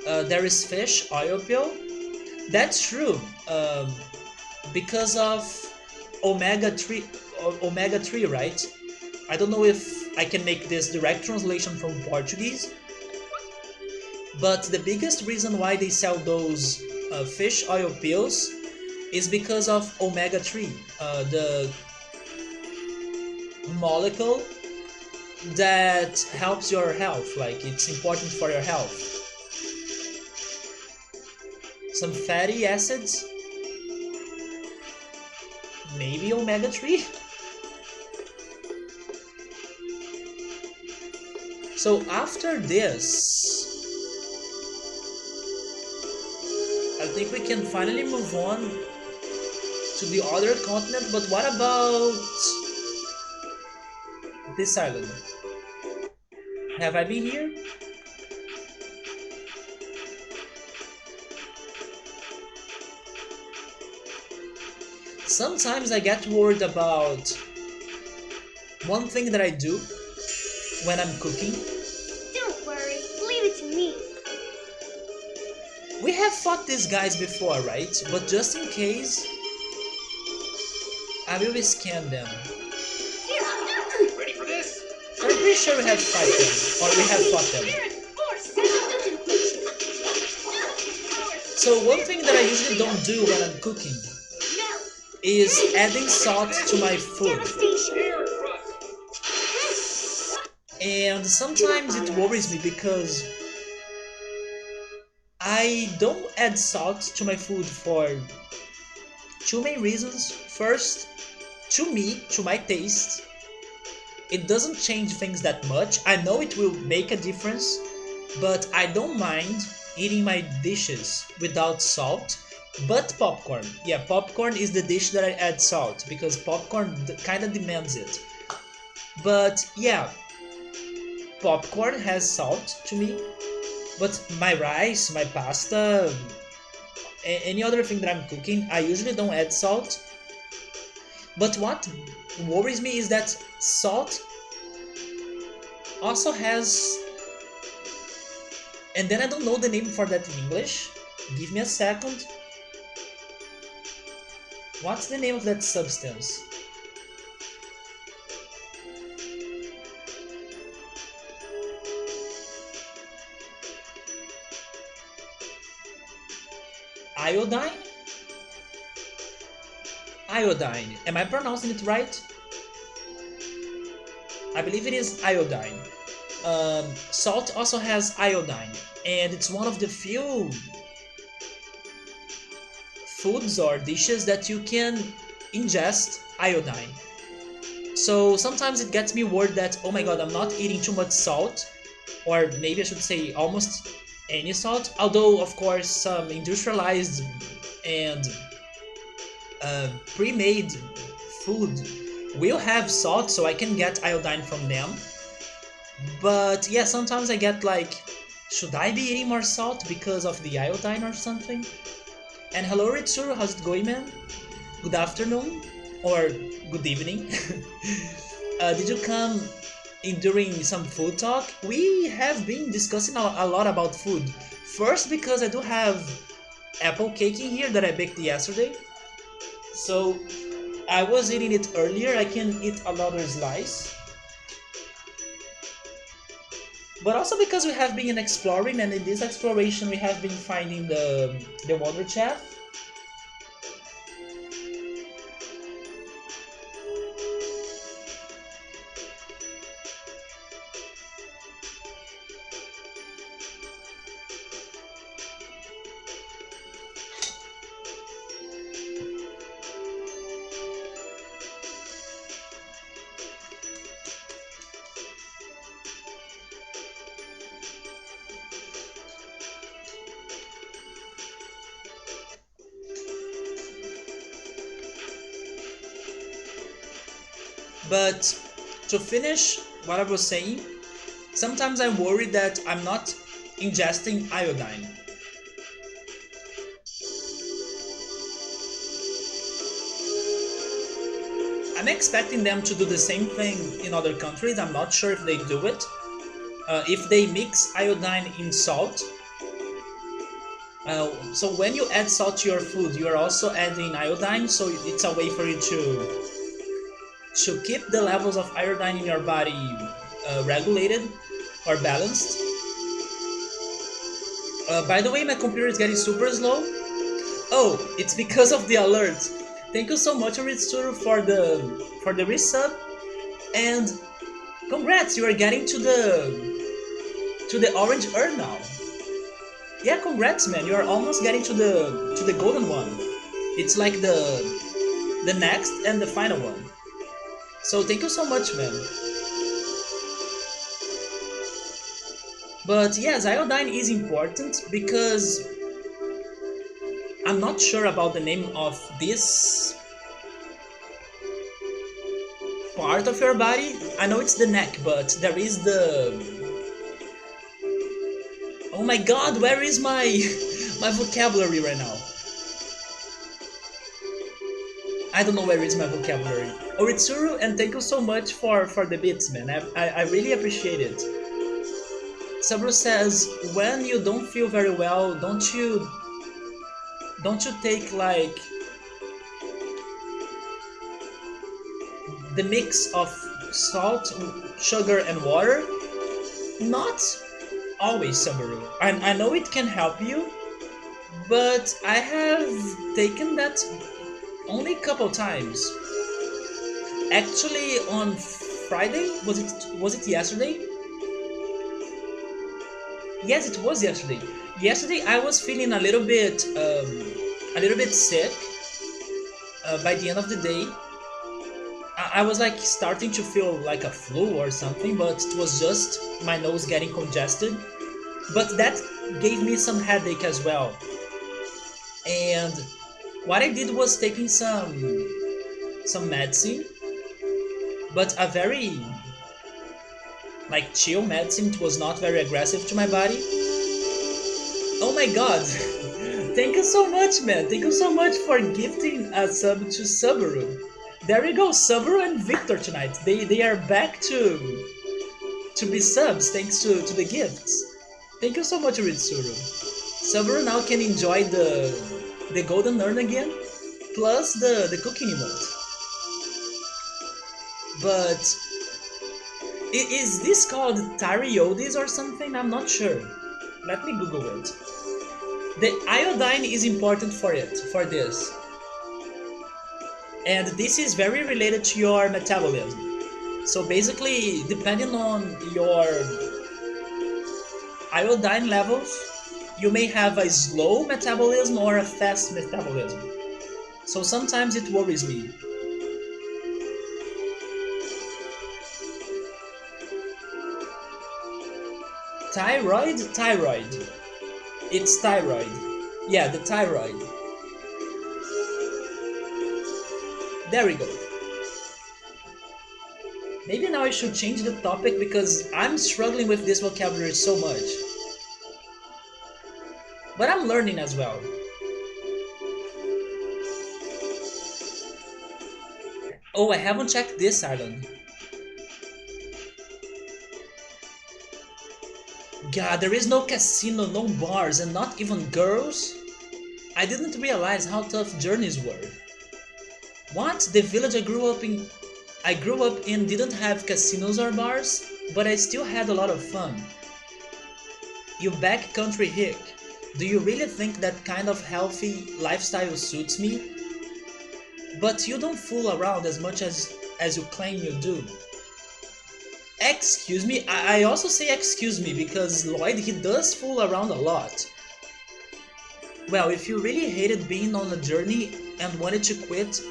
There is fish oil pill. That's true. Because of omega 3, right? I don't know if I can make this direct translation from Portuguese, but the biggest reason why they sell those fish oil pills is because of omega 3, the molecule that helps your health, like it's important for your health. Some fatty acids, maybe omega 3. So after this, I think we can finally move on to the other continent, but what about this island? Have I been here? Sometimes I get worried about one thing that I do when I'm cooking. Don't worry, leave it to me. We have fought these guys before, right? But just in case, I will scan them. Ready for this? I'm pretty sure we have fought them, or we have fought them. So one thing that I usually don't do when I'm cooking is adding salt to my food. Air thrust. And sometimes it worries me because I don't add salt to my food for two main reasons. First, to me, to my taste, it doesn't change things that much. I know it will make a difference, but I don't mind eating my dishes without salt. But popcorn, yeah, popcorn is the dish that I add salt because popcorn kind of demands it. But yeah, popcorn has salt to me. But my rice, my pasta, any other thing that I'm cooking, I usually don't add salt. But what worries me is that salt also has, and then I don't know the name for that in English. Give me a second. What's the name of that substance? Iodine? Iodine. Am I pronouncing it right? I believe it is iodine. Salt also has iodine, and it's one of the few foods or dishes that you can ingest iodine. So sometimes it gets me worried that, oh my god, I'm not eating too much salt, or maybe I should say almost any salt, although of course some industrialized and pre-made food will have salt, so I can get iodine from them. But yeah, sometimes I get like, should I be eating more salt because of the iodine or something? And hello Ritsuru, how's it going, man? Good afternoon or good evening. Did you come in during some food talk? We have been discussing a lot about food. First, because I do have apple cake in here that I baked yesterday. So I was eating it earlier. I can eat another slice. But also because we have been exploring, and in this exploration we have been finding the Wonder Chef. But to finish what I was saying, sometimes I'm worried that I'm not ingesting iodine. I'm expecting them to do the same thing in other countries. I'm not sure if they do it. If they mix iodine in salt. So when you add salt to your food, you are also adding iodine. So it's a way for you to keep the levels of iodine in your body regulated or balanced. By the way, my computer is getting super slow. Oh, it's because of the alert. Thank you so much, Ritsuru, for the resub, and congrats, you are getting to the orange urn now. Yeah, congrats, man. You are almost getting to the golden one. It's like the next and the final one. So thank you so much, man. But yes, iodine is important because I'm not sure about the name of this part of your body. I know it's the neck, but there is the... Oh my god, where is my my vocabulary right now? I don't know where is my vocabulary. Oritsuru, and thank you so much for the bits, man. I really appreciate it. Sabro says, when you don't feel very well, don't you take like the mix of salt, sugar, and water? Not always, Sabaru. I know it can help you, but I have taken that only a couple times. Actually, on Friday, was it yesterday? Yes, it was yesterday. Yesterday I was feeling a little bit sick. By the end of the day, I was like starting to feel like a flu or something, but it was just my nose getting congested. But that gave me some headache as well. And what I did was taking some medicine, but a very like chill medicine. It was not very aggressive to my body. Oh my god! Thank you so much, man. Thank you so much for gifting a sub to Subaru. There we go, Subaru and Victor tonight. They are back to be subs thanks to the gifts. Thank you so much, Ritsuru. Subaru now can enjoy the golden urn again, plus the cooking emote. But is this called Tariodis or something? I'm not sure. Let me Google it. The iodine is important for this. And this is very related to your metabolism. So basically, depending on your iodine levels, you may have a slow metabolism or a fast metabolism. So sometimes it worries me. Thyroid? It's thyroid. Yeah, the thyroid. There we go. Maybe now I should change the topic because I'm struggling with this vocabulary so much. But I'm learning as well. Oh, I haven't checked this island. God, there is no casino, no bars, and not even girls? I didn't realize how tough journeys were. What? The village I grew up in didn't have casinos or bars, but I still had a lot of fun. You backcountry hick, do you really think that kind of healthy lifestyle suits me? But you don't fool around as much as you claim you do. Excuse me? I also say excuse me because Lloyd, he does fool around a lot. Well, if you really hated being on a journey and wanted to quit,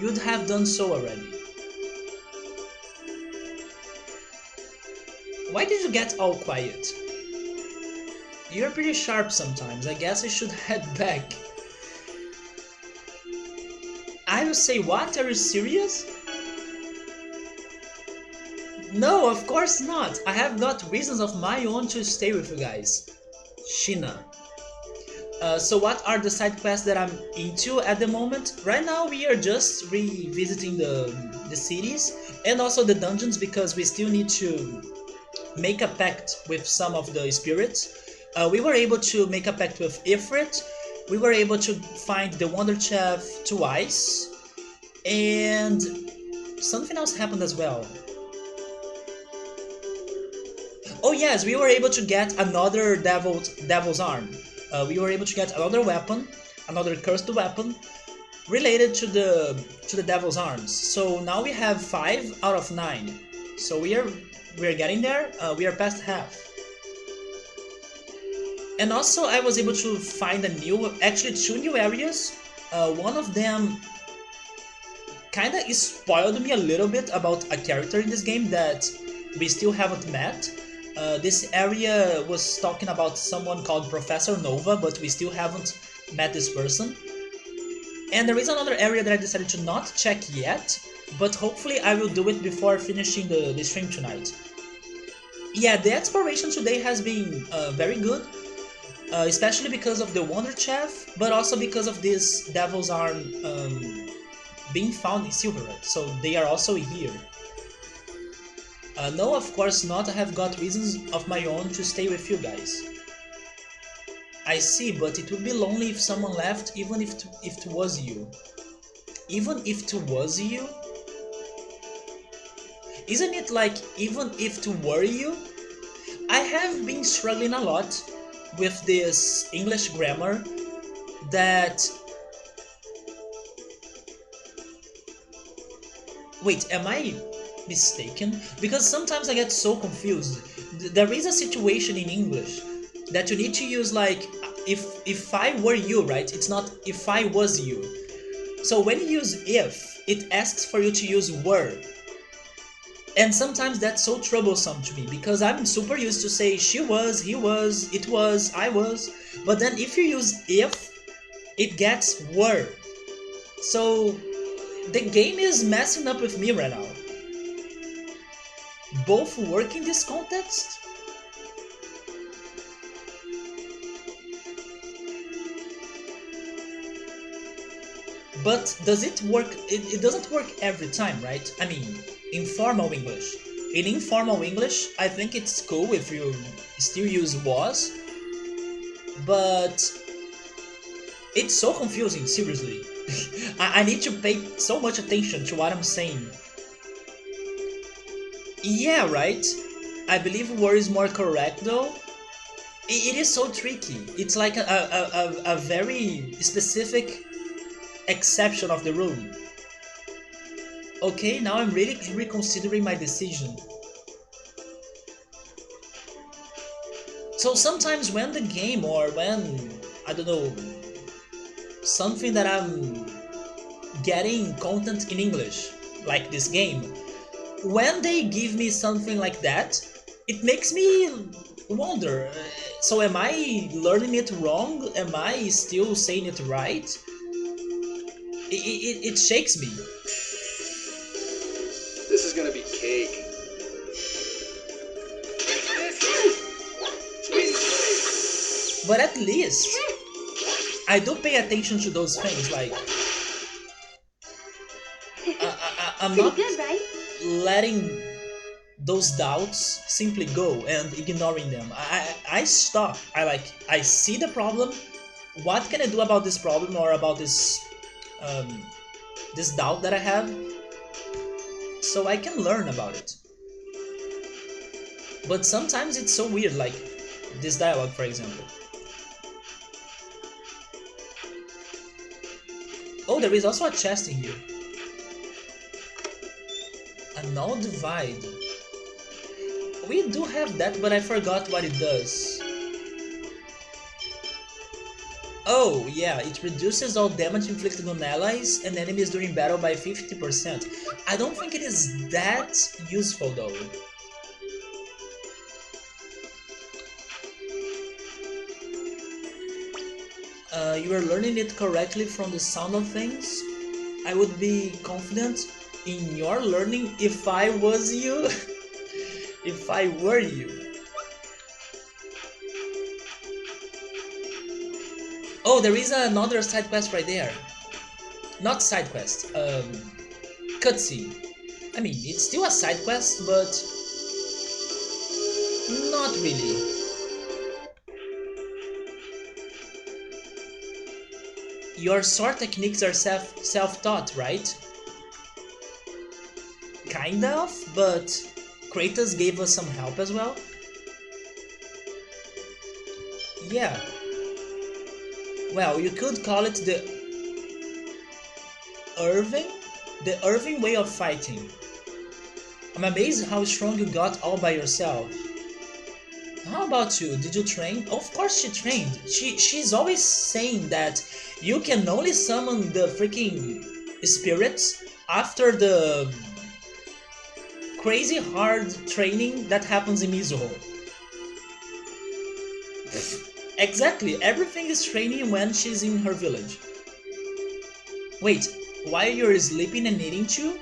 you'd have done so already. Why did you get all quiet? You're pretty sharp sometimes. I guess I should head back. I will say, what? Are you serious? No, of course not. I have got reasons of my own to stay with you guys. Sheena. So what are the side quests that I'm into at the moment? Right now we are just revisiting the cities and also the dungeons because we still need to make a pact with some of the spirits. We were able to make a pact with Ifrit. We were able to find the Wonder Chef twice, and something else happened as well. Oh yes, we were able to get another devil's arm. We were able to get another weapon, another cursed weapon, related to the devil's arms. So now we have 5 out of 9. So we are getting there. We are past half. And also I was able to find actually 2 new areas. One of them kinda spoiled me a little bit about a character in this game that we still haven't met. This area was talking about someone called Professor Nova, but we still haven't met this person. And there is another area that I decided to not check yet, but hopefully I will do it before finishing the stream tonight. Yeah, the exploration today has been very good, especially because of the Wonder Chef, but also because of this Devil's Arm being found in Silverwood, so they are also here. No, of course not, I have got reasons of my own to stay with you guys. I see, but it would be lonely if someone left, even if it was you. Even if it was you? Isn't it like, even if it were you? I have been struggling a lot with this English grammar that... Wait, am I mistaken? Because sometimes I get so confused. There is a situation in English that you need to use like if I were you, right? It's not if I was you. So when you use if, it asks for you to use were. And sometimes that's so troublesome to me because I'm super used to say she was, he was, it was, I was. But then if you use if, it gets were. So the game is messing up with me right now. Both work in this context? But does it work? It doesn't work every time, right? I mean, informal English. In informal English, I think it's cool if you still use was, but it's so confusing, seriously. I need to pay so much attention to what I'm saying. Yeah, right? I believe were is more correct though. It is so tricky. It's like a very specific exception of the rule. Okay, now I'm really reconsidering my decision. So sometimes when the game or when, I don't know, something that I'm getting content in English, like this game, when they give me something like that, it makes me wonder, so am I learning it wrong? Am I still saying it right? It shakes me. This is gonna be cake. But at least I do pay attention to those things, like I'm Pretty not good, right? letting those doubts simply go and ignoring them. I stop. I see the problem. What can I do about this problem or about this this doubt that I have? So I can learn about it. But sometimes it's so weird, like this dialogue, for example. Oh, there is also a chest in here. A null divide. We do have that, but I forgot what it does. Oh, yeah, it reduces all damage inflicted on allies and enemies during battle by 50%. I don't think it is that useful though. You are learning it correctly from the sound of things. I would be confident in your learning if I was you. If I were you. Oh, there is another side quest right there. Not side quest, cutscene. I mean, it's still a side quest, but not really. Your sword techniques are self-taught, right? Kind of, but Kratos gave us some help as well. Yeah. Well, you could call it Irving? The Irving way of fighting. I'm amazed how strong you got all by yourself. How about you? Did you train? Of course she trained. She's always saying that you can only summon the freaking spirits after the crazy hard training that happens in Mizuho. Exactly, everything is training when she's in her village. Wait, while you're sleeping and eating too?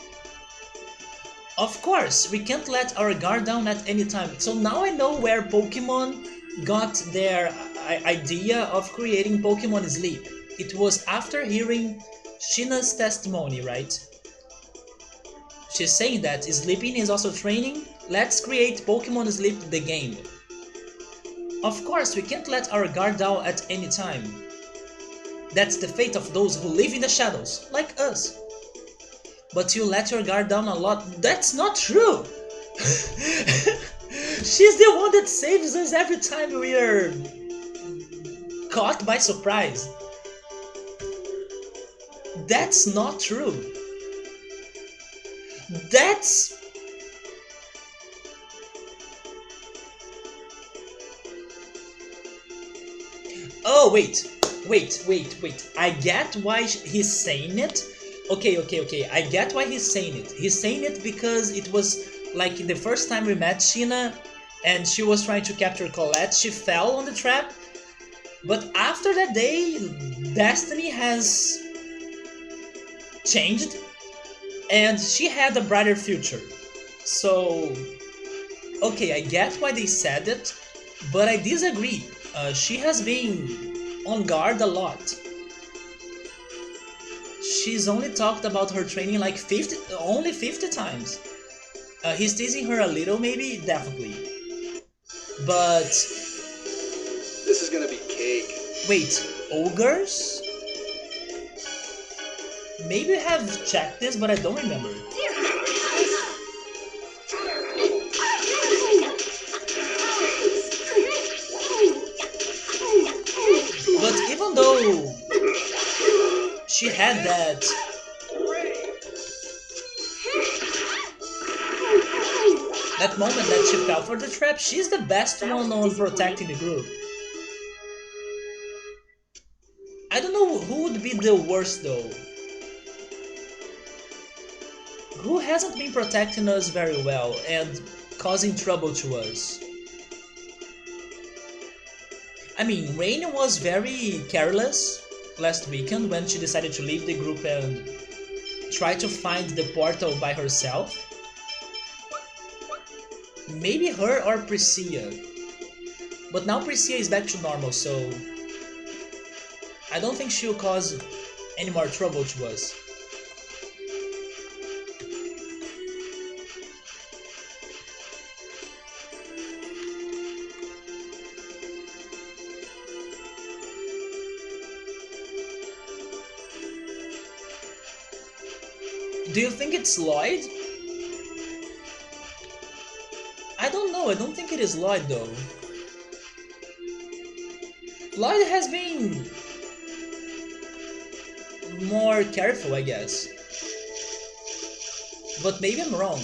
Of course, we can't let our guard down at any time. So now I know where Pokemon got their idea of creating Pokemon Sleep. It was after hearing Shina's testimony, right? She's saying that sleeping is also training. Let's create Pokemon Sleep the game. Of course, we can't let our guard down at any time. That's the fate of those who live in the shadows, like us. But you let your guard down a lot. That's not true! She's the one that saves us every time we are caught by surprise. That's not true. That's... Oh, wait. I get why he's saying it. Okay. I get why he's saying it. He's saying it because it was like the first time we met Sheena and she was trying to capture Colette. She fell on the trap. But after that day, Destiny has changed and she had a brighter future. So, okay, I get why they said it, but I disagree. She has been on guard a lot. She's only talked about her training like only 50 times. He's teasing her a little, maybe, definitely. But... This is gonna be cake. Wait, ogres? Maybe I have checked this, but I don't remember. But even though she had that moment that she fell for the trap, she's the best one on protecting the group. I don't know who would be the worst though. Who hasn't been protecting us very well and causing trouble to us? I mean, Rain was very careless last weekend when she decided to leave the group and try to find the portal by herself. Maybe her or Priscilla. But now Priscilla is back to normal, so I don't think she'll cause any more trouble to us. Do you think it's Lloyd? I don't know, I don't think it is Lloyd though. Lloyd has been more careful, I guess. But maybe I'm wrong.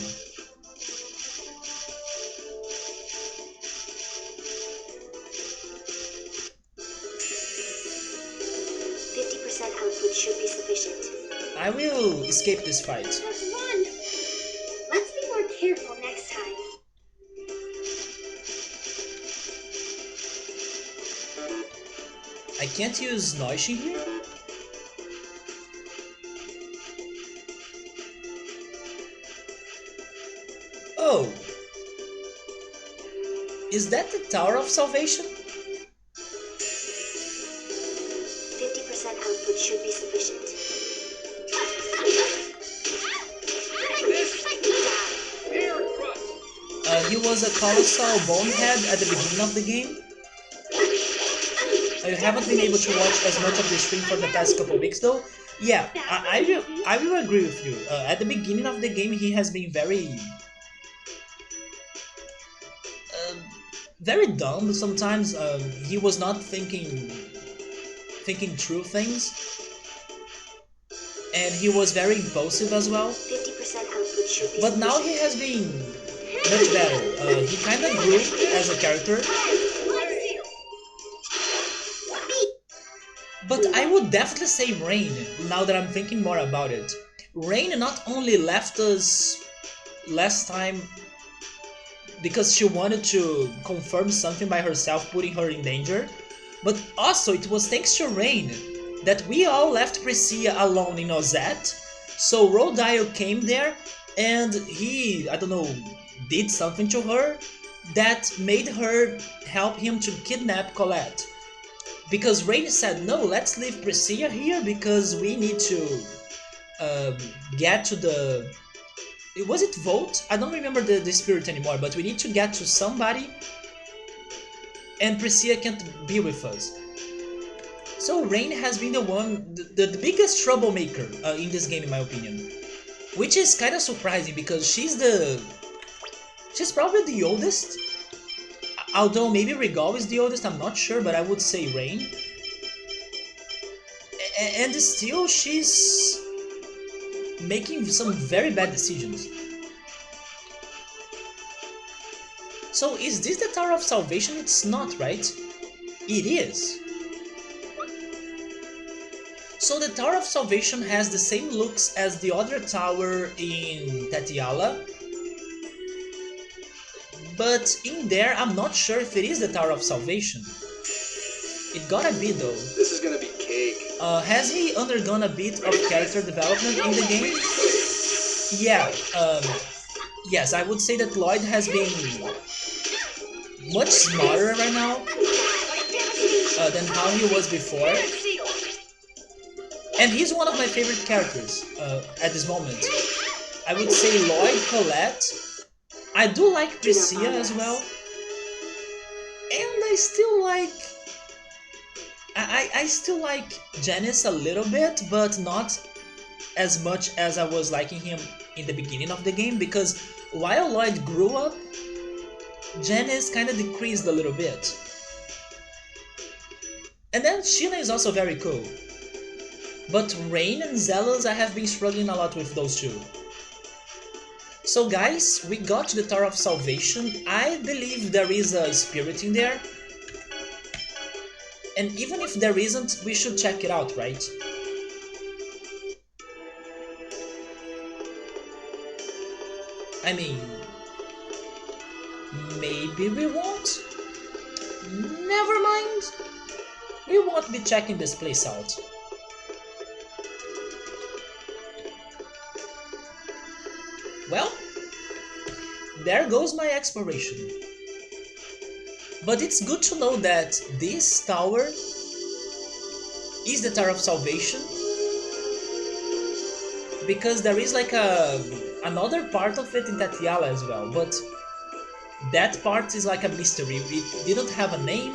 Output should be sufficient. I will escape this fight. Just one! Let's be more careful next time. I can't use Noishin here? Oh! Is that the Tower of Salvation? 50% output should be sufficient. He was a colossal bonehead at the beginning of the game. I haven't been able to watch as much of the stream for the past couple weeks though. Yeah, I will agree with you. At the beginning of the game, he has been uh, very dumb sometimes. He was not thinking through things, and he was very impulsive as well. 50% output should be But now he has been much better. He kind of grew as a character. But I would definitely say Rain, now that I'm thinking more about it. Rain not only left us last time because she wanted to confirm something by herself, putting her in danger, but also it was thanks to Rain that we all left Priscilla alone in Ozette. So Rodile came there and he, I don't know, did something to her that made her help him to kidnap Colette. Because Rain said, no, let's leave Priscilla here because we need to get to the... Was it Volt? I don't remember the spirit anymore, but we need to get to somebody and Priscilla can't be with us. So Rain has been the biggest troublemaker in this game in my opinion. Which is kind of surprising because she's probably the oldest. Although maybe Regal is the oldest, I'm not sure, but I would say Rain. And still, she's making some very bad decisions. So is this the Tower of Salvation? It's not, right? It is. So the Tower of Salvation has the same looks as the other tower in Tetiala. But in there, I'm not sure if it is the Tower of Salvation. It gotta be though. This is gonna be cake. Has he undergone a bit of character development in the game? Yeah, yes, I would say that Lloyd has been much smarter right now than how he was before. And he's one of my favorite characters at this moment. I would say Lloyd, Colette. I do like Priscilla as well. And I still like... I still like Janice a little bit, but not as much as I was liking him in the beginning of the game, because while Lloyd grew up, Janice kind of decreased a little bit. And then Sheila is also very cool. But Rain and Zealous, I have been struggling a lot with those two. So guys, we got to the Tower of Salvation. I believe there is a spirit in there. And even if there isn't, we should check it out, right? I mean... maybe we won't? Never mind! We won't be checking this place out. Well, there goes my exploration. But it's good to know that this tower is the Tower of Salvation, because there is like another part of it in Tatiala as well, but that part is like a mystery. It didn't have a name,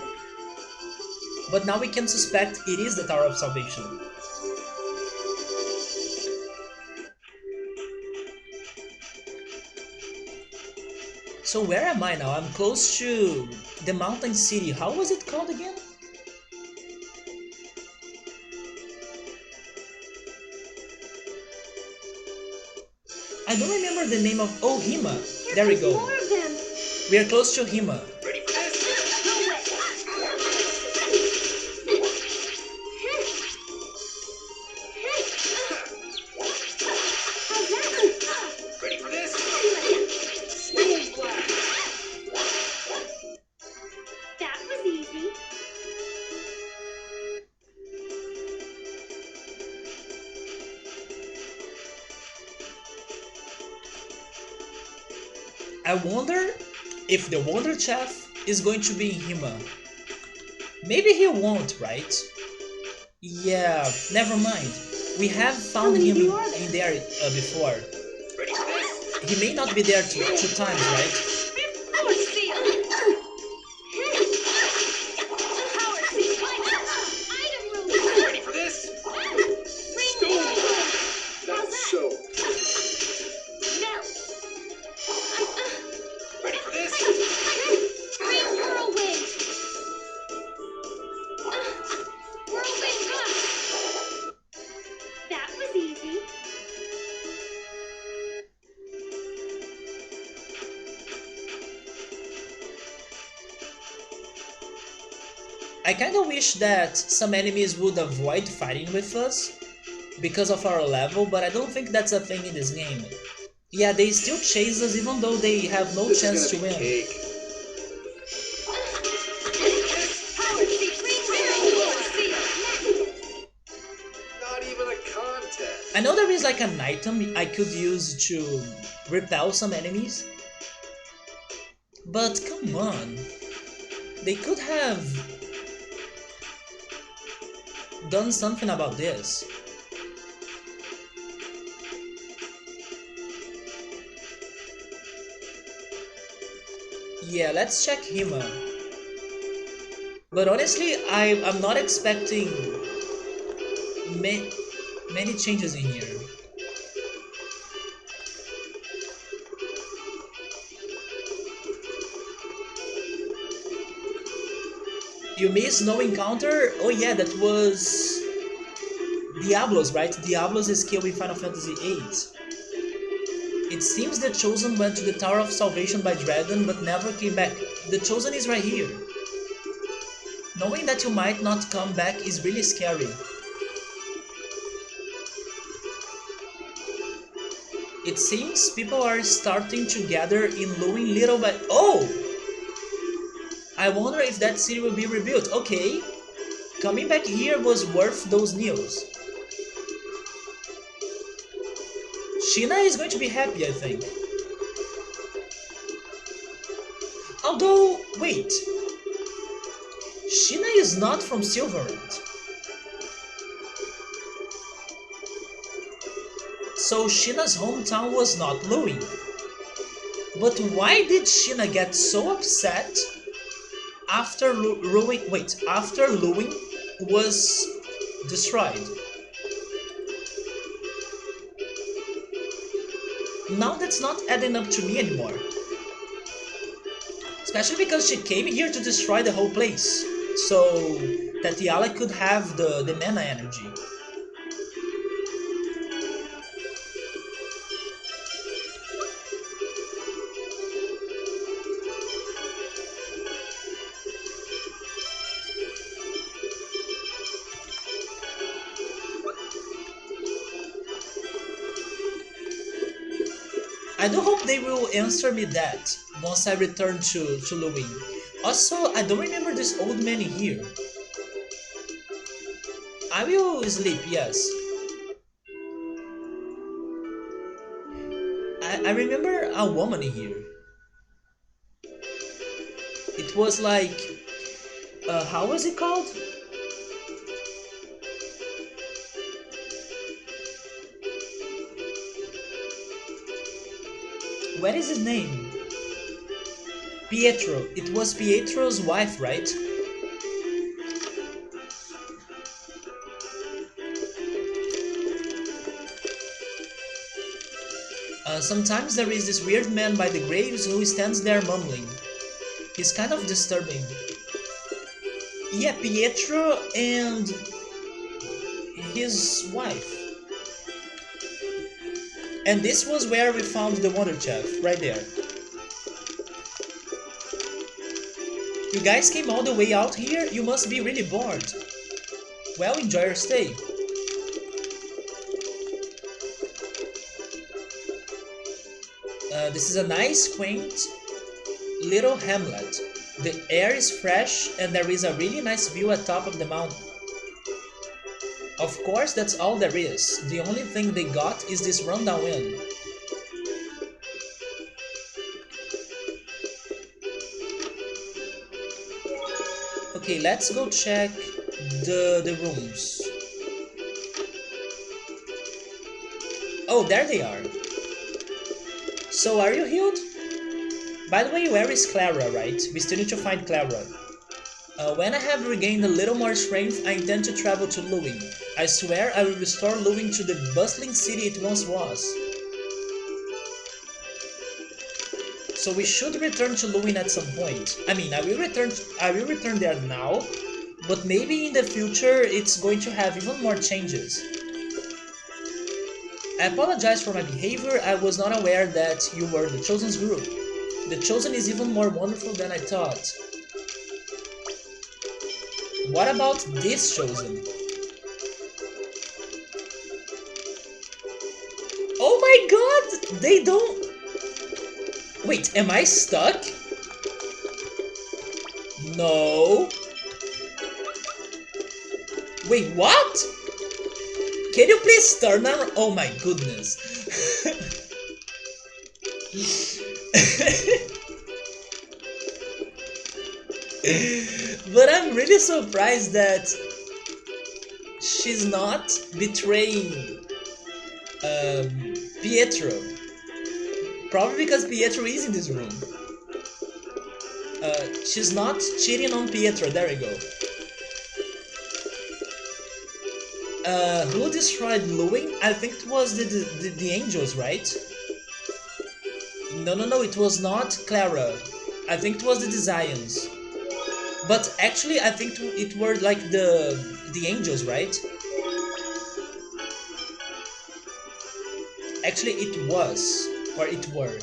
but now we can suspect it is the Tower of Salvation. So where am I now? I'm close to the mountain city. How was it called again? I don't remember the name of... Oh, Hima. There we go. More of them. We are close to Hima. Ready for this? Ready for this? Storm blast! That was easy. I wonder if the Wonder Chef is going to be Hima. Maybe he won't, right? Yeah, never mind. We have How found many him of you are there? in there before. Ready for this? He may not be there two times, right? Power seal! Power seal! Item room! Ready for this? That's so. No! Ready for this? Green whirlwind! Whirlwind gust! That was easy. I kinda wish that some enemies would avoid fighting with us because of our level, but I don't think that's a thing in this game. Yeah, they still chase us even though they have no This chance is to gonna be win. cake. Power seal! Green power seal! Not even a contest. I know there is like an item I could use to repel some enemies, but come on. They could have done something about this. Yeah, let's check Hima. But honestly, I'm not expecting many changes in here. You missed no encounter? Oh yeah, that was Diablos, right? Diablos is killed in Final Fantasy VIII. It seems the Chosen went to the Tower of Salvation by Dragon but never came back. The Chosen is right here. Knowing that you might not come back is really scary. It seems people are starting to gather in Luin little by... Oh! I wonder if that city will be rebuilt. Okay. Coming back here was worth those news. Sheena is going to be happy, I think. Although, wait. Sheena is not from Silverland. So Sheena's hometown was not Luin. But why did Sheena get so upset after after Luin was destroyed? Now that's not adding up to me anymore. Especially because she came here to destroy the whole place, so Tatiana could have the mana energy. I do hope they will answer me that once I return to Luin. Also, I don't remember this old man here. I will sleep, yes. I remember a woman here. It was like... how was it called? What is his name? Pietro. It was Pietro's wife, right? Sometimes there is this weird man by the graves who stands there mumbling. He's kind of disturbing. Yeah, Pietro and his wife. And this was where we found the Wonder Chef, right there. You guys came all the way out here? You must be really bored. Well, enjoy your stay. This is a nice, quaint little hamlet. The air is fresh and there is a really nice view at top of the mountain. Of course, that's all there is. The only thing they got is this rundown inn. Okay, let's go check the rooms. Oh, there they are. So, are you healed? By the way, where is Clara, right? We still need to find Clara. When I have regained a little more strength, I intend to travel to Luwing. I swear I will restore Luwing to the bustling city it once was. So we should return to Luwing at some point. I mean, I will return there now, but maybe in the future it's going to have even more changes. I apologize for my behavior. I was not aware that you were the Chosen's group. The Chosen is even more wonderful than I thought. What about this Chosen? Oh my god! They don't... Wait, am I stuck? No. Wait, what? Can you please turn around? Oh my goodness. But I'm really surprised that she's not betraying Pietro. Probably because Pietro is in this room. She's not cheating on Pietro. There we go. Who destroyed Luwing? I think it was the angels, right? No, it was not Clara. I think it was the Zions. But actually, I think it were like the angels, right? Actually, it was, or it were.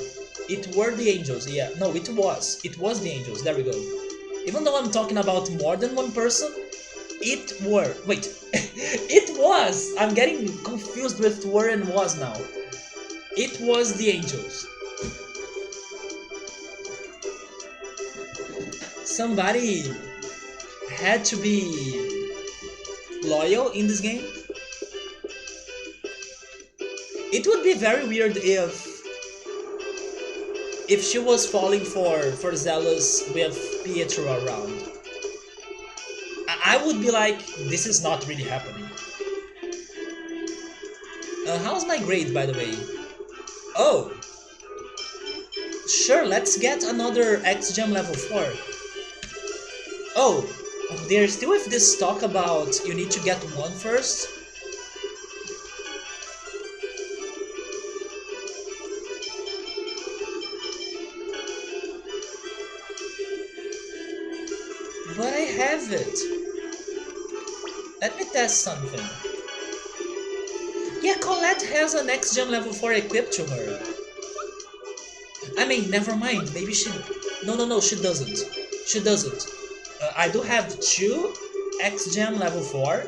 It were the angels, yeah. No, it was. It was the angels, there we go. Even though I'm talking about more than one person, it were. Wait, it was! I'm getting confused with were and was now. It was the angels. Somebody had to be loyal in this game. It would be very weird if she was falling for Zealous with Pietro around. I would be like, this is not really happening. How's my grade, by the way? Oh, sure, let's get another X-Gem level 4. Oh, they're still with this talk about you need to get one first. But I have it. Let me test something. Yeah, Colette has an X-Gem level 4 equipped to her. I mean, never mind. Maybe she... No, she doesn't. She doesn't. I do have 2 X-Gem level 4,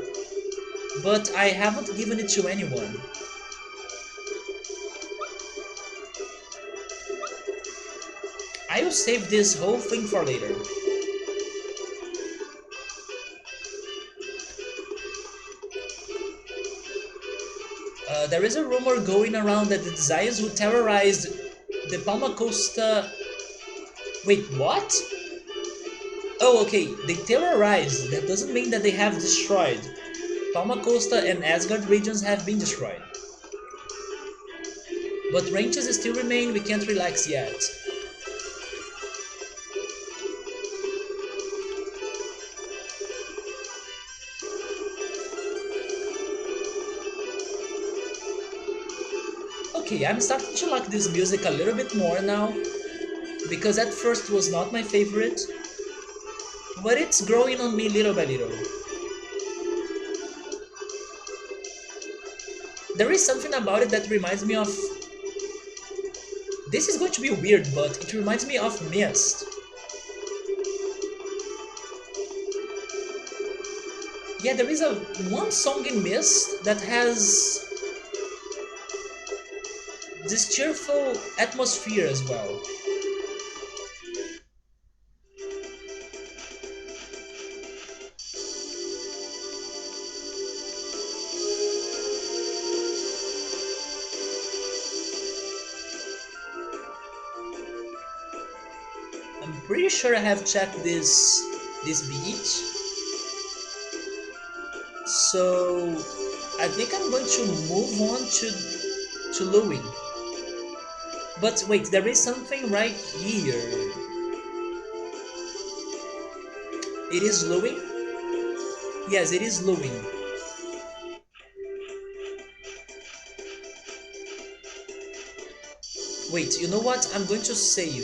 but I haven't given it to anyone. I will save this whole thing for later. There is a rumor going around that the Zayas who terrorized the Palma Costa... Wait, what? Oh, okay, they terrorized. That doesn't mean that they have destroyed. Palma Costa and Asgard regions have been destroyed. But ranges still remain, we can't relax yet. Okay, I'm starting to like this music a little bit more now, because at first it was not my favorite, but it's growing on me little by little. There is something about it that reminds me of... This is going to be weird, but it reminds me of Mist. Yeah, there is one song in Mist that has this cheerful atmosphere as well. I'm pretty sure I have checked this this beach. So I think I'm going to move on to Louis. But wait, there is something right here. It is Louis? Yes, it is Louis. Wait, you know what? I'm going to save.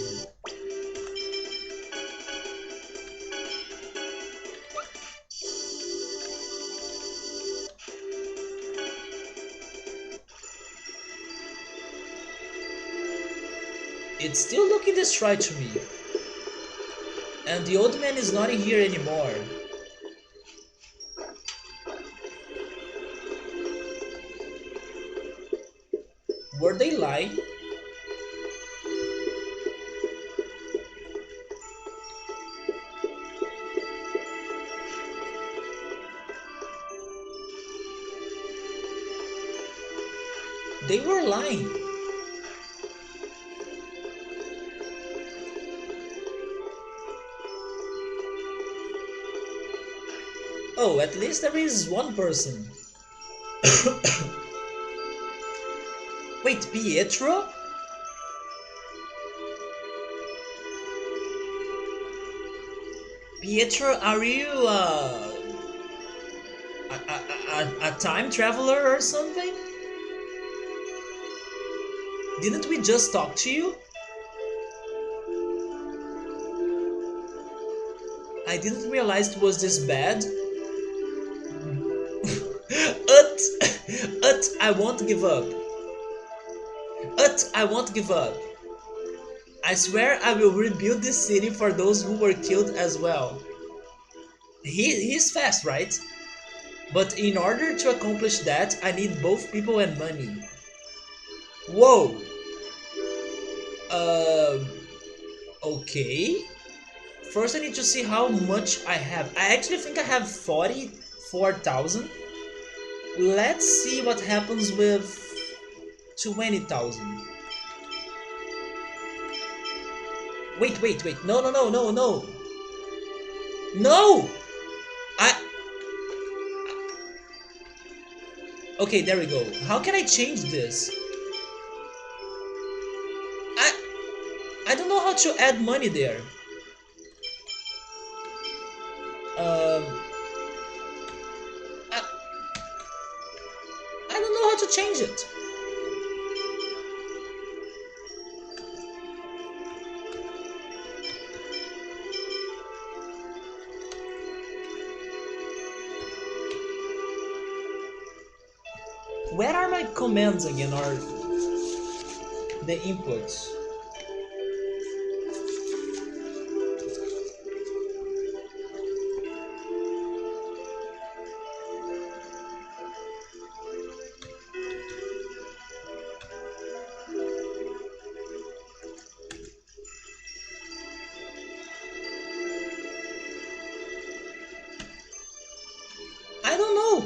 It's still looking destroyed to me. And the old man is not in here anymore. Were they lying? They were lying. Oh, at least there is one person. Wait, Pietro? Pietro, are you a time traveler or something? Didn't we just talk to you? I didn't realize it was this bad. I won't give up. I won't give up. I swear I will rebuild this city for those who were killed as well. He's fast, right? But in order to accomplish that, I need both people and money. Whoa! Okay. First I need to see how much I have. I actually think I have 44,000. Let's see what happens with 20,000. Wait. No. No! Okay, there we go. How can I change this? I don't know how to add money there. I don't know how to change it. Where are my commands again, or the inputs? I don't know.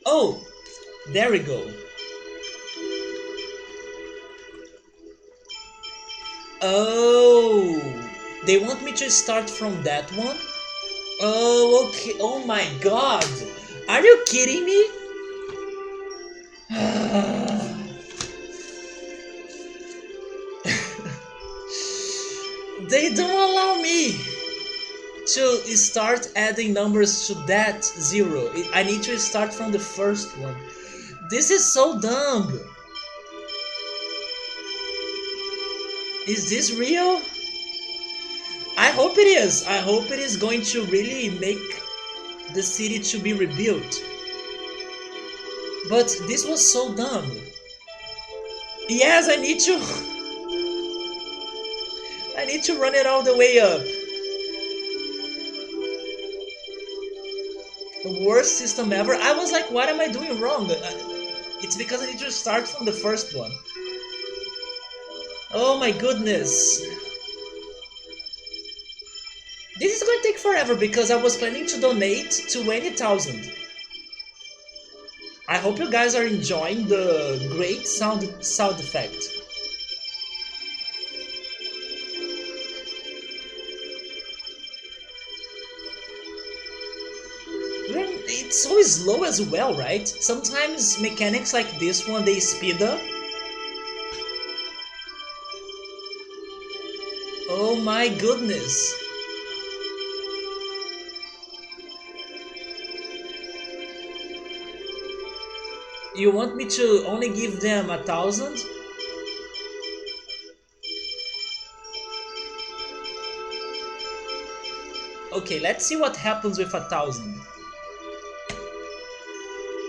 Oh, there we go. Oh, they want me to start from that one? Oh, okay. Oh my god. Are you kidding me? They don't allow me to start adding numbers to that zero. I need to start from the first one. This is so dumb. Is this real? I hope it is. I hope it is going to really make the city to be rebuilt. But this was so dumb. Yes, I need to run it all the way up. The worst system ever. I was like, what am I doing wrong? It's because I need to start from the first one. Oh my goodness. This is going to take forever because I was planning to donate 20,000. I hope you guys are enjoying the great sound effect. It's so slow as well, right? Sometimes mechanics like this one, they speed up. Oh my goodness. You want me to only give them 1,000? Okay, let's see what happens with 1,000.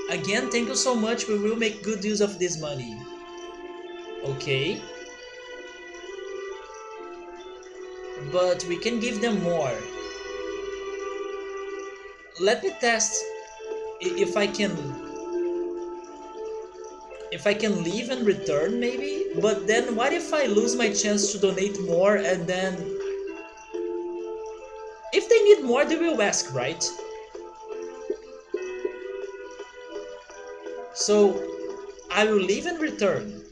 Again, thank you so much. We will make good use of this money. Okay. But we can give them more. Let me test if I can leave and return maybe. But then what if I lose my chance to donate more, and then if they need more they will ask, right? So I will leave and return.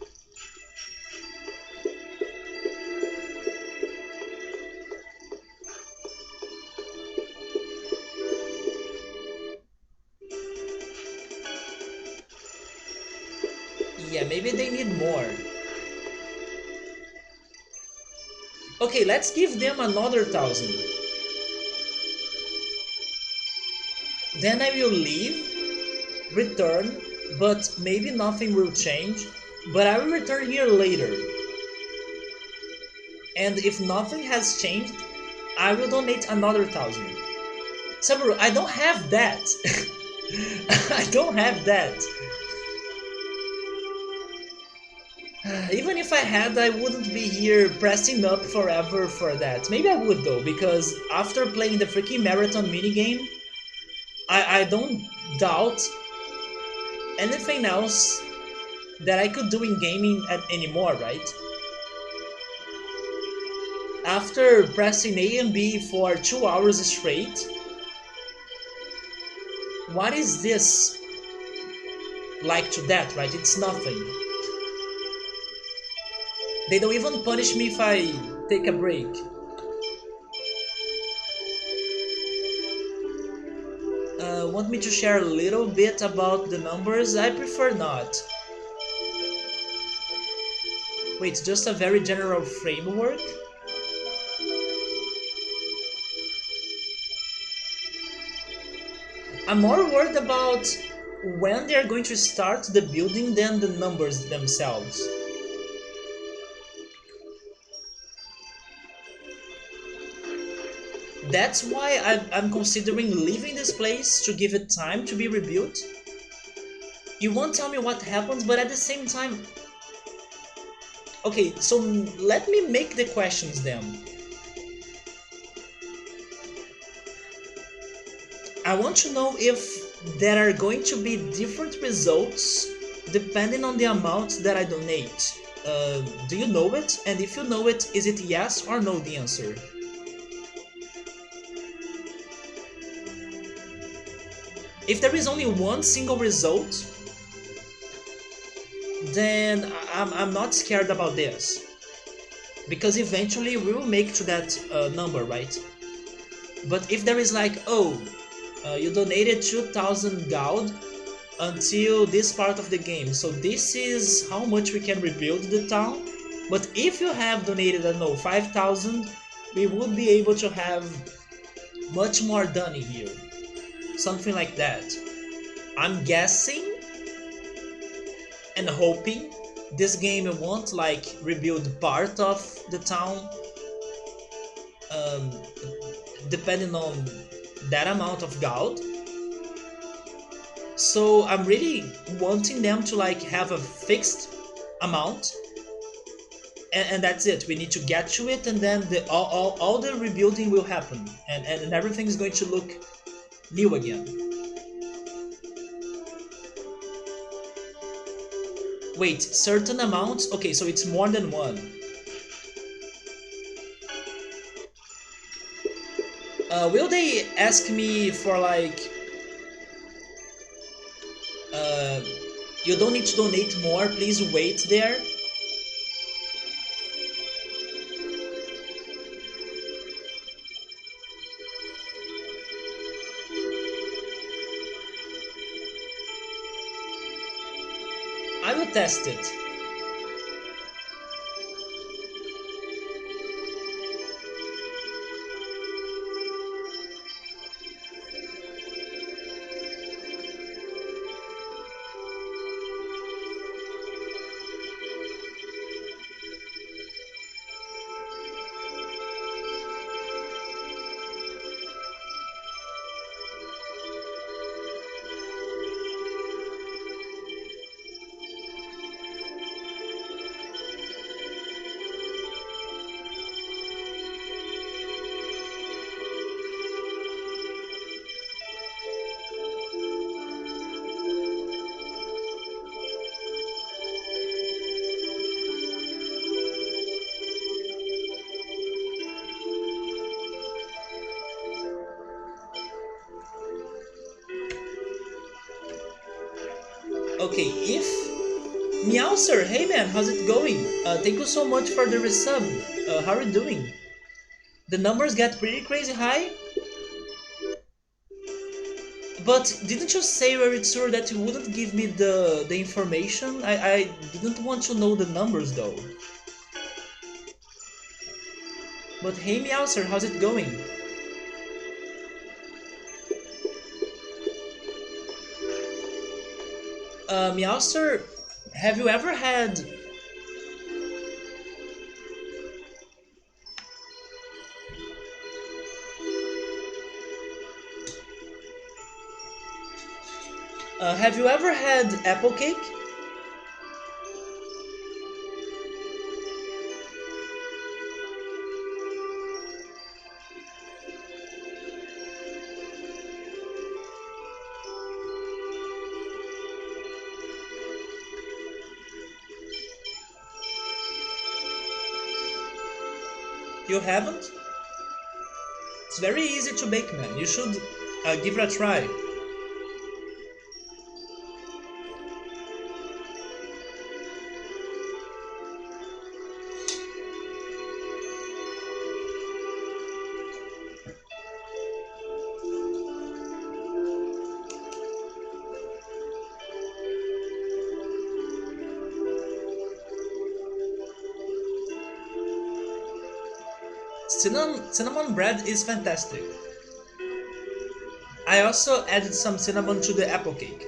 Yeah, maybe they need more. Okay, let's give them another 1,000. Then I will leave, return, but maybe nothing will change. But I will return here later. And if nothing has changed, I will donate another 1,000. Saburo, I don't have that. I don't have that. Even if I had, I wouldn't be here pressing up forever for that. Maybe I would though, because after playing the freaking marathon minigame, I don't doubt anything else that I could do in gaming anymore, right? After pressing A and B for 2 hours straight, what is this like to that, right? It's nothing. They don't even punish me if I take a break. Want me to share a little bit about the numbers? I prefer not. Wait, just a very general framework? I'm more worried about when they're going to start the building than the numbers themselves. That's why I'm considering leaving this place to give it time to be rebuilt. You won't tell me what happens, but at the same time... Okay, so let me make the questions then. I want to know if there are going to be different results depending on the amount that I donate. Do you know it? And if you know it, is it yes or no the answer? If there is only one single result, then I'm not scared about this. Because eventually we will make to that number, right? But if there is like, oh, you donated 2,000 gold until this part of the game, so this is how much we can rebuild the town. But if you have donated, I don't know, 5,000, we would be able to have much more done here. Something like that. I'm guessing and hoping this game won't like rebuild part of the town depending on that amount of gold. So I'm really wanting them to like have a fixed amount, and that's it. We need to get to it, and then all the rebuilding will happen, and everything is going to look new again. Wait, certain amounts? Okay, so it's more than one. Will they ask me for like... Uh, you don't need to donate more. Please wait there. I will test it. Okay, if Meowser, hey man, how's it going? Thank you so much for the resub. How are you doing? The numbers get pretty crazy high, but didn't you say very sure that you wouldn't give me the information? I didn't want to know the numbers though. But hey Meowser, how's it going? Meowster, have you ever had apple cake? You haven't? It's very easy to bake, man. You should give it a try. Cinnamon bread is fantastic. I also added some cinnamon to the apple cake.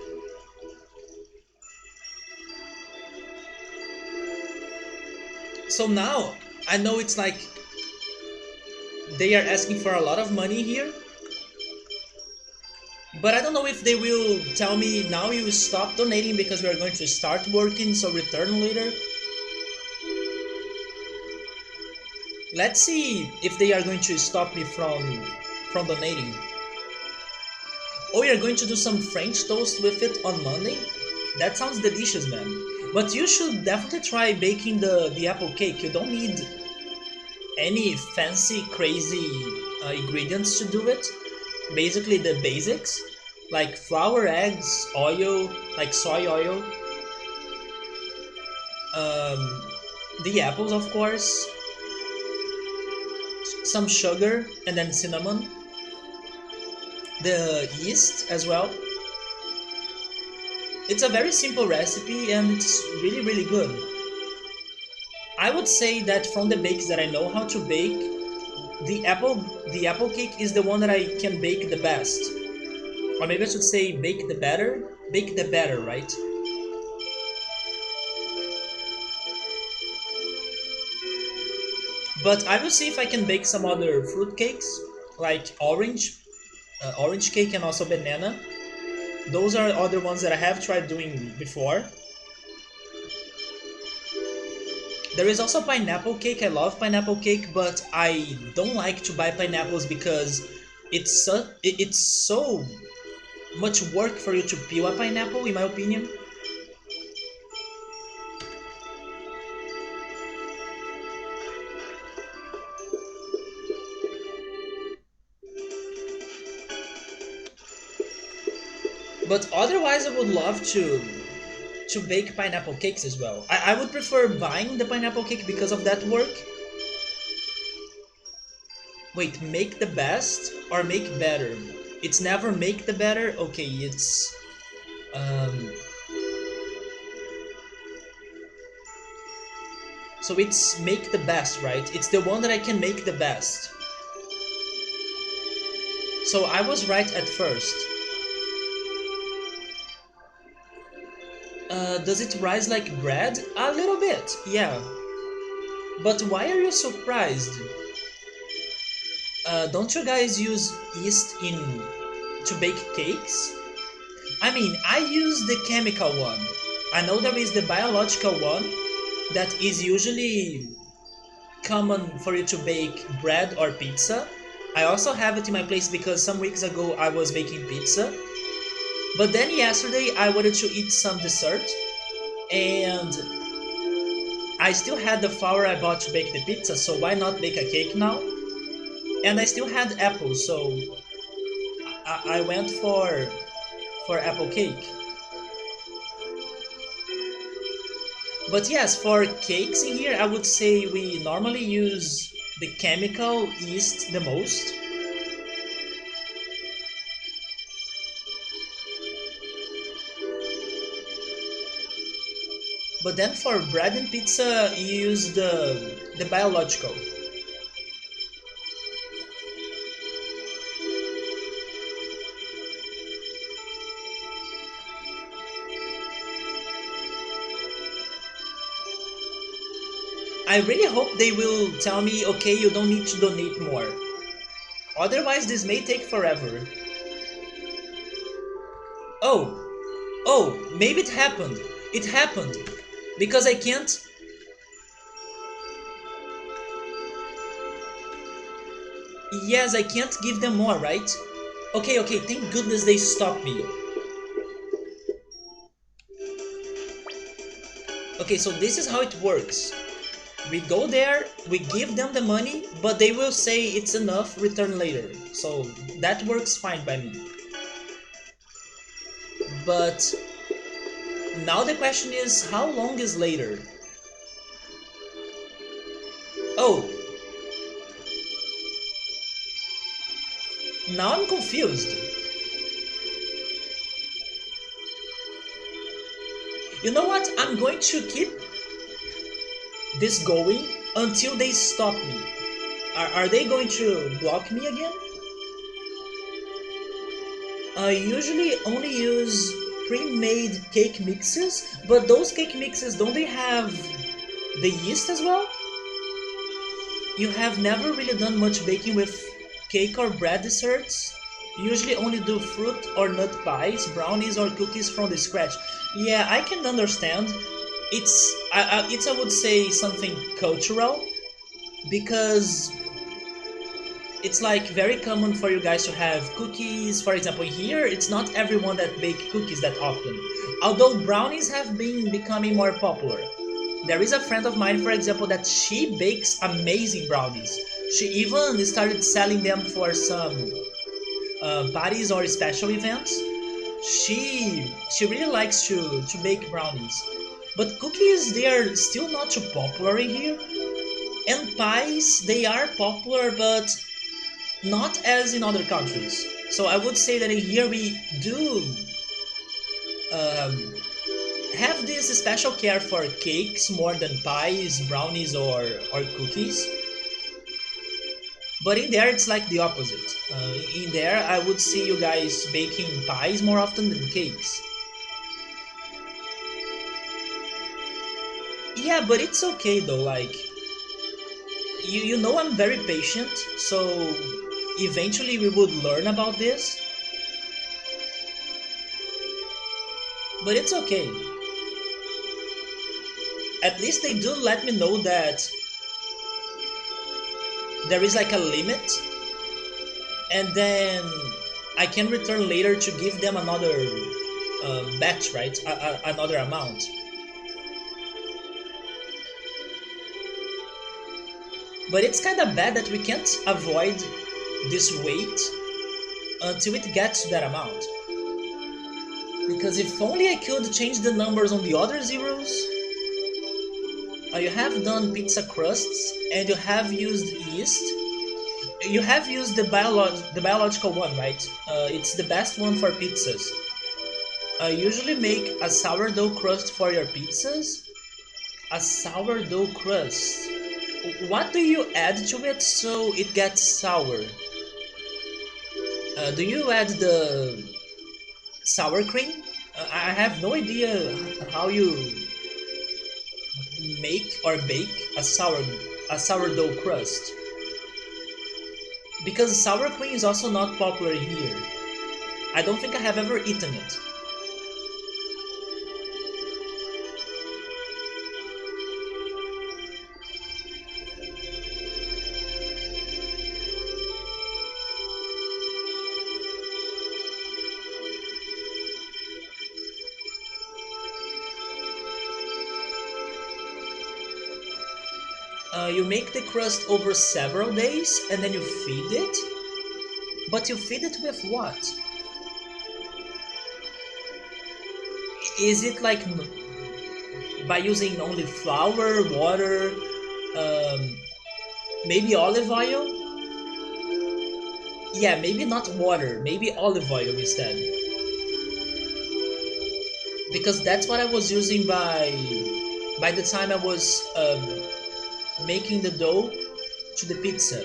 So now I know it's like they are asking for a lot of money here, but I don't know if they will tell me now you stop donating because we are going to start working, so return later. Let's see if they are going to stop me from donating. Oh, you're going to do some French toast with it on Monday? That sounds delicious, man. But you should definitely try baking the apple cake. You don't need any fancy, crazy ingredients to do it. Basically, the basics like flour, eggs, oil, like soy oil, the apples, of course, some sugar, and then cinnamon, the yeast as well. It's a very simple recipe and it's really, really good. I would say that from the bakes that I know how to bake, the apple cake is the one that I can bake the best. Or maybe I should say bake the better. Bake the better, right? But I will see if I can bake some other fruit cakes, like orange cake and also banana. Those are other ones that I have tried doing before. There is also pineapple cake. I love pineapple cake, but I don't like to buy pineapples because it's so much work for you to peel a pineapple, in my opinion. But otherwise, I would love to bake pineapple cakes as well. I would prefer buying the pineapple cake because of that work. Wait, make the best or make better? It's never make the better? Okay, it's... Um, so it's make the best, right? It's the one that I can make the best. So I was right at first. Does it rise like bread? A little bit, yeah. But why are you surprised? Don't you guys use yeast in to bake cakes? I mean, I use the chemical one. I know there is the biological one that is usually common for you to bake bread or pizza. I also have it in my place because some weeks ago I was baking pizza. But then yesterday I wanted to eat some dessert and I still had the flour I bought to bake the pizza, so why not bake a cake now? And I still had apples, so I went for apple cake. But yes, for cakes in here, I would say we normally use the chemical yeast the most. But then for bread and pizza, you use the biological. I really hope they will tell me, okay, you don't need to donate more. Otherwise, this may take forever. Oh, maybe it happened. It happened. Because I can't... Yes, I can't give them more, right? Okay, thank goodness they stopped me. Okay, so this is how it works. We go there, we give them the money, but they will say it's enough, return later. So that works fine by me. But now the question is, how long is later? Oh. Now I'm confused. You know what? I'm going to keep this going until they stop me. Are they going to block me again? I usually only use pre-made cake mixes, but those cake mixes, don't they have the yeast as well? You have never really done much baking with cake or bread desserts? You usually only do fruit or nut pies, brownies or cookies from the scratch. Yeah, I can understand. It's I would say something cultural, because it's like very common for you guys to have cookies. For example, here it's not everyone that bake cookies that often. Although brownies have been becoming more popular. There is a friend of mine, for example, that she bakes amazing brownies. She even started selling them for some parties or special events. She really likes to bake brownies. But cookies, they are still not too popular in here. And pies, they are popular, but not as in other countries. So I would say that in here we do have this special care for cakes more than pies, brownies, or cookies. But in there, it's like the opposite. In there, I would see you guys baking pies more often than cakes. Yeah, but it's okay though, like... You know I'm very patient, so eventually we would learn about this. But it's okay. At least they do let me know that there is like a limit, and then I can return later to give them another batch, right? Another amount. But it's kind of bad that we can't avoid this wait until it gets to that amount. Because if only I could change the numbers on the other zeros. You have done pizza crusts and you have used yeast. You have used the biological one, right? It's the best one for pizzas. Usually make a sourdough crust for your pizzas. A sourdough crust. What do you add to it so it gets sour? Do you add the sour cream? I have no idea how you make or bake a sourdough crust. Because sour cream is also not popular here. I don't think I have ever eaten it. You make the crust over several days and then you feed it. But you feed it with what? Is it like by using only flour, water, um, maybe olive oil? Yeah, maybe not water, maybe olive oil instead. Because that's what I was using by the time I was making the dough to the pizza.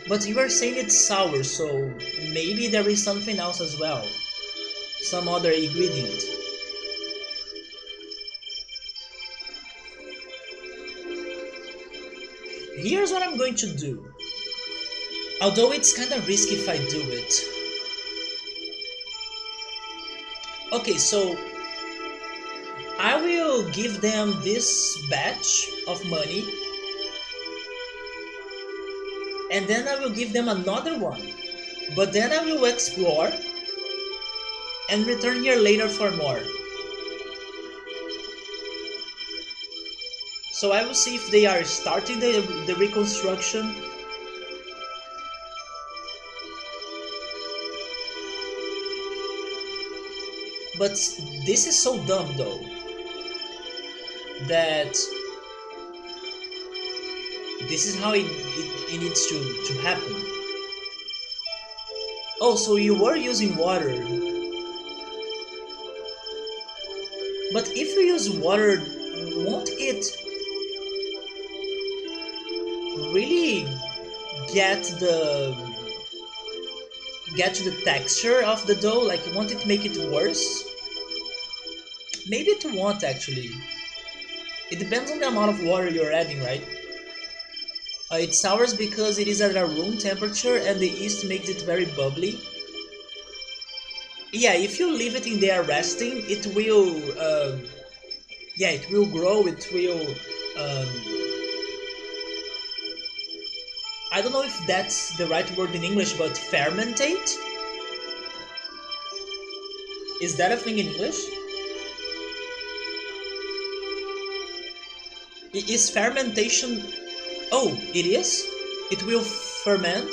But you are saying it's sour, so maybe there is something else as well. Some other ingredient. Here's what I'm going to do. Although it's kinda risky if I do it. Okay, so I will give them this batch of money and then I will give them another one. But then I will explore and return here later for more. So I will see if they are starting the reconstruction. But this is so dumb though, that this is how it needs to happen. Oh, so you were using water. But if you use water, won't it really get to the texture of the dough? Like, won't it make it worse? Maybe it won't actually. It depends on the amount of water you're adding, right? It sours because it is at a room temperature and the yeast makes it very bubbly. Yeah, if you leave it in there resting, it will yeah, it will grow, it will I don't know if that's the right word in English, but fermentate? Is that a thing in English? Is fermentation... Oh, it is? It will ferment?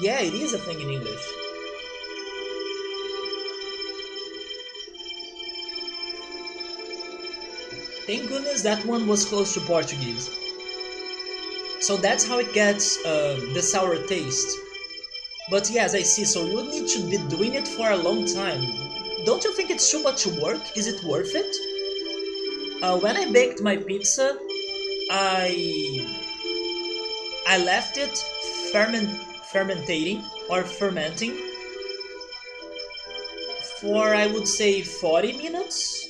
Yeah, it is a thing in English. Thank goodness that one was close to Portuguese. So that's how it gets the sour taste. But yes, I see, so you need to be doing it for a long time. Don't you think it's too much work? Is it worth it? When I baked my pizza, I left it fermenting for, I would say, 40 minutes.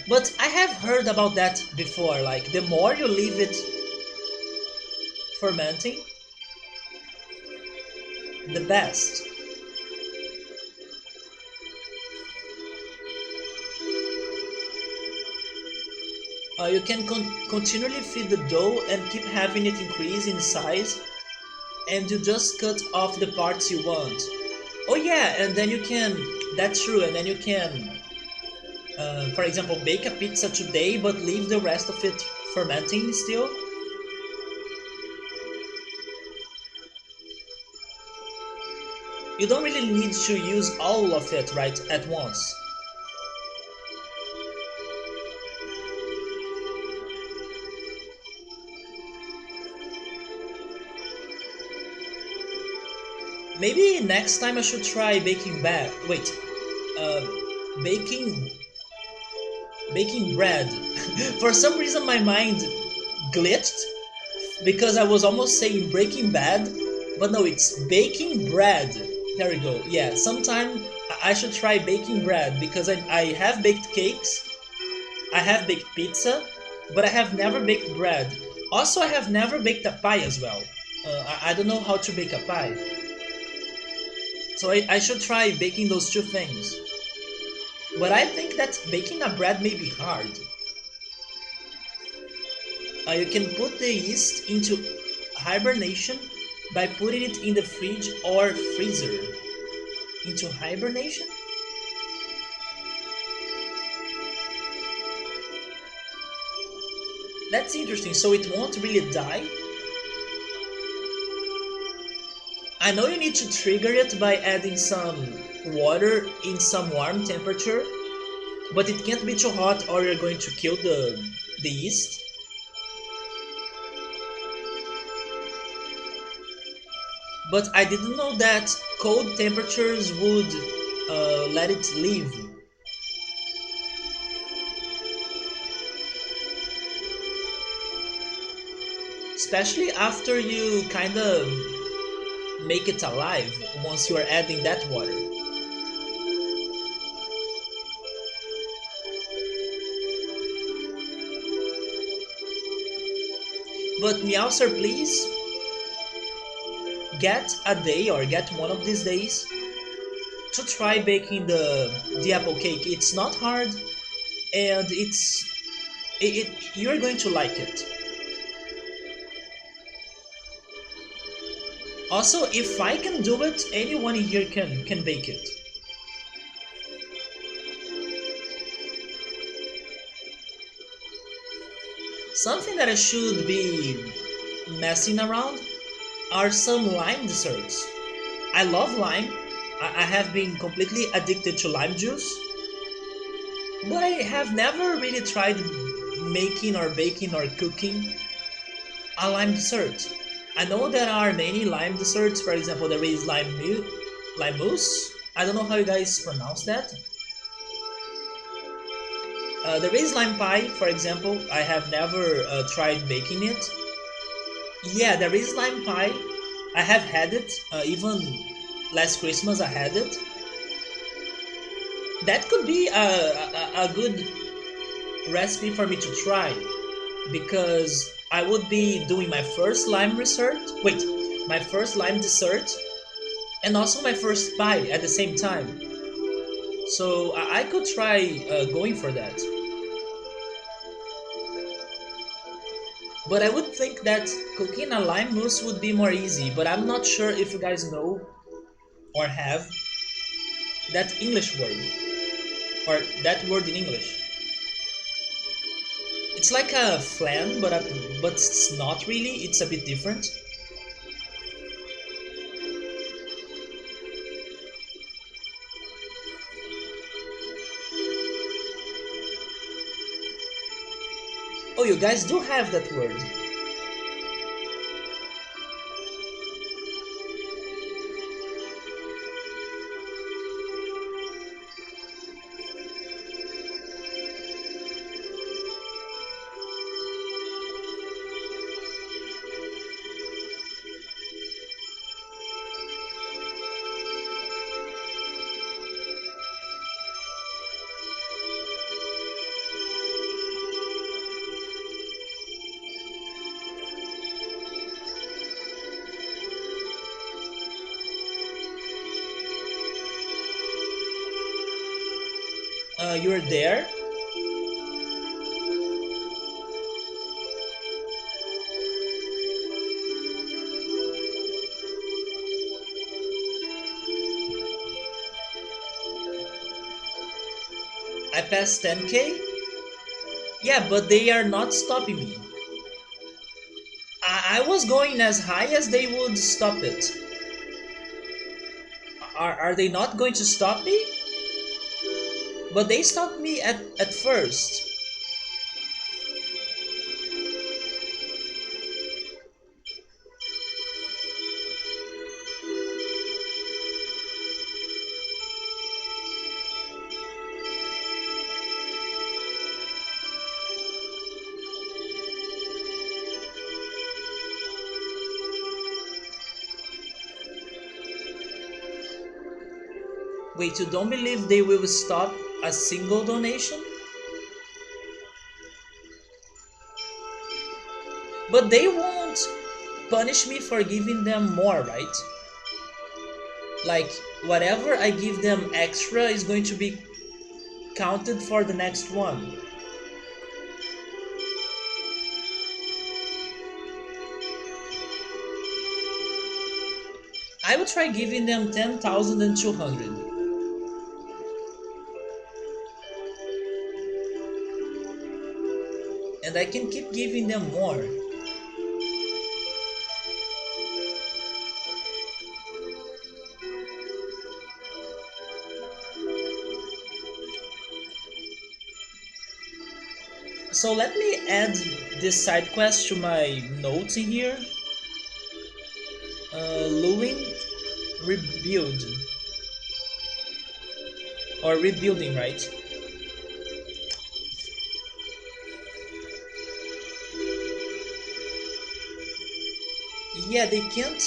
But I have heard about that before, like the more you leave it fermenting, the best. You can continually feed the dough and keep having it increase in size and you just cut off the parts you want. Oh yeah, and then you can. That's true, and then you can, for example, bake a pizza today, but leave the rest of it fermenting still. You don't really need to use all of it right at once. Maybe next time I should try baking bad. Wait, uh, baking baking bread. For some reason, my mind glitched because I was almost saying Breaking Bad, but no, it's baking bread. There we go. Yeah, sometime I should try baking bread because I have baked cakes, I have baked pizza, but I have never baked bread. Also, I have never baked a pie as well. I don't know how to bake a pie. So I should try baking those two things. But I think that baking a bread may be hard. You can put the yeast into hibernation by putting it in the fridge or freezer. Into hibernation? That's interesting. So it won't really die? I know you need to trigger it by adding some water in some warm temperature, but it can't be too hot or you're going to kill the yeast. But I didn't know that cold temperatures would let it live. Especially after you kind of make it alive once you are adding that water. But Meowser, please get a day or get one of these days to try baking the apple cake. It's not hard, and you're going to like it. Also, if I can do it, anyone here can bake it. Something that I should be messing around are some lime desserts. I love lime. I have been completely addicted to lime juice, but I have never really tried making or baking or cooking a lime dessert. I know there are many lime desserts. For example, there is lime mousse. I don't know how you guys pronounce that. There is lime pie, for example. I have never tried baking it. Yeah, there is lime pie. I have had it. Even last Christmas, I had it. That could be a good recipe for me to try because I would be doing my first lime dessert. Wait, my first lime dessert and also my first pie at the same time. So I could try going for that. But I would think that cooking a lime mousse would be more easy, but I'm not sure if you guys know or have that English word or that word in English. It's like a flan, but it's not really. It's a bit different. Oh, you guys do have that word. You're there. I passed 10k. Yeah, but they are not stopping me. I was going as high as they would stop it. Are they not going to stop me? But they stopped me at first. Wait, you don't believe they will stop a single donation? But they won't punish me for giving them more, right? Like, whatever I give them extra is going to be counted for the next one. I will try giving them 10,200. And I can keep giving them more. So let me add this side quest to my notes in here. Luing rebuild. Or rebuilding, right? Yeah, they can't.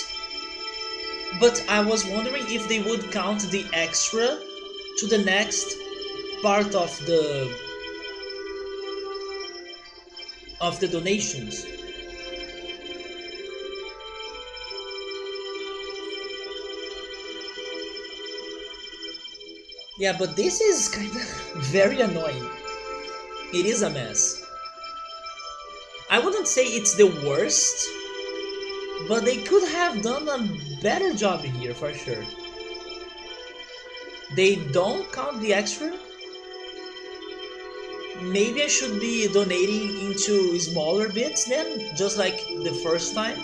But I was wondering if they would count the extra to the next part of the donations. Yeah, but this is kind of very annoying. It is a mess. I wouldn't say it's the worst, but they could have done a better job here for sure. They don't count the extra? Maybe I should be donating into smaller bits then, just like the first time.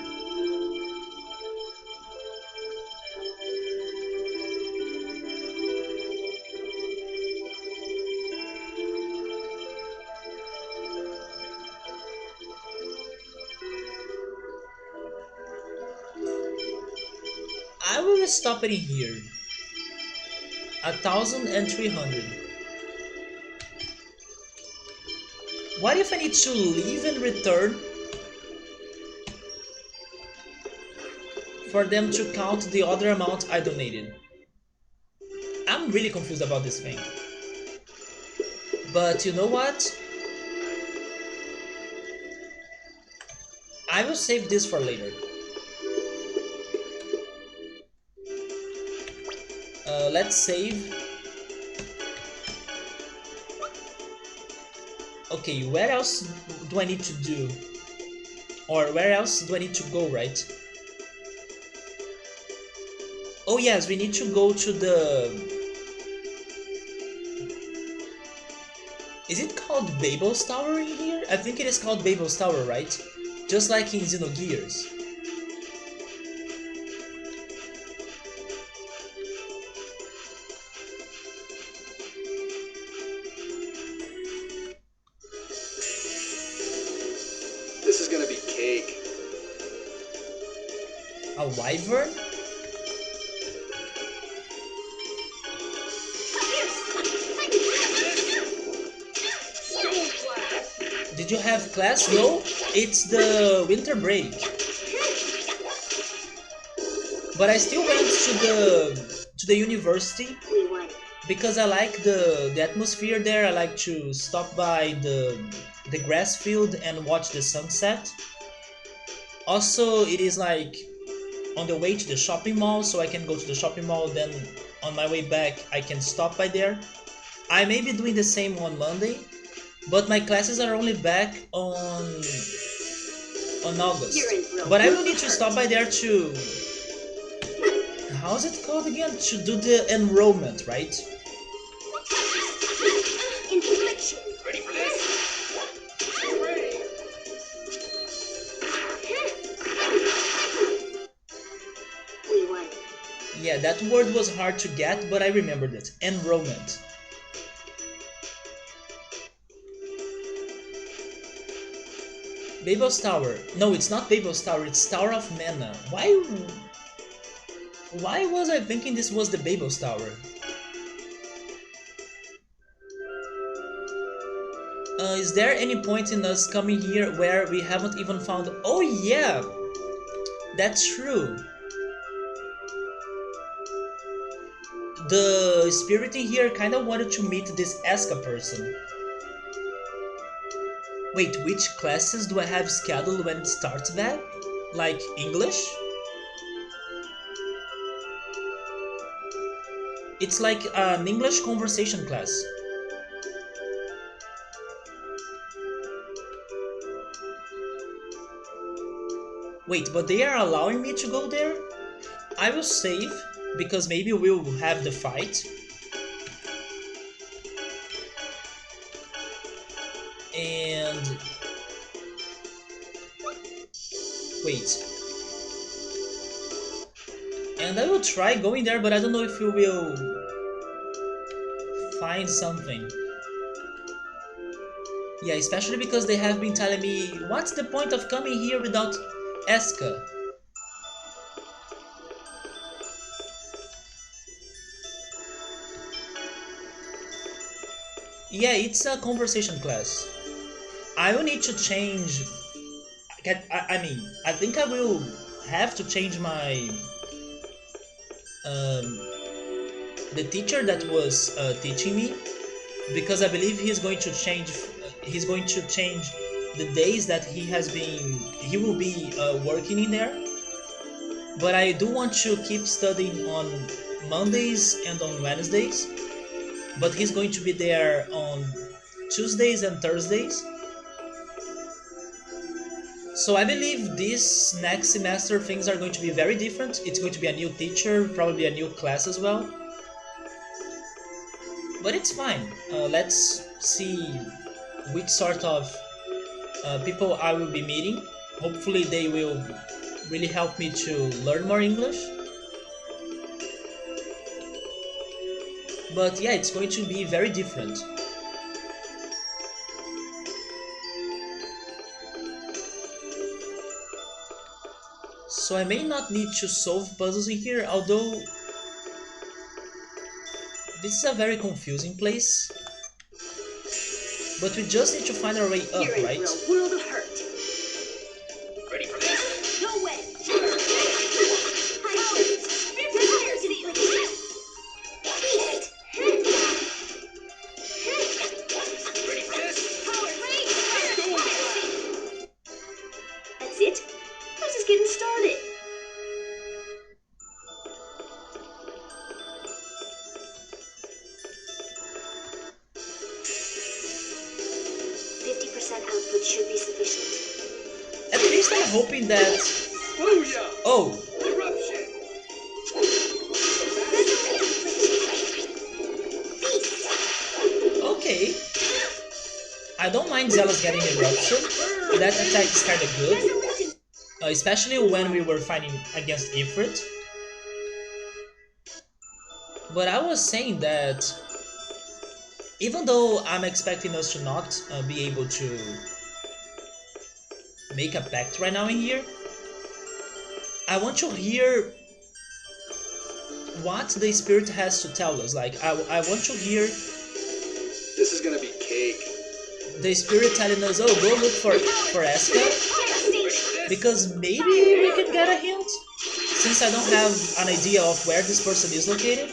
I will stop it in here. 1,300. What if I need to leave and return for them to count the other amount I donated? I'm really confused about this thing. But you know what? I will save this for later. Let's save. Okay, where else do I need to do? Or where else do I need to go, right? Oh yes, we need to go to the... Is it called Babel's Tower in here? I think it is called Babel's Tower, right? Just like in Xenogears. This is gonna be cake. A wyvern? Did you have class? No, it's the winter break. But I still went to the university because I like the atmosphere there. I like to stop by the grass field and watch the sunset. Also, it is like on the way to the shopping mall, so I can go to the shopping mall, then on my way back I can stop by there. I may be doing the same on Monday, but my classes are only back on August. But I will need to stop by there to... How's it called again? To do the enrollment, right? Yeah, that word was hard to get, but I remembered it. Enrollment. Babel's Tower. No, it's not Babel's Tower, it's Tower of Mana. Why was I thinking this was the Babel's Tower? Is there any point in us coming here where we haven't even found... Oh yeah! That's true. The spirit in here kinda wanted to meet this Eska person. Wait, which classes do I have scheduled when it starts back? Like English? It's like an English conversation class. Wait, but they are allowing me to go there? I will save, because maybe we'll have the fight. And... wait. And I will try going there, but I don't know if we will find something. Yeah, especially because they have been telling me, what's the point of coming here without Eska? Yeah, it's a conversation class. I will need to change... I mean, I think I will have to change my... the teacher that was teaching me, because I believe he's going to change the days that he will be working in there. But I do want to keep studying on Mondays and on Wednesdays, but he's going to be there on Tuesdays and Thursdays. So I believe this next semester things are going to be very different. It's going to be a new teacher, probably a new class as well. But it's fine. Let's see which sort of people I will be meeting. Hopefully they will really help me to learn more English. But yeah, it's going to be very different. So I may not need to solve puzzles in here, although this is a very confusing place. But we just need to find our way up, You're right? in a world of hurt. Ready for this? No way. Ready for this? That's it? I was just getting started. Output should be sufficient. At least I'm hoping that... Booyah! Oh, Eruption! okay. I don't mind Zealous getting eruption. That attack is kinda good. Especially when we were fighting against Ifrit. But I was saying that even though I'm expecting us to not be able to make a pact right now in here, I want to hear what the spirit has to tell us. Like, I want to hear This is gonna be cake. the spirit telling us, oh, go look for Eska, because maybe we can get a hint, since I don't have an idea of where this person is located.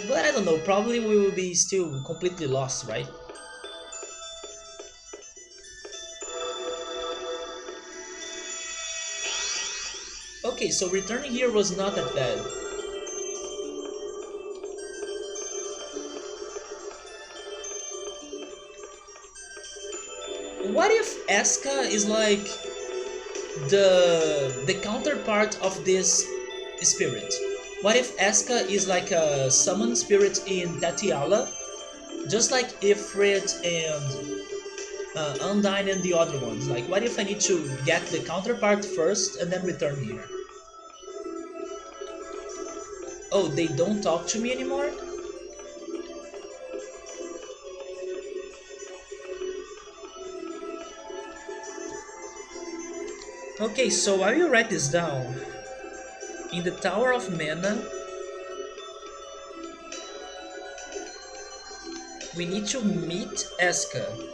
But I don't know, probably we will be still completely lost, right? Okay, so returning here was not that bad. What if Eska is like the counterpart of this spirit? What if Eska is like a summon spirit in Tatiala? Just like Ifrit and Undyne and the other ones. Like, what if I need to get the counterpart first and then return here? Oh, they don't talk to me anymore? Okay, so I will write this down. In the Tower of Mana, we need to meet Eska.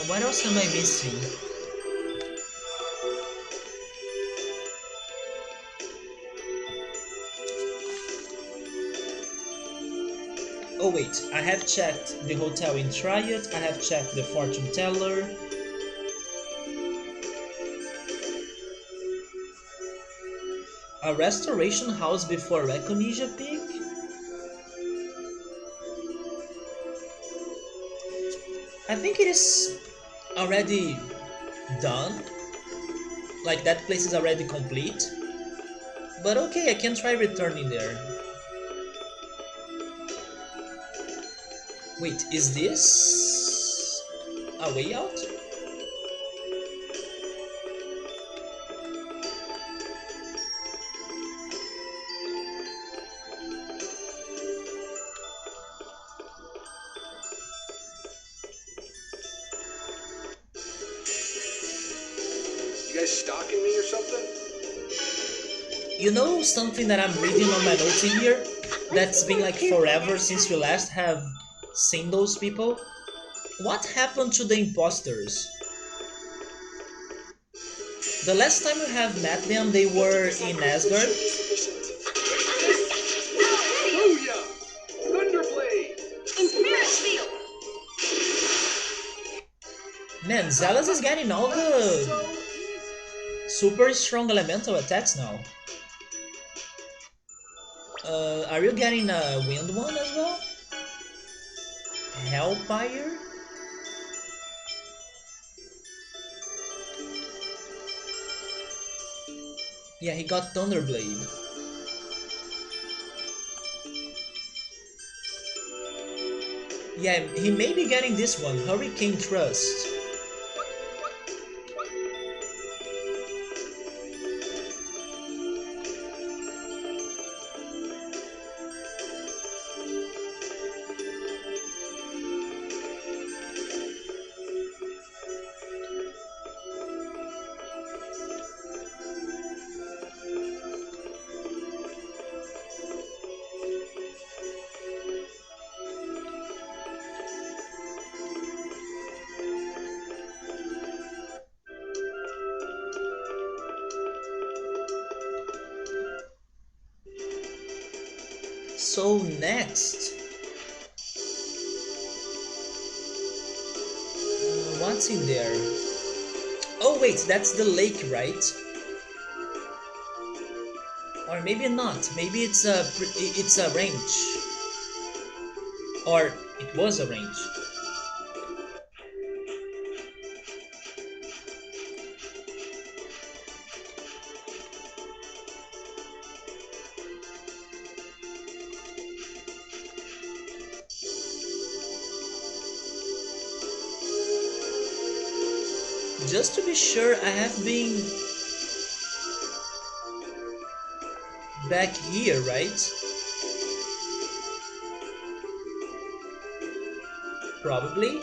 What else am I missing? Oh wait, I have checked the hotel in Triad, I have checked the fortune teller. A restoration house before Reconesia Peak? I think it is already done. Like that place is already complete. But okay, I can try returning there. Wait, is this a way out? You guys stalking me or something? You know something that I'm reading on my notes in here? That's been like forever since we last have seen those people. What happened to the imposters? The last time we have met them, they were in Asgard. Booyah! Thunderblade! Spirit Shield! Man, Zealous is getting all the super strong elemental attacks now. Are you getting a wind one as well? Hellfire? Yeah, he got Thunderblade. Yeah, he may be getting this one, Hurricane Thrust. So next, what's in there? Oh wait, that's the lake, right? Or maybe not. Maybe it's a range, or it was a range. Just to be sure, I have been back here, right? Probably.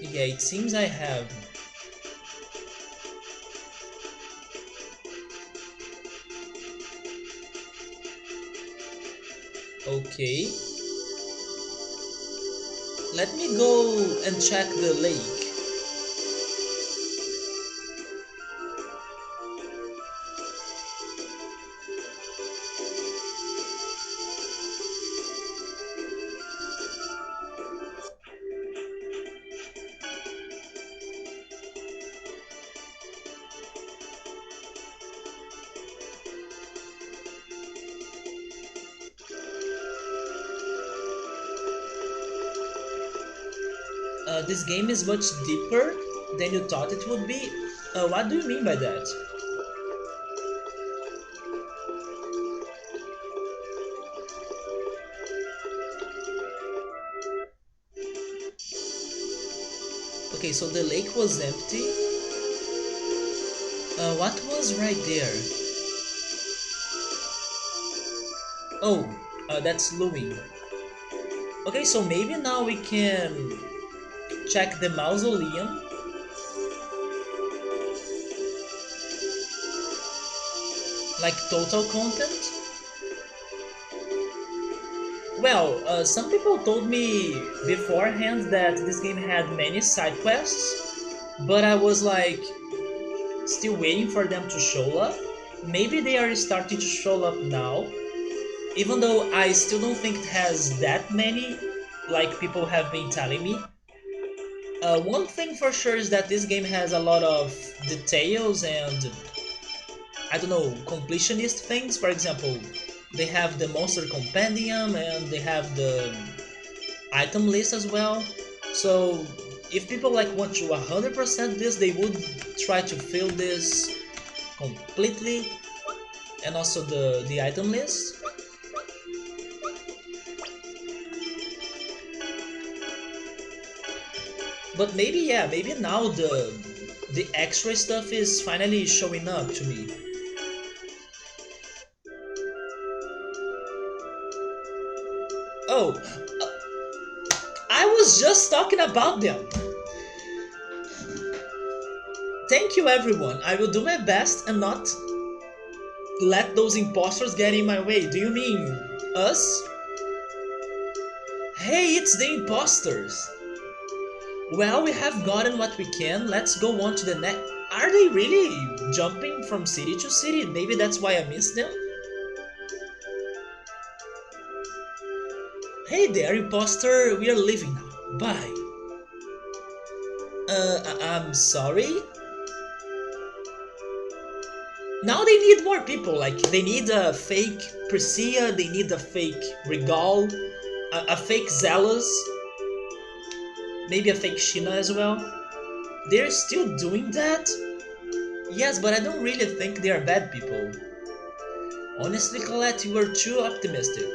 Yeah, it seems I have. Okay. Let me go and check the lake. This game is much deeper than you thought it would be. What do you mean by that? Okay, so the lake was empty. What was right there? Oh, that's Louis. Okay, so maybe now we can check the mausoleum. Like total content. Well, some people told me beforehand that this game had many side quests, but I was like still waiting for them to show up. Maybe they are starting to show up now, even though I still don't think it has that many, like people have been telling me. One thing for sure is that this game has a lot of details and I don't know, completionist things. For example, they have the monster compendium and they have the item list as well. So if people like want to 100% this, they would try to fill this completely, and also the item list. But maybe, yeah, maybe now the extra stuff is finally showing up to me. Oh, I was just talking about them. Thank you, everyone. I will do my best and not let those imposters get in my way. Do you mean us? Hey, it's the imposters. Well, we have gotten what we can. Let's go on to the next. Are they really jumping from city to city? Maybe that's why I missed them. Hey there, imposter. We are leaving now. Bye. I'm sorry. Now they need more people. Like they need a fake Priscilla. They need a fake Regal, a fake Zealous, maybe a fake Sheena as well. They're still doing that? Yes, but I don't really think they are bad people. Honestly, Colette, you were too optimistic.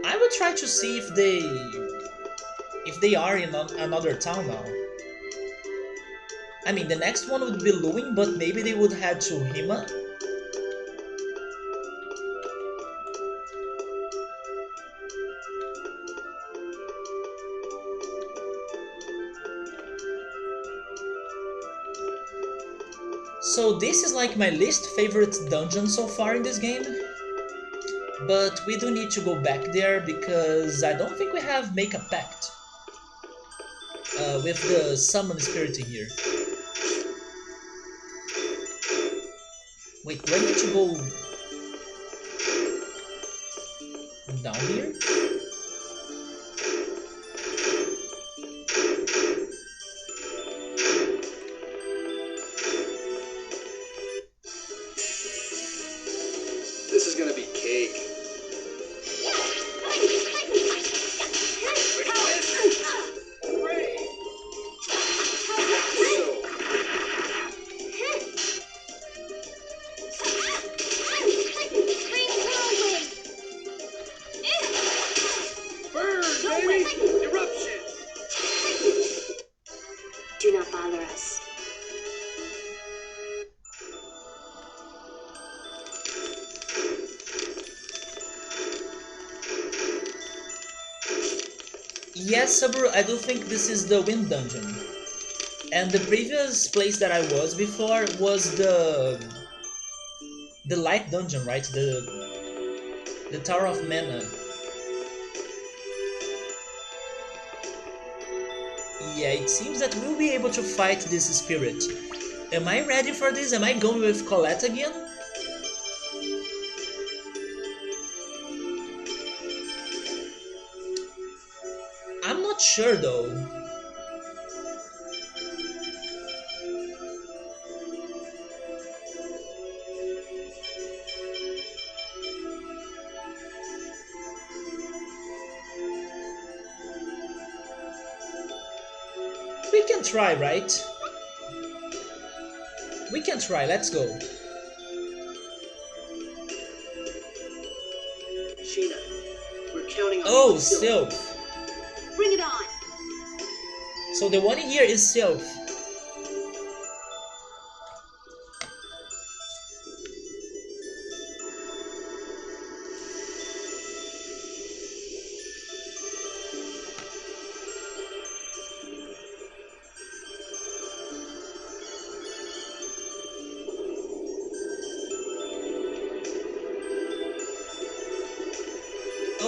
I will try to see if they are in another town now. I mean, the next one would be Luin, but maybe they would head to Hima. So this is like my least favorite dungeon so far in this game. But we do need to go back there because I don't think we have make a pact with the summon spirit in here. Wait, do I need to go down here? This is gonna be cake. Burn, baby! Eruption! Do not bother us. Yes, Saburo, I do think this is the wind dungeon. And the previous place that I was before was the light dungeon, right? The Tower of Mana. Yeah, it seems that we'll be able to fight this spirit. Am I ready for this? Am I going with Colette again? I'm not sure though. can try, right? We can try, let's go. Sheena, we're counting on Oh, you still. Sylph. Bring it on. So the one here is Sylph.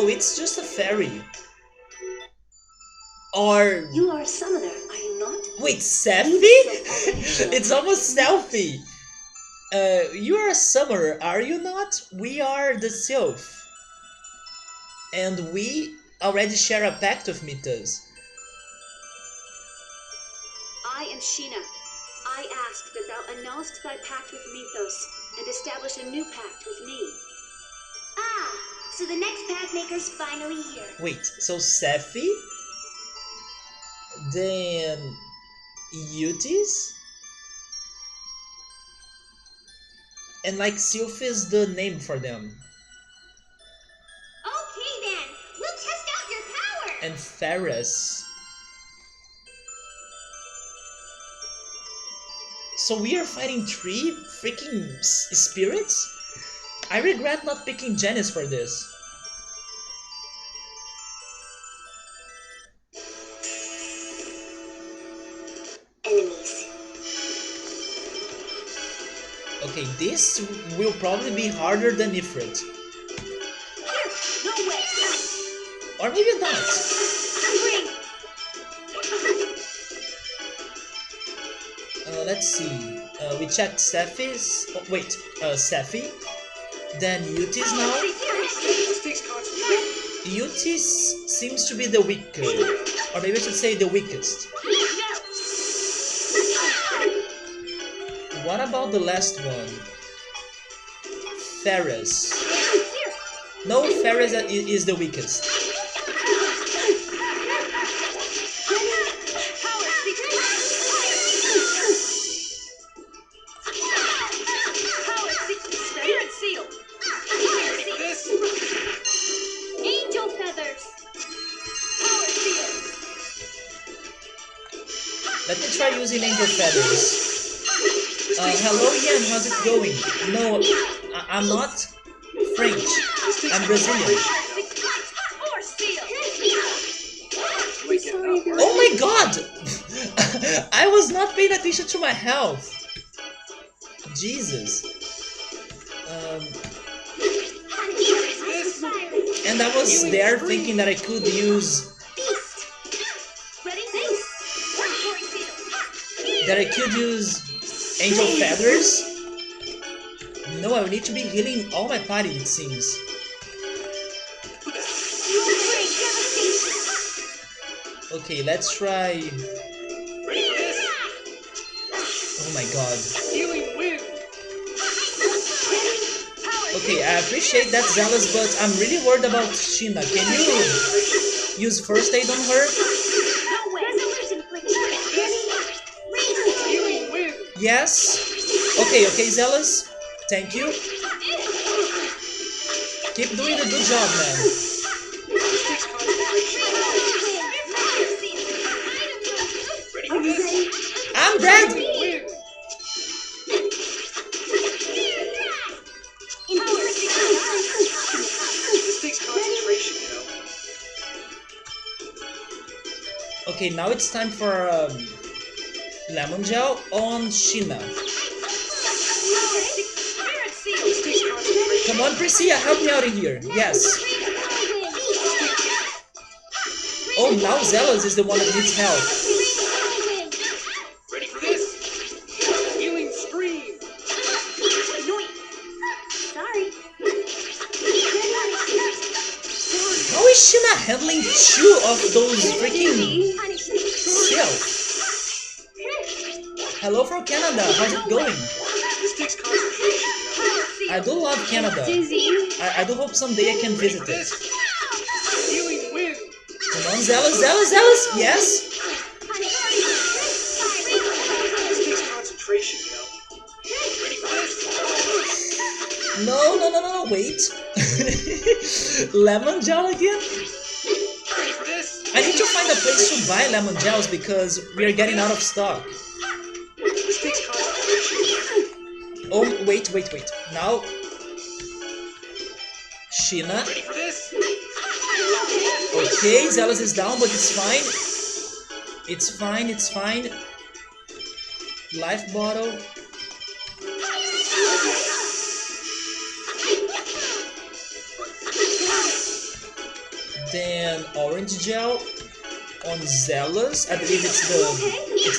Oh, it's just a fairy. Or You are a summoner, are you not? wait, Sephi? You It's almost selfie. You are a summoner, are you not? We are the Sylph. And we already share a pact with Mythos. I am Sheena. I ask that thou annulst thy pact with Mythos and establish a new pact with me. Ah, so the next pact maker's finally here. Wait, so Sephi? Then Eutis? And like Sylph is the name for them. Okay then, we'll test out your power. And Ferris. So we are fighting 3 freaking spirits? I regret not picking Janice for this. Enemies. Okay, this will probably be harder than Ifrit. No way. Or maybe not. Bring. Let's see. We checked Sephi's. Oh, wait, Sephi. Then Eutis now. This takes concentration. Eutis seems to be the weakest. Or maybe I should say the weakest. What about the last one? Ferris. No, Ferris is the weakest. Spirit seal. This. Angel feathers. Power seal. Let me try using Angel Feathers. Hello, Ian, how's it going? No, I'm not French. I'm Brazilian. Force seal. I'm sorry, there Oh my god! I was not paying attention to my health. Jesus. And I was there thinking that I could use... Ready? Seal. That I could use Angel Feathers? No, I will need to be healing all my party, it seems. Okay, let's try... Oh my god. Healing wind. Okay, I appreciate that, Zealous, but I'm really worried about Sheena. Can you use first aid on her? No way. Resolution, please. Healing wind. Yes? Okay, Zealous. Thank you. Keep doing a good job, man. This takes concentration. Ready for this? I'm dead! Wind. This takes concentration, you know. Okay, now it's time for Lemon Gel on Sheena. Spirit seal. This takes concentration. Come on, Priscilla, help me out in here. Yes. Oh, now Zealous is the one that needs help. Ready for this? Healing stream. Sorry. How is Sheena handling 2 of those freaking cells? Hello from Canada, how's it going? This takes concentration, you know. I do love Canada. I do hope someday I can visit it. This. Healing wind. Come on, Zealous, Zealous, Zealous! Yes? No, wait. Lemon gel again? Ready for this? I need to find a place to buy lemon gels because we are getting out of stock. This takes concentration. Oh, wait. Now, Sheena. Ready for this? Okay, Zealous is down, but it's fine. It's fine. Life bottle. Then orange gel on Zealous. I believe it's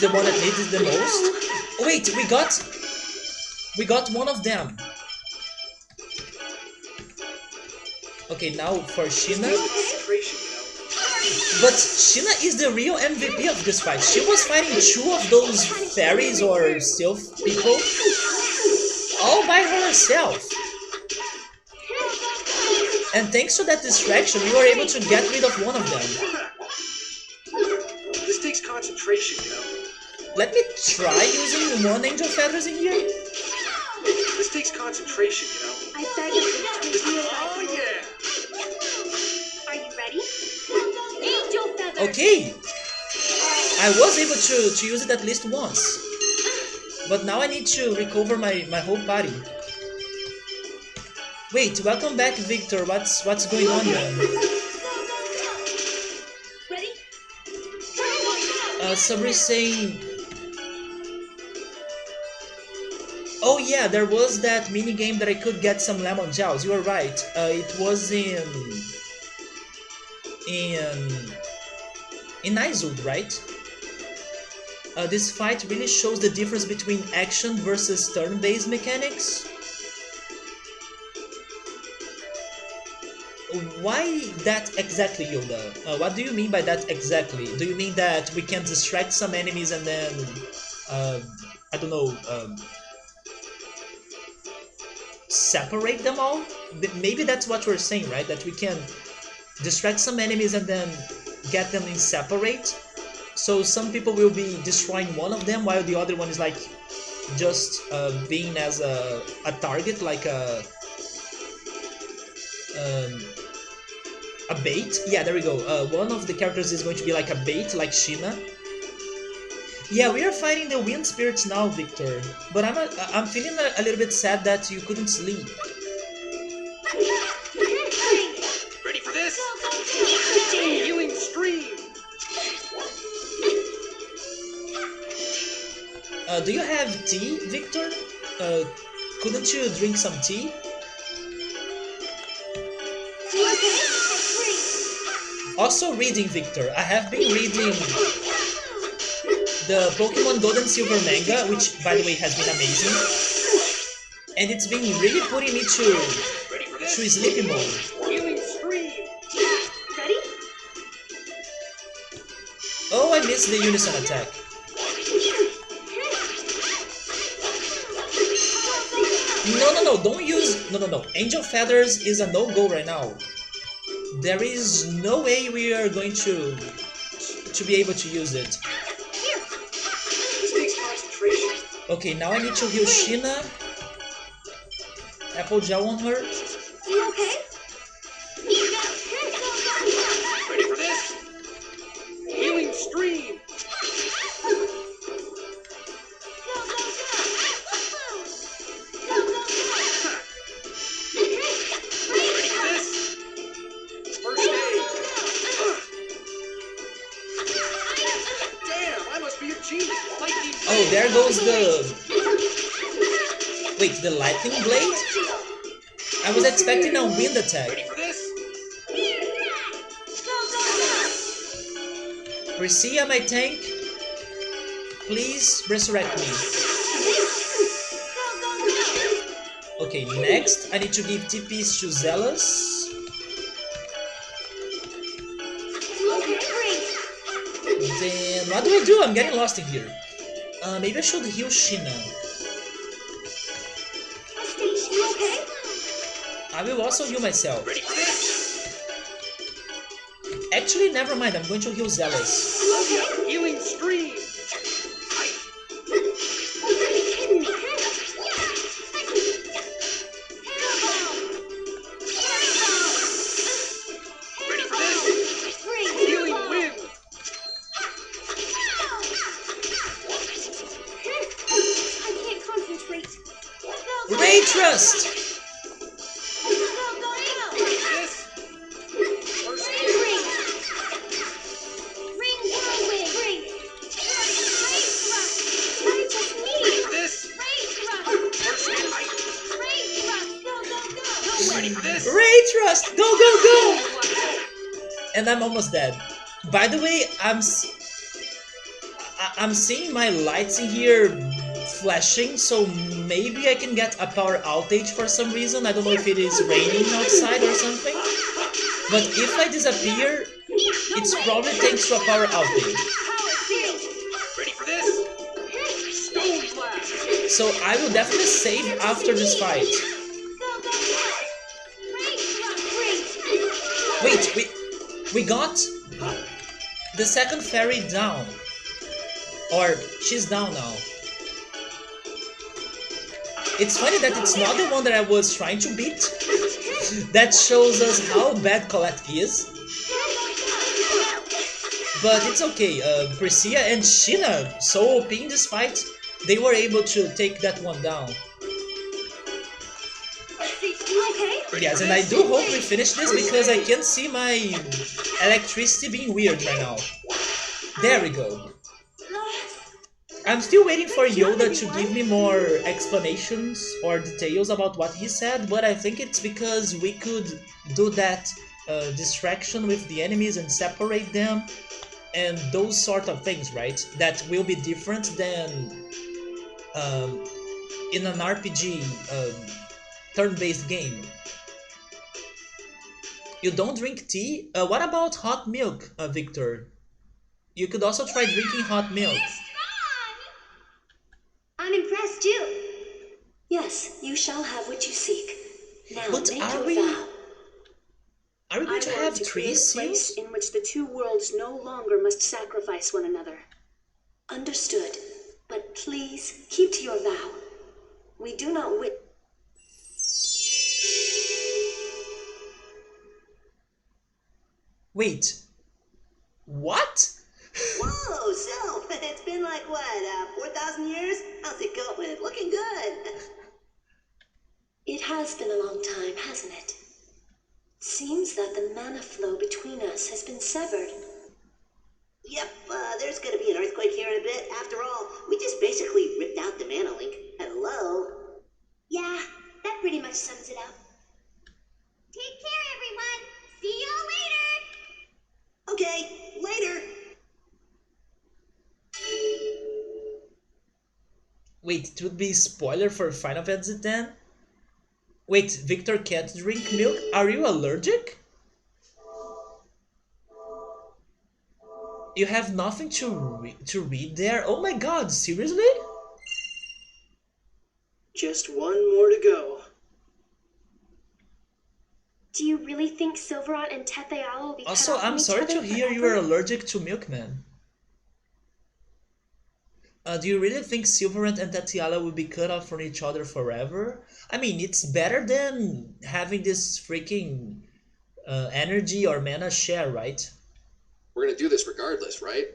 the one that needs it the most. Oh, wait, we got one of them. Okay, now for Sheena. Concentration, But Sheena is the real MVP of this fight. She was fighting two of those fairies or sylph people all by herself. And thanks to that distraction, we were able to get rid of one of them. This takes concentration, Let me try using one angel feathers in here. This takes concentration, I beg of you to reveal that. Oh, yeah. Are you ready? Angel feather. Okay, I was able to use it at least once. But now I need to recover my whole body. Wait, welcome back, Victor. What's going on, man? Ready? Sabri's saying... Oh yeah, there was that mini game that I could get some lemon gels. You were right. It was in Izud, right? This fight really shows the difference between action versus turn-based mechanics. Why that exactly, Yoda? What do you mean by that exactly? Do you mean that we can distract some enemies and then, I don't know, separate them all? Maybe that's what we're saying, right? That we can distract some enemies and then get them in separate. So some people will be destroying one of them while the other one is like just being as a target, like a bait. Yeah, there we go. One of the characters is going to be like a bait, like Sheena. Yeah, we are fighting the wind spirits now, Victor. But I'm feeling a little bit sad that you couldn't sleep. Ready for this? Healing stream. Do you have tea, Victor? Couldn't you drink some tea? Also reading, Victor. I have been reading the Pokemon Gold and Silver manga, which by the way has been amazing. And it's been really putting me to sleepy mode. Healing stream. Ready? Oh, I missed the unison attack. No, don't use... No. Angel Feathers is a no-go right now. There is no way we are going to be able to use it. This takes concentration. Okay, now I need to heal Sheena. Apple gel on her. You okay? Ready for this? Healing stream. Ready for this? First aid. Damn, I must be a genius. Lightning. Oh, there goes the... Wait, the lightning blade? I was expecting a wind attack. Ready for this? Priscilla, my tank, please resurrect me. Okay, next I need to give TPs to Zealous. Then what do? I'm getting lost in here. Maybe I should heal Sheena. Okay? I will also heal myself. Ready for this? Actually, never mind. I'm going to heal Zealous. Healing stream. Trust! This. First aid. Ring whirlwind. This. First aid. Ready for this? Ray Trust! Go, go, go! And I'm almost dead. By the way, I'm seeing my lights in here flashing, so maybe I can get a power outage for some reason. I don't know if it is raining outside or something. But if I disappear, it's probably thanks to a power outage. Ready for this? Stone blast. So I will definitely save after this fight. Wait, we got the second fairy down. Or she's down now. It's funny that it's not the one that I was trying to beat. That shows us how bad Colette is. But it's okay. Priscilla and Sheena, so OP in this fight, they were able to take that one down. Yes, and I do hope we finish this because I can see my electricity being weird right now. There we go. I'm still waiting for Yoda to give me more explanations or details about what he said, but I think it's because we could do that distraction with the enemies and separate them and those sort of things, right? That will be different than in an RPG turn-based game. You don't drink tea? What about hot milk, Victor? You could also try drinking hot milk. I'm impressed too. Yes, you shall have what you seek. Now But make are your we vow. Are we going I to want have to three create a place seals? in which the two worlds no longer must sacrifice one another. Understood. But please keep to your vow. We do not Wait. What? Whoa, so it's been like what, 4,000 years? How's it going? Looking good. It has been a long time, hasn't it? Seems that the mana flow between us has been severed. Yep, there's gonna be an earthquake here in a bit. After all, we just basically ripped out the mana link. Hello? Yeah, that pretty much sums it up. Take care, everyone. See y'all later. Okay, later. Wait, it would be spoiler for Final Fantasy X? Wait, Victor can't drink milk? Are you allergic? You have nothing to read there? Oh my god, seriously? Just one more to go. Do you really think Silverot and Tetheala will be cut Also, off from I'm each sorry other to hear you are forever? allergic to milkman. Do you really think Silverant and Tatiana will be cut off from each other forever? I mean, it's better than having this freaking energy or mana share, right? We're gonna do this regardless, right?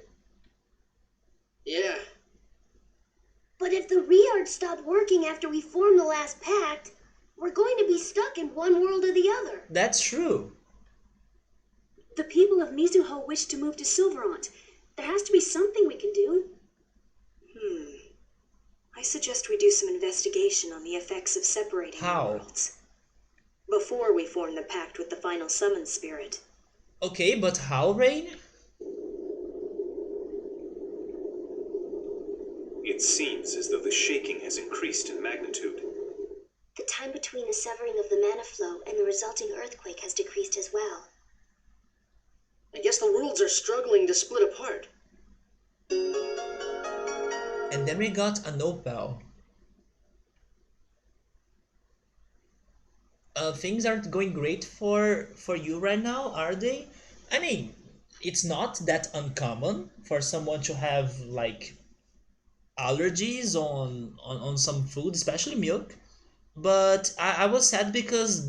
Yeah. But if the Reards stop working after we form the last pact, we're going to be stuck in one world or the other. That's true. The people of Mizuho wish to move to Silverant. There has to be something we can do. I suggest we do some investigation on the effects of separating the How? worlds. Before we form the pact with the final summon spirit. Okay, but how, Rain? It seems as though the shaking has increased in magnitude. The time between the severing of the mana flow and the resulting earthquake has decreased as well. I guess the worlds are struggling to split apart. And then we got an opal. Things aren't going great for you right now, are they? I mean, it's not that uncommon for someone to have like allergies on some food, especially milk. But I was sad because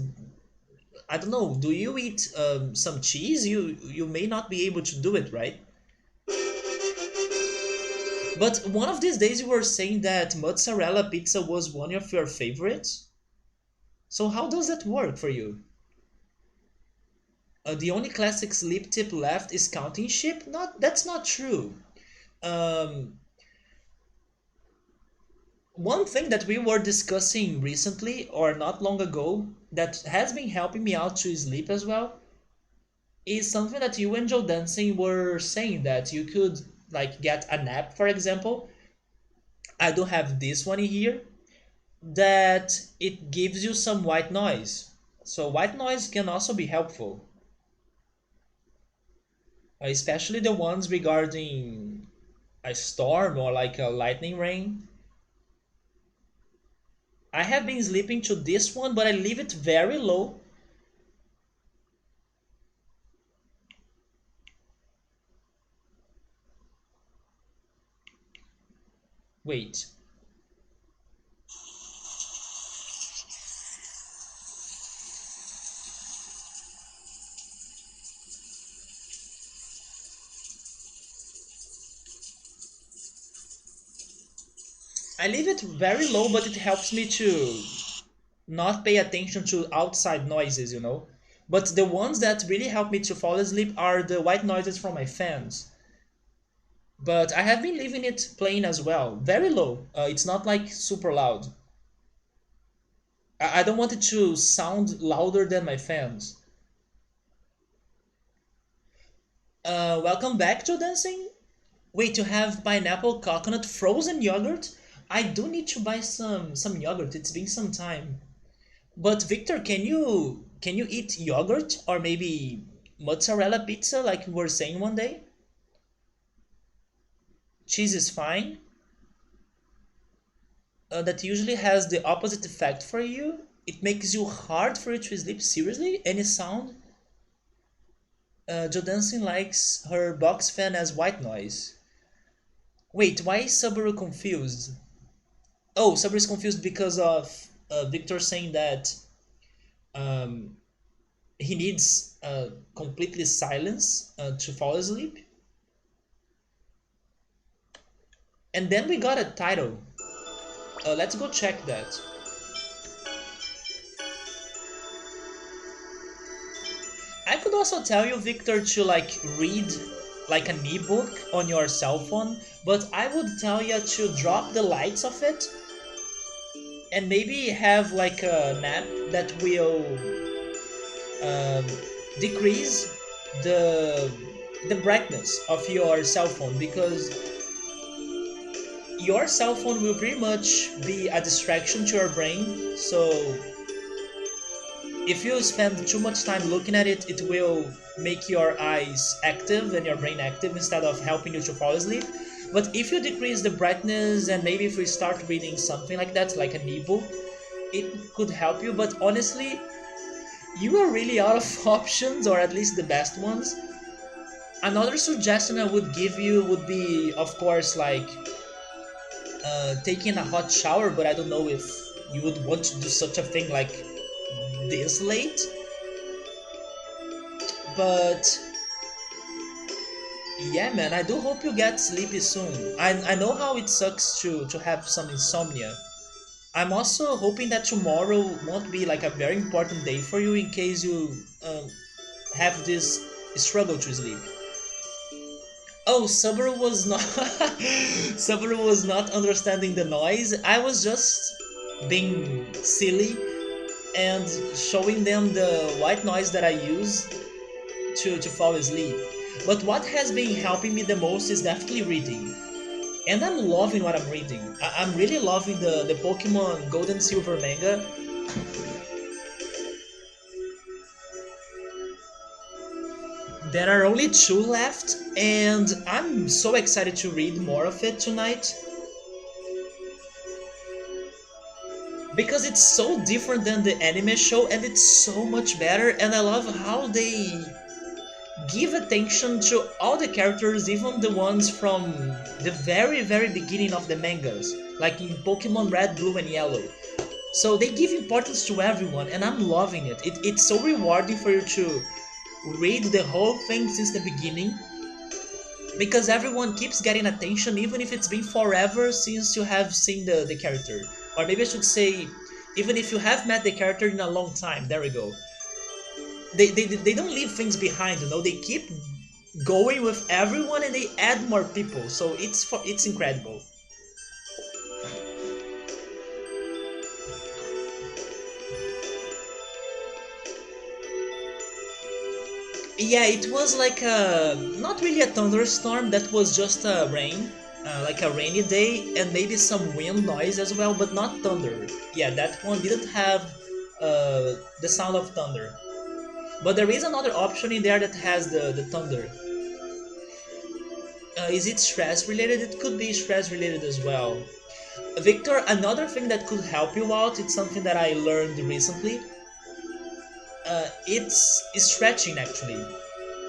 I don't know. Do you eat some cheese? You may not be able to do it, right? But one of these days you were saying that mozzarella pizza was one of your favorites. So how does that work for you? The only classic sleep tip left is counting sheep? Not That's not true. Um, One thing that we were discussing recently or not long ago that has been helping me out to sleep as well is something that you and Joe Dancing were saying that you could like get a nap, for example. I do have this one here that it gives you some white noise. So white noise can also be helpful, especially the ones regarding a storm or like a lightning rain. I have been sleeping to this one, but I leave it very low. Wait. I leave it very low, but it helps me to not pay attention to outside noises, you know. But the ones that really help me to fall asleep are the white noises from my fans. But I have been leaving it playing as well, very low. It's not like super loud. I don't want it to sound louder than my fans. Welcome back to dancing. Wait, to have pineapple coconut frozen yogurt? I do need to buy some yogurt. It's been some time. But Victor, can you eat yogurt or maybe mozzarella pizza like we were saying one day? Cheese is fine. That usually has the opposite effect for you. It makes you hard for you to sleep. Seriously? Any sound? Jodansin likes her box fan as white noise. Wait, why is Subaru confused? Oh, Subaru is confused because of Victor saying that um, he needs completely silence to fall asleep. And then we got a title. Let's go check that. I could also tell you, Victor, to like read like an ebook on your cell phone, but I would tell you to drop the lights of it and maybe have like an app that will um, decrease the the brightness of your cell phone, because your cell phone will pretty much be a distraction to your brain. So if you spend too much time looking at it, it will make your eyes active and your brain active instead of helping you to fall asleep. But if you decrease the brightness and maybe if we start reading something like that, like an ebook, it could help you. But honestly, you are really out of options, or at least the best ones. Another suggestion I would give you would be, of course, like taking a hot shower, but I don't know if you would want to do such a thing like this late. But yeah, man, I do hope you get sleepy soon. I know how it sucks to have some insomnia. I'm also hoping that tomorrow won't be like a very important day for you in case you have this struggle to sleep. Oh, Subaru was not Subaru was not understanding the noise. I was just being silly and showing them the white noise that I use to fall asleep. But what has been helping me the most is definitely reading. And I'm loving what I'm reading. I'm really loving the Pokemon Gold and Silver manga. There are only two left, and I'm so excited to read more of it tonight. Because it's so different than the anime show and it's so much better, and I love how they give attention to all the characters, even the ones from the very beginning of the mangas, like in Pokemon Red, Blue, and Yellow. So they give importance to everyone, and I'm loving it. It's so rewarding for you to read the whole thing since the beginning, because everyone keeps getting attention, even if it's been forever since you have seen the character. Or maybe I should say even if you have met the character in a long time. There we go. They don't leave things behind, you know. They keep going with everyone and they add more people. So it's incredible. Yeah, it was like a not really a thunderstorm. That was just a rain, like a rainy day, and maybe some wind noise as well, but not thunder. Yeah, that one didn't have the sound of thunder. But there is another option in there that has the thunder. Is it stress related? It could be stress related as well. Victor, another thing that could help you out, it's something that I learned recently. It's stretching actually.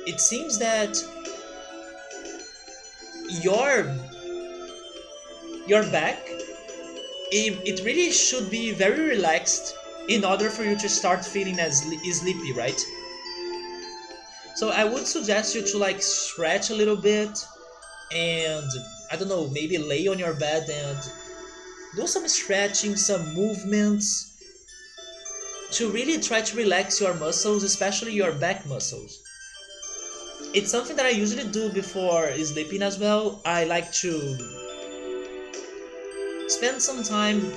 It seems that your your back, it really should be very relaxed in order for you to start feeling as sleepy, right? So I would suggest you to like stretch a little bit and I don't know, maybe lay on your bed and do some stretching, some movements to really try to relax your muscles, especially your back muscles. It's something that I usually do before sleeping as well. I like to spend some time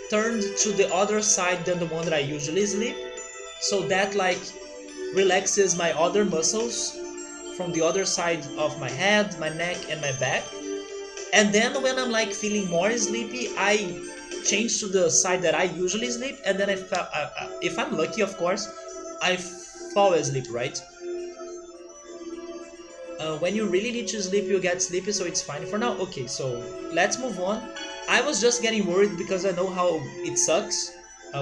turned to the other side than the one that I usually sleep, so that like relaxes my other muscles from the other side of my head, my neck, and my back. And then when I'm like feeling more sleepy, I change to the side that I usually sleep, and then if I'm lucky, of course, I fall asleep, right? When you really need to sleep, you get sleepy, so it's fine for now. Okay, so let's move on. I was just getting worried because I know how it sucks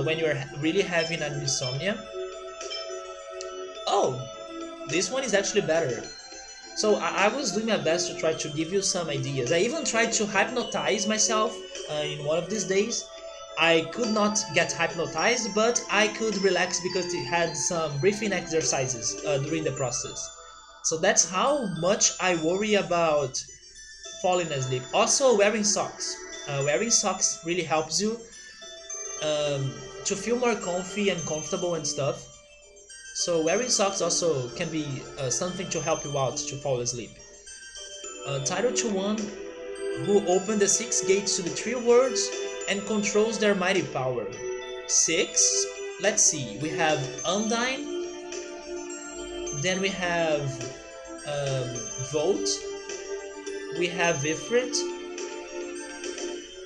when you're really having an insomnia. Oh, this one is actually better. So I was doing my best to try to give you some ideas. I even tried to hypnotize myself in one of these days. I could not get hypnotized, but I could relax because it had some breathing exercises during the process. So that's how much I worry about falling asleep. Also, wearing socks. Wearing socks really helps you to feel more comfy and comfortable and stuff. So wearing socks also can be something to help you out to fall asleep. Title to one, who opened the six gates to the three worlds and controls their mighty power. Six, let's see, we have Undyne, then we have Volt, we have Ifrit,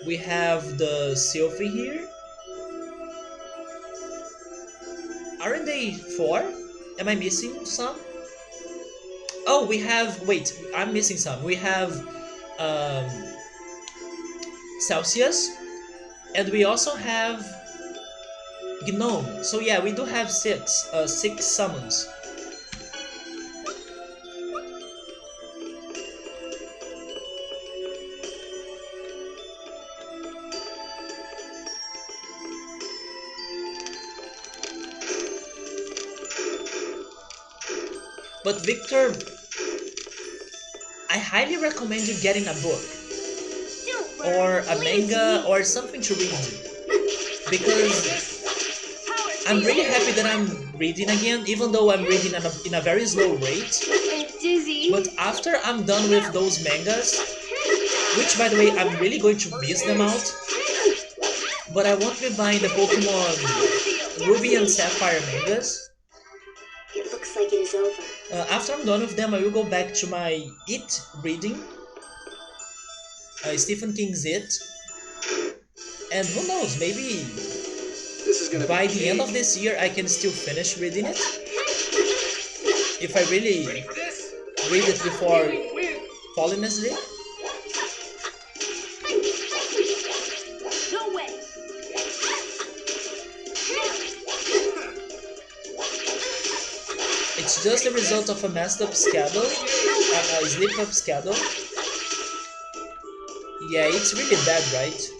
we have the Sylphie here. Aren't they four? Am I missing some? Oh, we have, wait, I'm missing some. We have um, Celsius, and we also have Gnome. So yeah, we do have six summons. But Victor, I highly recommend you getting a book or a manga or something to read, because I'm really happy that I'm reading again, even though I'm reading in a very slow rate. But after I'm done with those mangas, which by the way I'm really going to miss them out, but I won't be buying the Pokemon Ruby and Sapphire mangas. It looks like it is over. After I'm done with them, I will go back to my It reading, Stephen King's It, and who knows, maybe by the end of this year I can still finish reading it, if I really read it before falling asleep. No way! It's just a result of a messed up schedule, a sleep up schedule. Yeah, it's really bad, right?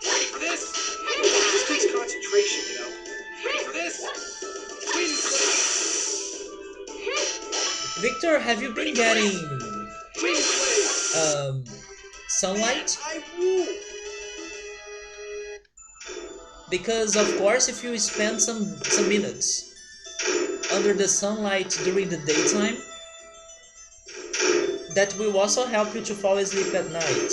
Ready for this? This takes concentration, you know. Ready for this? Wind Victor, have you been getting sunlight? I rule. Because of course if you spend some minutes under the sunlight during the daytime, that will also help you to fall asleep at night.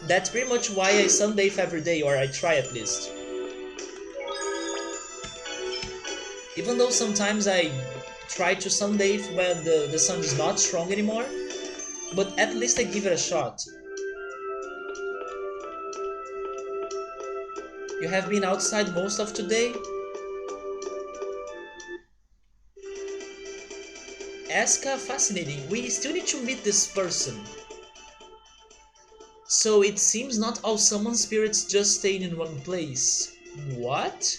That's pretty much why I sunbathe every day, or I try at least. Even though sometimes I try to sunbathe when the sun is not strong anymore, but at least I give it a shot. You have been outside most of today? Aska, fascinating. We still need to meet this person. So it seems not all summon spirits just stay in one place. What?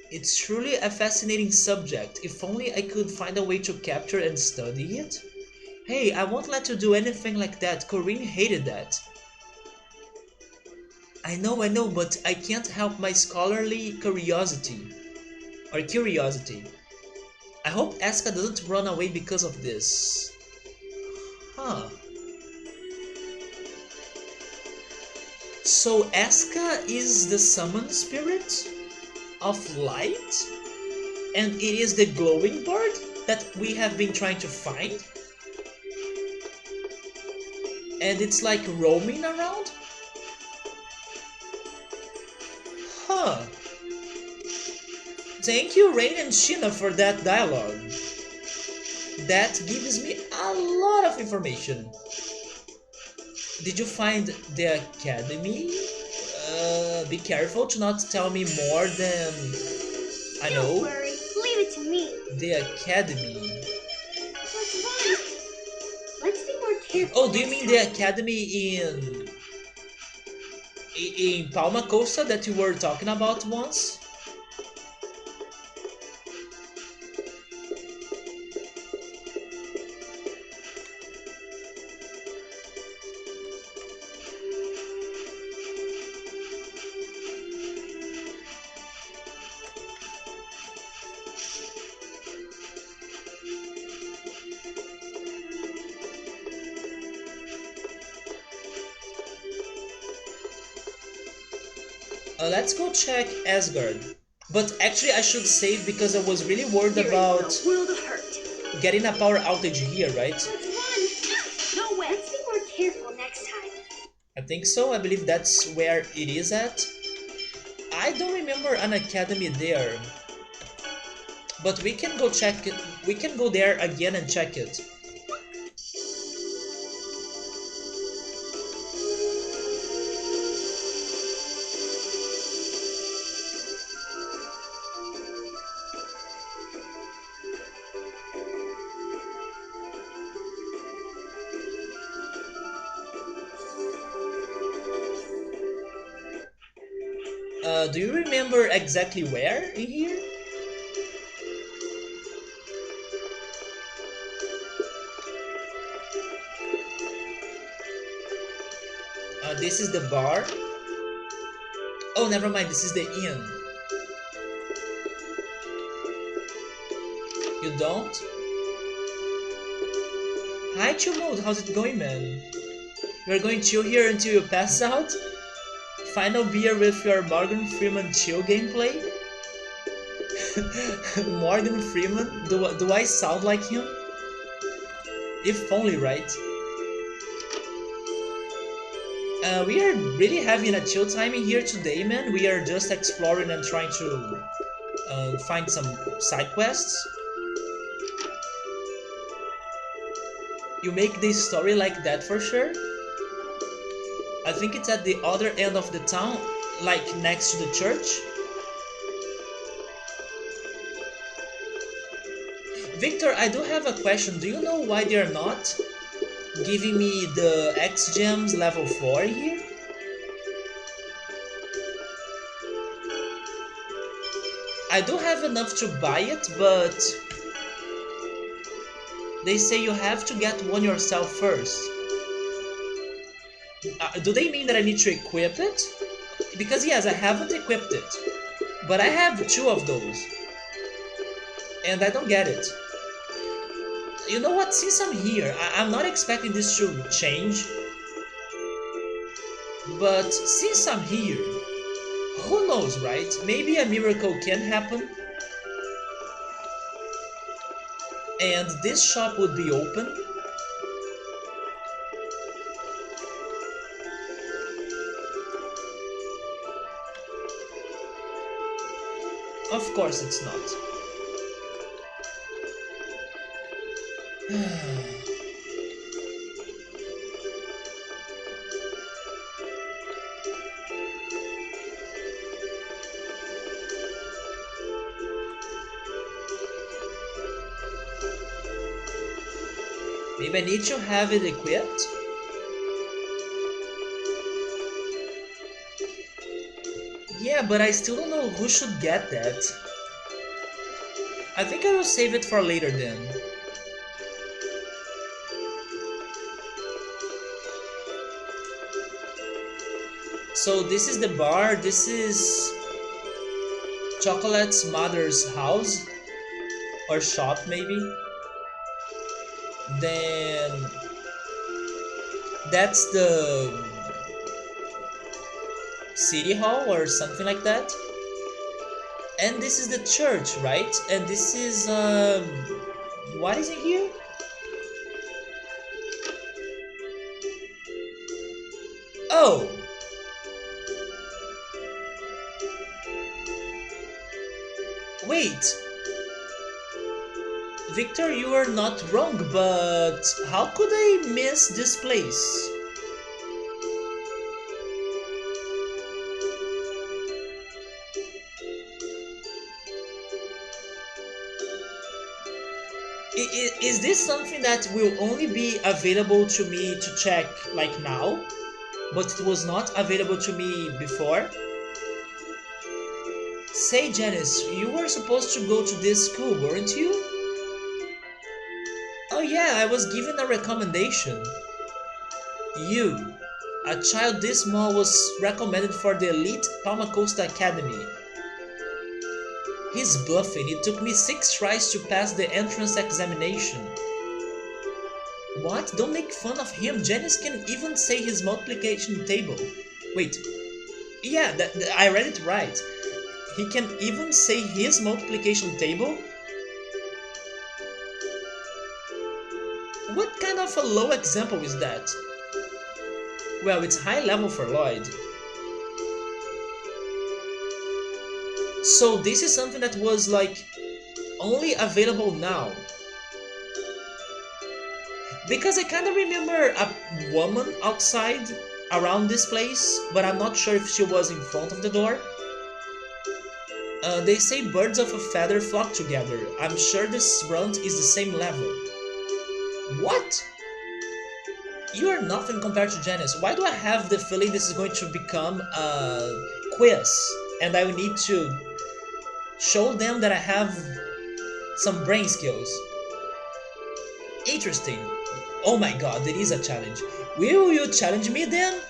It's truly a fascinating subject. If only I could find a way to capture and study it. Hey, I won't let you do anything like that. Corinne hated that. I know, but I can't help my scholarly curiosity. Or curiosity. I hope Aska doesn't run away because of this. Huh. So Aska is the summon spirit of light? And it is the glowing bird that we have been trying to find? And it's like roaming around? Huh. Thank you, Rain and Sheena, for that dialogue. That gives me a lot of information. Did you find the academy? Be careful to not tell me more than I know. Don't worry, leave it to me. The academy. What's wrong? Let's be more careful. Oh, do you mean the academy in Palma Costa that you were talking about once? Let's go check Asgard. But actually I should save because I was really worried about World of hurt. getting a power outage here, right? Let's run. No way. Let's be more careful next time. I think so, I believe that's where it is at. I don't remember an academy there. But we can go check it. We can go there again and check it. Do you remember exactly where in here? This is the bar. Oh, never mind, this is the inn. You don't? Hi, Chill Mode, how's it going, man? We're going chill here until you pass out? Final beer with your Morgan Freeman chill gameplay? Morgan Freeman? Do I sound like him? If only, right? We are really having a chill time in here today, man. We are just exploring and trying to find some side quests. You make this story like that for sure? I think it's at the other end of the town, like next to the church. Victor, I do have a question. Do you know why they're not giving me the X Gems level 4 here? I do have enough to buy it, but they say you have to get one yourself first. Do they mean that I need to equip it? Because yes, I haven't equipped it, but I have 2 of those, and I don't get it. You know what, since I'm here, I'm not expecting this to change. But since I'm here, who knows, right? Maybe a miracle can happen and this shop would be open. Of course it's not. Maybe I need to have it equipped. Yeah, but I still don't know who should get that. I think I will save it for later then. So this is the bar, this is Chocolate's mother's house or shop maybe. Then that's the city hall or something like that. And this is the church, right? And this is what is it here? Oh, wait, Victor, you are not wrong, but how could I miss this place? Is this something that will only be available to me to check like now, but it was not available to me before? Say, Janice, you were supposed to go to this school, weren't you? Oh yeah, I was given a recommendation. You, a child this small, was recommended for the elite Palma Costa Academy. He's bluffing. It took me 6 tries to pass the entrance examination. What? Don't make fun of him. Janice can even say his multiplication table. Wait. Yeah, I read it right. He can even say his multiplication table? What kind of a low example is that? Well, it's high level for Lloyd. So this is something that was like only available now. Because I kind of remember a woman outside around this place, but I'm not sure if she was in front of the door. They say birds of a feather flock together. I'm sure this runt is the same level. What? You are nothing compared to Janice. Why do I have the feeling this is going to become a quiz and I will need to show them that I have some brain skills? Interesting. Oh my god, there is a challenge. Will you challenge me then?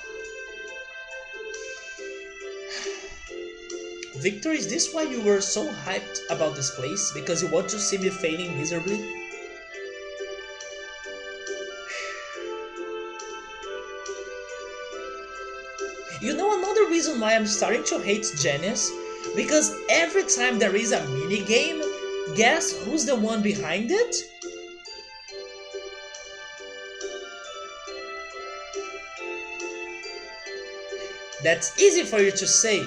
Victor, is this why you were so hyped about this place? Because you want to see me failing miserably? You know another reason why I'm starting to hate Janice? Because every time there is a mini game, guess who's the one behind it? That's easy for you to say.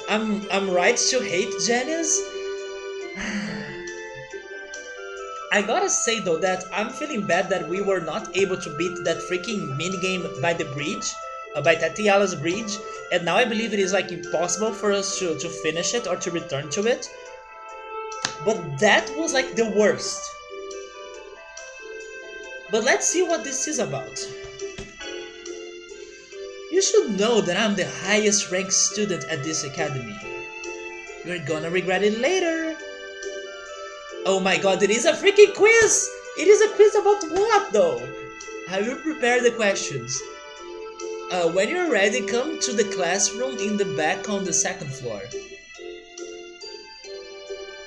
I'm right to hate Janice? I gotta say though that I'm feeling bad that we were not able to beat that freaking minigame by the bridge, by Tatiala's bridge, and now I believe it is like impossible for us to finish it or to return to it. But that was like the worst. But let's see what this is about. You should know that I'm the highest ranked student at this academy. You're gonna regret it later. Oh my god, it is a freaking quiz! It is a quiz about what though? I will prepare the questions. When you're ready, come to the classroom in the back on the 2nd floor.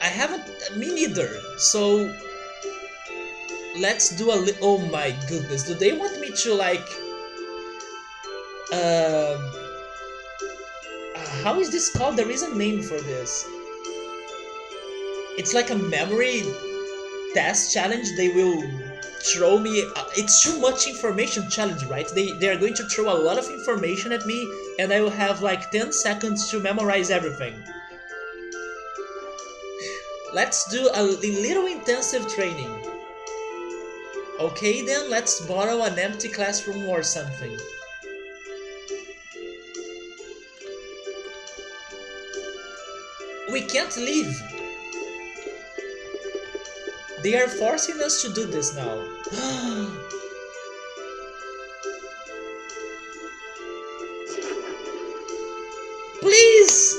I haven't, me neither, so Let's do a oh my goodness, do they want me to like um how is this called? There is a name for this. It's like a memory test challenge. They will throw me it's too much information challenge, right? They are going to throw a lot of information at me and I will have like 10 seconds to memorize everything. Let's do a little intensive training. Okay then, let's borrow an empty classroom or something. We can't leave. They are forcing us to do this now. Please!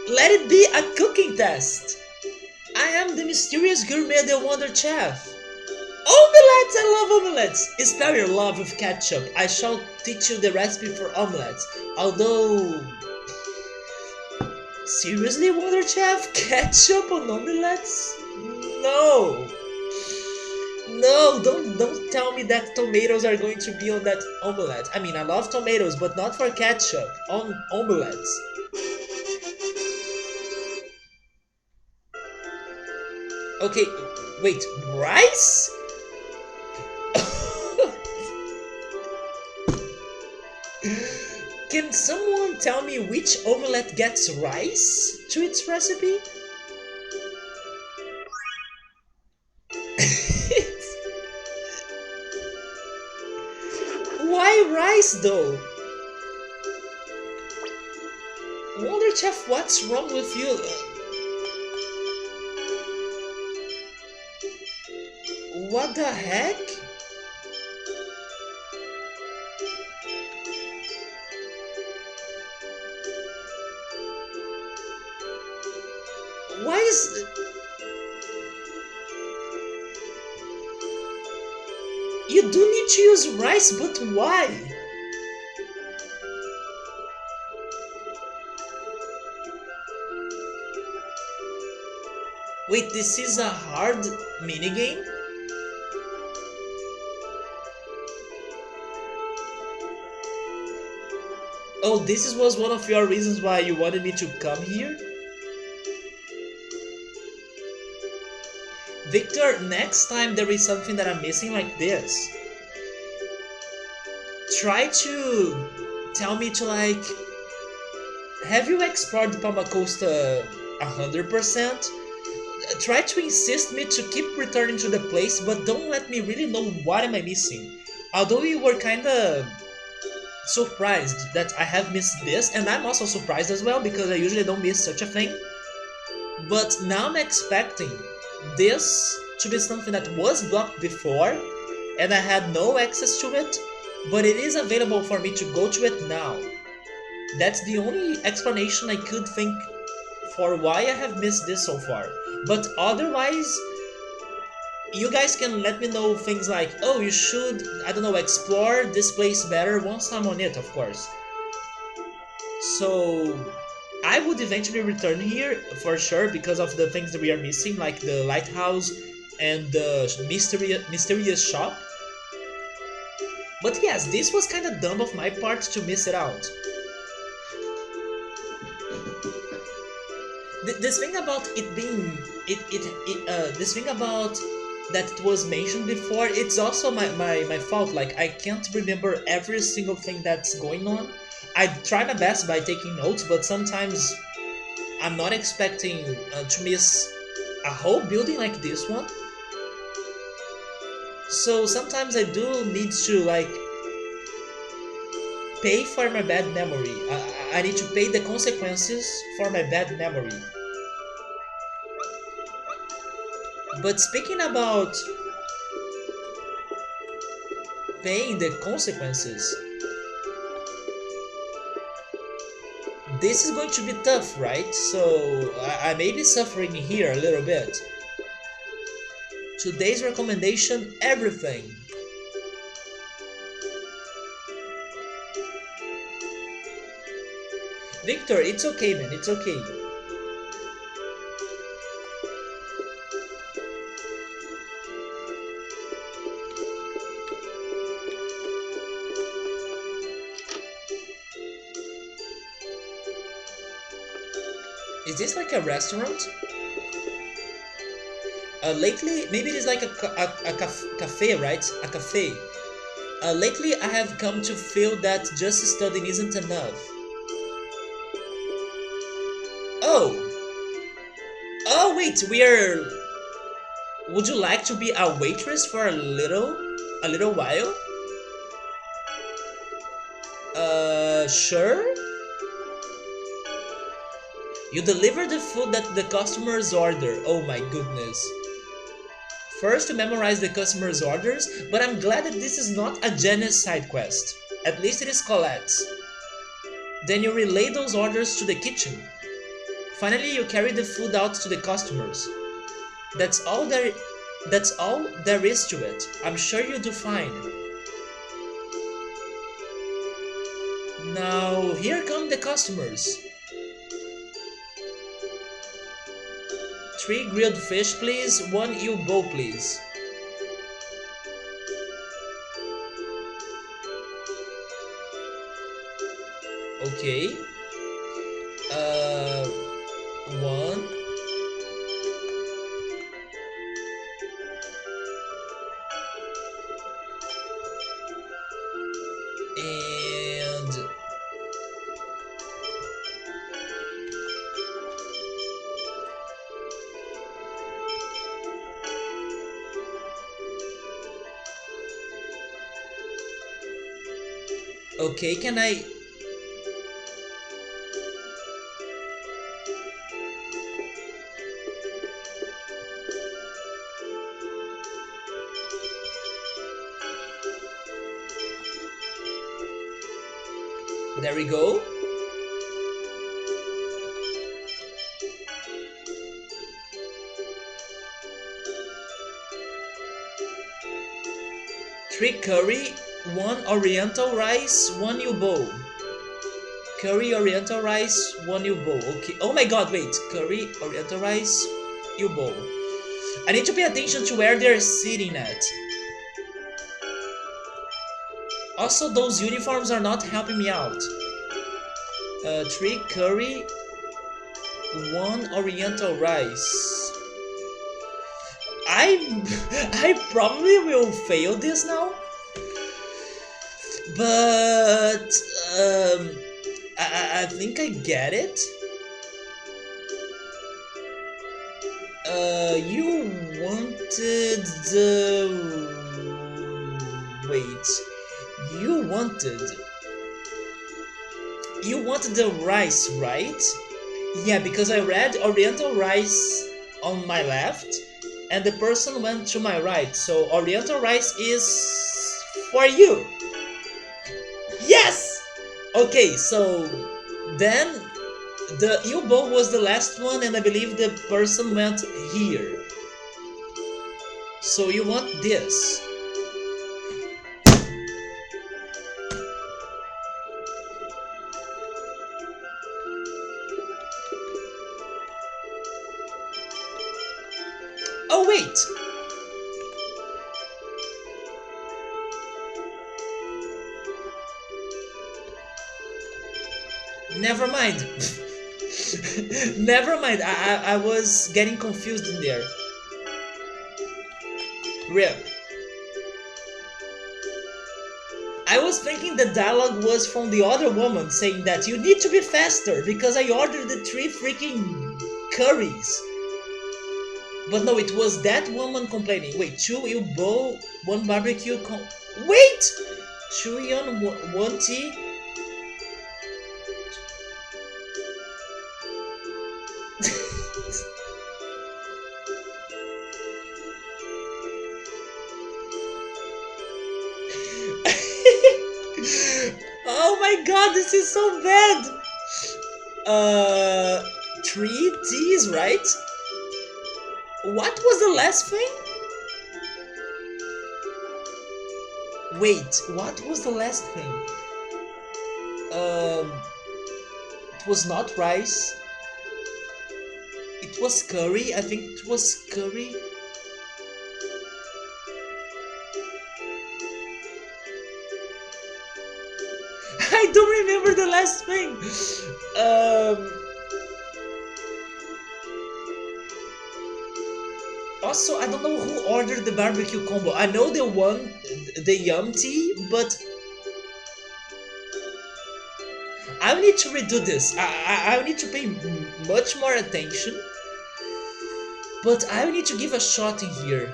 Let it be a cooking test! I am the mysterious gourmet, the wonder chef. Omelets! I love omelets! Spare your love with ketchup. I shall teach you the recipe for omelets. Although... Seriously, wonder chef? Ketchup on omelets? No! No, don't tell me that tomatoes are going to be on that omelette. I mean, I love tomatoes, but not for ketchup on omelets. Okay, wait, rice? Can someone tell me which omelette gets rice to its recipe? Why rice though? Wonder Chef, what's wrong with you? What the heck? Why is... You do need to use rice, but why? Wait, this is a hard minigame? Oh, this was one of your reasons why you wanted me to come here? Victor, next time there is something that I'm missing like this, try to tell me to like... Have you explored Palma Costa 100%? Try to insist me to keep returning to the place, but don't let me really know what am I missing. Although you were kinda surprised that I have missed this, and I'm also surprised as well because I usually don't miss such a thing. But now I'm expecting this to be something that was blocked before and I had no access to it, but it is available for me to go to it now. That's the only explanation I could think for why I have missed this so far. But otherwise, you guys can let me know things like, oh, you should, I don't know, explore this place better once I'm on it, of course. So I would eventually return here for sure because of the things that we are missing, like the lighthouse and the mysterious shop. But yes, this was kind of dumb of my part to miss it out. This thing about it being this thing about that it was mentioned before, it's also my fault. Like, I can't remember every single thing that's going on. I try my best by taking notes, but sometimes I'm not expecting to miss a whole building like this one. So sometimes I do need to like pay for my bad memory. I need to pay the consequences for my bad memory. But speaking about paying the consequences, this is going to be tough, right? So I may be suffering here a little bit. Today's recommendation, everything. Victor, it's okay, man, it's okay. Is this like a restaurant? Lately, maybe it is like cafe, right? A cafe. Lately, I have come to feel that just studying isn't enough. Oh, oh wait, we are. Would you like to be a waitress for a little while? Sure. You deliver the food that the customers order. Oh my goodness. First, to memorize the customer's orders, but I'm glad that this is not a Janice side quest. At least it is Colette's. Then you relay those orders to the kitchen. Finally, you carry the food out to the customers. That's all there. That's all there is to it. I'm sure you do fine. Now, here come the customers. 3 grilled fish, please. 1 eel bowl, please. Okay. Uh, 1. And okay, can I? There we go. Three curry, 1 oriental rice, 1 eel bowl. Curry oriental rice, 1 eel bowl. Okay. Oh my god, wait. Curry oriental rice, eel bowl. I need to pay attention to where they're sitting at. Also, those uniforms are not helping me out. 3 curry, 1 oriental rice. I I probably will fail this now, but I think I get it. You wanted the wait. You wanted the rice, right? Yeah, because I read Oriental rice on my left, and the person went to my right. So Oriental rice is for you. Yes. Okay, so then the U-boat was the last one, and I believe the person went here. So you want this. Oh wait! Never mind. Never mind. I was getting confused in there. Rip. I was thinking the dialogue was from the other woman saying that you need to be faster because I ordered the 3 freaking curries. But no, it was that woman complaining. Wait, 2 you bowl, 1 barbecue wait! 2 yon, 1 tea. Oh my god, this is so bad! 3 teas, right? What was the last thing? Wait, what was the last thing? It was not rice. It was curry. I think it was curry. I don't remember the last thing. Also, I don't know who ordered the barbecue combo. I know the one, the yum tea, but I need to redo this. I need to pay much more attention. But I need to give a shot in here.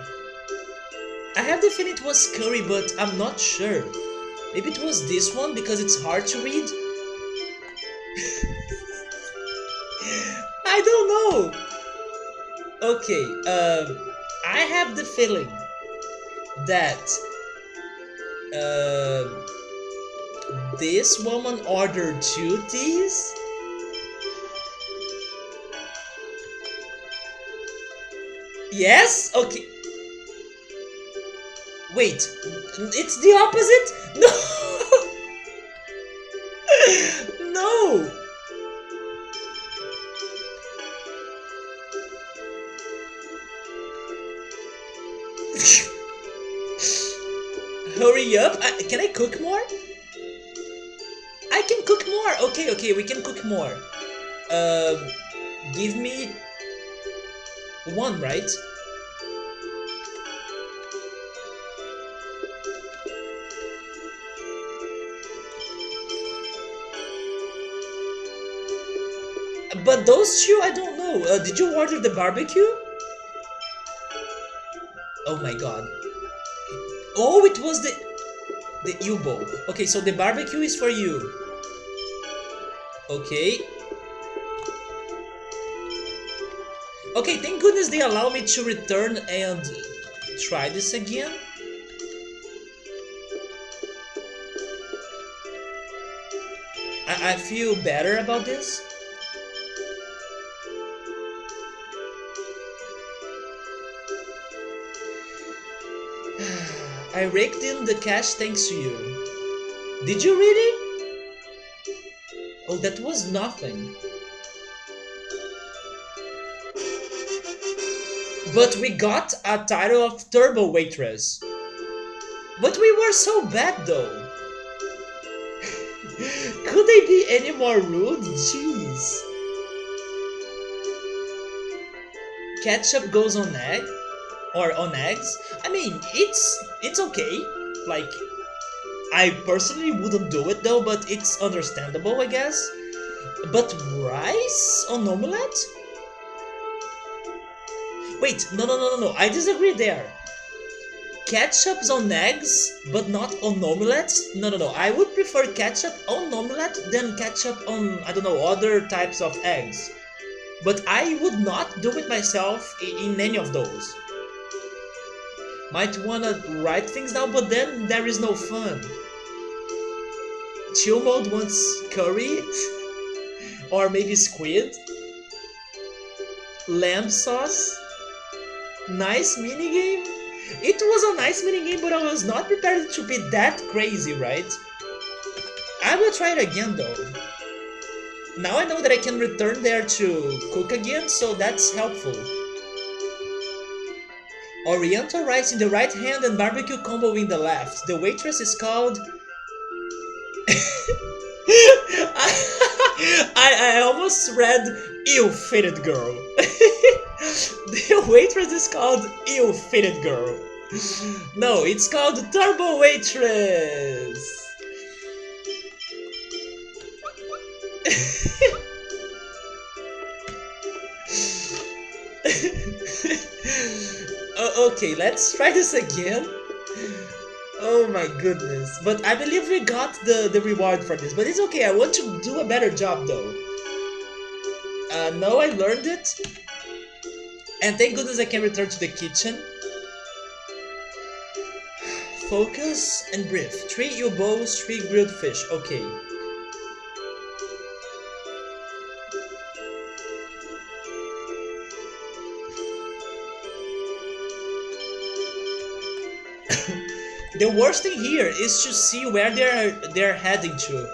I have the feeling it was curry, but I'm not sure. Maybe it was this one because it's hard to read. I don't know. Okay, I have the feeling that this woman ordered two teas. Yes? Okay. Wait, it's the opposite? No! No! Hurry up! Can I cook more? I can cook more! Okay, okay, we can cook more. Give me one, right? But those two, I don't know. Did you order the barbecue? Oh my god. Oh, it was the U-bowl. Okay, so the barbecue is for you. Okay. Okay, thank goodness they allow me to return and try this again. I feel better about this. I raked in the cash thanks to you. Did you really? Oh, that was nothing. But we got a title of Turbo Waitress. But we were so bad though. Could they be any more rude? Jeez. Ketchup goes on egg? Or on eggs? I mean, it's okay. Like, I personally wouldn't do it though, but it's understandable, I guess. But rice on omelette? Wait, no, I disagree there. Ketchup's on eggs, but not on omelets? No, I would prefer ketchup on omelette than ketchup on, I don't know, other types of eggs. But I would not do it myself in any of those. Might wanna write things down, but then there is no fun. Chill mode wants curry, or maybe squid, lamb sauce, nice minigame. It was a nice minigame, but I was not prepared to be that crazy, right? I will try it again though. Now I know that I can return there to cook again, so that's helpful. Oriental rice in the right hand and barbecue combo in the left. The waitress is called... I almost read ill-fitted girl. The waitress is called ill-fitted girl. No, it's called Turbo Waitress. Okay, let's try this again. Oh my goodness. But I believe we got the reward for this. But it's okay, I want to do a better job though. No, I learned it. And thank goodness I can return to the kitchen. Focus and breathe. 3 U-bows, 3 grilled fish. Okay. The worst thing here is to see where they're heading to.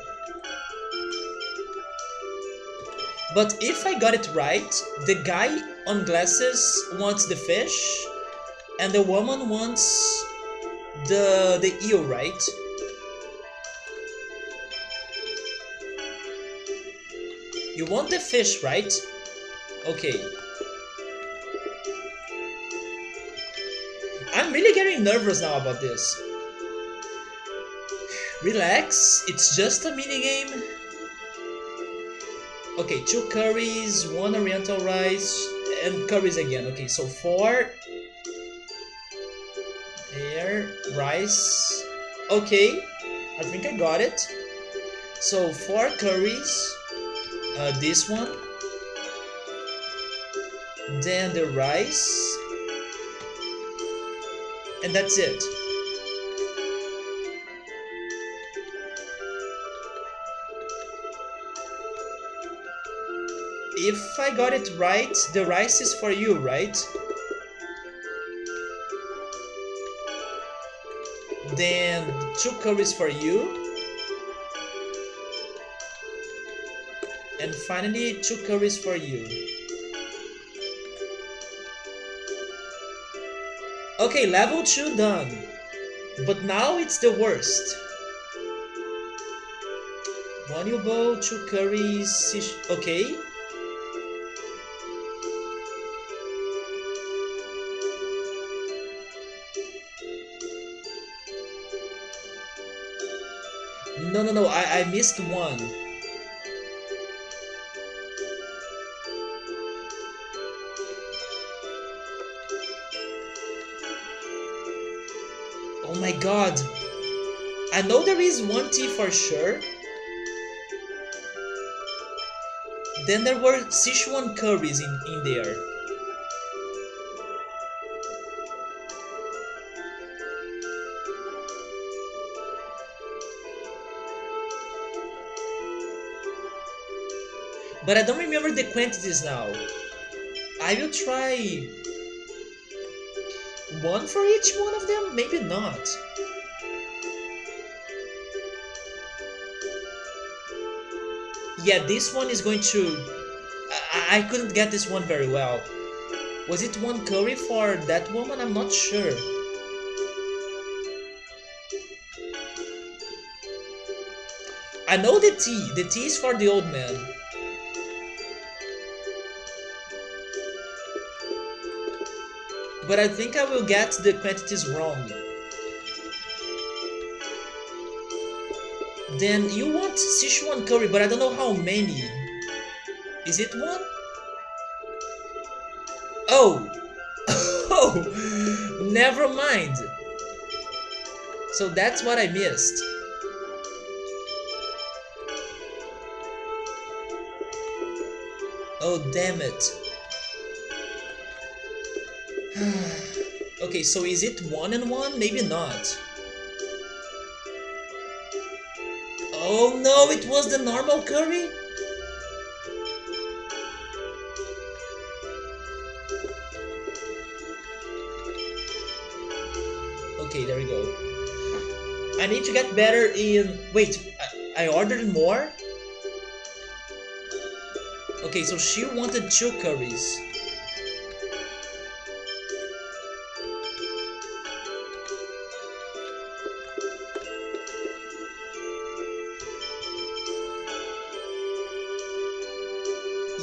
But if I got it right, the guy on glasses wants the fish, and the woman wants the eel, right? You want the fish, right? Okay. I'm really getting nervous now about this. Relax, it's just a mini game. Okay, 2 curries, 1 oriental rice, and curries again. Okay, so 4 there, rice. Okay, I think I got it. So 4 curries, this one, then the rice, and that's it. If I got it right, the rice is for you, right? Then 2 curries for you. And finally 2 curries for you. Okay, level 2 done. But now it's the worst. 1 bowl, 2 curries, okay. No, I missed one. Oh my god. I know there is 1 tea for sure. Then there were Sichuan curries in there. But I don't remember the quantities now. I will try 1 for each one of them? Maybe not. Yeah, this one is going to... I couldn't get this one very well. Was it 1 curry for that woman? I'm not sure. I know the tea. The tea is for the old man. But I think I will get the quantities wrong. Then you want Sichuan curry, but I don't know how many. Is it 1? Oh! Oh! Never mind. So that's what I missed. Oh, damn it. Okay, so is it 1 and 1? Maybe not. Oh no, it was the normal curry? Okay, there we go. I need to get better in... Wait, I ordered more? Okay, so she wanted 2 curries.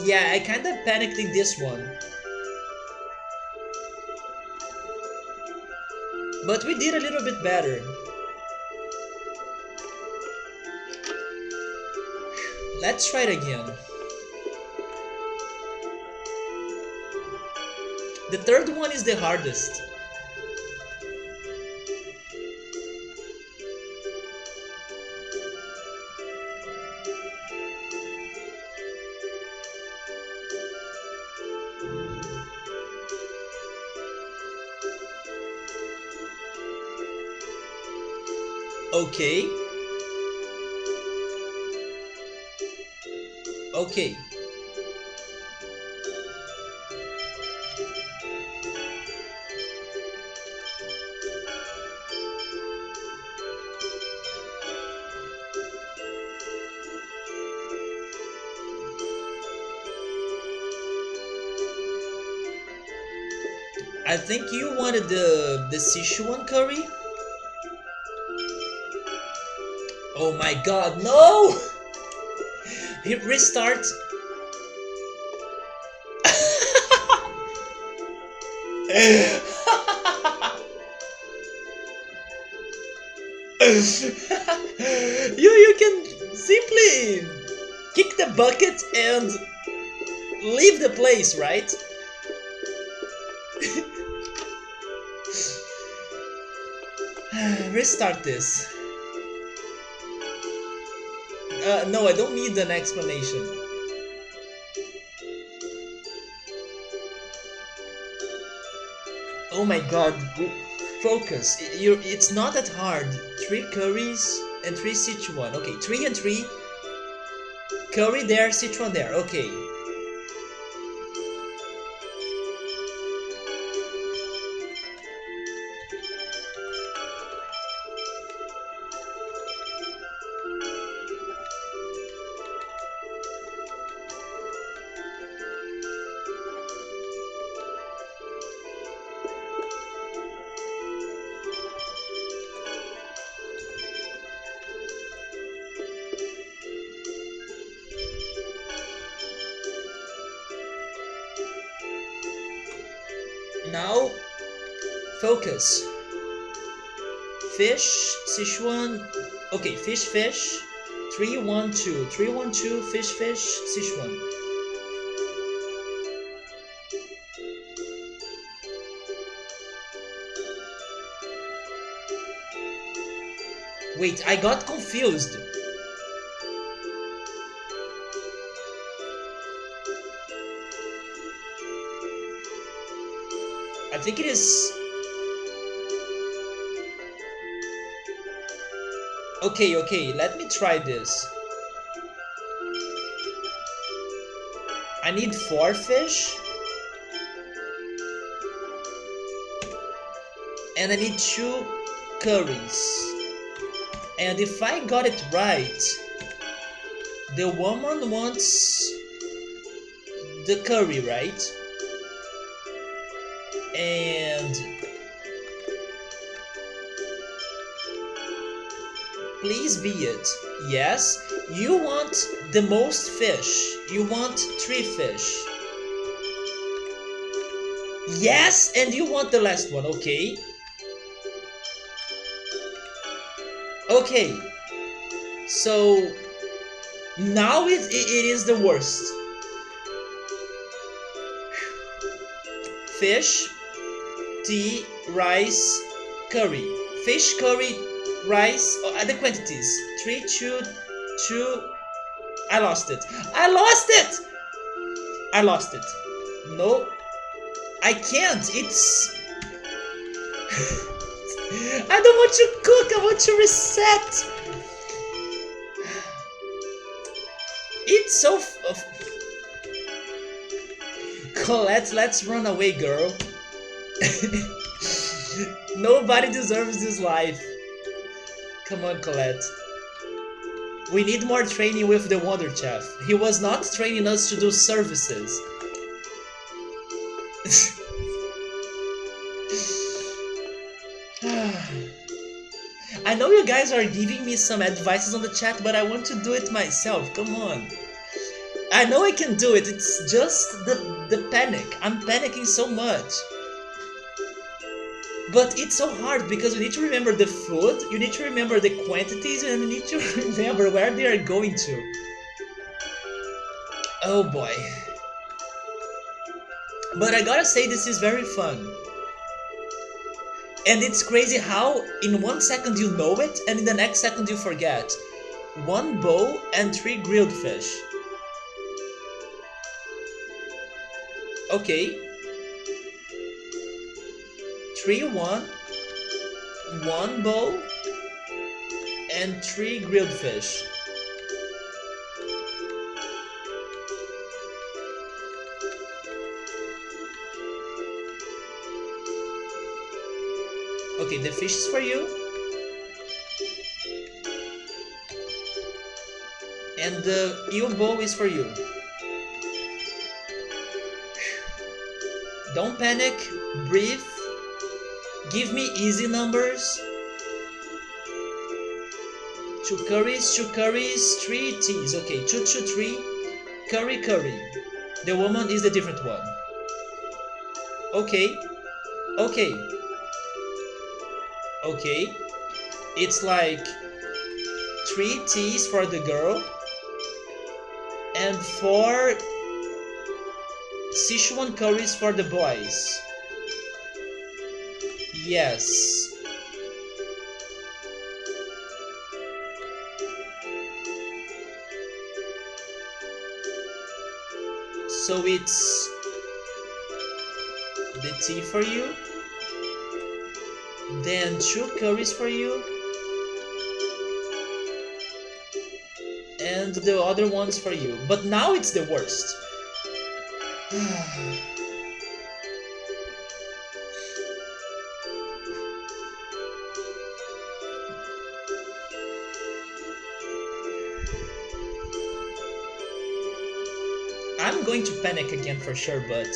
Yeah, I kinda panicked in this one. But we did a little bit better. Let's try it again. The third one is the hardest. Okay. Okay. I think you wanted the Sichuan curry? Oh my god, no! Restart. You can simply kick the bucket and leave the place, right? Restart this. No, I don't need an explanation. Oh my god, focus. It's not that hard. 3 curries and 3 Sichuan. Okay, 3 and 3. Curry there, Sichuan there. Okay. Now, focus. Fish, Sichuan. Okay, fish, fish. 3, 1, 2. 3, 1, 2, fish, fish, Sichuan. Wait, I got confused. I think it is. Okay, okay, let me try this. I need 4 fish. And I need 2 curries. And if I got it right, the woman wants the curry, right? And please be it. Yes, you want the most fish. You want 3 fish. Yes, and you want the last one, okay? Okay, so now it is the worst. Fish, tea, rice, curry. Fish, curry, rice. Oh, the quantities. 3, 2, 2. I lost it. I lost it! I lost it. No, I can't. It's. I don't want to cook. I want to reset. It's so. Colette, let's run away, girl. Nobody deserves this life. Come on, Colette. We need more training with the Wonder Chef. He was not training us to do services. I know you guys are giving me some advices on the chat, but I want to do it myself. Come on. I know I can do it. It's just the panic. I'm panicking so much. But it's so hard because you need to remember the food, you need to remember the quantities, and you need to remember where they are going to. Oh boy. But I gotta say, this is very fun. And it's crazy how in 1 second you know it, and in the next second you forget. 1 bowl and 3 grilled fish. Okay. 3, 1, 1 bowl, and 3 grilled fish. Okay, the fish is for you. And the eel bowl is for you. Don't panic, breathe. Give me easy numbers. 2 curries, 3 teas. Okay, 2, 2, 3. Curry, curry. The woman is the different one. Okay. Okay. Okay. It's like 3 teas for the girl and 4 Sichuan curries for the boys. Yes. So it's the tea for you, then 2 curries for you, and the other ones for you. But now it's the worst. I'm going to panic again for sure, but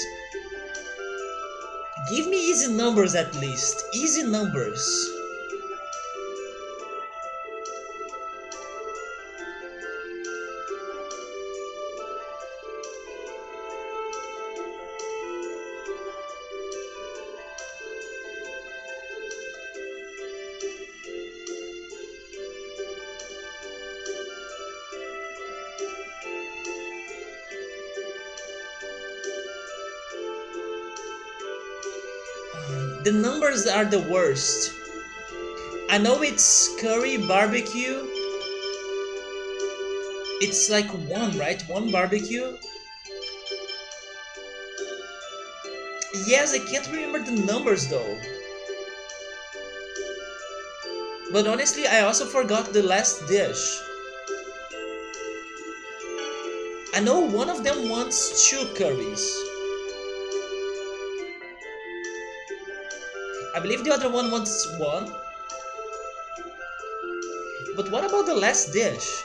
give me easy numbers at least. Easy numbers. The numbers are the worst. I know it's curry barbecue. It's like 1, right? 1 barbecue. Yes, I can't remember the numbers though. But honestly, I also forgot the last dish. I know one of them wants 2 curries. I believe the other one wants 1. But what about the last dish?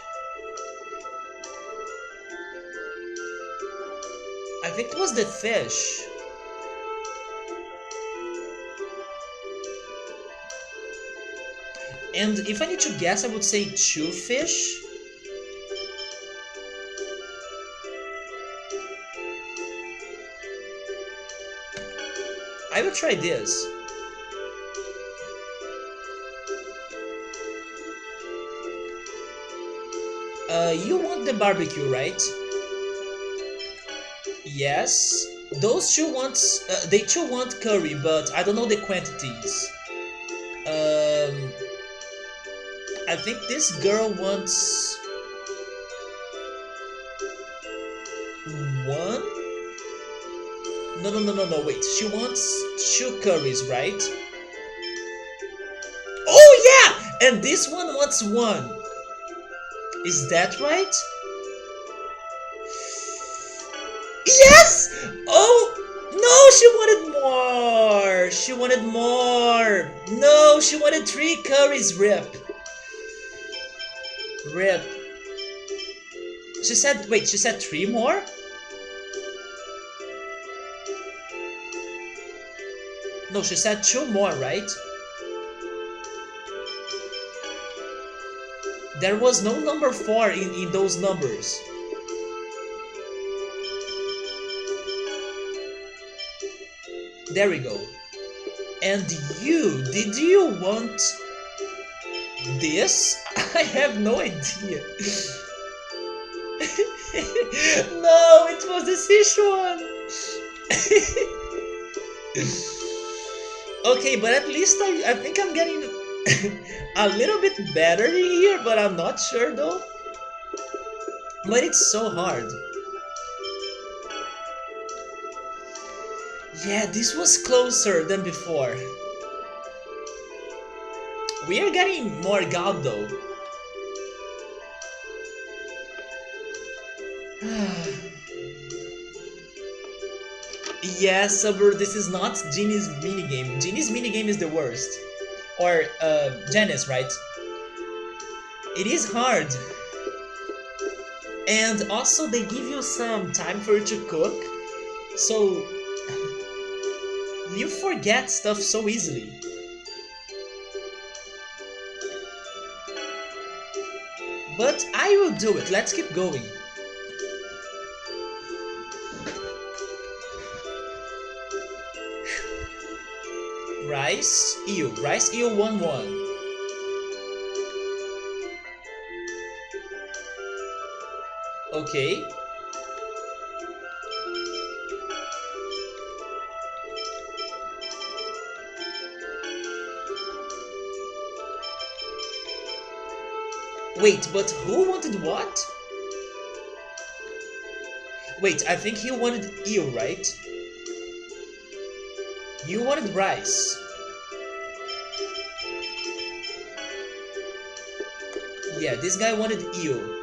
I think it was the fish. And if I need to guess, I would say 2 fish. I will try this. You want the barbecue, right? Yes. Those 2 wants, they 2 want curry, but I don't know the quantities. I think this girl wants 1. No, wait. She wants 2 curries, right? Oh yeah! And this one wants 1. Is that right? Yes! Oh! No, she wanted more! She wanted more! No, she wanted 3 curries, Rip. Rip. She said, wait, she said 3 more? No, she said 2 more, right? There was no number 4 in those numbers. There we go. And did you want this? I have no idea. No, it was the Sichuan. Okay, but at least I think I'm getting a little bit better here, but I'm not sure though. But it's so hard. Yeah, this was closer than before. We are getting more gout though. Yes, Sabur, this is not Genie's minigame. Genie's minigame is the worst. Or, Janice, right? It is hard. And also they give you some time for you to cook. So, you forget stuff so easily. But I will do it. Let's keep going. Rice, eel, 1-1. Okay. Wait, but who wanted what? Wait, I think you wanted eel, right? You wanted rice. Yeah, this guy wanted eel.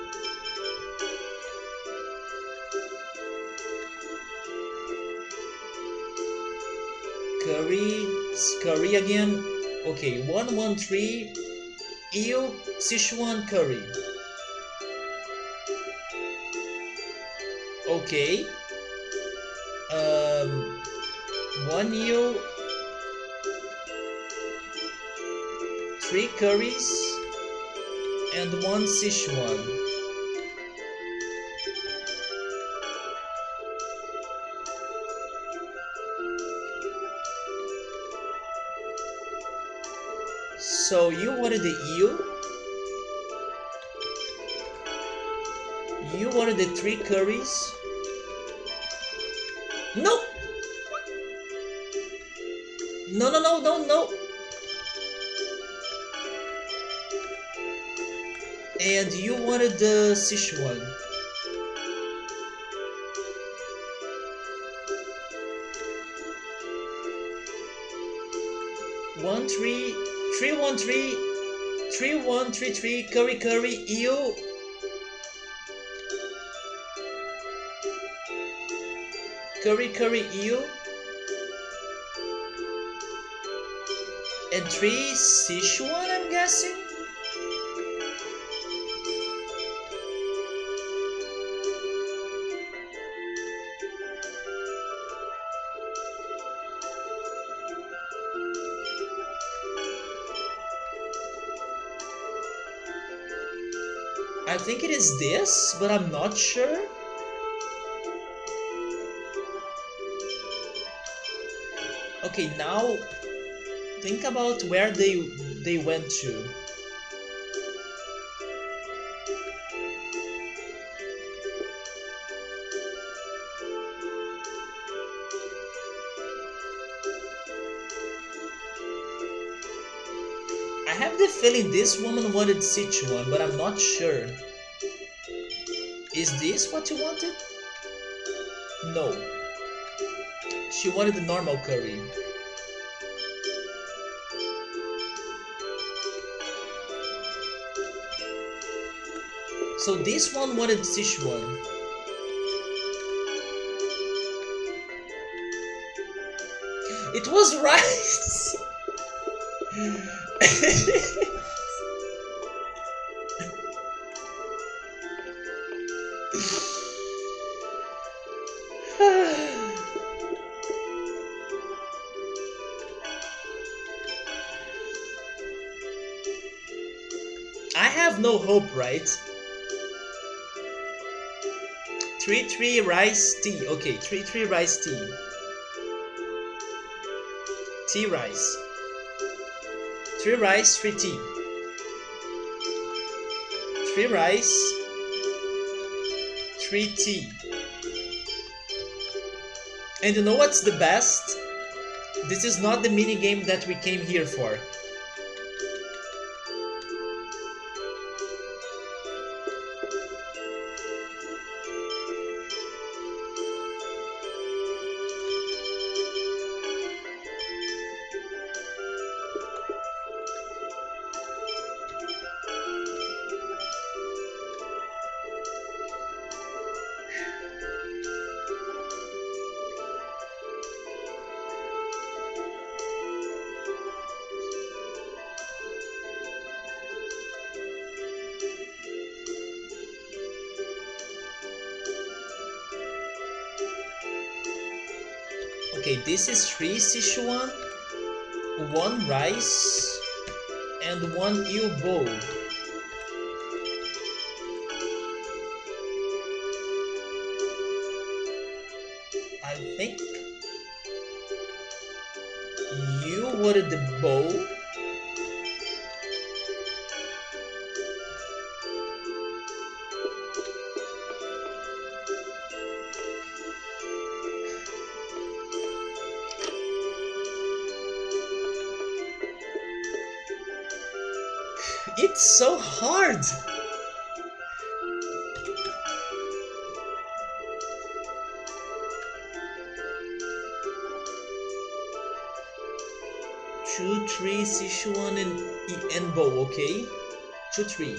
Curry again. Okay, 113 eel Sichuan curry. Okay. Um, one eel, three curries, and one Sichuan. So you wanted the eel, you wanted the three curries. No! No, no, no, no, no! And you wanted the Sichuan. One three three one three 3133 curry eel. Curry eel. And three Sichuan, I'm guessing. I think it is this, but I'm not sure. Okay, now think about where they went to. I have the feeling this woman wanted Sichuan, but I'm not sure. Is this what you wanted? No. She wanted the normal curry. So this one wanted Sichuan. It was rice! I have no hope, right? 3 rice tea. Okay, 3 rice tea. Tea rice. 3 rice, 3 tea. 3 rice, 3 tea. And you know what's the best? This is not the mini game that we came here for. Okay, this is 3 Sichuan, 1 rice, and 1 eel bowl. I think you wanted the bowl. It's so hard. Two, three, Sichuan and bow, okay? Two, three.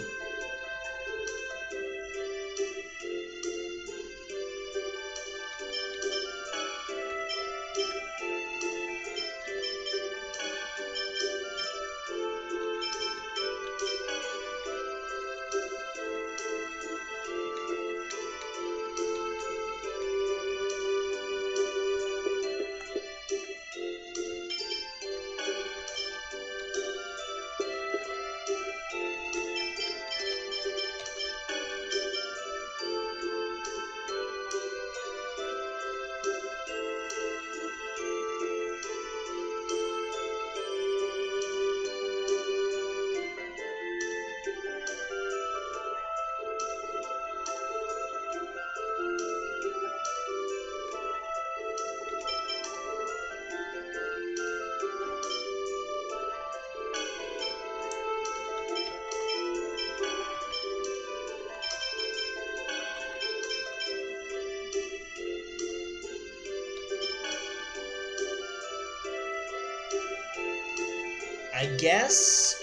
I guess.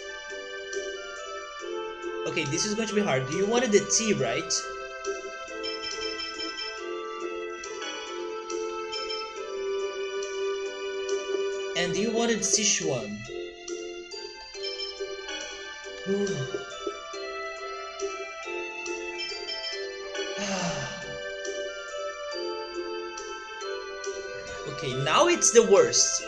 Okay, this is going to be hard. You wanted the T, right? And you wanted Sichuan. Ooh. Okay, now it's the worst.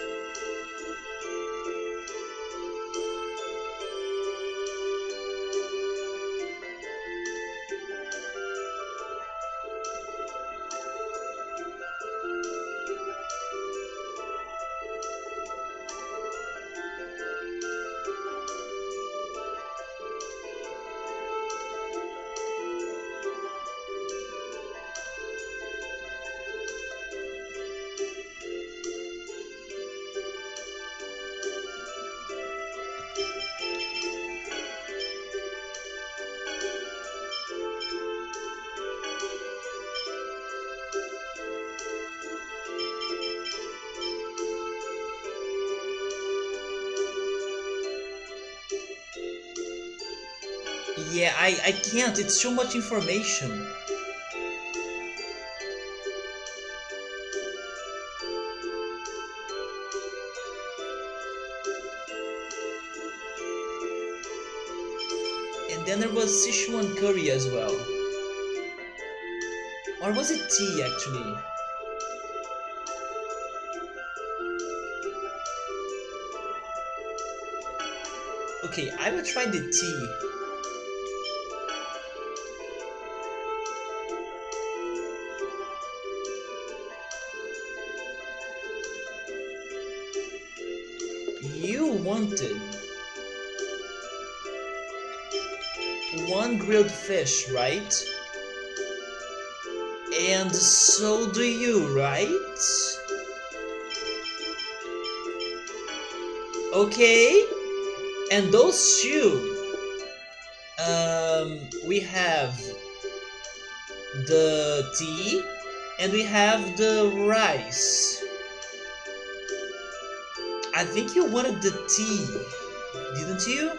Yeah, I can't. It's too much information. And then there was Sichuan curry as well. Or was it tea actually? Okay, I will try the tea. You wanted one grilled fish, right? And so do you, right? Okay. And those two, we have the tea and we have the rice. I think you wanted the tea, didn't you?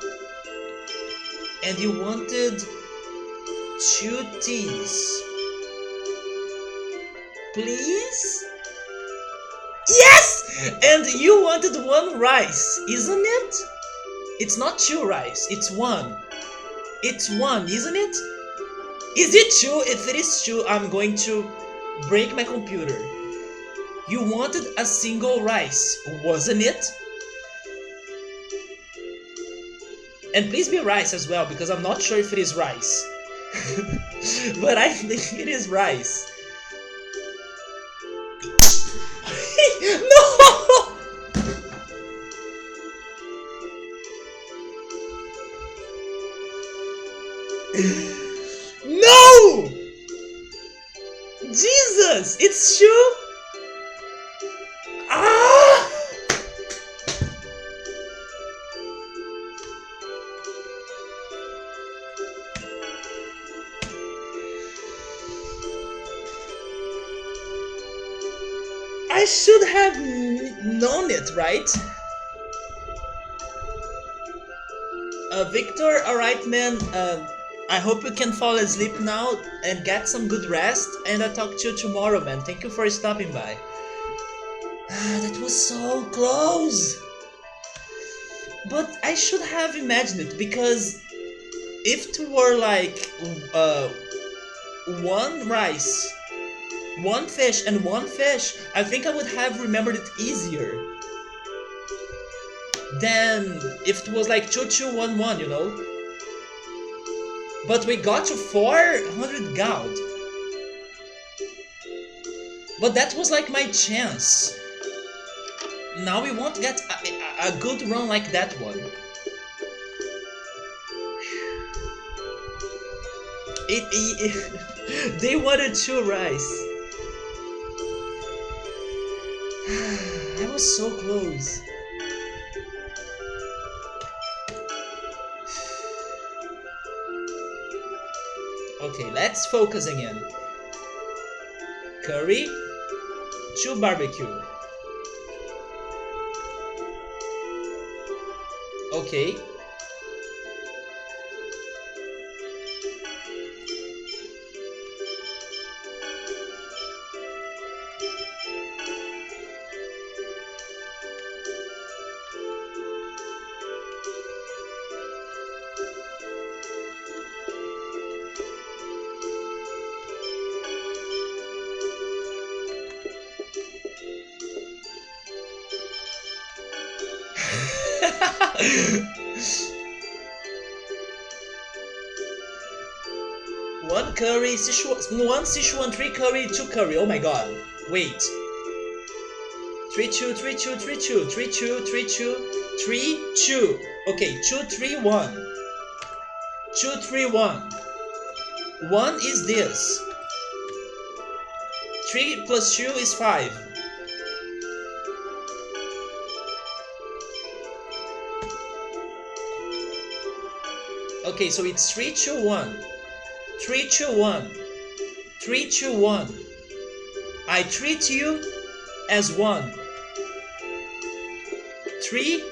And you wanted two teas. Please? Yes! And you wanted one rice, isn't it? It's not two rice, it's one. It's one, isn't it? Is it two? If it is two, I'm going to break my computer. You wanted a single rice, wasn't it? And please be rice as well, because I'm not sure if it is rice. But I think it is rice. No! No! Jesus! It's true! Ah! I should have known it, right? Victor, alright man, I hope you can fall asleep now and get some good rest, and I'll talk to you tomorrow, man. Thank you for stopping by. That was so close! But I should have imagined it, because if it were like one rice, one fish, and one fish, I think I would have remembered it easier than if it was like 2211, you know? But we got to 400 gold. But that was like my chance. Now we won't get a good run like that one. They wanted 2 rice. I was so close. Okay, let's focus again. Curry, 2 barbecue. Okay. One curry, one Sichuan, 3 curry, 2 curry. Oh my god. Wait. 3 2 3 2 3 2 3 2 3 2 3 2. Okay, 2 3 1. 2 3 1. 1 is this. 3 plus 2 is 5. Okay, so it's 3 2 1. 3 2 1. 3 2 1. I treat you as 1. 3.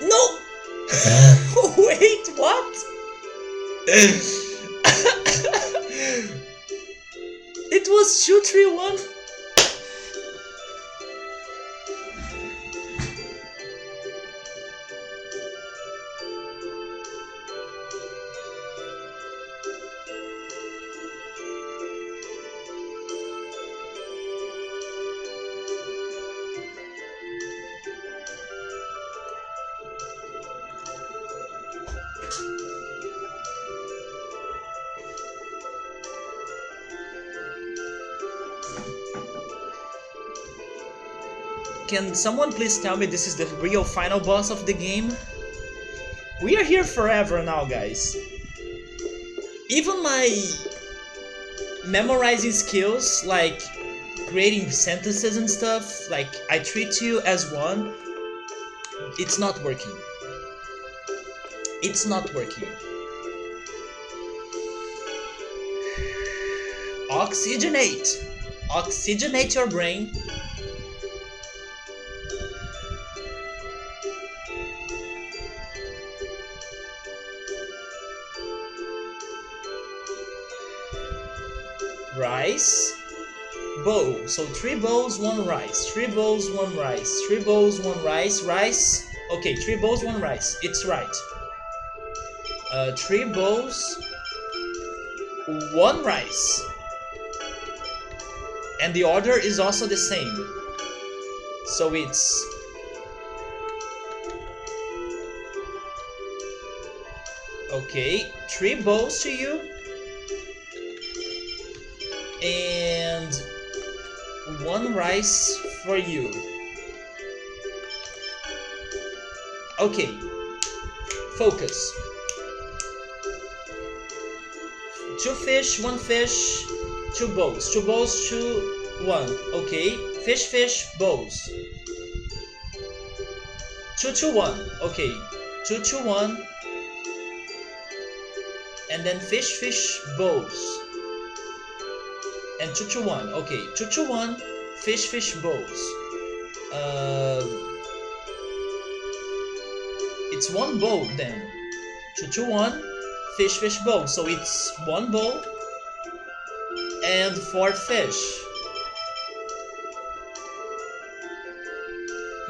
No! Wait, what? It was 2 3 1. Can someone please tell me this is the real final boss of the game? We are here forever now, guys. Even my memorizing skills, like creating sentences and stuff, like I treat you as 1, it's not working. It's not working. Oxygenate! Oxygenate your brain. Rice, bowl. So 3 bowls, 1 rice. 3 bowls, 1 rice. 3 bowls, 1 rice. Rice. Okay, 3 bowls, 1 rice. It's right. 3 bowls, 1 rice. And the order is also the same. So it's okay, 3 bowls to you. And 1 rice for you. Okay, focus. 2 fish, 1 fish, 2 bowls. 2 bowls, 2, 1. Okay, fish, fish, bowls. 2 2 1. Okay, 2 2 1. And then fish bowls. And choo one. Okay, choo one, fish bowls. Uh, it's one bowl then. Choo one, fish bowl. So it's one bowl and 4 fish.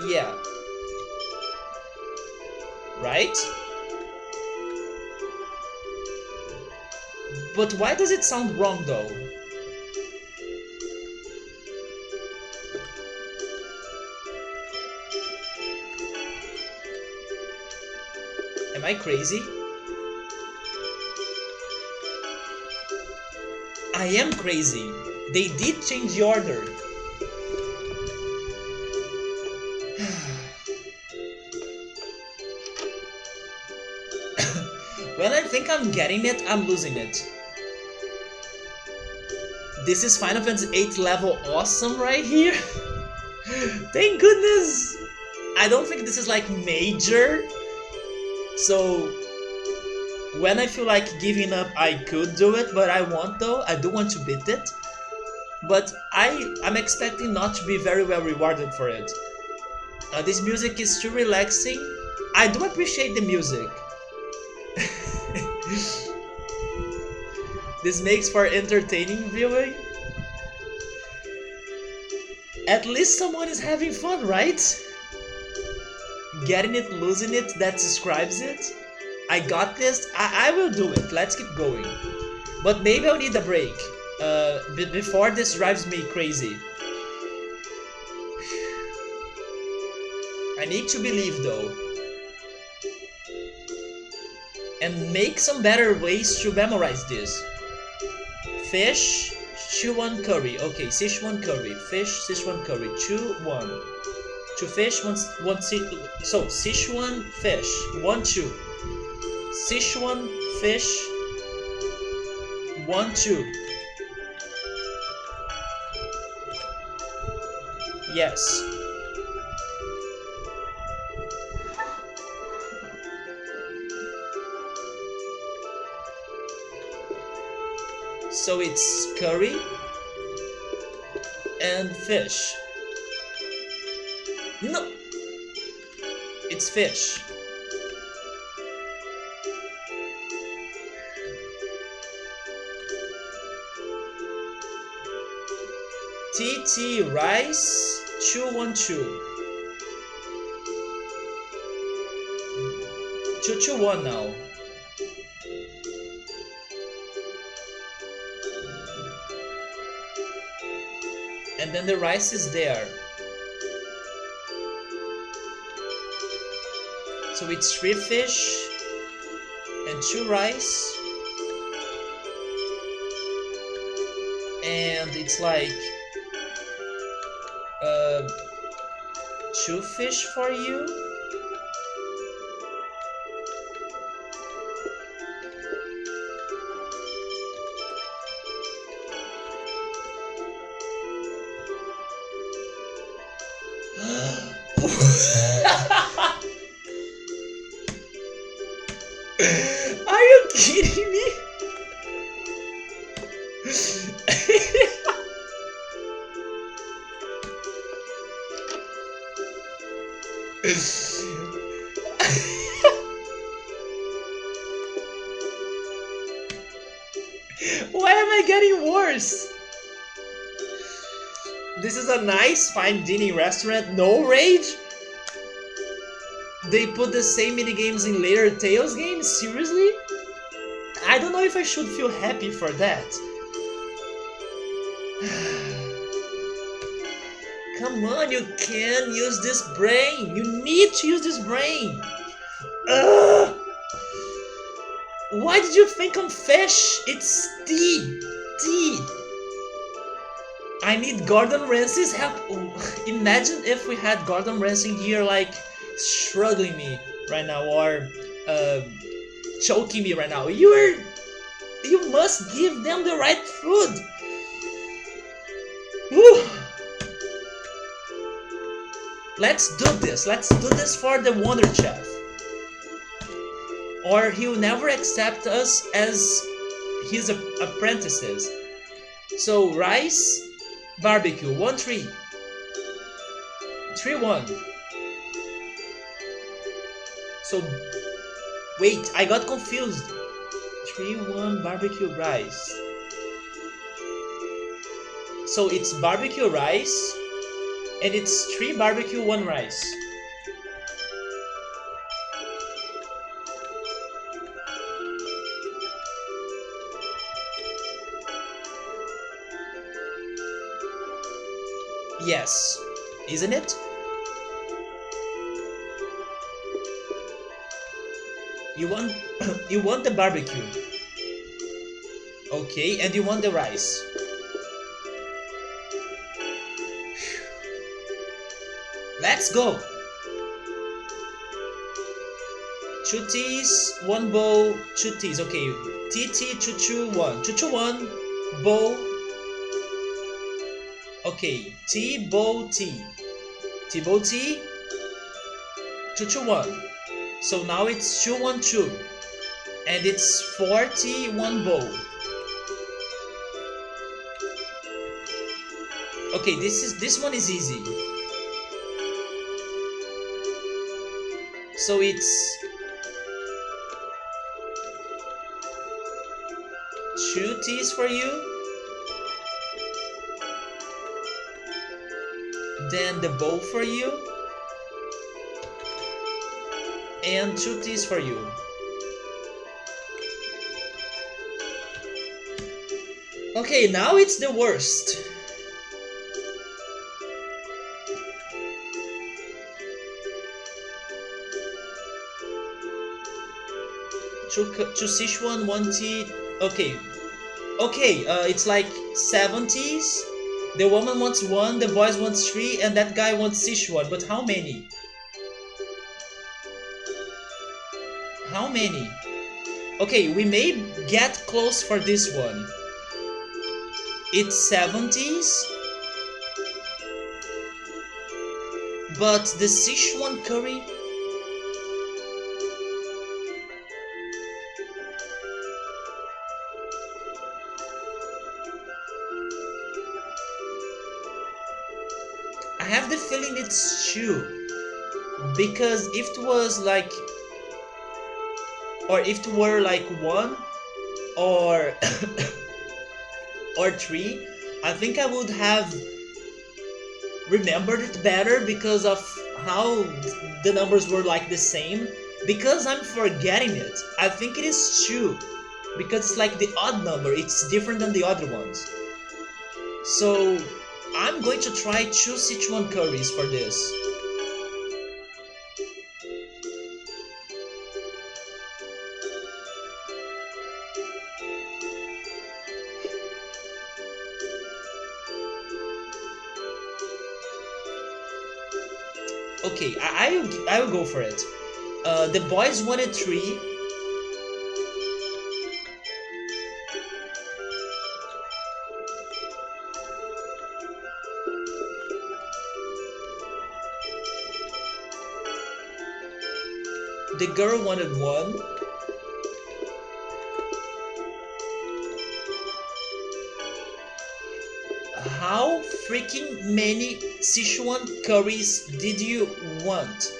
Yeah. Right? But why does it sound wrong though? Am I crazy? I am crazy. They did change the order. When I think I'm getting it, I'm losing it. This is Final Fantasy 8 level awesome right here. Thank goodness. I don't think this is like major. So when I feel like giving up, I could do it, but I won't though. I do want to beat it. But I'm expecting not to be very well rewarded for it. This music is too relaxing. I do appreciate the music. This makes for entertaining viewing. At least someone is having fun, right? Getting it, losing it, that describes it. I got this, I will do it, let's keep going. But maybe I'll need a break. Before this drives me crazy. I need to believe though. And make some better ways to memorize this. Fish, Sichuan curry. Okay, Sichuan curry. Fish, Sichuan curry. 2, 1. 2 fish, 1, so Sichuan fish. 1, 2. Sichuan fish. 1, 2. Yes. So it's curry and fish. No, it's fish. TT rice 212. 221 now. And then the rice is there. So it's 3 fish and 2 rice. And it's like 2 fish for you. Are you kidding me? Why am I getting worse? This is a nice fine dining restaurant, no rage? They put the same minigames in later Tales games? Seriously? I don't know if I should feel happy for that. Come on, you can use this brain. You need to use this brain. Ugh. Why did you think on fish? It's tea. Tea. I need Gordon Ramsay's help. Imagine if we had Gordon Ramsay here, like, struggling me right now, or choking me right now. You must give them the right food. Whew. Let's do this. Let's do this for the Wonder Chef. or he'll never accept us as his apprentices. So rice, barbecue, 1-3. 3-1. So wait, I got confused. 3-1 barbecue rice. So it's barbecue rice, and it's 3 barbecue, 1 rice. Yes, isn't it? You want you want the barbecue. Okay, and you want the rice. Let's go. 2 teas, 1 bowl, 2 teas. Okay, TT 221. 221 bowl. Okay, T bowl T. T bowl T 221. So now it's 212. And it's 41 bowl. Okay, this one is easy. So it's 2 teas for you. Then the bowl for you. And 2 teas for you. Okay, now it's the worst. Two Sichuan, 1 tea. Okay, it's like 7 teas. The woman wants 1, the boys wants 3, and that guy wants Sichuan. But how many? How many? Okay, we may get close for this one. It's 7 teas. But the Sichuan curry... I have the feeling it's 2, because if it was like, or if it were like 1 or or 3, I think I would have remembered it better because of how the numbers were like the same. Because I'm forgetting it, I think it is 2, because it's like the odd number, it's different than the other ones. So I'm going to try 2 Sichuan curries for this. Okay, I will go for it. The boys wanted 3. The girl wanted 1. How freaking many Sichuan curries did you want?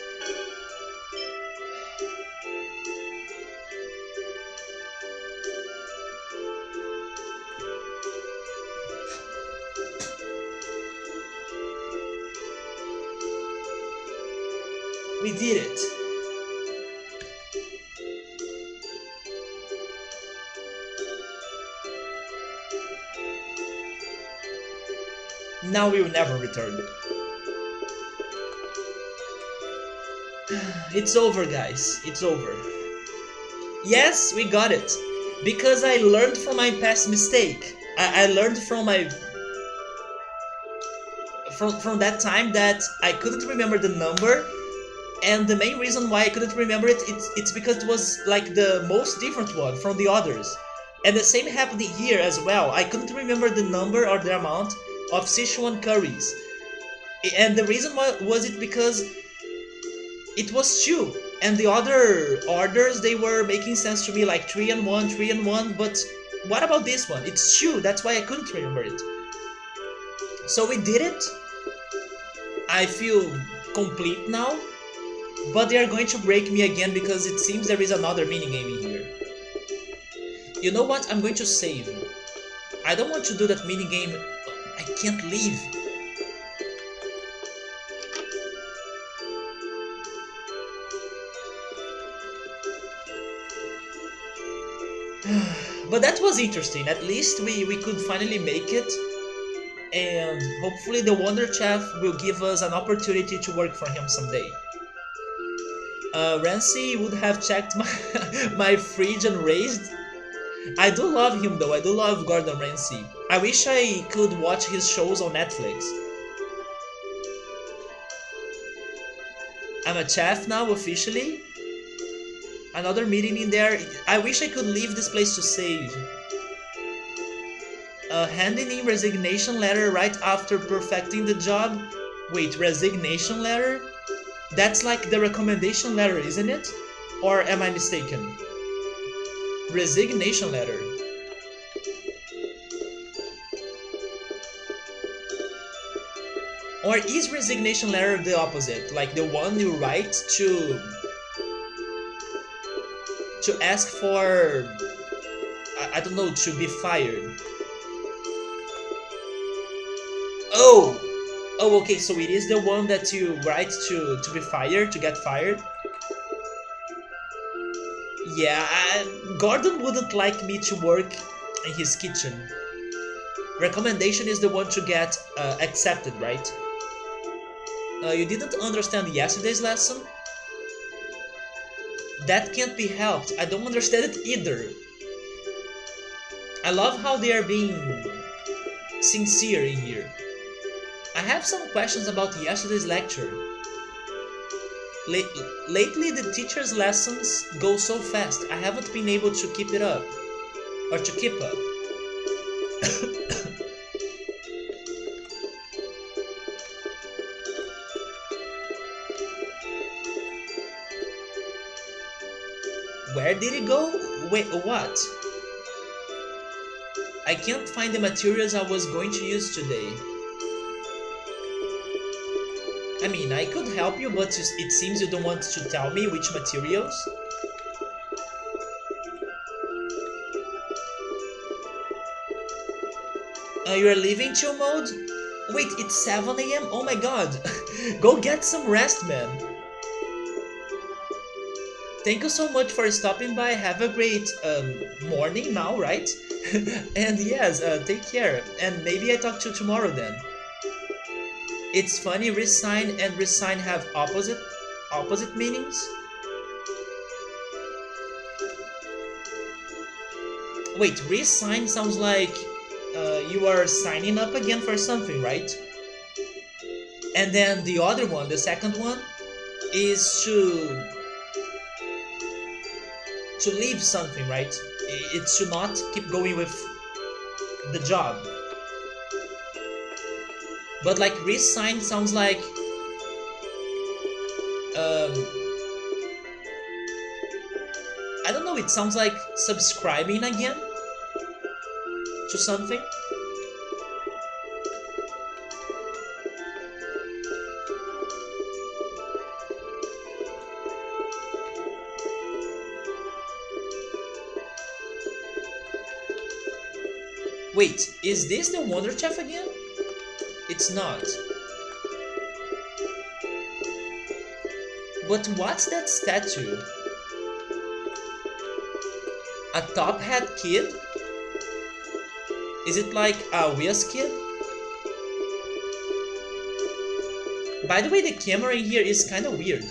We did it. Now we will never return. It's over, guys. It's over. Yes, we got it. Because I learned from my past mistake. I learned from my... From that time that I couldn't remember the number. And the main reason why I couldn't remember it, it's because it was like the most different one from the others. And the same happened here as well. I couldn't remember the number or the amount of Sichuan curries. And the reason why was it because it was 2. And the other orders, they were making sense to me, like 3 and 1, 3 and 1, but what about this one? It's 2, that's why I couldn't remember it. So we did it. I feel complete now, but they are going to break me again because it seems there is another minigame in here. You know what? I'm going to save. I don't want to do that minigame. I can't leave. But that was interesting. At least we could finally make it. And hopefully the Wonder Chef will give us an opportunity to work for him someday. Rancy would have checked my fridge and raised. I do love him though, I do love Gordon Ramsay. I wish I could watch his shows on Netflix. I'm a chef now, officially. Another meeting in there. I wish I could leave this place to save. Handing in resignation letter right after perfecting the job. Wait, resignation letter? That's like the recommendation letter, isn't it? Or am I mistaken? Resignation letter. Or is resignation letter the opposite? Like the one you write to ask for, I don't know, to be fired. Oh, okay, so it is the one that you write to be fired, to get fired. Yeah, Gordon wouldn't like me to work in his kitchen. Recommendation is the one to get accepted, right? You didn't understand yesterday's lesson? That can't be helped. I don't understand it either. I love how they are being sincere in here. I have some questions about yesterday's lecture. Lately the teacher's lessons go so fast, I haven't been able to keep it up. Or to keep up. Where did it go? Wait, what? I can't find the materials I was going to use today. I mean, I could help you, but it seems you don't want to tell me which materials. You're leaving chill mode? Wait, it's 7 AM? Oh my god! Go get some rest, man! Thank you so much for stopping by. Have a great morning now, right? And yes, take care. And maybe I talk to you tomorrow then. It's funny, resign and resign have opposite meanings. Wait, resign sounds like you are signing up again for something, right? And then the other one, the second one, is to leave something, right? It's to not keep going with the job. But like resign sounds like I don't know, it sounds like subscribing again to something. Wait, is this the Wonder Chef again? It's not. But what's that statue? A top hat kid? Is it like a Whiz kid? By the way, the camera in here is kinda weird.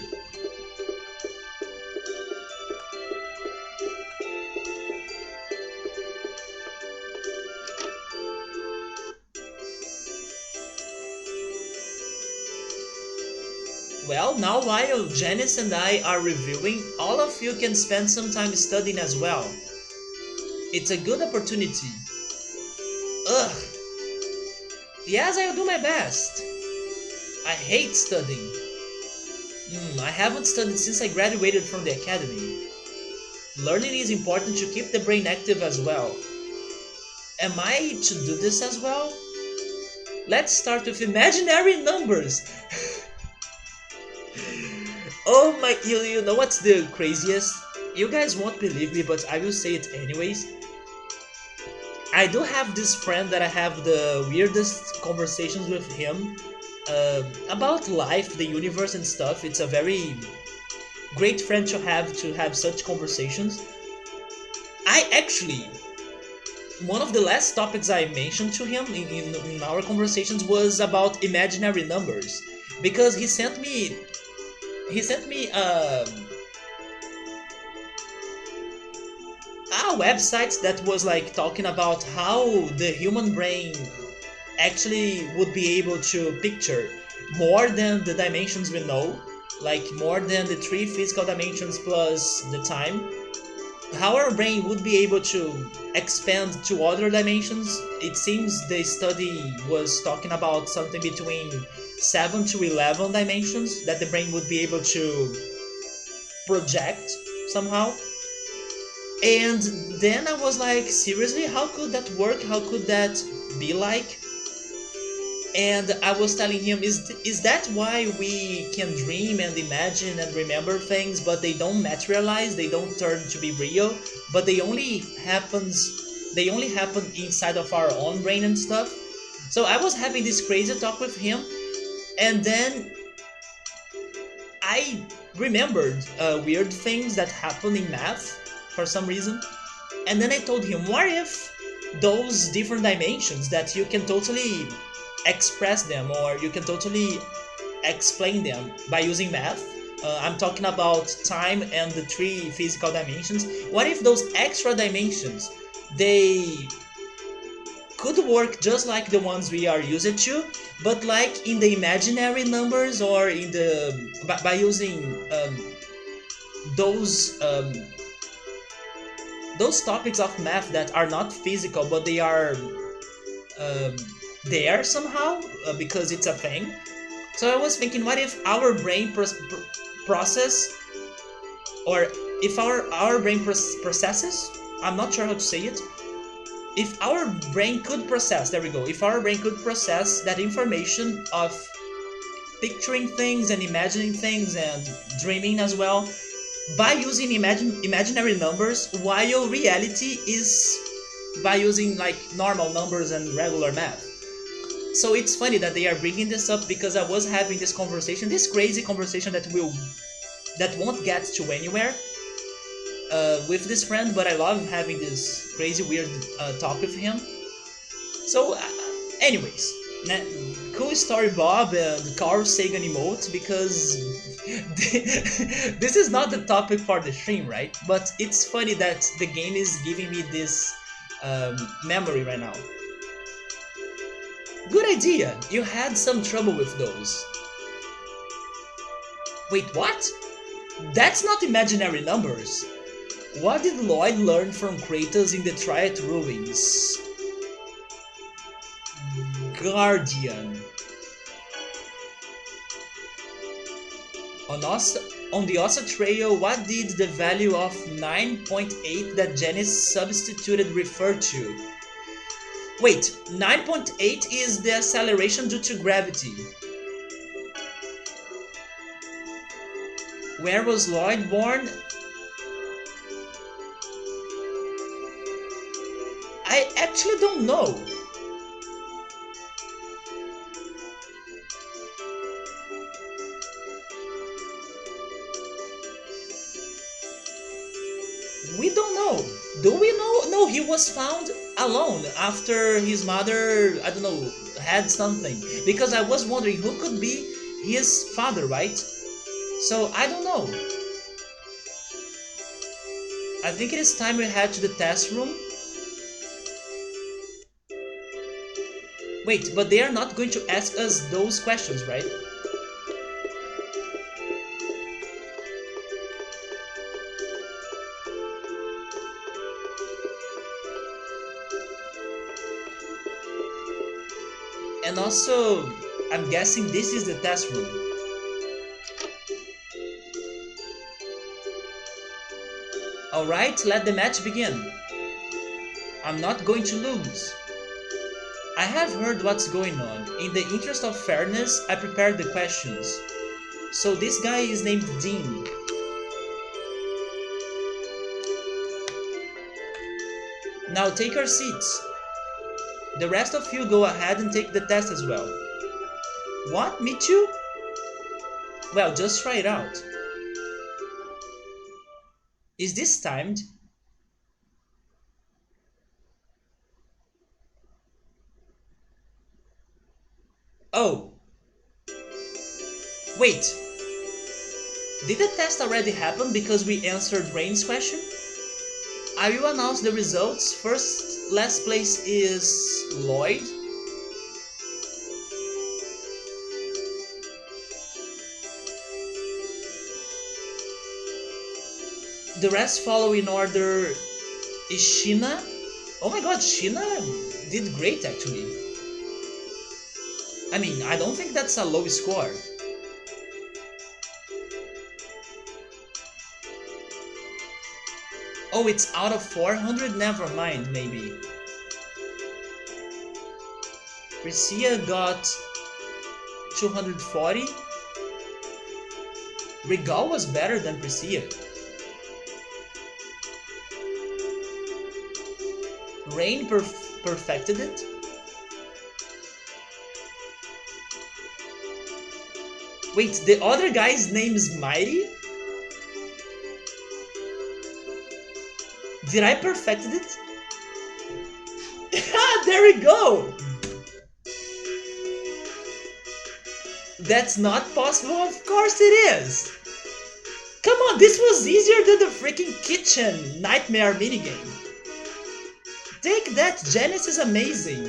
Well, now while Janice and I are reviewing, all of you can spend some time studying as well. It's a good opportunity. Ugh. Yes, I'll do my best. I hate studying. I haven't studied since I graduated from the academy. Learning is important to keep the brain active as well. Am I to do this as well? Let's start with imaginary numbers. Oh my, you know what's the craziest? You guys won't believe me, but I will say it anyways. I do have this friend that I have the weirdest conversations with him about life, the universe, and stuff. It's a very great friend to have such conversations. I actually one of the last topics I mentioned to him in our conversations was about imaginary numbers because he sent me a website that was like talking about how the human brain actually would be able to picture more than the dimensions we know, like more than the three physical dimensions plus the time, how our brain would be able to expand to other dimensions. It seems the study was talking about something between 7 to 11 dimensions that the brain would be able to project somehow. And then I was like, seriously, how could that work? How could that be like? And I was telling him, is that why we can dream and imagine and remember things, but they don't materialize, they don't turn to be real, but they only happen inside of our own brain and stuff. So I was having this crazy talk with him, and then I remembered weird things that happen in math for some reason. And then I told him, what if those different dimensions that you can totally express them or you can totally explain them by using math? I'm talking about time and the three physical dimensions. What if those extra dimensions, they could work just like the ones we are used to, but like in the imaginary numbers or in the by using those um, those topics of math that are not physical but they are um, there somehow because it's a thing. So I was thinking, what if our brain process, or if our brain processes? I'm not sure how to say it. If our brain could process, there we go. If our brain could process that information of picturing things and imagining things and dreaming as well by using imaginary numbers, while reality is by using like normal numbers and regular math. So it's funny that they are bringing this up because I was having this conversation, this crazy conversation that won't get to anywhere with this friend, but I love having this crazy weird talk with him. So, anyways, cool story, Bob and Carl Sagan emote, because this is not the topic for the stream, right? But it's funny that the game is giving me this memory right now. Good idea! You had some trouble with those. Wait, what? That's not imaginary numbers. What did Lloyd learn from Kratos in the Triad ruins? Guardian. On the Ossa Trail, what did the value of 9.8 that Janice substituted refer to? Wait, 9.8 is the acceleration due to gravity. Where was Lloyd born? I actually don't know. We don't know. Do we know? No, he was found alone after his mother, I don't know, had something. Because I was wondering who could be his father, right? So I don't know. I think it is time we head to the test room. Wait, but they are not going to ask us those questions, right? And also, I'm guessing this is the test room. Alright, let the match begin. I'm not going to lose. I have heard what's going on. In the interest of fairness, I prepared the questions. So this guy is named Dean. Now take your seats. The rest of you go ahead and take the test as well. What? Me too? Well, just try it out. Is this timed? Oh. Wait. Did the test already happen because we answered Rain's question? I will announce the results. First, last place is Lloyd. The rest follow in order is Sheena. Oh my god, Sheena did great actually. I mean, I don't think that's a low score. Oh, it's out of 400? Never mind, maybe. Priscilla got 240. Regal was better than Priscilla. Rain perfected it. Wait, the other guy's name is Mighty? Did I perfected it? There we go! That's not possible? Of course it is! Come on, this was easier than the freaking kitchen nightmare minigame. Take that, Janice is amazing.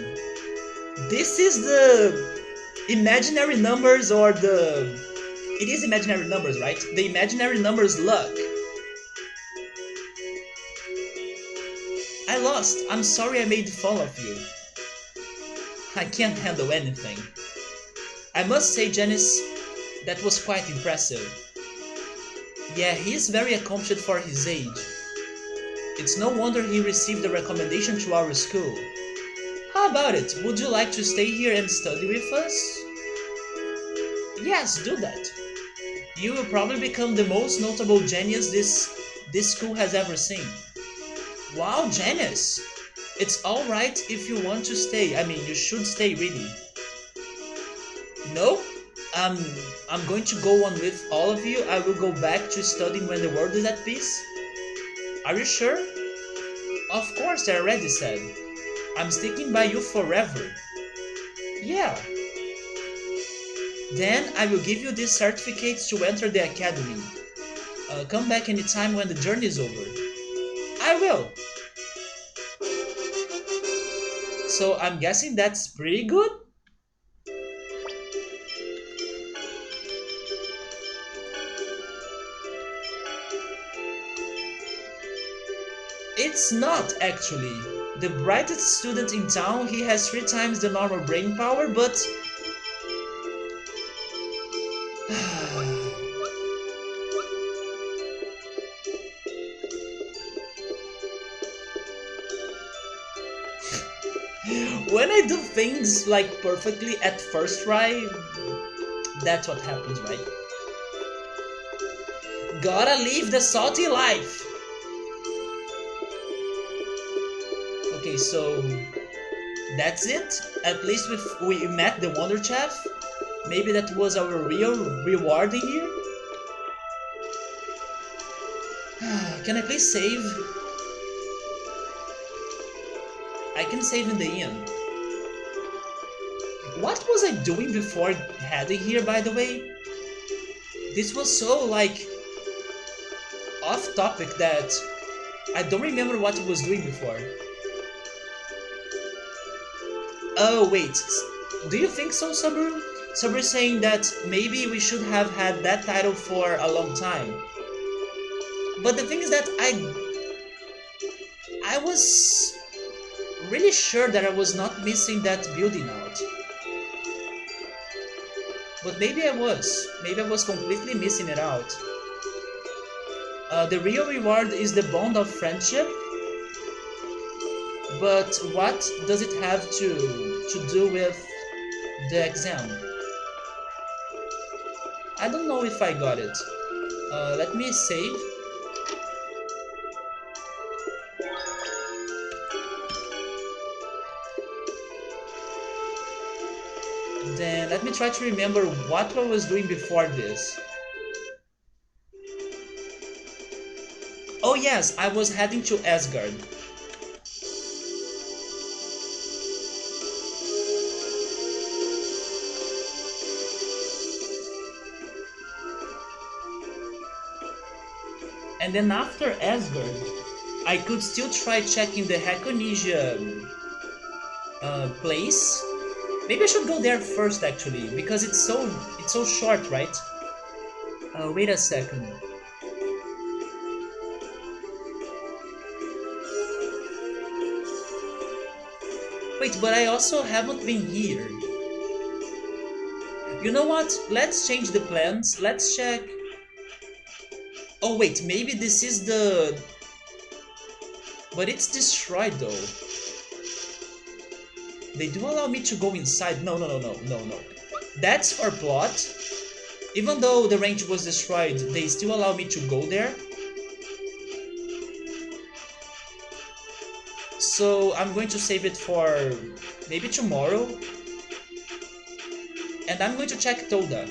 This is the imaginary numbers or the... It is imaginary numbers, right? The imaginary numbers luck. I lost. I'm sorry I made fun of you. I can't handle anything. I must say, Janice, that was quite impressive. Yeah, he's very accomplished for his age. It's no wonder he received a recommendation to our school. How about it? Would you like to stay here and study with us? Yes, do that. You will probably become the most notable genius this school has ever seen. Wow, Janice! It's alright if you want to stay. I mean, you should stay, really. No? I'm going to go on with all of you. I will go back to studying when the world is at peace. Are you sure? Of course, I already said. I'm sticking by you forever. Yeah. Then I will give you these certificates to enter the academy. Come back anytime when the journey is over. I will. So I'm guessing that's pretty good? It's not, actually. The brightest student in town, he has 3 times the normal brain power, but... When I do things like perfectly at first try, that's what happens, right? Gotta live the salty life! Okay, so that's it. At least we met the Wonder Chef. Maybe that was our real reward in here. Can I please save? I can save in the inn. What was I doing before heading here, by the way? This was so, like, off topic that I don't remember what I was doing before. Oh, wait. Do you think so, Sabru? Sabru is saying that maybe we should have had that title for a long time. But the thing is that I was really sure that I was not missing that building out. But maybe I was. Maybe I was completely missing it out. The real reward is the bond of friendship, but what does it have to do with the exam? I don't know if I got it. Let me save. Then let me try to remember what I was doing before this. Oh yes, I was heading to Asgard. And then after Asgard, I could still try checking the Hakonesia place. Maybe I should go there first actually, because it's so short, right? Wait a second. Wait, but I also haven't been here. You know what? Let's change the plans. Let's check. Oh wait, maybe this is the... But it's destroyed though. They do allow me to go inside. No, no, no, no, no, no. That's for plot. Even though the range was destroyed, they still allow me to go there. So I'm going to save it for maybe tomorrow. And I'm going to check Toda.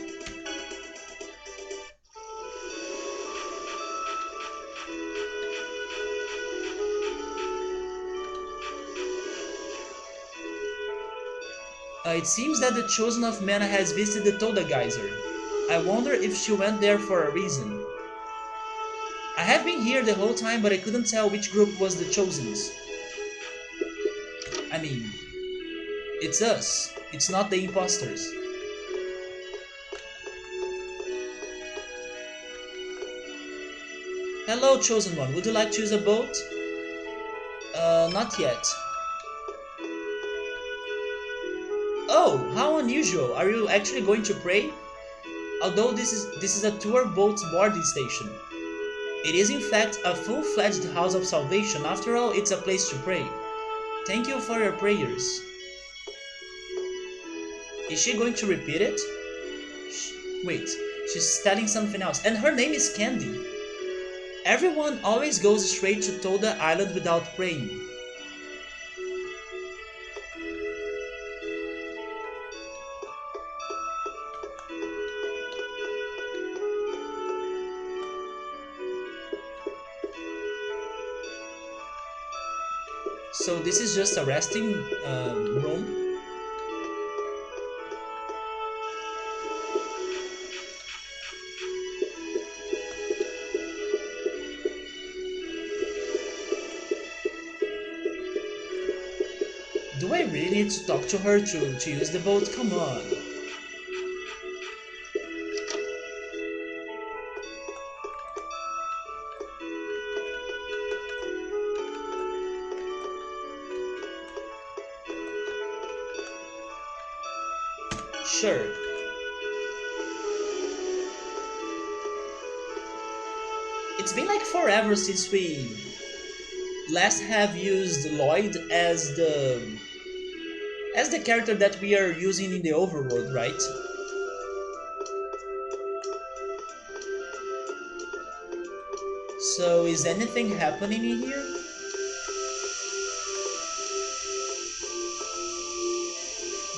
It seems that the Chosen of Mana has visited the Toda Geyser. I wonder if she went there for a reason. I have been here the whole time, but I couldn't tell which group was the Chosens. I mean, it's us. It's not the imposters. Hello, Chosen One. Would you like to use a boat? Not yet. Oh, how unusual. Are you actually going to pray? Although this is a tour boat boarding station. It is in fact a full-fledged house of salvation. After all, it's a place to pray. Thank you for your prayers. Is she going to repeat it? Wait, she's telling something else. And her name is Candy. Everyone always goes straight to Toda Island without praying. So this is just a resting room. Do I really need to talk to her to use the boat? Come on. Sure. It's been like forever since we last have used Lloyd as the character that we are using in the overworld, right? So is anything happening in here?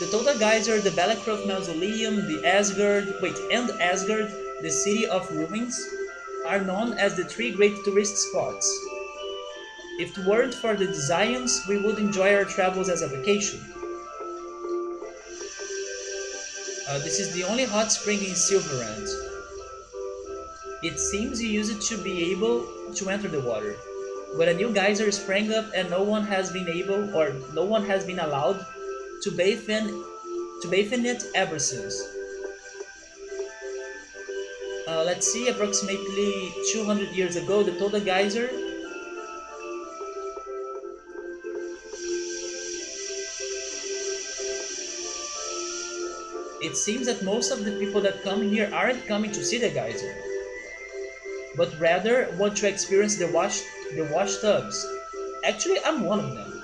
The Toda Geyser, the Balacroft Mausoleum, the Asgard, the City of Ruins, are known as the three great tourist spots. If it weren't for the designs, we would enjoy our travels as a vacation. This is the only hot spring in Silverland. It seems you use it to be able to enter the water, but a new geyser sprang up and no one has been allowed to bathe in it ever since. Let's see, approximately 200 years ago, the Toda Geyser it seems that most of the people that come here aren't coming to see the geyser. but rather want to experience the wash tubs. Actually, I'm one of them.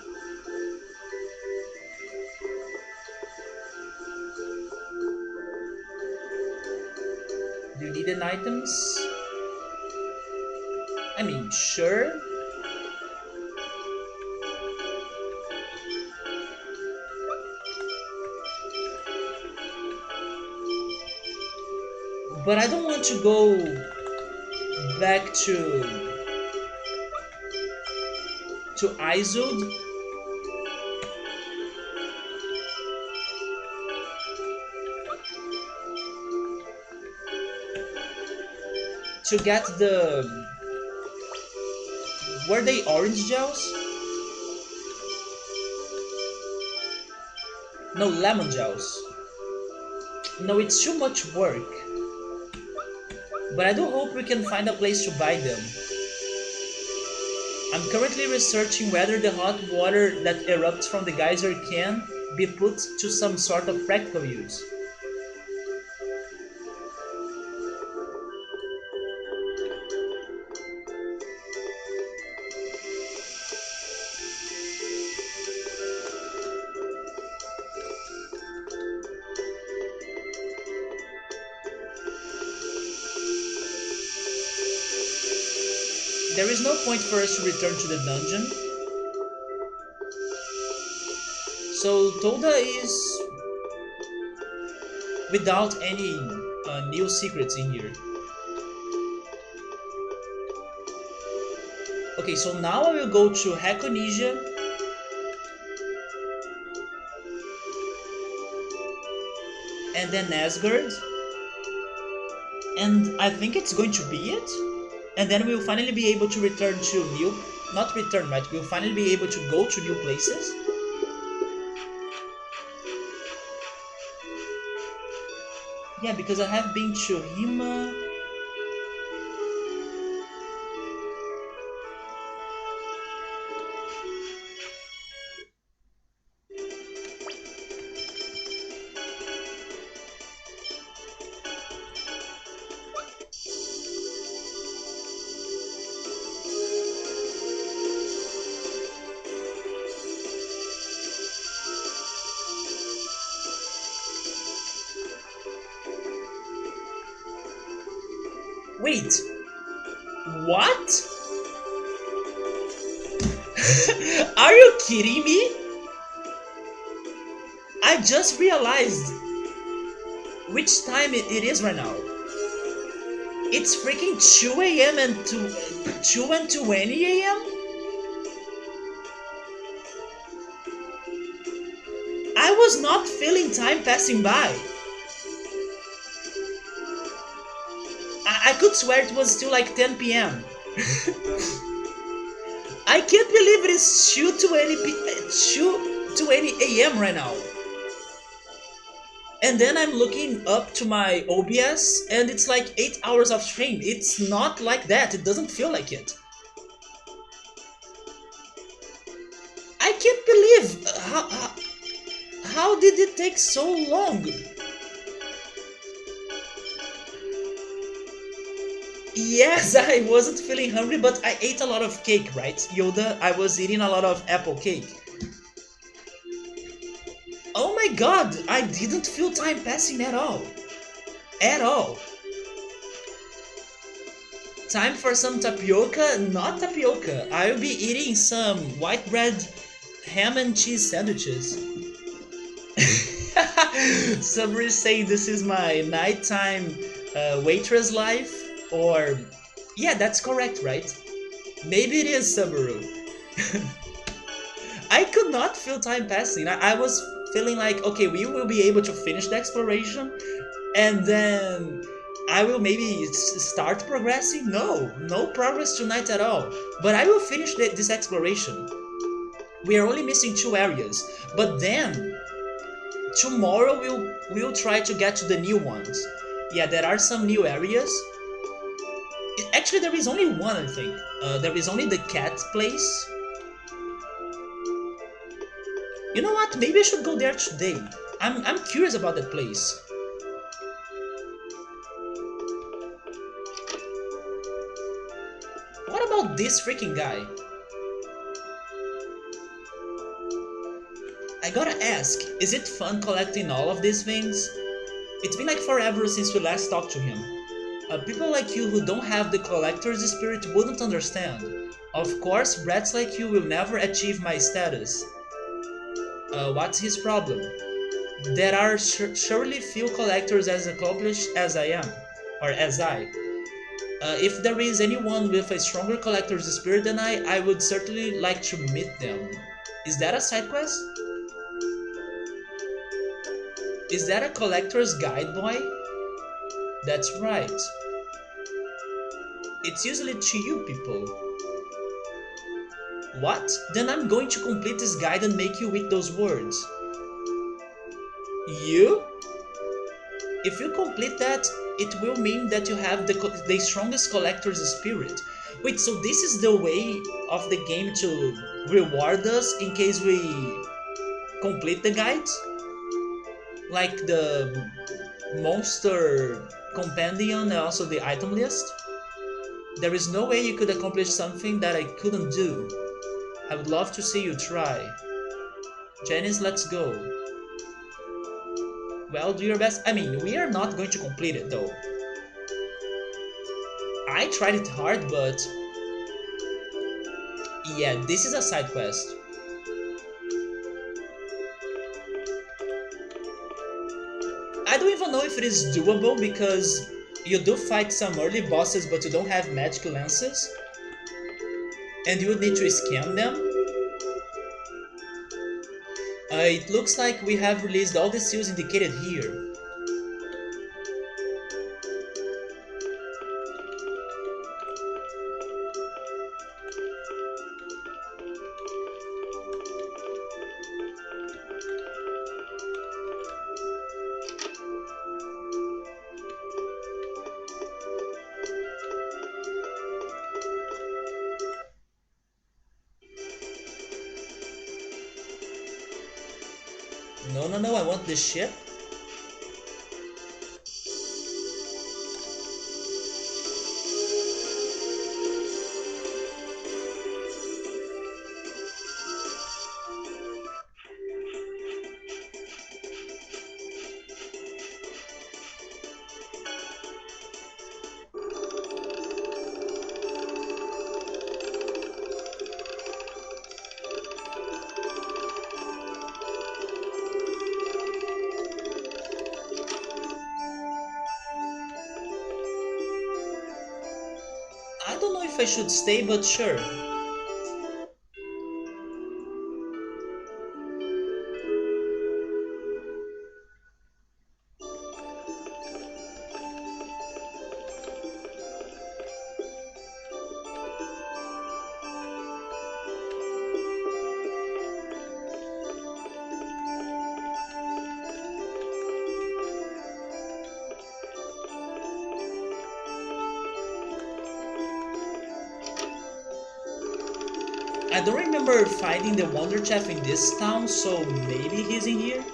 Do you need an items? I mean, sure. But I don't want to go back to Izud to get the, were they orange gels? No, lemon gels. No, it's too much work. But I do hope we can find a place to buy them. I'm currently researching whether the hot water that erupts from the geyser can be put to some sort of practical use. There is no point for us to return to the dungeon. So Toda is without any new secrets in here. Okay, so now I will go to Hakonesia. And then Asgard. And I think it's going to be it. And then we'll finally be able to return to new... Not return, right? We'll finally be able to go to new places. Yeah, because I have been to Hima... Wait! What? Are you kidding me? I just realized which time it is right now. It's freaking 2 a.m. and 2 and 20 a.m.? I was not feeling time passing by. I could swear it was still like 10 p.m. I can't believe it is 2:20 a.m. right now. And then I'm looking up to my OBS and it's like 8 hours of stream. It's not like that. It doesn't feel like it. I can't believe how did it take so long? Yes, I wasn't feeling hungry, but I ate a lot of cake, right, Yoda? I was eating a lot of apple cake. Oh my god, I didn't feel time passing at all. At all. Time for some tapioca? Not tapioca. I'll be eating some white bread ham and cheese sandwiches. Somebody say this is my nighttime waitress life. Or, yeah, that's correct, right? Maybe it is Subaru. I could not feel time passing. I was feeling like, okay, we will be able to finish the exploration, and then I will maybe start progressing. No progress tonight at all. But I will finish this exploration. We are only missing 2 areas. But then, tomorrow we'll try to get to the new ones. Yeah, there are some new areas. Actually, there is only one, I think. There is only the cat place. You know what? Maybe I should go there today. I'm curious about that place. this freaking guy. I gotta ask, is it fun collecting all of these things? It's been like forever since we last talked to him. People like you who don't have the collector's spirit wouldn't understand. Of course, brats like you will never achieve my status. What's his problem? There are surely few collectors as accomplished as I am, or as I. If there is anyone with a stronger collector's spirit than I would certainly like to meet them. Is that a side quest? Is that a collector's guide, boy? That's right. It's usually to you people. What? Then I'm going to complete this guide and make you eat those words. You? If you complete that, it will mean that you have the strongest collector's spirit. Wait, so this is the way of the game to reward us in case we complete the guide? Like the monster compendium and also the item list? There is no way you could accomplish something that I couldn't do. I would love to see you try. Janice, let's go. Well, do your best. I mean, we are not going to complete it though. I tried it hard, but yeah, this is a side quest. I don't even know if it is doable because you do fight some early bosses but you don't have magic lances. And you would need to scan them. It looks like we have released all the seals indicated here. No, I want this ship. I don't know if I should stay, but sure. I don't remember finding the Wonder Chef in this town, so maybe he's in here?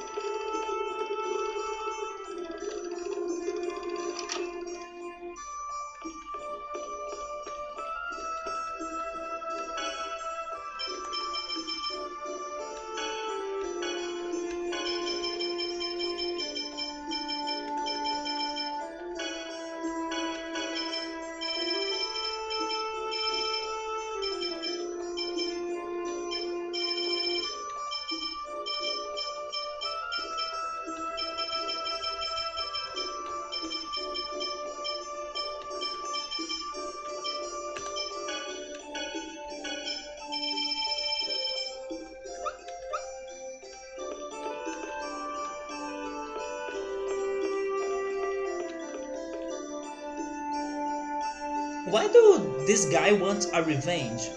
Why do this guy want a revenge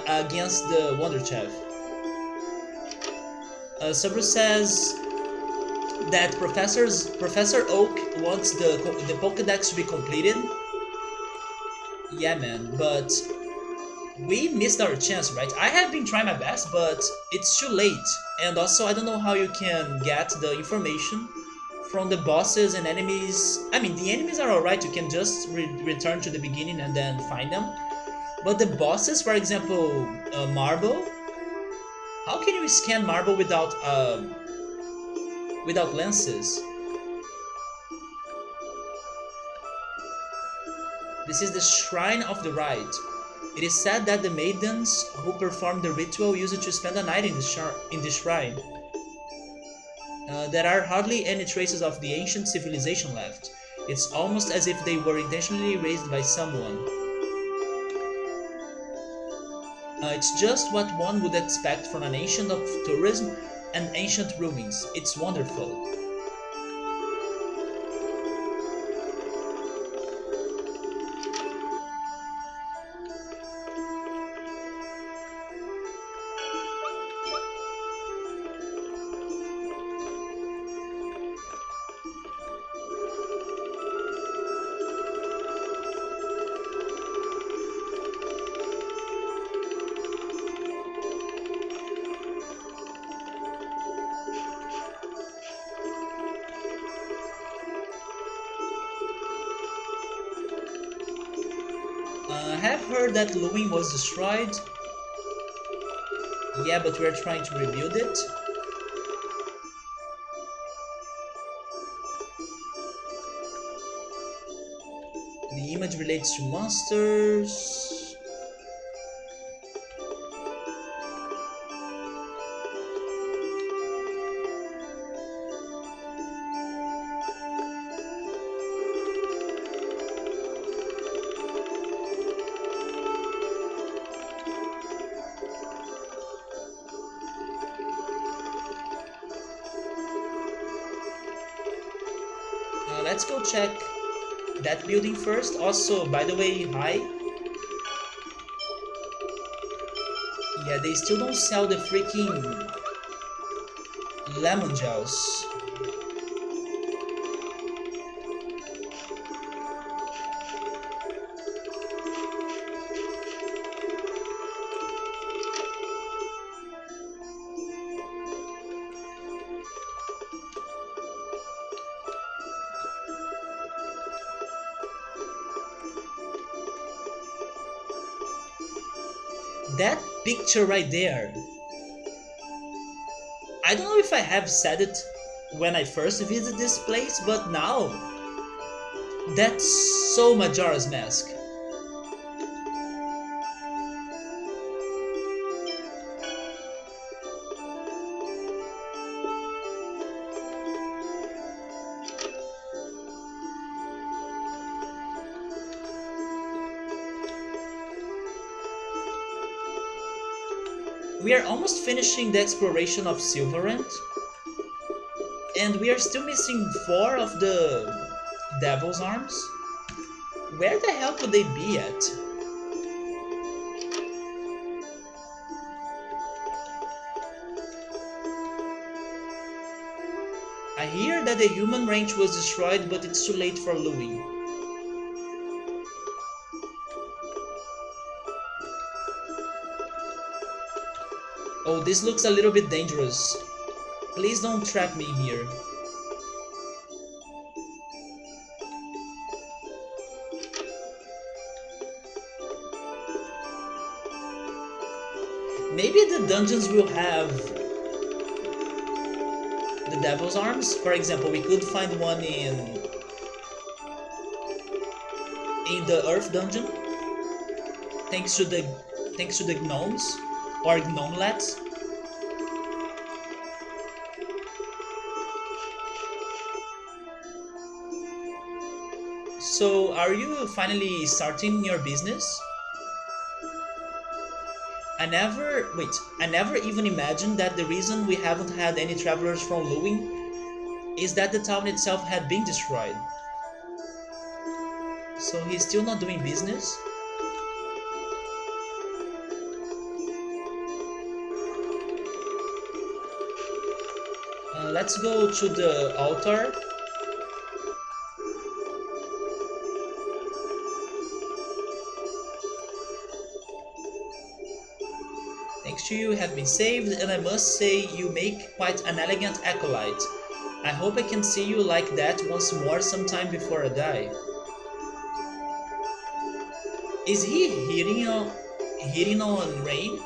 against the Wonder Chef? Cerberus says that Professor Oak wants the Pokédex to be completed. Yeah, man, but we missed our chance, right? I have been trying my best, but it's too late. And also, I don't know how you can get the information from the bosses and enemies. I mean, the enemies are alright, you can just return to the beginning and then find them. But the bosses, for example, Marble, how can you scan Marble without lenses? This is the Shrine of the Rite. It is said that the maidens who perform the ritual used to spend a night in the shrine. There are hardly any traces of the ancient civilization left. It's almost as if they were intentionally raised by someone. It's just what one would expect from an ancient of tourism and ancient ruins. It's wonderful. I have heard that Luin was destroyed. Yeah, but we're trying to rebuild it. The image relates to monsters. Let's go check that building first. Also, by the way, hi. Yeah, they still don't sell the freaking lemon gels. That picture right there. I don't know if I have said it when I first visited this place, but now that's so Majora's Mask. We are almost finishing the exploration of Silverant, and we are still missing 4 of the Devil's Arms. Where the hell could they be at? I hear that the human ranch was destroyed, but it's too late for Louis. Oh, this looks a little bit dangerous. Please don't trap me here. Maybe the dungeons will have the Devil's Arms. For example, we could find one in the Earth dungeon, thanks to the gnomes or gnomelets. So, are you finally starting your business? I never even imagined that the reason we haven't had any travelers from Luin is that the town itself had been destroyed. So he's still not doing business? Let's go to the altar. Thanks to you have been saved, and I must say you make quite an elegant acolyte. I hope I can see you like that once more sometime before I die. Is he hitting on rain?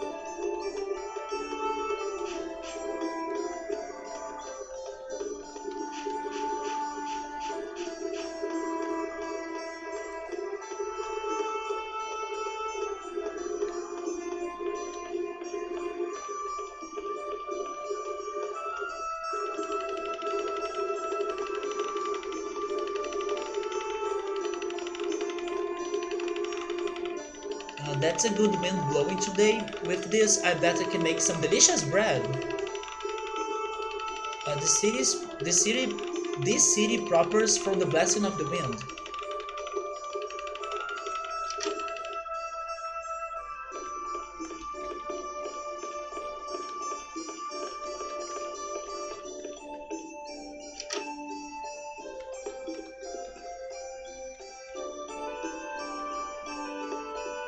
That's a good wind blowing today. With this, I bet I can make some delicious bread. This city prospers from the blessing of the wind.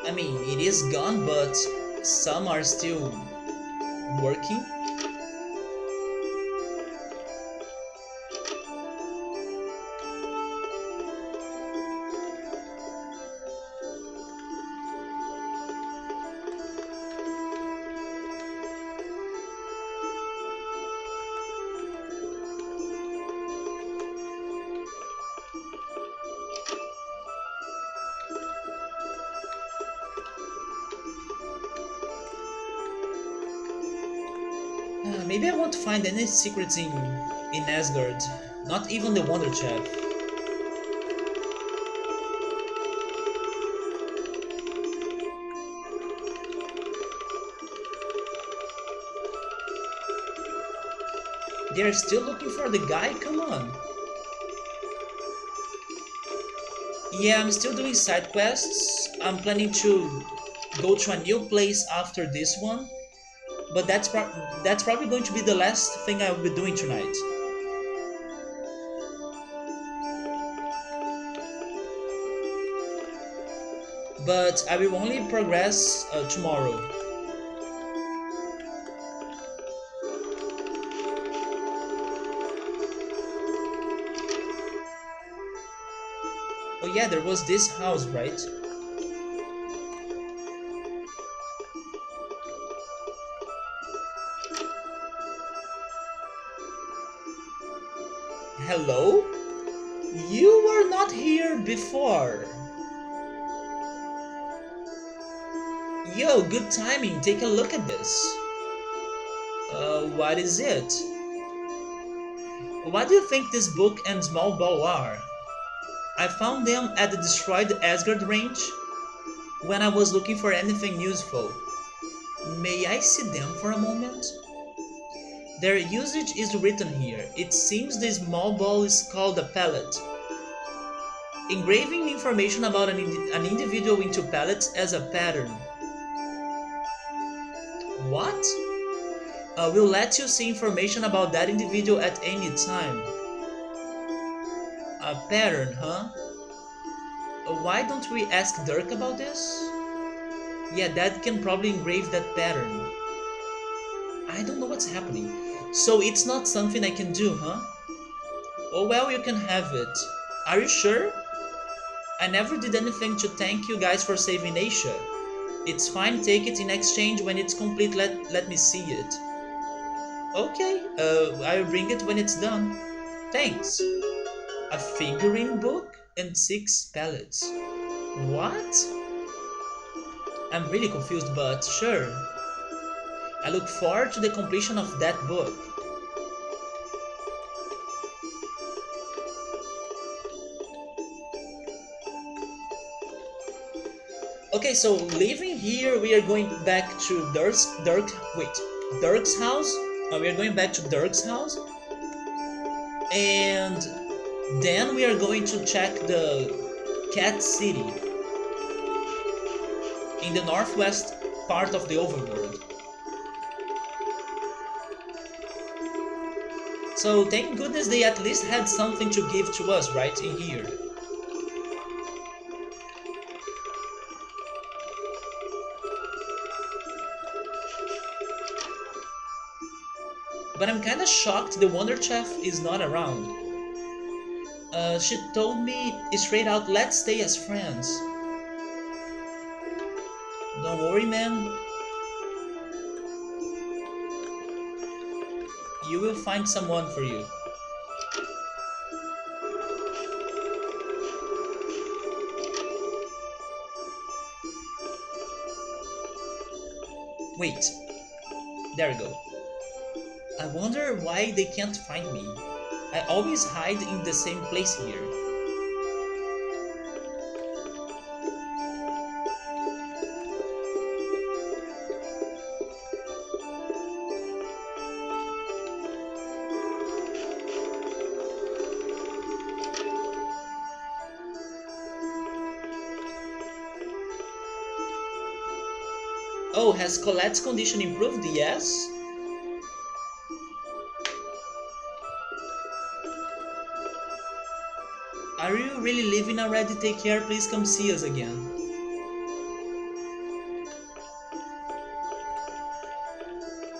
I mean, it is gone, but some are still working. Maybe I won't find any secrets in Asgard. Not even the Wonder Chef. They're still looking for the guy? Come on. Yeah, I'm still doing side quests. I'm planning to go to a new place after this one, but that's probably going to be the last thing I will be doing tonight. But I will only progress tomorrow. Oh yeah, there was this house, right? Hello? You were not here before. Yo, good timing. Take a look at this. What is it? What do you think this book and small ball are? I found them at the destroyed Asgard range when I was looking for anything useful. May I see them for a moment? Their usage is written here. It seems the small ball is called a pellet. Engraving information about an individual into pellets as a pattern. What? We'll let you see information about that individual at any time. A pattern, huh? Why don't we ask Dirk about this? Yeah, Dad can probably engrave that pattern. I don't know what's happening. So it's not something I can do, huh? Oh well, you can have it. Are you sure? I never did anything to thank you guys for saving Asia. It's fine, take it in exchange when it's complete, let me see it. Okay, I'll bring it when it's done. Thanks. A figurine book and 6 pallets. What? I'm really confused, but sure. I look forward to the completion of that book. Okay, so leaving here, we are going back to Dirk's house. We are going back to Dirk's house, and then we are going to check the Cat City in the northwest part of the overworld. So thank goodness they at least had something to give to us right in here. But I'm kinda shocked the Wonder Chef is not around. She told me straight out, let's stay as friends. Don't worry, man. You will find someone for you. Wait, there we go. I wonder why they can't find me. I always hide in the same place here. Oh, has Colette's condition improved? Yes. Are you really leaving already? Take care, please come see us again.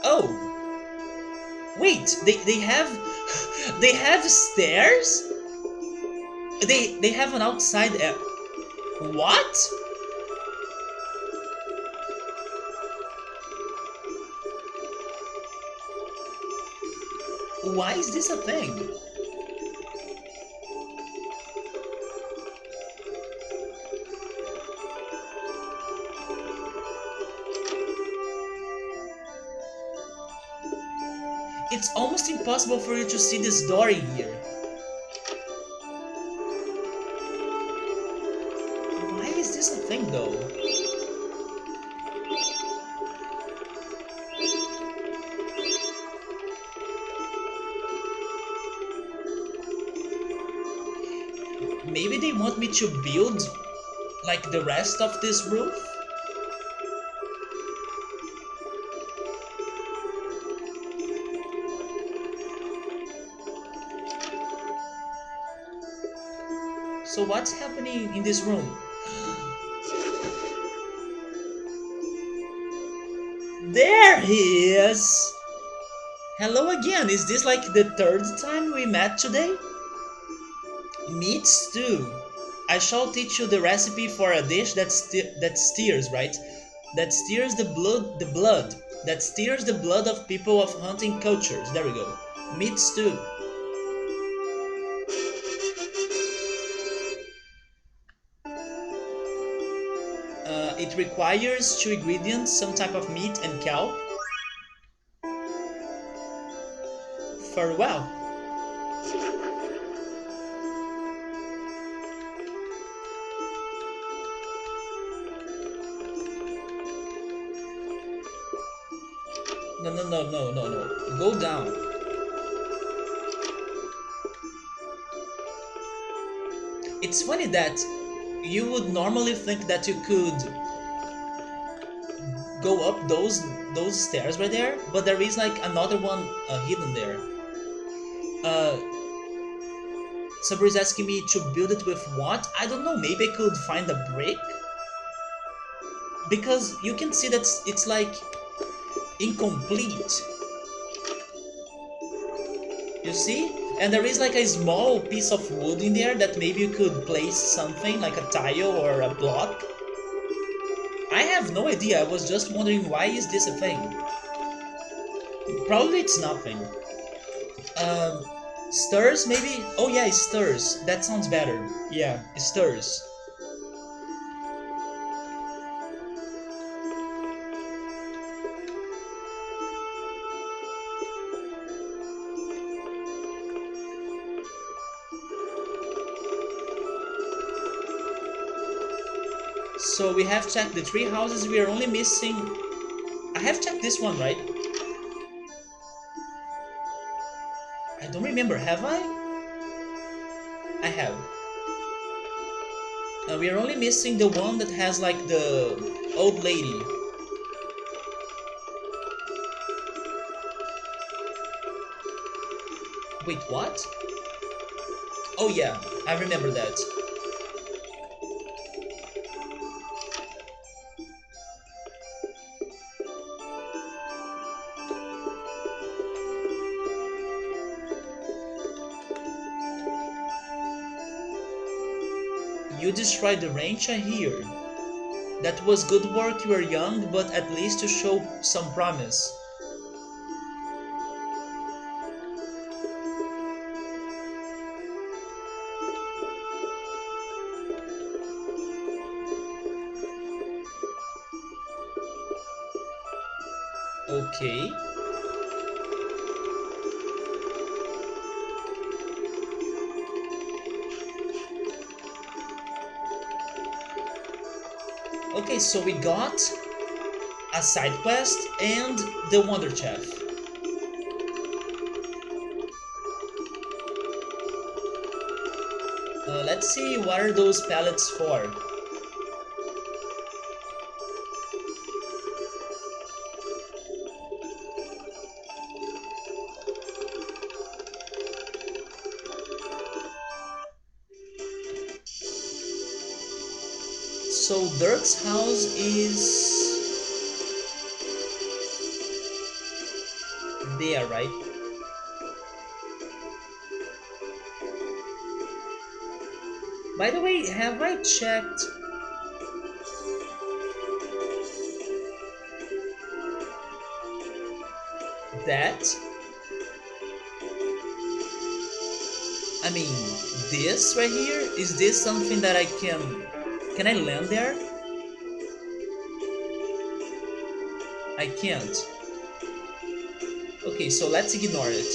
Oh, wait, they have they have stairs? They have an outside what? Why is this a thing? It's almost impossible for you to see this door in here. Why is this a thing though? Maybe they want me to build like the rest of this roof? So what's happening in this room? There he is! Hello again, is this like the third time we met today? Meat stew. I shall teach you the recipe for a dish that steers, right? That steers that steers the blood of people of hunting cultures. There we go. Meat stew. It requires two ingredients, some type of meat and kelp. Farewell. No, no, no, no, no, no. Go down. It's funny that you would normally think that you could go up those stairs right there, but there is like another one hidden there. Uh, Sabri's asking me to build it with what? I don't know. Maybe I could find a brick, because you can see that it's like incomplete. You see? And there is like a small piece of wood in there that maybe you could place something like a tile or a block. I have no idea. I was just wondering, why is this a thing? Probably it's nothing. Stirs maybe? Oh yeah, it stirs. That sounds better. Yeah, it stirs. So we have checked the three houses. We are only missing... I have checked this one, right? I don't remember. Have I? I have. We are only missing the one that has like the old lady. Wait, what? Oh yeah, I remember that. You destroyed the ranch, I hear. That was good work, you were young, but at least you showed some promise. Okay. Okay, so we got a side quest and the Wonder Chef. Let's see what are those pallets for. So Dirk's house is there, right? By the way, have I checked that? I mean, this right here, is this something that I can I land there? I can't. Okay, so let's ignore it.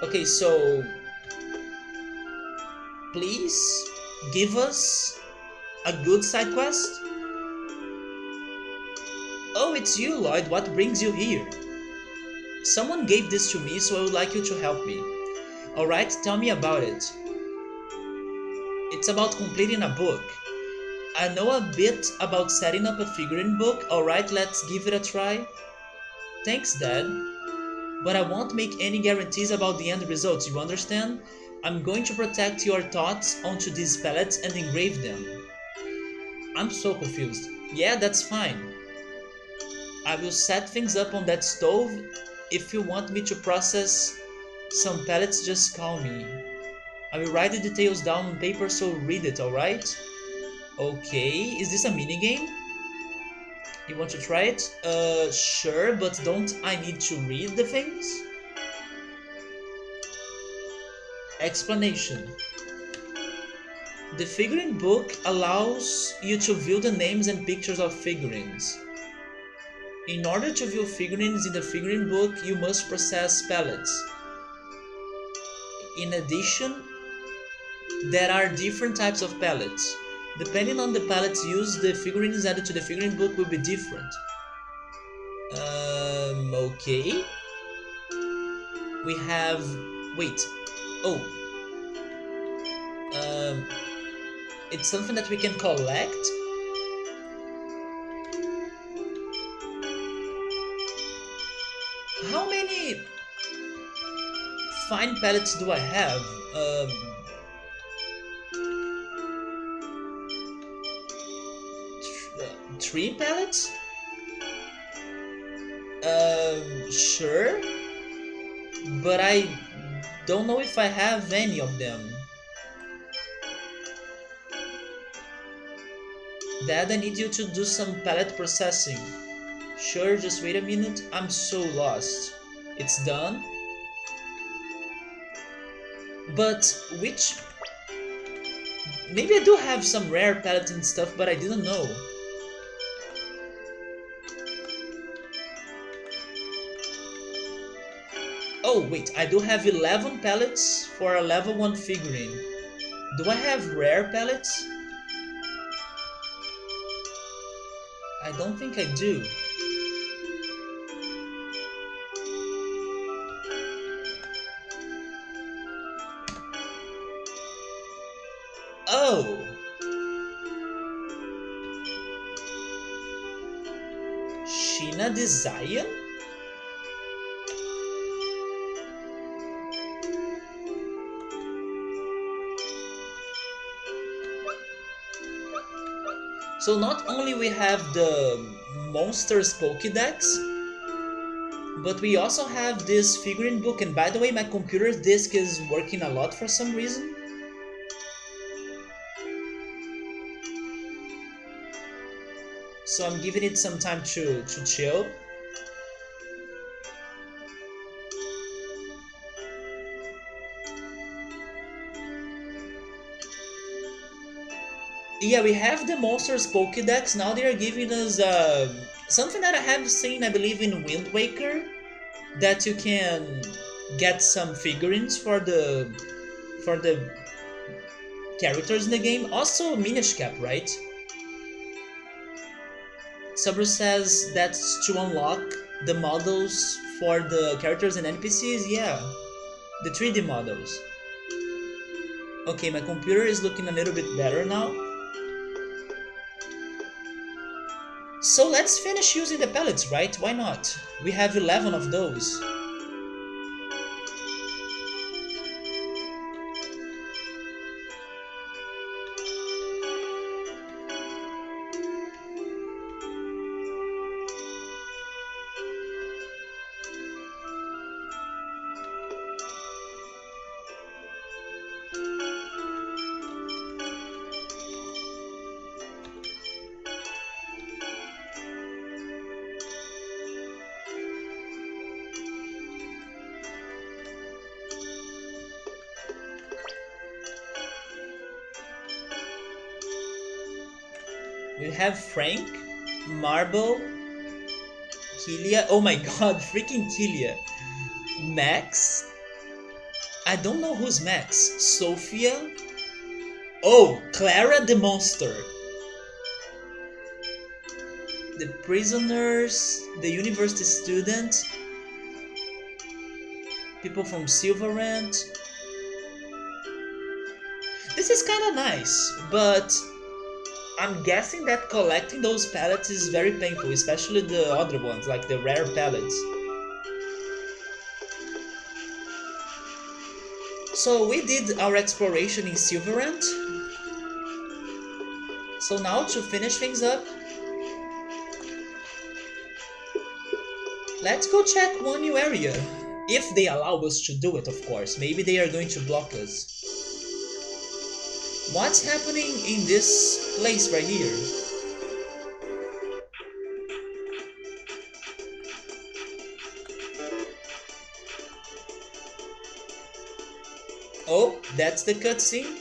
Okay, so please give us a good side quest. Oh, it's you, Lloyd. What brings you here? Someone gave this to me, so I would like you to help me. Alright, tell me about it. It's about completing a book. I know a bit about setting up a figurine book. Alright, let's give it a try. Thanks, Dad. But I won't make any guarantees about the end results, you understand? I'm going to protect your thoughts onto these pellets and engrave them. I'm so confused. Yeah, that's fine. I will set things up on that stove. If you want me to process some pellets, just call me. I will write the details down on paper so read it, alright? Okay, is this a minigame? You want to try it? Sure, but don't I need to read the things? Explanation. The figurine book allows you to view the names and pictures of figurines. In order to view figurines in the figurine book, you must process pellets. In addition, there are different types of pellets. Depending on the pellets used, the figurines added to the figurine book will be different. Okay. We have... wait. Oh. It's something that we can collect? How many fine pellets do I have? Three pellets? Sure. But I don't know if I have any of them. Dad, I need you to do some pallet processing. Sure, just wait a minute. I'm so lost. It's done. But which... maybe I do have some rare pallets and stuff, but I didn't know. Oh, wait, I do have 11 pallets for a level 1 figurine. Do I have rare pallets? I don't think I do. Oh! Sheena Desire? So not only we have the monsters Pokédex, but we also have this figurine book. And by the way, my computer disk is working a lot for some reason. So I'm giving it some time to chill. Yeah, we have the Monsters Pokédex. Now they are giving us something that I have seen, I believe, in Wind Waker, that you can get some figurines for the characters in the game. Also, Minish Cap, right? Sabro says that's to unlock the models for the characters and NPCs. Yeah, the 3D models. Okay, my computer is looking a little bit better now. So let's finish using the pellets, right? Why not? We have 11 of those. We have Frank, Marble, Kilia. Oh my god, freaking Kilia. Max. I don't know who's Max. Sophia. Oh, Clara the Monster. The prisoners, the university student, people from Silverant. This is kinda nice, but I'm guessing that collecting those pellets is very painful, especially the other ones, like the rare pellets. So we did our exploration in Silverant. So now to finish things up, let's go check one new area. If they allow us to do it, of course. Maybe they are going to block us. What's happening in this place right here? Oh, that's the cutscene?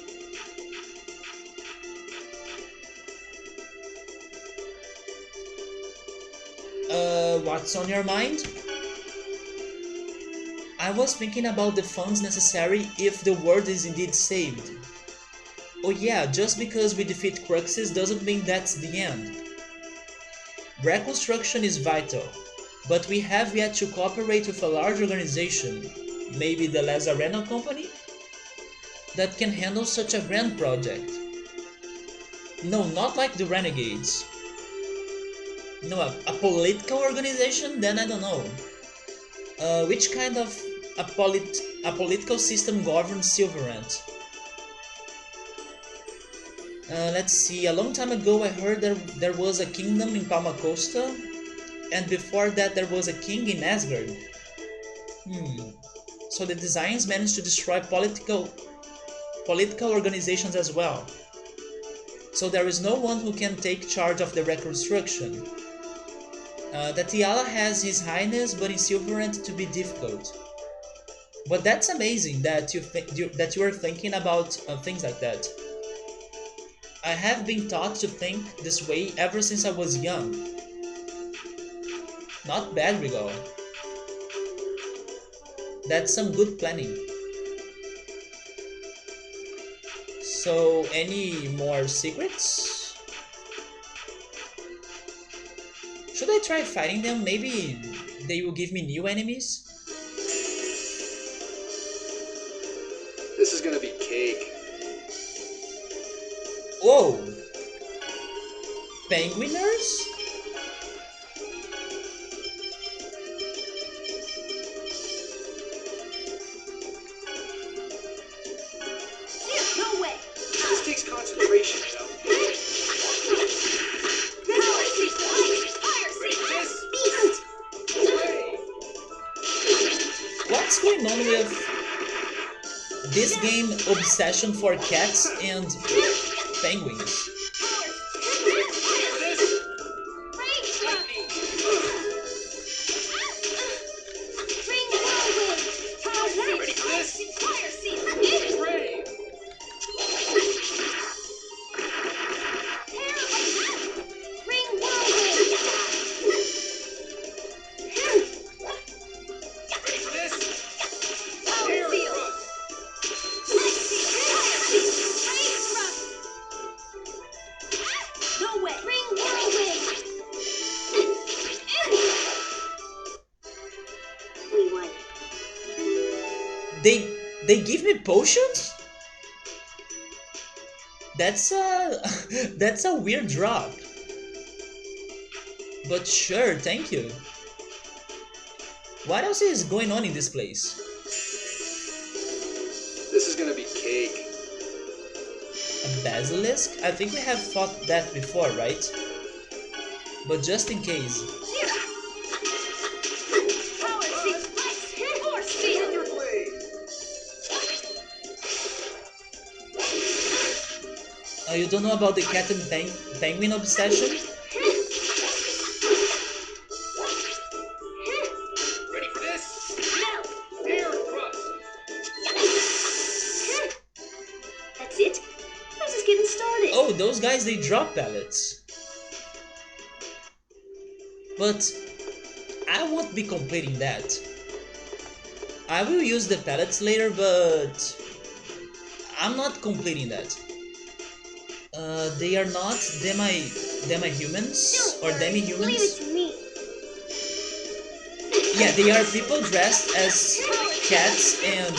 What's on your mind? I was thinking about the funds necessary if the world is indeed saved. Oh yeah, just because we defeat Cruxes doesn't mean that's the end. Reconstruction is vital, but we have yet to cooperate with a large organization, maybe the Lazareno Company, that can handle such a grand project. No, not like the Renegades. No, a political organization? Then I don't know. Which kind of a political system governs Silverant? Let's see, a long time ago I heard there was a kingdom in Palma Costa, and before that there was a king in Asgard. So the designs managed to destroy political organizations as well. So there is no one who can take charge of the reconstruction. Tatiala has His Highness, but in Silverant to be difficult. But that's amazing that you are thinking about things like that. I have been taught to think this way ever since I was young. Not bad, Regal. That's some good planning. So, any more secrets? Should I try fighting them? Maybe they will give me new enemies? This is gonna be cake. Whoa! Penguiners? No way! This takes concentration, you know. What's going on with this game obsession for cats and penguins? Ready for this? Ready. Ready for this? Air thrust. No way. We won. They give me potions? That's a that's a weird drop. But sure, thank you. What else is going on in this place? This is gonna be cake. A basilisk? I think we have fought that before, right? But just in case. Thunderblade. You don't know about the cat and penguin obsession? Ready for this? Air thrust. That's it? I was just getting started. Oh, those guys, they drop pellets. But I won't be completing that. I will use the pellets later, but I'm not completing that. They are not demi-humans or Leave it demi-humans. to me. Yeah, they are people dressed as cats and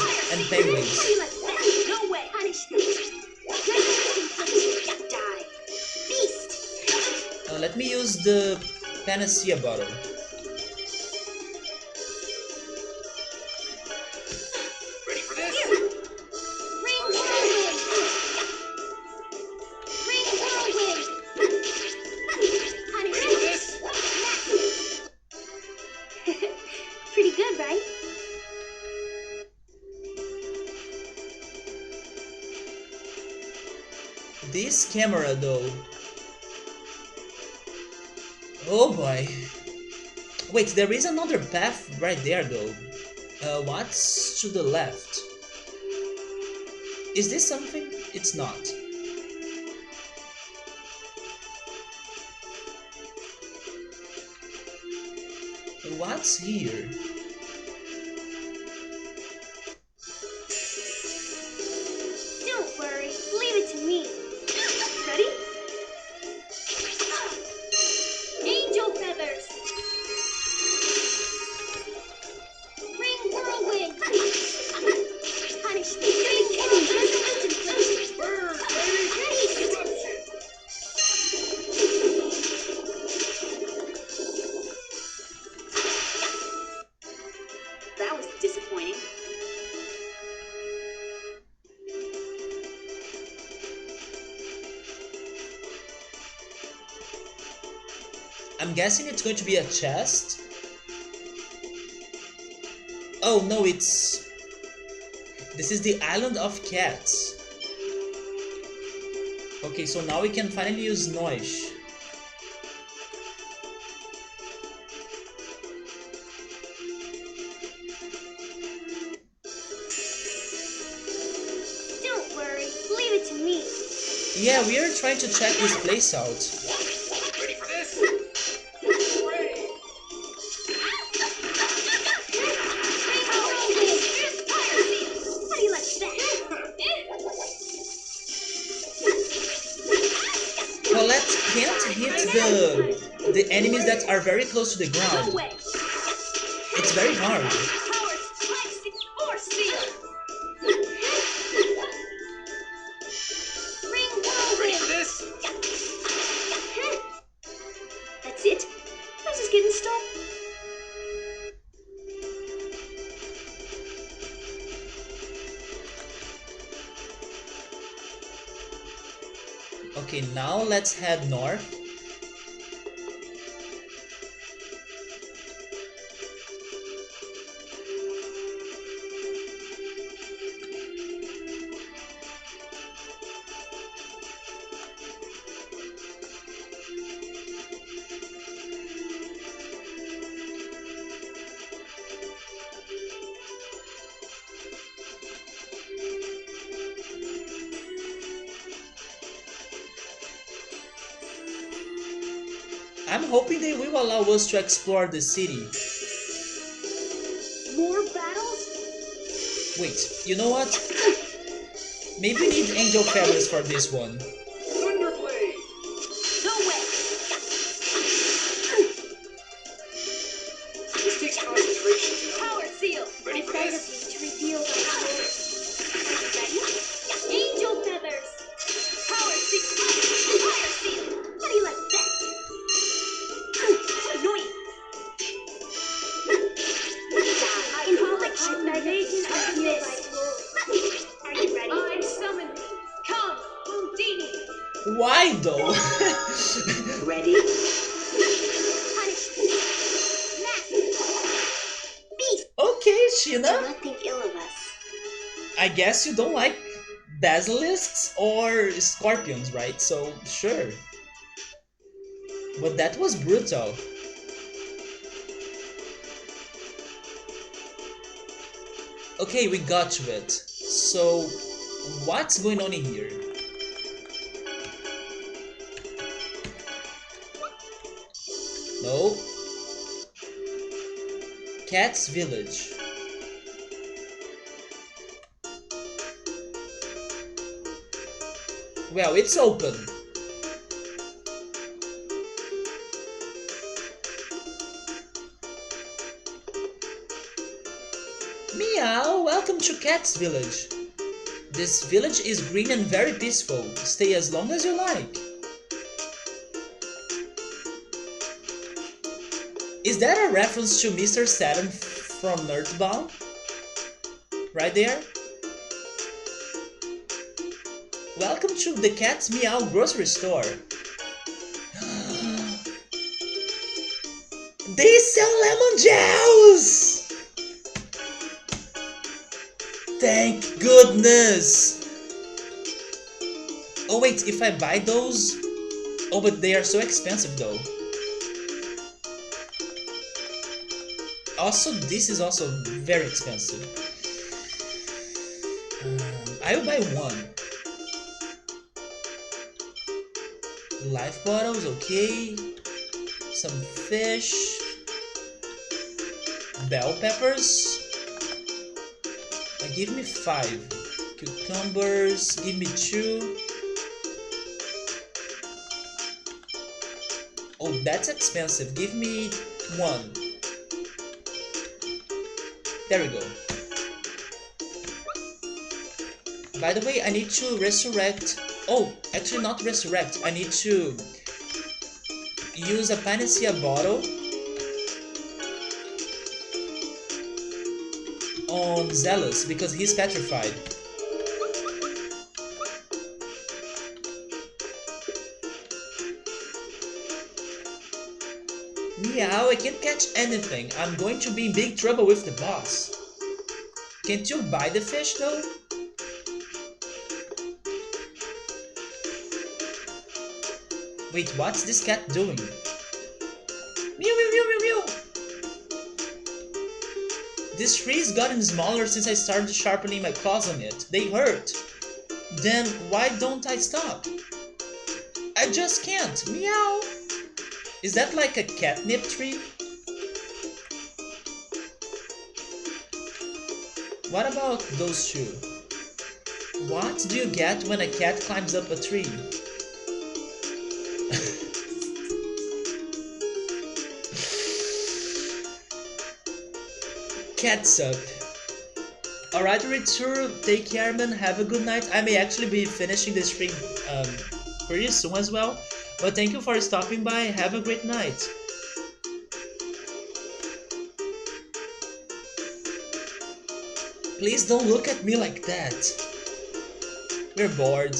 penguins. No way. Punish me. Die. Beast. Let me use the panacea bottle. Ready for this? Ring whirlwind. Ring whirlwind. Punish Ready for me. this? Pretty good, right? This camera though. Oh boy. Wait, there is another path right there though. What's to the left? Is this something? It's not. What's here? Don't worry. Leave it to me. Ready? Angel feathers. Ring whirlwind. Punish me. Ring whirlwind. Bird, baby. Eruption. That was disappointing. I'm guessing it's going to be a chest. Oh no, it's... This is the island of cats. Okay, so now we can finally use Noish. Don't worry. Leave it to me. Yeah, we are trying to check this place out. Ready for this? Ready. How do you like that? Colette can't hit the enemies that are very close to the No ground. way. It's very hard. Force field. Ring Ready for whirlwind. this? That's it? I was just getting started. Okay, now let's head north. I'm hoping they will allow us to explore the city. More battles? Wait, you know what? Maybe we need angel feathers for this one. Thunderblade! No way! This takes concentration, you know. Power seal! Ready for Excited this? to reveal the power. Ready? Angel feathers! Power seal! Fire seal! How do you like that? Annoying! In public, I'm the maiden of the mist. Are you ready? I summon thee. Come, Houdini! Why though? Ready? Punish me. Master. Beast. Okay, Do Sheena. not think ill of us. I guess you don't like basilisks or scorpions, right? So, sure. But that was brutal. Okay, we got to it. So, what's going on in here? No. Cat's Village. Well, it's open. Meow, welcome to Cat's Village. This village is green and very peaceful. Stay as long as you like. Is that a reference to Mr. Saturn from Earthbound? Right there? Welcome to the Cat's Meow grocery store. They sell lemon gels! Thank goodness! Oh wait, if I buy those... Oh, but they are so expensive though. Also, this is also very expensive. I will buy one. Life bottles, okay. Some fish. Bell peppers. Give me 5. Cucumbers, give me 2. Oh, that's expensive. Give me 1. There we go. By the way, I need to resurrect... Oh, actually not resurrect. I need to use a panacea bottle on Zealous because he's petrified. Meow, I can't catch anything. I'm going to be in big trouble with the boss. Can't you buy the fish though? Wait, what's this cat doing? Meow, meow, meow, meow, meow. This tree's gotten smaller since I started sharpening my claws on it. They hurt. Then why don't I stop? I just can't. Meow. Is that like a catnip tree? What about those two? What do you get when a cat climbs up a tree? Catsup. Alright, Ritur, take care, man. Have a good night. I may actually be finishing the stream pretty soon as well. But thank you for stopping by. Have a great night. Please don't look at me like that. We're bored.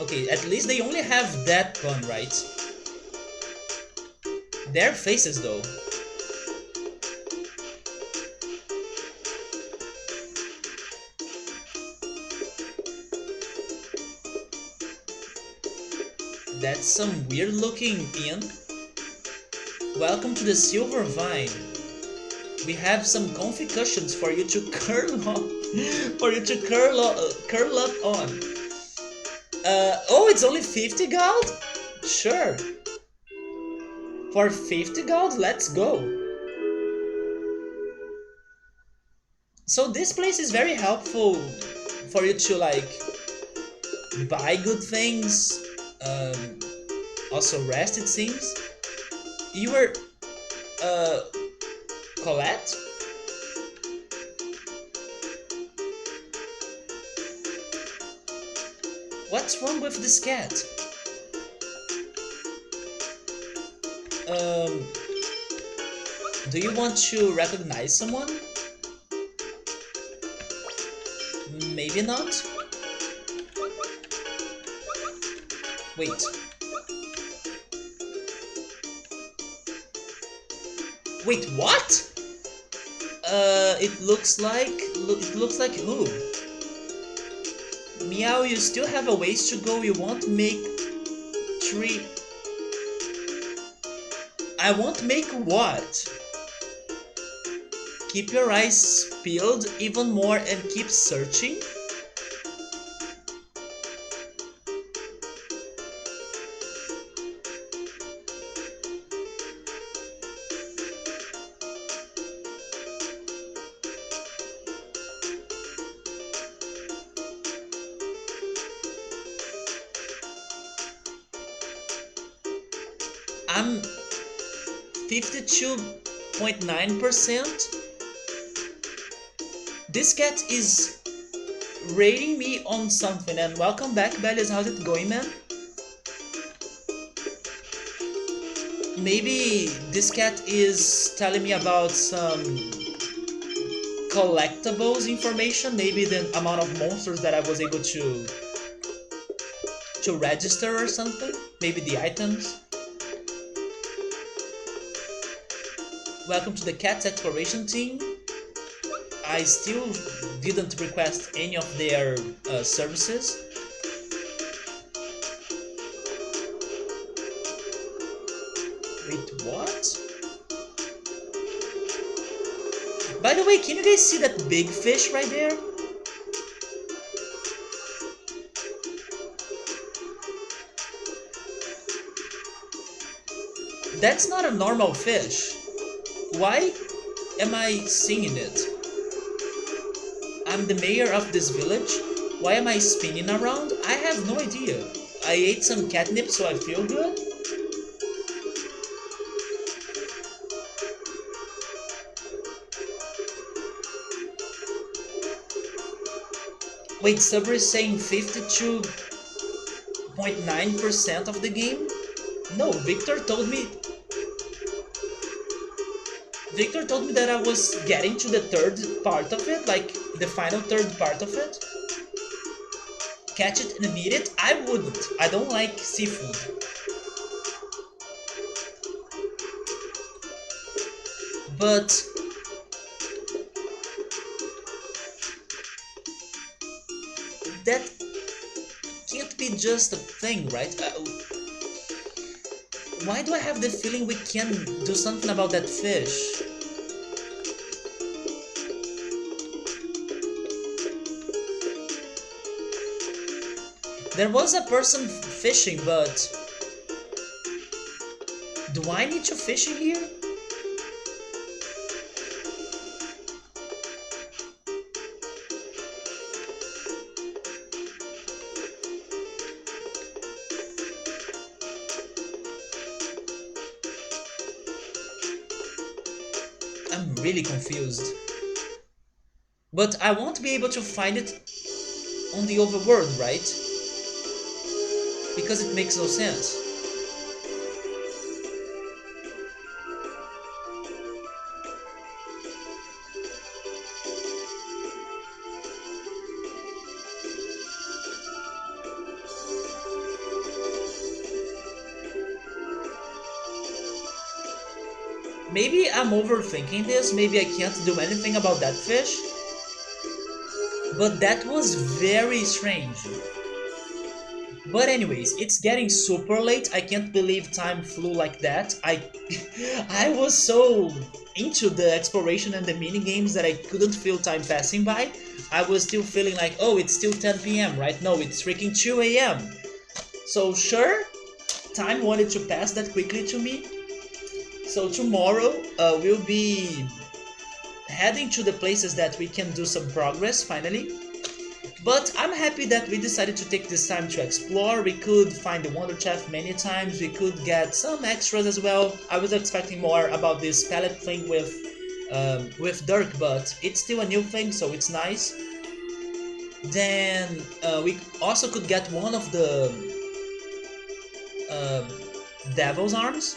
Okay, at least they only have that pun, right? Their faces, though. That's some weird looking inn. Welcome to the Silver Vine. We have some comfy cushions for you to curl up, curl up on. Oh, it's only 50 gold? Sure. For 50 gold, let's go. So this place is very helpful for you to like buy good things, also rest it seems. You were Colette? What's wrong with this cat? Um, do you want to recognize someone? Maybe not? Wait. Wait, what? It looks like who? Meow, you still have a ways to go. You won't make three. I won't make what? Keep your eyes peeled even more and keep searching? I'm 52.9%. This cat is rating me on something. And welcome back, Bellies. How's it going, man? Maybe this cat is telling me about some collectibles information. Maybe the amount of monsters that I was able to register or something. Maybe the items. Welcome to the Cat's Exploration team. I still didn't request any of their services. Wait, what? By the way, can you guys see that big fish right there? That's not a normal fish. Why am I seeing it? I'm the mayor of this village. Why am I spinning around? I have no idea. I ate some catnip so I feel good. Wait, Sabri is saying 52.9% of the game? No, Victor told me that I was getting to the third part of it, like the final third part of it. Catch it and eat it? I wouldn't. I don't like seafood. But that can't be just a thing, right? Why do I have the feeling we can do something about that fish? There was a person fishing, but do I need to fish in here? I'm really confused. But I won't be able to find it on the overworld, right? Because it makes no sense. Maybe I'm overthinking this, maybe I can't do anything about that fish. But that was very strange. But anyways, it's getting super late. I can't believe time flew like that. I was so into the exploration and the mini games that I couldn't feel time passing by. I was still feeling like, oh, it's still 10 p.m, right? No, it's freaking 2 a.m. So sure, time wanted to pass that quickly to me. So tomorrow we'll be heading to the places that we can do some progress finally. But I'm happy that we decided to take this time to explore. We could find the Wonder Chef many times, we could get some extras as well. I was expecting more about this palette thing with Dirk, but it's still a new thing, so it's nice. Then we also could get one of the uh, Devil's Arms.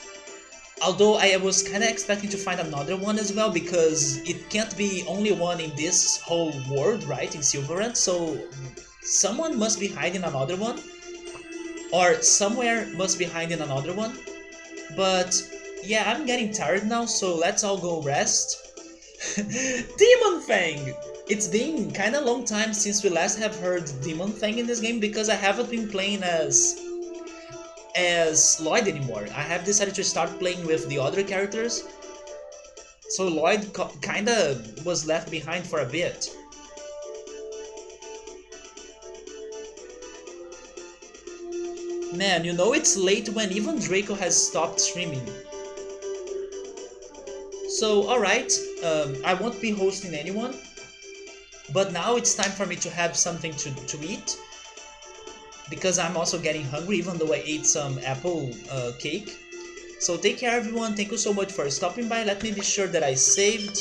Although I was kinda expecting to find another one as well, because it can't be only one in this whole world, right, in Silverant, so someone must be hiding another one, or somewhere must be hiding another one. But yeah, I'm getting tired now, so let's all go rest. Demon Fang! It's been kinda long time since we last have heard Demon Fang in this game, because I haven't been playing as Lloyd anymore. I have decided to start playing with the other characters, so Lloyd kinda was left behind for a bit. Man, you know it's late when even Draco has stopped streaming. So alright, I won't be hosting anyone, but now it's time for me to have something to eat, because I'm also getting hungry even though I ate some apple cake. So take care everyone, thank you so much for stopping by. Let me be sure that I saved.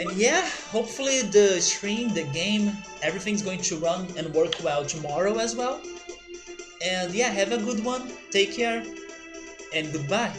And yeah, hopefully the stream, the game, everything's going to run and work well tomorrow as well. And yeah, have a good one, take care, and goodbye.